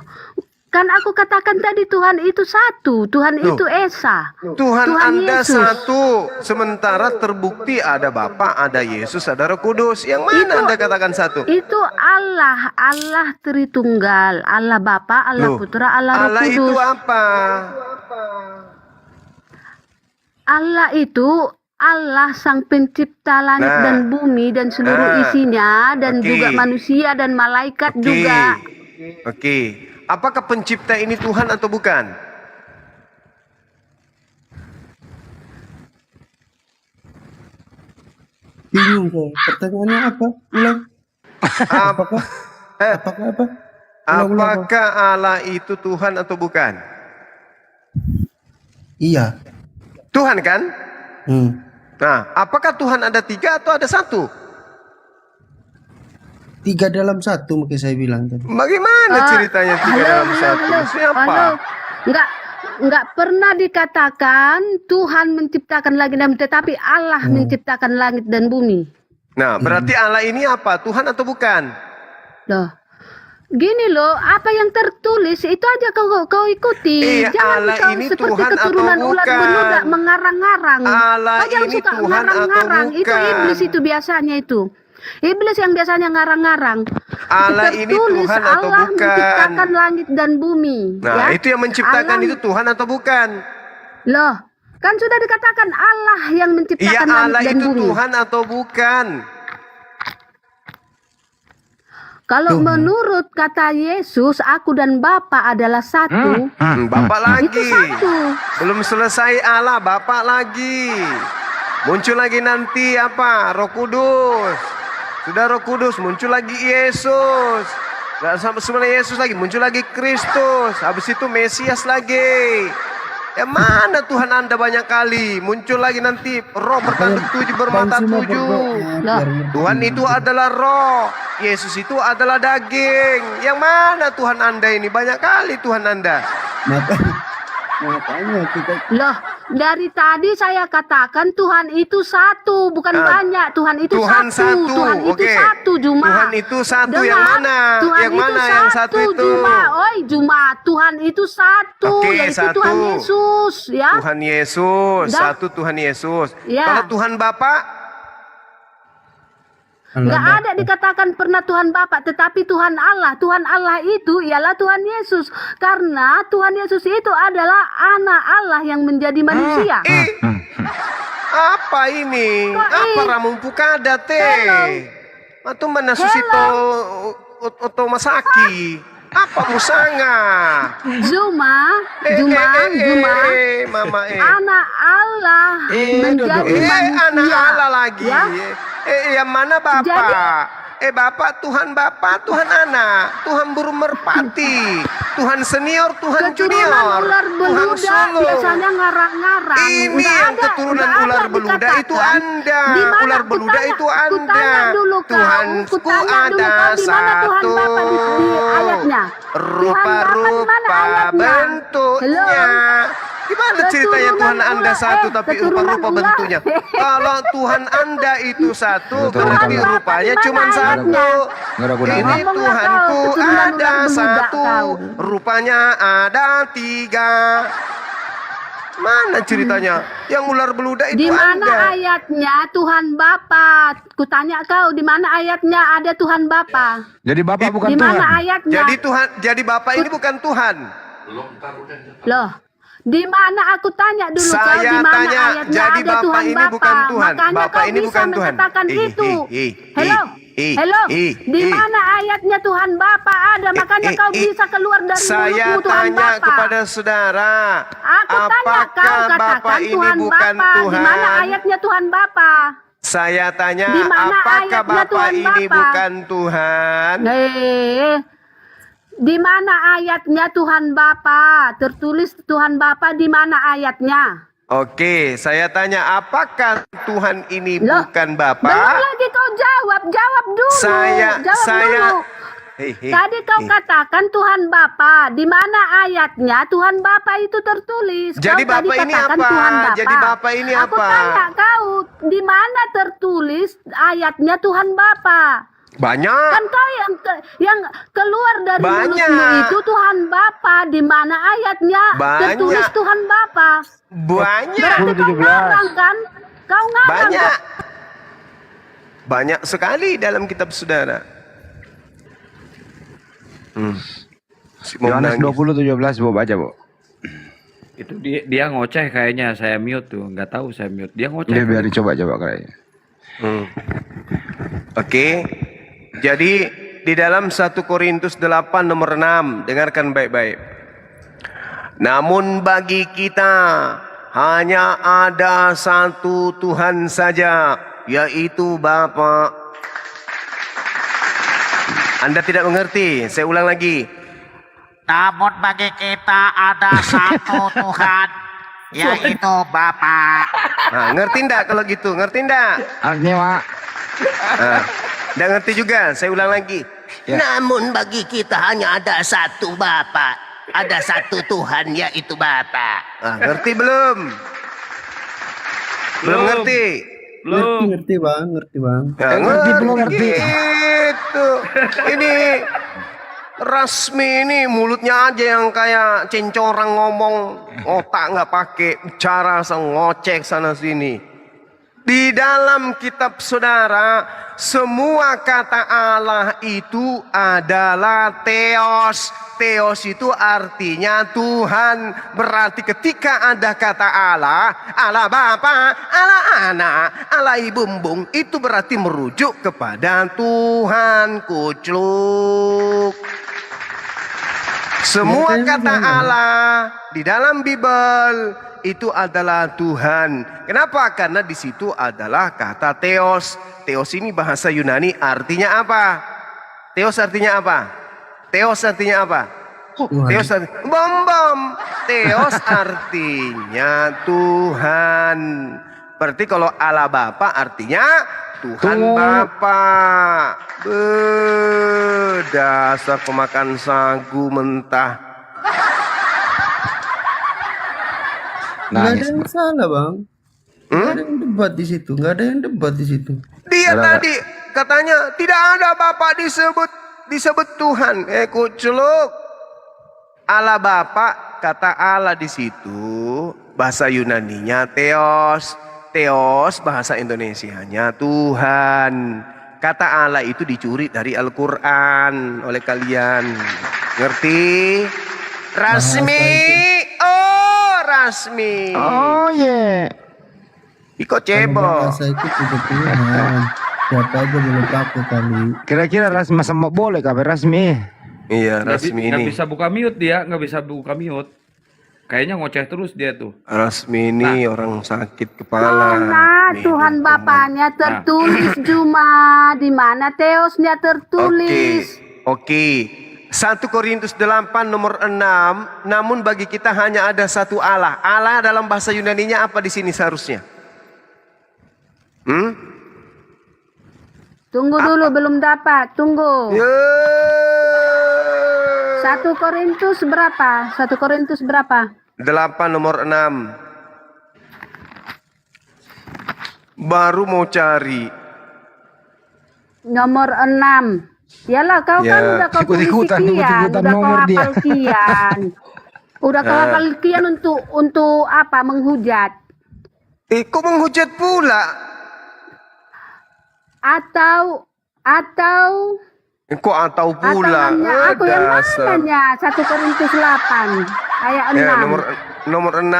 kan aku katakan tadi Tuhan itu satu, Tuhan itu Esa. Tuhan Anda Yesus. satu, sementara terbukti ada Bapa, ada Yesus, ada Roh Kudus. Yang mana Anda katakan satu? Itu Allah, Allah Tritunggal, Allah Bapa, Allah Putra, Allah Roh Allah Kudus. itu apa? Allah itu Allah Sang Pencipta langit dan bumi dan seluruh isinya dan juga manusia dan malaikat juga. Oke. Apakah pencipta ini Tuhan atau bukan? Bingung kok. Pertanyaannya apa? Ulang. Apakah apa? Apakah Allah itu Tuhan atau bukan? Iya. Tuhan kan? Nah, apakah Tuhan ada tiga atau ada satu? tiga dalam satu makanya saya bilang tadi. Bagaimana ceritanya tiga dalam satu? Siapa? Enggak pernah dikatakan Tuhan menciptakan langit dan bumi, tetapi Allah menciptakan langit dan bumi. Nah, berarti Allah ini apa? Tuhan atau bukan? Loh. Gini loh, apa yang tertulis itu aja kau ikuti. Jangan Allah kau ini seperti Tuhan atau keturunan ulat bukan? beludak mengarang-ngarang. Allah Kau jangan ini suka Tuhan ngarang-ngarang. atau Itu bukan? iblis itu biasanya itu. Iblis yang biasanya ngarang-ngarang. Allah ini Tertulis Tuhan atau Allah bukan? menciptakan langit dan bumi. Nah, ya? itu yang menciptakan Allah- itu Tuhan atau bukan? Loh, kan sudah dikatakan Allah yang Iya, menciptakan langit Allah dan itu bumi. Tuhan atau bukan? Kalau menurut kata Yesus, aku dan Bapa adalah satu. Bapak lagi. Itu satu. Belum selesai Allah, Bapak lagi. Muncul lagi nanti apa? Roh Kudus. Sudah Roh Kudus, muncul lagi Yesus. Gak sampai sebenarnya Yesus lagi, muncul lagi Kristus. Habis itu Mesias lagi. Ya mana Tuhan Anda banyak kali. Muncul lagi nanti roh bertanduk tujuh, bermata tujuh. Tuhan itu adalah roh. Yesus itu adalah daging. Yang mana Tuhan Anda ini? Banyak kali Tuhan Anda. Makanya kita Loh, dari tadi saya katakan Tuhan itu satu, bukan banyak. Tuhan itu Tuhan satu. Tuhan itu Oke. satu, Juma. Tuhan itu satu. Dengar, Yang mana? Tuhan Yang itu mana yang satu itu? Juma. Oi, Juma. Tuhan itu satu, Oke, yaitu satu. Tuhan Yesus, ya. Tuhan Yesus, Dah. satu Tuhan Yesus. Ya. Kalau Tuhan Bapa, Nggak ada dikatakan pernah Tuhan Bapa, tetapi Tuhan Allah. Tuhan Allah itu ialah Tuhan Yesus. Karena Tuhan Yesus itu adalah anak Allah yang menjadi manusia. apa ini? Apa ramumpu kada teh? Atau mana susito otomasaki? Apa musanga? Zuma, Mama anak Allah menjadi manusia. anak Allah lagi. Ya? Yang mana Bapak? Bapak, Tuhan Bapak, Tuhan Anak, Tuhan burung merpati, Tuhan senior, Tuhan Keturunan junior, ular Tuhan beluda sulung. biasanya ngarang-ngarang. Ini Nggak yang ada, keturunan nggak ular ada beluda itu dikatakan. Anda. Di mana Ular beluda kutanya- itu kutanya Anda. dulu kau, Tuhanku kutanya dulu ada kau, di mana Tuhan satu. Bapa di ayatnya? Rupa-rupa bentuknya. Gimana ceritanya Tuhan Anda satu tapi rupa-rupa bentuknya? Kalau Tuhan Anda itu satu, berarti rupanya cuma satu. Ini Tuhanku ada satu, rupanya ada 3. Mana ceritanya? Yang ular beluda itu Di mana Anda. ayatnya Tuhan Bapa? Kutanya kau, di mana ayatnya ada Tuhan Bapa? Jadi Bapak bukan Di Tuhan. mana ayatnya? Jadi Bapak ini bukan Tuhan. Loh, di mana aku tanya dulu kau, Saya di mana tanya, ayatnya jadi ada Bapak Tuhan ini Bapa? bukan Tuhan. Makanya Bapak kau ini bisa bukan Tuhan. mengatakan itu. Hello, di mana ayatnya Tuhan Bapa ada? Makanya kau bisa keluar dari Saya mulutmu Tuhan tanya Bapa. kepada saudara, Aku tanya kau apakah Bapak katakan ini Tuhan bukan Bapa. Di mana Tuhan? ayatnya Tuhan Bapa? Saya tanya, Di mana apakah ayatnya Bapak Tuhan ini Bapa? bukan Tuhan? Di mana ayatnya Tuhan Bapa? Tertulis Tuhan Bapa di mana ayatnya? Oke, saya tanya, apakah Tuhan ini bukan Belum Bapak? lagi kau jawab dulu. Jawab dulu. Tadi kau katakan Tuhan Bapa. Di mana ayatnya Tuhan Bapa itu tertulis? Jadi Kau tadi Bapak ini katakan apa? Tuhan Bapa. Jadi Bapak ini Aku apa? tanya kau, di mana tertulis ayatnya Tuhan Bapa? Banyak. Kan kau yang keluar dari Banyak. mulutmu itu Tuhan Bapa. Di mana ayatnya tertulis Banyak. Tuhan Bapa? Banyak. Berarti kau ngarang kan? Kau ngarang Banyak. kan? Banyak sekali dalam kitab saudara. Yohanes 20:17 Bu, baca Bu. Itu dia ngoceh kayaknya, saya mute tuh, nggak tahu saya mute. Dia ngoceh. Dia biar dicoba-coba kayaknya. Oke. Jadi di dalam 1 Korintus 8 nomor 6, dengarkan baik-baik. Namun bagi kita hanya ada satu Tuhan saja, yaitu Bapa. Anda tidak mengerti, saya ulang lagi. Namun bagi kita ada satu Tuhan, yaitu Bapa. Nah, ngerti ndak kalau gitu? Ngerti ndak? Artinya, Pak. Ndak ngerti juga, saya ulang lagi. Namun bagi kita hanya ada satu Bapa, ada satu Tuhan, yaitu Bapa. Ngerti belum? Belum ngerti? Ngerti bang. Ya, ngerti belum ngerti. Gitu. Ini Rasmi ini mulutnya aja yang kayak cincorang ngomong, otak nggak pakai, bicara ngocek sana sini. Di dalam kitab saudara, semua kata Allah itu adalah Theos. Theos itu artinya Tuhan. Berarti ketika ada kata Allah, Allah Bapa, Allah Anak, Allah Ibu Bumbung, itu berarti merujuk kepada Tuhan. Kucluk. Semua kata Allah di dalam Bible itu adalah Tuhan. Kenapa? Karena di situ adalah kata Theos. Theos ini bahasa Yunani artinya apa? Theos artinya apa? Theos artinya apa? Theos artinya bom. Theos artinya Tuhan. Berarti kalau Allah Bapa artinya Tuhan Bapa. Dasar pemakan sagu mentah. Nggak ada yang salah bang. Nggak ada yang debat di situ. Dia tadi katanya tidak ada Bapa disebut Tuhan. Kuculuk. Allah Bapa, kata Allah di situ bahasa Yunaninya Theos. Theos bahasa Indonesianya Tuhan. Kata Allah itu dicuri dari Al-Quran oleh kalian. Ngerti? Rasmi. Oh, Rasmi. Oh, yeah. Iko cebo. Bahasa itu tidak Tuhan. Siapa aja boleh pakai kali. Kira-kira Rasmi masa mau boleh kabar Rasmi? Iya, Rasmi Nggak ini. bisa buka mute dia, nggak bisa buka mute. Kayaknya ngoceh terus dia tuh. Rasmi ini orang sakit kepala. Mana Tuhan Bapaknya tertulis Juma? Di mana Theosnya tertulis? Oke. 1 Korintus 8 nomor 6. Namun bagi kita hanya ada satu Allah. Allah dalam bahasa Yunaninya apa di sini seharusnya? Tunggu dulu, belum dapat. Tunggu. 1 Korintus berapa? 1 Korintus berapa? 8 nomor 6. Baru mau cari. Nomor 6. Yalah, kau kan udah kau tulis sekian, udah kau hafal kian. Udah kau hafal kian untuk apa? Menghujat. Kok menghujat pula? Atau Kok atau pula? aku yang mananya? 1 Korintus 8 ayat 6. Ya, nomor 6.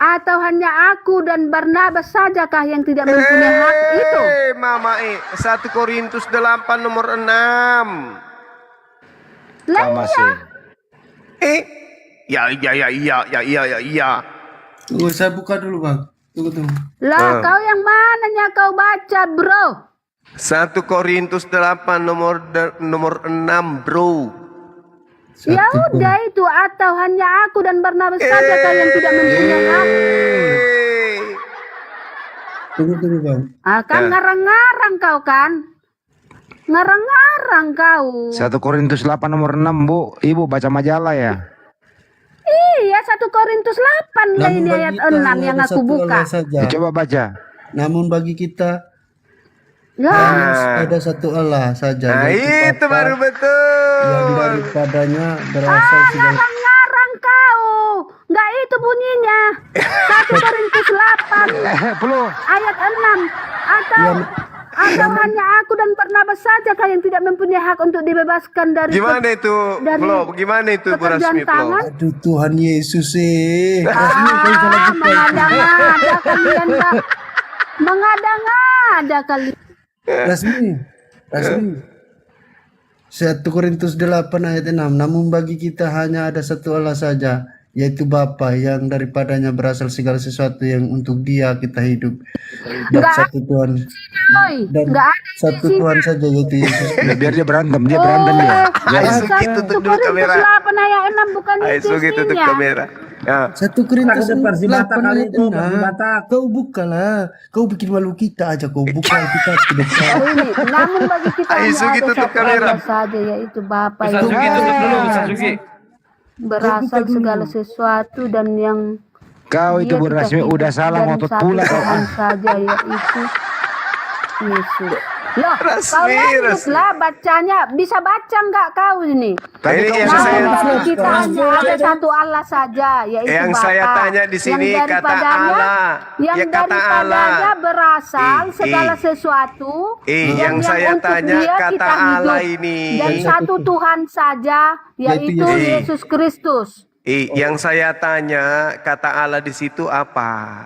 Atau hanya aku dan Barnabas sajakah yang tidak mempunyai hak itu? Mama 1 Korintus 8 nomor 6. Lah iya. Tunggu, saya buka dulu bang. Tunggu. Lah kau yang mananya kau baca bro? 1 Korintus 8 nomor 6 bro. Ya udah itu, atau hanya aku dan Barnabas saja yang tidak mempunyai hak. Tunggu bang. Kan ngarang-ngarang kau kan? Ngarang-ngarang kau. 1 Korintus 8 nomor 6 Bu. Ibu baca majalah ya? Iya, 1 Korintus 8 lah ini ayat 6 yang aku buka. Coba baca. Namun bagi kita ya, ada satu Allah saja. Nah, itu baru betul. Yang daripadanya berasal segala. Ngarang kau. Enggak itu bunyinya. 1 Korintus 8 ayat 6. Atau hanya aku dan Barnabas saja yang tidak mempunyai hak untuk dibebaskan dari Gimana itu, Flo? Gimana itu Bu Rasmi, Flo? Aduh Tuhan Yesus mengada-ngada kalian, Pak. Mengada-ngada kalian. Rasmi 1 Korintus 8 ayat 6. Namun bagi kita hanya ada satu Allah saja, yaitu Bapa, yang daripadanya berasal segala sesuatu yang untuk Dia kita hidup. Dan satu Tuhan. Dan satu Tuhan saja, yaitu Yesus. Biar dia berantem ya. Sugi tutup dulu kamera. 8 ayat 6 bukan itu. Sugi tutup kamera. Ya. 1 Korintus 8 ayat 6. Kau bukalah. Kau bikin malu kita aja. Kau buka kita namun bagi kita hanya ada satu Allah saja, yaitu Bapa yang berasal segala sesuatu dan yang kau itu Bu Rasmi udah salah ngotot pula kau saja, yaitu Yesus. Loh, kau lanjutlah bacanya. Bisa baca enggak kau ini? Kita hanya ada satu Allah saja, yaitu yang Bapa. saya tanya di sini kata Allah. Yang daripadanya berasal segala sesuatu. Yang saya tanya kata Allah ini. Dan satu Tuhan saja, yaitu Yesus Kristus. Yang saya tanya kata Allah di situ apa?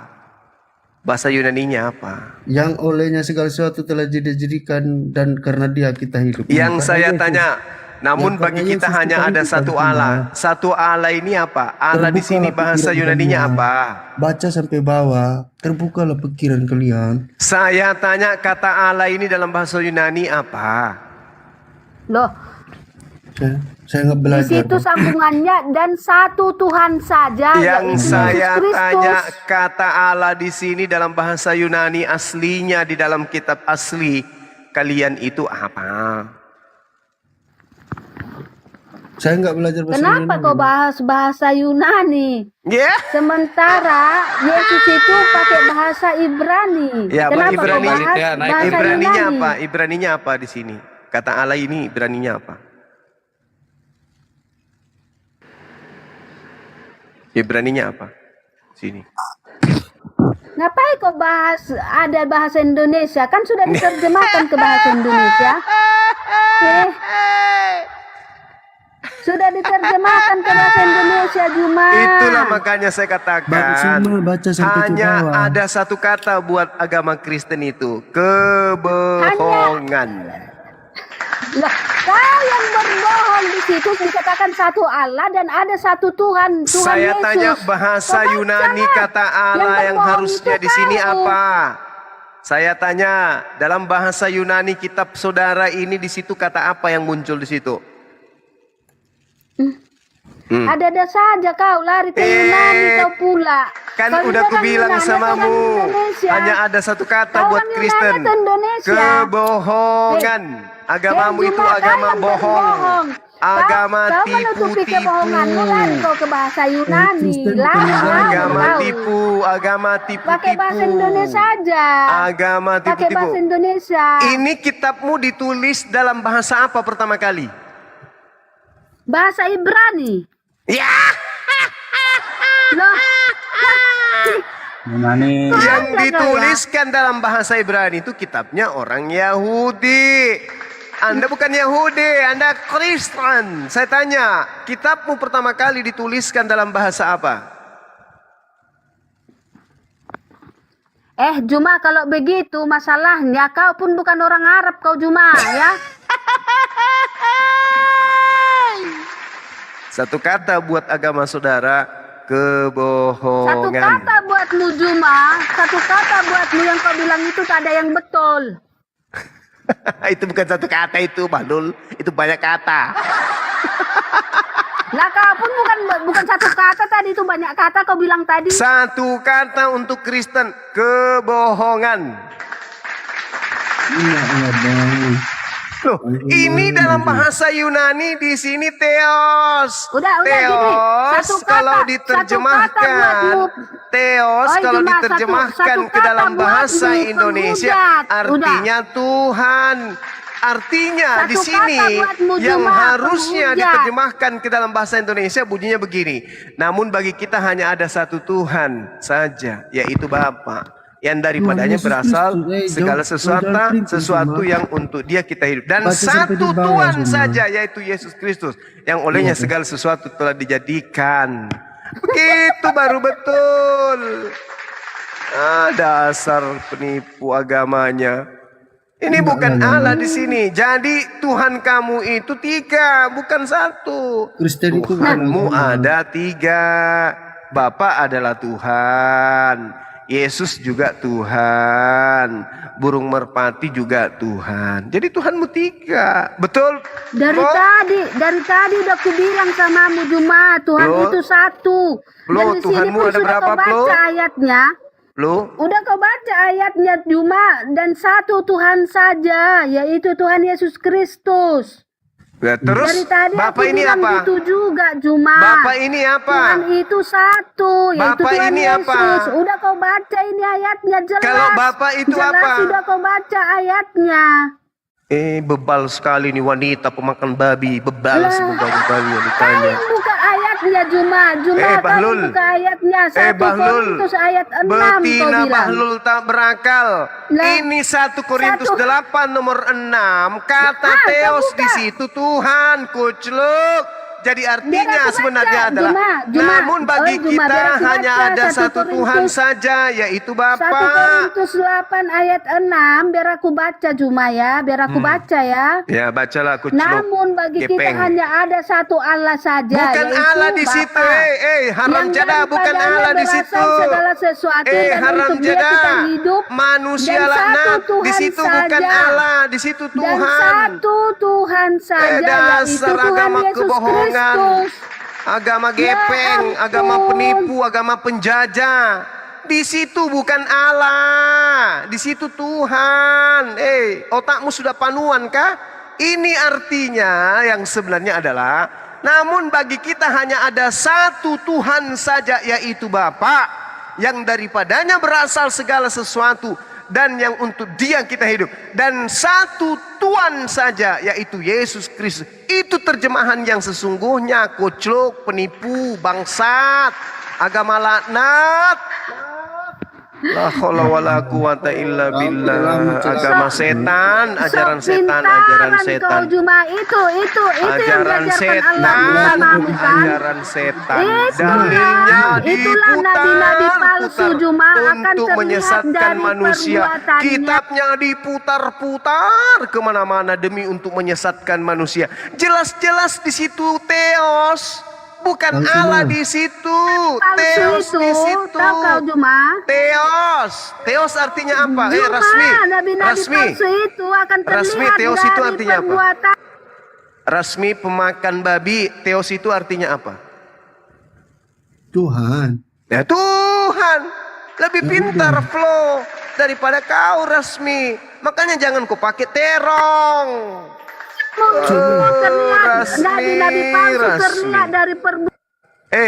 Bahasa Yunaninya apa? Yang olehnya segala sesuatu telah dijadikan dan karena Dia kita hidup. Yang saya tanya, namun bagi kita hanya ada satu Allah. Satu Allah ini apa? Allah di sini bahasa Yunaninya apa? Baca sampai bawah, terbukalah pikiran kalian. Saya tanya kata Allah ini dalam bahasa Yunani apa? Loh, saya nggak belajar. di situ sambungannya dan satu Tuhan saja. Yang saya tanya kata Allah di sini dalam bahasa Yunani aslinya di dalam kitab asli kalian itu apa? Saya nggak belajar bahasa Kenapa Yunani. kau bahas bahasa Yunani? Sementara Yesus itu pakai bahasa Ibrani. Ya, Kenapa Ibrani, kau bahas bahasa Ibraninya Yunani? apa? Ibraninya apa di sini? Kata Allah ini Ibraninya apa? Ibraninya apa? Sini. Ngapain kau bahas ada bahasa Indonesia? Kan sudah diterjemahkan ke bahasa Indonesia. Sudah diterjemahkan ke bahasa Indonesia, Juma. Itulah makanya saya katakan baca sampai hanya ke bawah. ada satu kata buat agama Kristen itu, kebohongan. Lah, Kau yang berbohong di situ dikatakan satu Allah dan ada satu Tuhan, Tuhan Saya Yesus. tanya bahasa Kau Yunani bacalah. kata Allah yang berbohong harusnya itu di sini kau. apa? Saya tanya dalam bahasa Yunani kitab saudara ini di situ kata apa yang muncul di situ? Ada saja kau lari ke Yunani kau pula. Kan Kau udah orang kubilang Yunani, samamu, orang Indonesia. hanya ada satu kata Kau buat orang Yunani Kristen. atau Indonesia? Kebohongan. Agamamu itu Cuma kau agama yang bohong. berbohong. Agama Kau menutupi tipu-tipu. kebohonganmu, lari kau ke bahasa Yunani. Lari Agama kau. tipu, agama Pakai bahasa tipu-tipu. Indonesia aja. Agama Pakai bahasa tipu-tipu. Indonesia. Ini kitabmu ditulis dalam bahasa apa pertama kali? Bahasa Ibrani. Ya. Loh. Yunani. Yang dituliskan dalam bahasa Ibrani itu kitabnya orang Yahudi. Anda bukan Yahudi, Anda Kristen. Saya tanya, kitabmu pertama kali dituliskan dalam bahasa apa? Juma kalau begitu masalahnya kau pun bukan orang Arab kau Juma ya. Satu kata buat agama saudara, Satu kebohongan. kata buatmu Juma, satu kata buatmu yang kau bilang itu tak ada yang betul. Itu bukan satu kata itu, Bahlul. Itu banyak kata. Lah kau pun bukan satu kata tadi, itu banyak kata kau bilang tadi. Satu kata untuk Kristen, kebohongan. Iya, Bang. Loh, ini dalam bahasa Yunani di sini theos. Udah Theos gini. Satu kata, kalau satu kata diterjemahkan, buatmu. theos Oh, kalau Juma, diterjemahkan satu ke dalam kata bahasa buatmu, Indonesia penghujat. artinya Tuhan. Artinya Satu di sini kata buatmu, yang Juma, harusnya penghujat. diterjemahkan ke dalam bahasa Indonesia bunyinya begini. Namun bagi kita hanya ada satu Tuhan saja, yaitu Bapa. Yang daripadanya Yesus berasal Kristus, segala John sesuatu Cuma. yang untuk dia kita hidup. Dan Baca sampai di satu bawah, Tuhan Juma. saja yaitu Yesus Kristus. Yang olehnya Iya, segala sesuatu telah dijadikan. Begitu baru betul. Dasar penipu agamanya. Ini bukan Allah di sini. Jadi Tuhan kamu itu tiga, bukan satu. Kristen itu bukan Tuhanmu agama. ada tiga. Bapa adalah Tuhan. Yesus juga Tuhan. Burung merpati juga Tuhan. Jadi Tuhanmu tiga. Betul? Dari Bro? tadi udah aku bilang samamu Juma, Tuhan Loh. itu satu. Loh, Dan di sini Tuhanmu pun ada sudah berapa, kau baca Loh? ayatnya. Loh? Udah kau baca ayatnya Juma, dan satu Tuhan saja, yaitu Tuhan Yesus Kristus. Ya, terus Dari tadi Bapak aku ini bilang apa? gitu juga Juma. Bapak ini apa? Tuhan itu satu, yaitu Bapak Tuhan ini Yesus. apa? Udah kau baca ini ayatnya jelas. Kalau Bapak itu jelas apa? Sudah kau baca ayatnya. Bebal sekali nih wanita pemakan babi. Bebal Lah. semoga babi yang Kau ditanya. yang buka ayatnya Juma, kau Bahlul. yang buka ayatnya. 1 Bahlul. Korintus ayat 6 kau Betina bilang. Bahlul tak berakal. Lah. Ini 1 Korintus 8 nomor 6. Kata kau Theos buka. di situ Tuhan, kucluk. Jadi artinya Biar aku sebenarnya baca, adalah Juma. namun bagi Juma, kita biar aku hanya baca ada 1 satu Tuhan Korintus. saja, yaitu 1 Bapa. Korintus 8 ayat 6, biar aku baca Juma ya, biar aku baca ya. Ya, bacalah kucluk. Namun bagi kita Gepeng. hanya ada satu Allah saja, Bukan yaitu Allah di Bapa. situ, haram Yang jadah, bukan daripadanya Allah di berasal situ. segala sesuatu dan Haram untuk dia jadah. kita hidup. Manusia Dan satu laknat. Di Tuhan situ bukan saja. Allah, di situ Dan Tuhan. satu Tuhan saja, yaitu Dasar Tuhan agama Yesus kebohongan. Kristus. Agama Ya gepeng, ampun. agama penipu, agama penjajah. Di situ bukan Allah, di situ Tuhan. Otakmu sudah panuan kah? Ini artinya yang sebenarnya adalah, namun bagi kita hanya ada satu Tuhan saja, yaitu Bapa, yang daripadanya berasal segala sesuatu dan yang untuk dia kita hidup. Dan satu Tuhan saja, yaitu Yesus Kristus. Itu terjemahan yang sesungguhnya. Kucluk, penipu, bangsat, agama laknat. La haula wala quwata illa billah. Agama setan, ajaran Sok setan, ajaran pintaran kau setan. cuma itu yang Ajaran diajarkan setan, Allah kepadamu kan. ajaran setan. Itulah Dalilnya nabi-nabi palsu cuma akan untuk terlihat menyesatkan dari manusia. perbuatannya. Kitabnya diputar-putar kemana-mana demi untuk menyesatkan manusia. Jelas-jelas di situ Theos, bukan Palsu, Allah Bang. di situ. Palsu Theos itu, di situ. tahu kau cuma. Theos artinya apa? Cuma Rasmi. nabi-nabi Rasmi. palsu itu akan Rasmi, terlihat Theos itu dari artinya apa? perbuatan. Rasmi pemakan babi. Theos itu artinya apa? Tuhan. Ya Tuhan. Lebih pintar flow daripada kau Rasmi. Makanya jangan kau pakai terong. Terlihat Rasmi, nabi-nabi palsu Rasmi. terlihat dari perbuatan.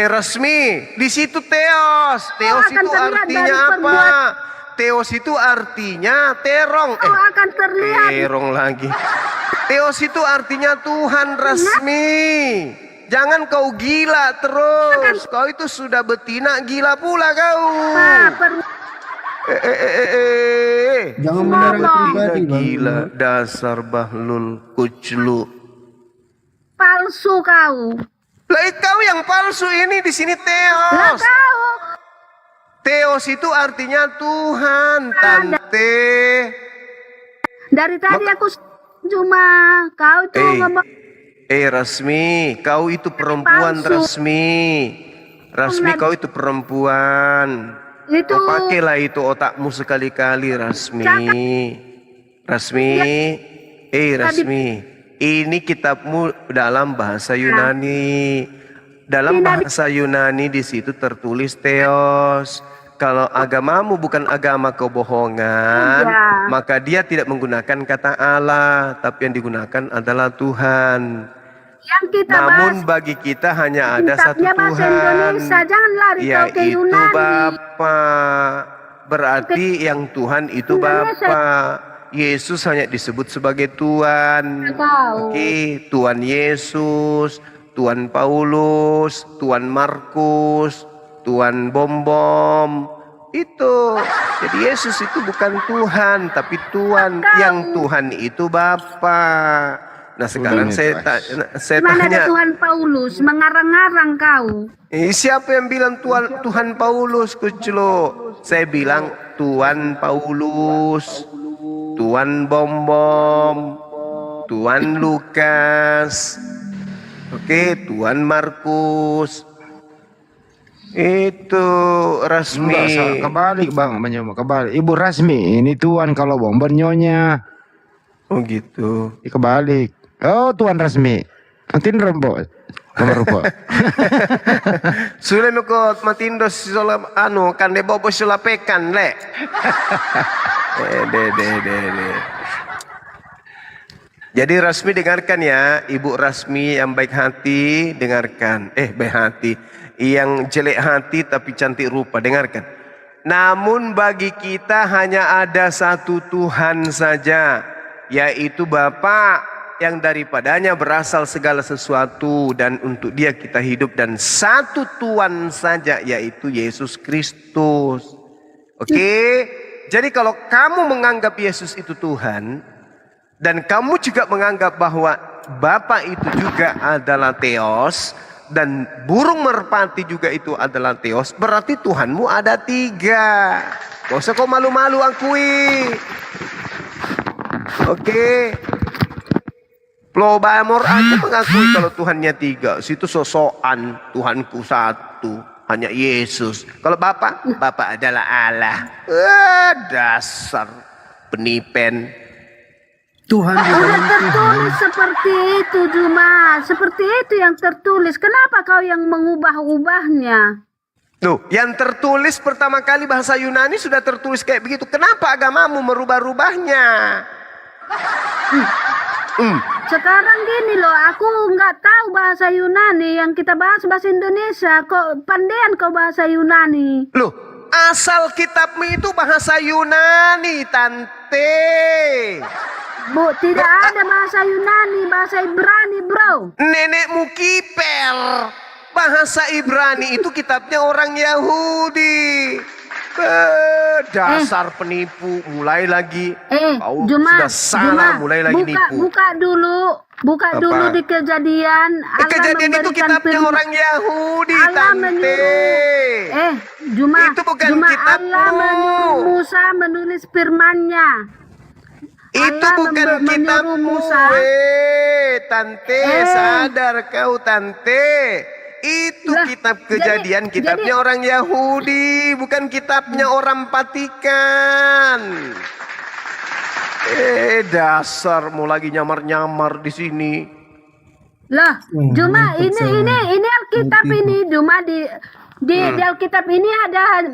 Rasmi, di situ Theos. Theos akan itu terlihat artinya dari apa? perbuatan. Theos itu artinya terong. Akan terlihat. Terong lagi. Theos itu artinya Tuhan Rasmi. Jangan kau gila terus. Kau itu sudah betina gila pula kau. Jangan menyerang pribadi, Bang. Gila, dasar bahlul kuclu. Palsu kau. Lah kau yang palsu ini di sini Lah Theos. kau. Theos itu artinya Tuhan, tante. Dari tadi aku cuma kau itu ngomong Rasmi, kau itu perempuan palsu. Rasmi. Rasmi kau itu perempuan. Itu Kau pakailah itu otakmu sekali-kali Rasmi. Rasmi, Rasmi. Ini kitabmu dalam bahasa Yunani. Dalam bahasa Yunani di situ tertulis Theos. Kalau agamamu bukan agama kebohongan, maka dia tidak menggunakan kata Allah, tapi yang digunakan adalah Tuhan. yang kita Namun bahas bagi kita hanya ada satu kitabnya bahasa Tuhan, Indonesia, jangan lari kau ke yaitu Yunani. Bapa. Berarti yang Tuhan itu Bapa. Yesus hanya disebut sebagai Tuhan. Oke, Tuhan Yesus, Tuhan Paulus, Tuhan Markus, Tuhan Bom-Bom. Itu. Jadi Yesus itu bukan Tuhan, tapi Tuhan. Yang Tuhan itu Bapa. Nah sekarang saya Mana ada tanya, Tuhan Paulus mengarang-arang kau? siapa yang bilang Tuhan Paulus Kuclo? Saya bilang Tuhan Paulus, Tuhan Bom-Bom, Tuhan Lukas, oke, Tuhan Markus. Itu Rasmi. Enggak, kebalik Bang, kebalik. Ibu Rasmi, ini Tuhan kalau Bom-Bom nyonya. Oh gitu. Kebalik. Oh Tuhan Rasmi. Nanti rembok. Rembok. Sudah mekot matindo sola kan de bobo sola pekan le. De. Jadi Rasmi dengarkan ya, Ibu Rasmi yang baik hati dengarkan. Baik hati, yang jelek hati tapi cantik rupa dengarkan. Namun bagi kita hanya ada satu Tuhan saja, yaitu Bapa, yang daripadanya berasal segala sesuatu dan untuk Dia kita hidup, dan satu Tuhan saja yaitu Yesus Kristus. Oke? Jadi kalau kamu menganggap Yesus itu Tuhan dan kamu juga menganggap bahwa Bapa itu juga adalah Theos dan burung merpati juga itu adalah Theos, berarti Tuhanmu ada 3. Gak usah kau malu-malu akui. Oke? Plobamor aja mengakui kalau Tuhannya 3. Situ sosokan, Tuhanku 1, hanya Yesus. Kalau Bapa adalah Allah. Dasar penipen. Tuhan Udah tertulis seperti itu, Juma. Seperti itu yang tertulis. Kenapa kau yang mengubah-ubahnya? Tuh, yang tertulis pertama kali bahasa Yunani sudah tertulis kayak begitu. Kenapa agamamu merubah-rubahnya? Sekarang gini loh, aku nggak tahu bahasa Yunani, yang kita bahas bahasa Indonesia. Kok pandean kau bahasa Yunani? Loh, asal kitabmu itu bahasa Yunani, tante. Bu, tidak ada bahasa Yunani, bahasa Ibrani, bro. Nenekmu kiper. Bahasa Ibrani itu kitabnya orang Yahudi. Dasar penipu, mulai lagi. Kau Juma, sudah salah, mulai lagi nipu. buka dulu Apa? di kejadian. Allah Kejadian itu memberikan kitabnya orang Yahudi, Allah Tante. Juma, Itu bukan Allah kitabmu. menyuruh Musa menulis firman-Nya. Itu Allah bukan menyuruh kitabmu, Musa. Tante. Sadar kau, Tante. Itu kitab kejadian, kitabnya orang Yahudi, bukan kitabnya orang Vatikan. Dasar mau lagi nyamar-nyamar di sini. Lah, Juma ini Alkitab ini, Juma di Alkitab ini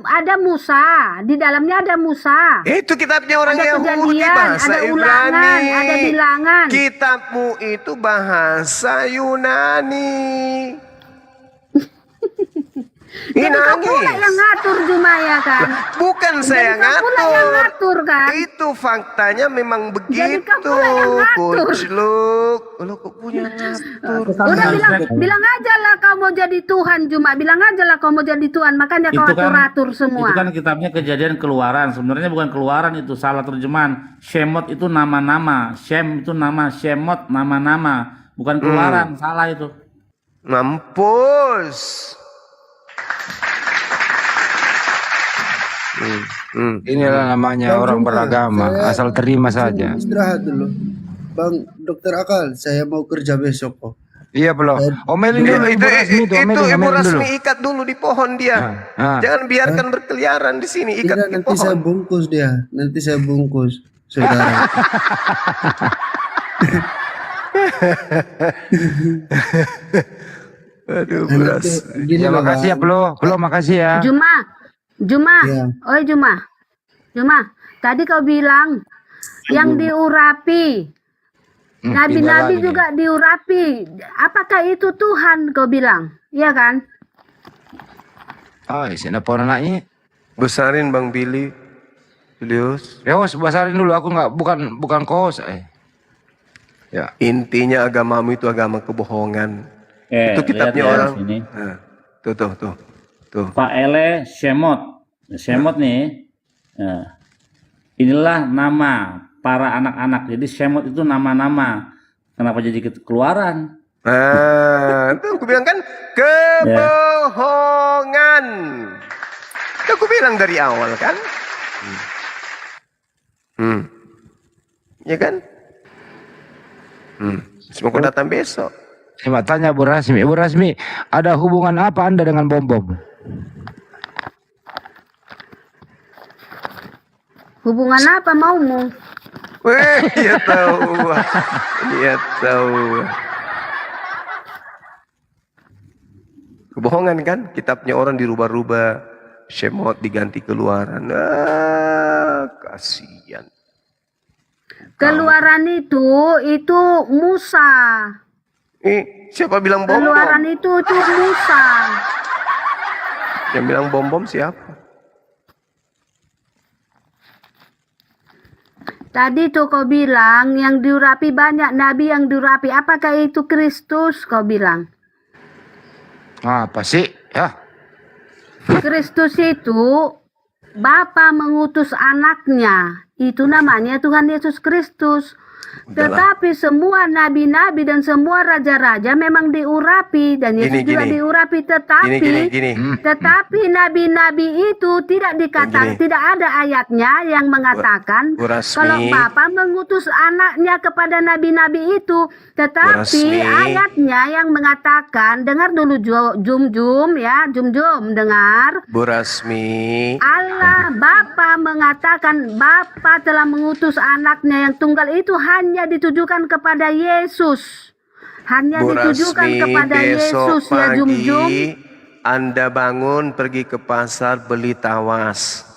ada Musa, di dalamnya ada Musa. Itu kitabnya orang Ada Yahudi, kejadian, bahasa ada ulangan, Ibrani. ada bilangan. Kitabmu itu bahasa Yunani. Jadi kau pula yang ngatur Juma ya kan? Bukan saya Jadi kau pula yang ngatur kan? Itu faktanya memang Jadi kau begitu. pula yang ngatur. Kucluk. Lo kok punya ngatur? Udah bilang aja lah kau mau jadi Tuhan Juma, bilang aja lah kau mau jadi Tuhan, makanya kau atur semua. Itu kan kitabnya Kejadian Keluaran. Sebenarnya bukan Keluaran, itu salah terjemahan. Shemot itu nama-nama, Shem itu nama, Shemot nama-nama, bukan Keluaran. Salah itu. Mampus. Inilah namanya orang beragama, asal terima saja. Istirahat dulu. Bang Dokter Akal, saya mau kerja besok kok. Iya belum. Omelin dulu Ibu Rasmi itu, Itu Ibu omelin dulu. Rasmi ikat dulu di pohon dia. Jangan biarkan berkeliaran di sini, ikat Tidak, di nanti saya pohon. bungkus dia. Nanti saya bungkus, saudara. Aduh, Nanti beras. gini Ya loh, makasih ya Bang. belum makasih ya. Juma, Iya. oi Juma, tadi kau bilang yang diurapi, nabi-nabi lagi juga diurapi. Apakah itu Tuhan kau bilang? Iya kan? Oh, sini pohon anaknya. Besarin Bang Billy. Julius. Ya, besarin dulu, aku bukan kos. Ya. Intinya agamamu itu agama kebohongan. Itu kitabnya lihat ya, orang. sini. Nah, tuh. Pak Ele Shemot. Shemot nih. Nah, inilah nama para anak-anak. Jadi Shemot itu nama-nama. Kenapa jadi Keluaran? Nah, itu aku bilang kan kebohongan. Itu aku bilang dari awal kan. Ya kan? Semoga datang besok. Saya tanya Bu Rasmi. Bu Rasmi, ada hubungan apa Anda dengan bom-bom? Hubungan apa maumu? Weh, dia tahu. Dia tahu. Kebohongan kan? Kitabnya orang dirubah-rubah. Shemot diganti Keluaran. Kasihan. Keluaran itu Musa. Siapa bilang bom-bom? Keluaran itu Musa. Yang bilang bom-bom siapa? Tadi tuh kau bilang yang diurapi banyak nabi yang diurapi. Apakah itu Kristus kau bilang? Apa sih? Ya. Kristus itu Bapa mengutus anaknya. Itu namanya Tuhan Yesus Kristus. Tetapi semua nabi-nabi dan semua raja-raja memang diurapi dan Yesus juga diurapi, tetapi nabi-nabi itu tidak dikatakan, tidak ada ayatnya yang mengatakan kalau Bapa mengutus anaknya kepada nabi-nabi itu, tetapi ayatnya yang mengatakan, dengar dulu Jum dengar. Bu Rasmi. Allah Bapa mengatakan Bapa telah mengutus anaknya yang tunggal itu hanya ditujukan kepada Yesus. Hanya ditujukan kepada Yesus ya Jum. Anda bangun pergi ke pasar beli tawas.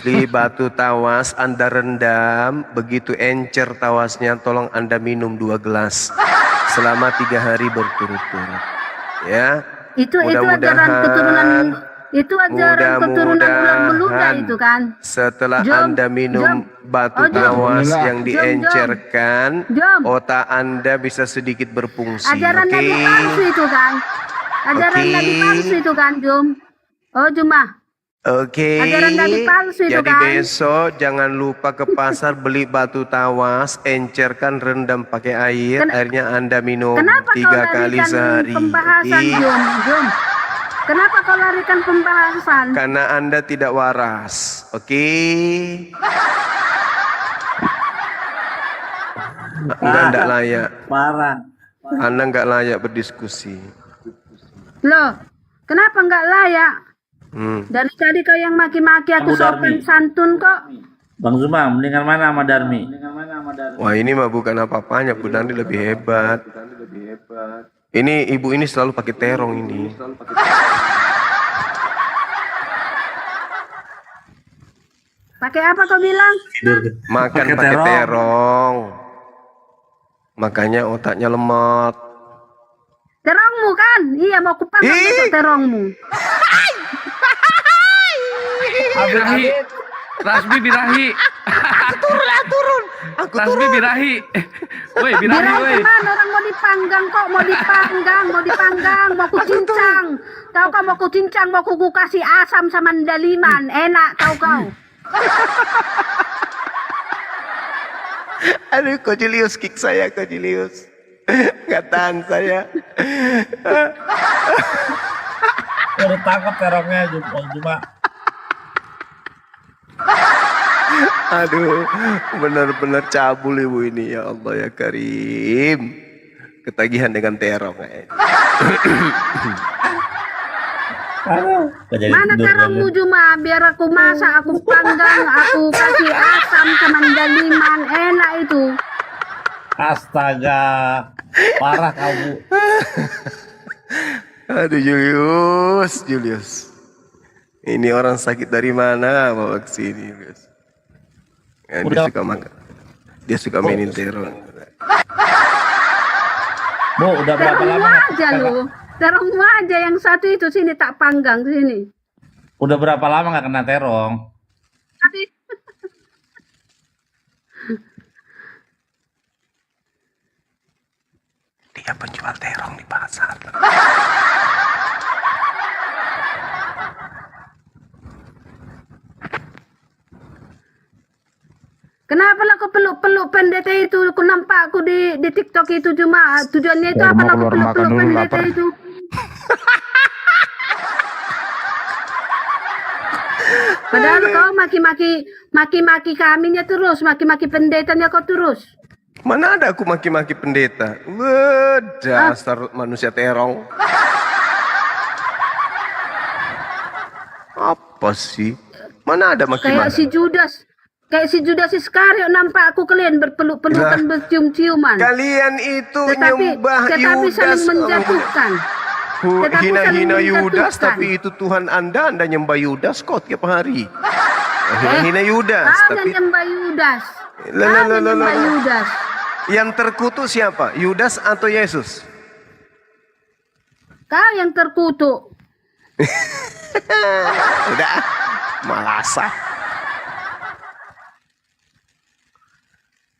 Beli batu tawas, Anda rendam, begitu encer tawasnya tolong Anda minum 2 gelas selama 3 hari berturut-turut. Ya. Itu ajaran keturunan ulang beluga itu kan. Setelah Anda minum batu tawas yang diencerkan, otak Anda bisa sedikit berfungsi. Ajaran Nabi palsu itu kan. Ajaran Nabi palsu itu kan, Jum. Oh, Jumah. Oke. Ajaran dari palsu itu Jadi kan. besok jangan lupa ke pasar beli batu tawas, encerkan, rendam pakai air, airnya Anda minum Kenapa kau 3 kali larikan sehari. pembahasan, Oke? Jom? Kenapa kau larikan pembahasan? Karena Anda tidak waras. Oke? Anda tidak layak. Parah. Anda nggak layak berdiskusi. Loh, kenapa nggak layak? Hmm. Dari tadi kau yang maki-maki aku Kamu sopan Darmi. santun kok. Bang Zuma, mendingan mana sama Darmi? Wah ini mah bukan apa-apanya, Bu Darmi lebih hebat. Ini ibu ini selalu pakai terong ini. Pakai apa kau bilang? Makan Pakai pakai terong. terong. Makanya otaknya lemot. Terongmu kan? Iya mau kupanggang besok terongmu. Birahi. Rasmi birahi. Turun. Rasmi birahi. Woi, birahi Birahi woi. kemana orang mau dipanggang kok? Mau dipanggang, mau kucincang. Tahu kau mau kucincang, mau kuku kasih asam sama daliman. Enak tahu kau. Aduh, Kojilius kick saya, Kojilius. Nggak tahan saya. Udah tangkap terongnya cuma. Aduh, benar-benar cabul ibu ini, ya Allah ya Karim. Ketagihan dengan terong. Mana terongmu Juma? Biar aku masak, aku panggang, aku kasih asam sama daliman. Enak itu. Astaga, parah kamu. Aduh Julius. Ini orang sakit dari mana bawa ke sini, Julius? Ya, dia suka makan. Dia suka mainin terong. Bu, udah berapa Terongmu lama? aja lu. Terongmu aja yang satu itu sini tak panggang sini. Udah berapa lama nggak kena terong? Tapi Dia penjual terong di pasar. kenapa lah kau peluk-peluk pendeta itu? Aku nampak aku di TikTok itu cuma tujuannya itu Biar apa mau lah kau keluar makan peluk-peluk dulu, pendeta lapar. itu? Padahal kau maki-maki kaminya terus, maki-maki pendetanya kau terus. Mana ada aku maki-maki pendeta? Wah, dasar manusia terong. Apa sih? Mana ada Kayak maki-maki? Kayak si Judas Iskariot nampak aku kalian berpeluk-pelukan, Lah, bercium-ciuman. Kalian itu nyembah Tetapi saling Yudas. menjatuhkan. Tetapi saling Hina-hina Yudas, menjatuhkan. tapi itu Tuhan Anda nyembah Yudas kok tiap hari. Hina-hina Yudas, Kau tapi yang nyembah Yudas. Lah, Kau lah, yang lah, lah, nyembah lah. Yudas. Yang terkutuk siapa? Yudas atau Yesus? Kau yang terkutuk. Udah, malasah.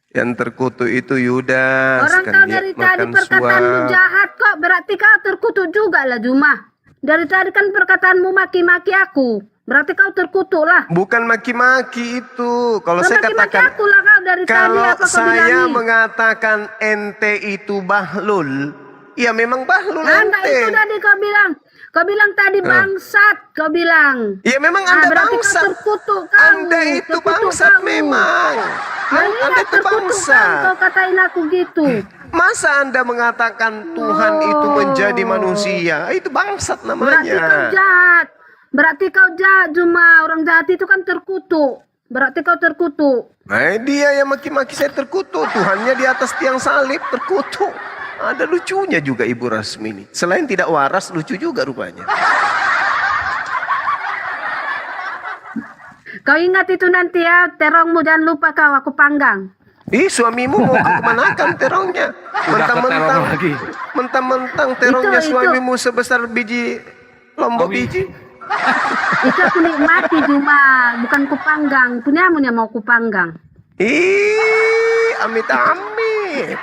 Yang terkutuk itu Yudas. Orang kan kau dia dari tadi makan perkataanmu suap. jahat kok, berarti kau terkutuk juga lah Juma. Dari tadi kan perkataanmu maki-maki aku. Berarti kau terkutuk lah. Bukan maki-maki itu. Kalau Kau saya maki-maki katakan, aku lah kau dari tadi kalau apa kau saya bilangi. mengatakan ente itu bahlul, ya memang bahlul Anda ente. itu tadi kau bilang. Kau bilang tadi bangsat, kau bilang. Ya memang Anda berarti bangsat. kau terkutuk kau. Anda itu terkutuk bangsat kau. memang. Ya, Anda iya, itu terkutuk bangsat. kau katain aku gitu. Masa Anda mengatakan Tuhan itu menjadi manusia? Itu bangsat Berarti kau namanya. jahat. Berarti kau jahat Juma. Orang jahat itu kan terkutuk. Berarti kau terkutuk. Nah, dia yang maki-maki saya terkutuk. Tuhannya di atas tiang salib terkutuk. Ada lucunya juga Ibu Rasmi ini. Selain tidak waras, lucu juga rupanya. Kau ingat itu nanti ya, terongmu jangan lupa kau aku panggang. Ih, suamimu mau kemanakan terongnya? Mentang-mentang lagi. mentang-mentang terongnya Itu. suamimu sebesar biji lombok biji. Itu aku nikmati Juma, bukan kupanggang. Punyamu yang mau kupanggang. Ih, amit-amit.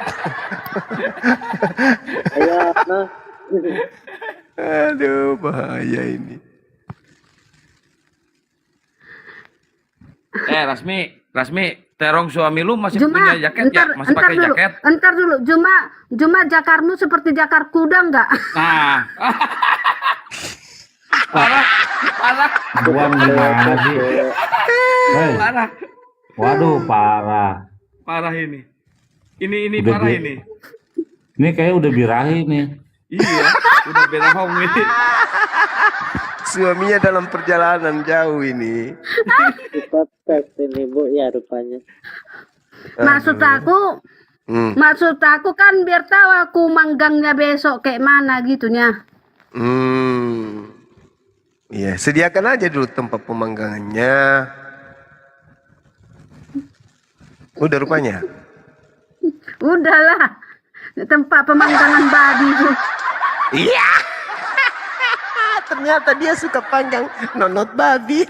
Aduh, bahaya ini. Rasmi, terong suami lu masih Juma, punya jaket ya? Masih entar pakai dulu, jaket? entar dulu. Juma jakarmu seperti jakar kuda nggak? Nah. Parah. Buang gimana sih? Hei. Parah. Waduh, parah. Parah ini. Ini Udah parah bi- ini. Ini kayaknya udah birahi nih. Iya, udah berahong ini. Suaminya dalam perjalanan jauh ini. Podcast ini Bu ya rupanya. Maksud aku kan biar tahu aku manggangnya besok kayak mana gitunya. Iya, sediakan aja dulu tempat pemanggangannya. Udah rupanya. Udahlah, tempat pemanggangan babi itu. Iya. Ternyata dia suka panggang nonot babi.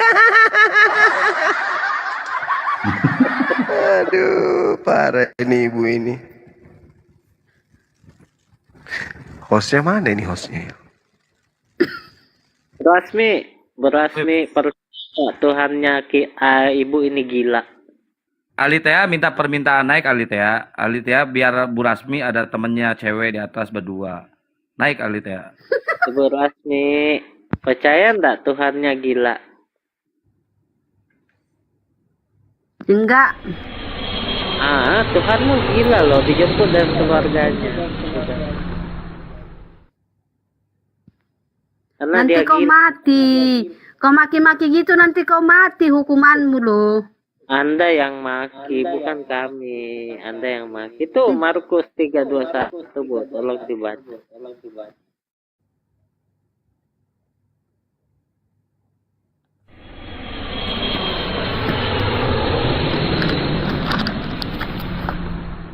Aduh, parah ini ibu ini. Hostnya mana ini hostnya? Berasmi Tuhannya ibu ini gila. Alitea minta permintaan naik Alitea. Alitea biar Bu Rasmi ada temennya cewek di atas berdua. Naik Alitea. Ibu Rasmi, percaya enggak Tuhannya gila? Enggak. Tuhanmu gila loh, dijemput dari keluarganya. Karena Nanti dia kau gila. mati. Kau maki-maki gitu nanti kau mati hukumanmu loh. Anda yang maki, bukan kami. Anda yang maki. Itu Markus 3:21, Bu. Tolong dibaca.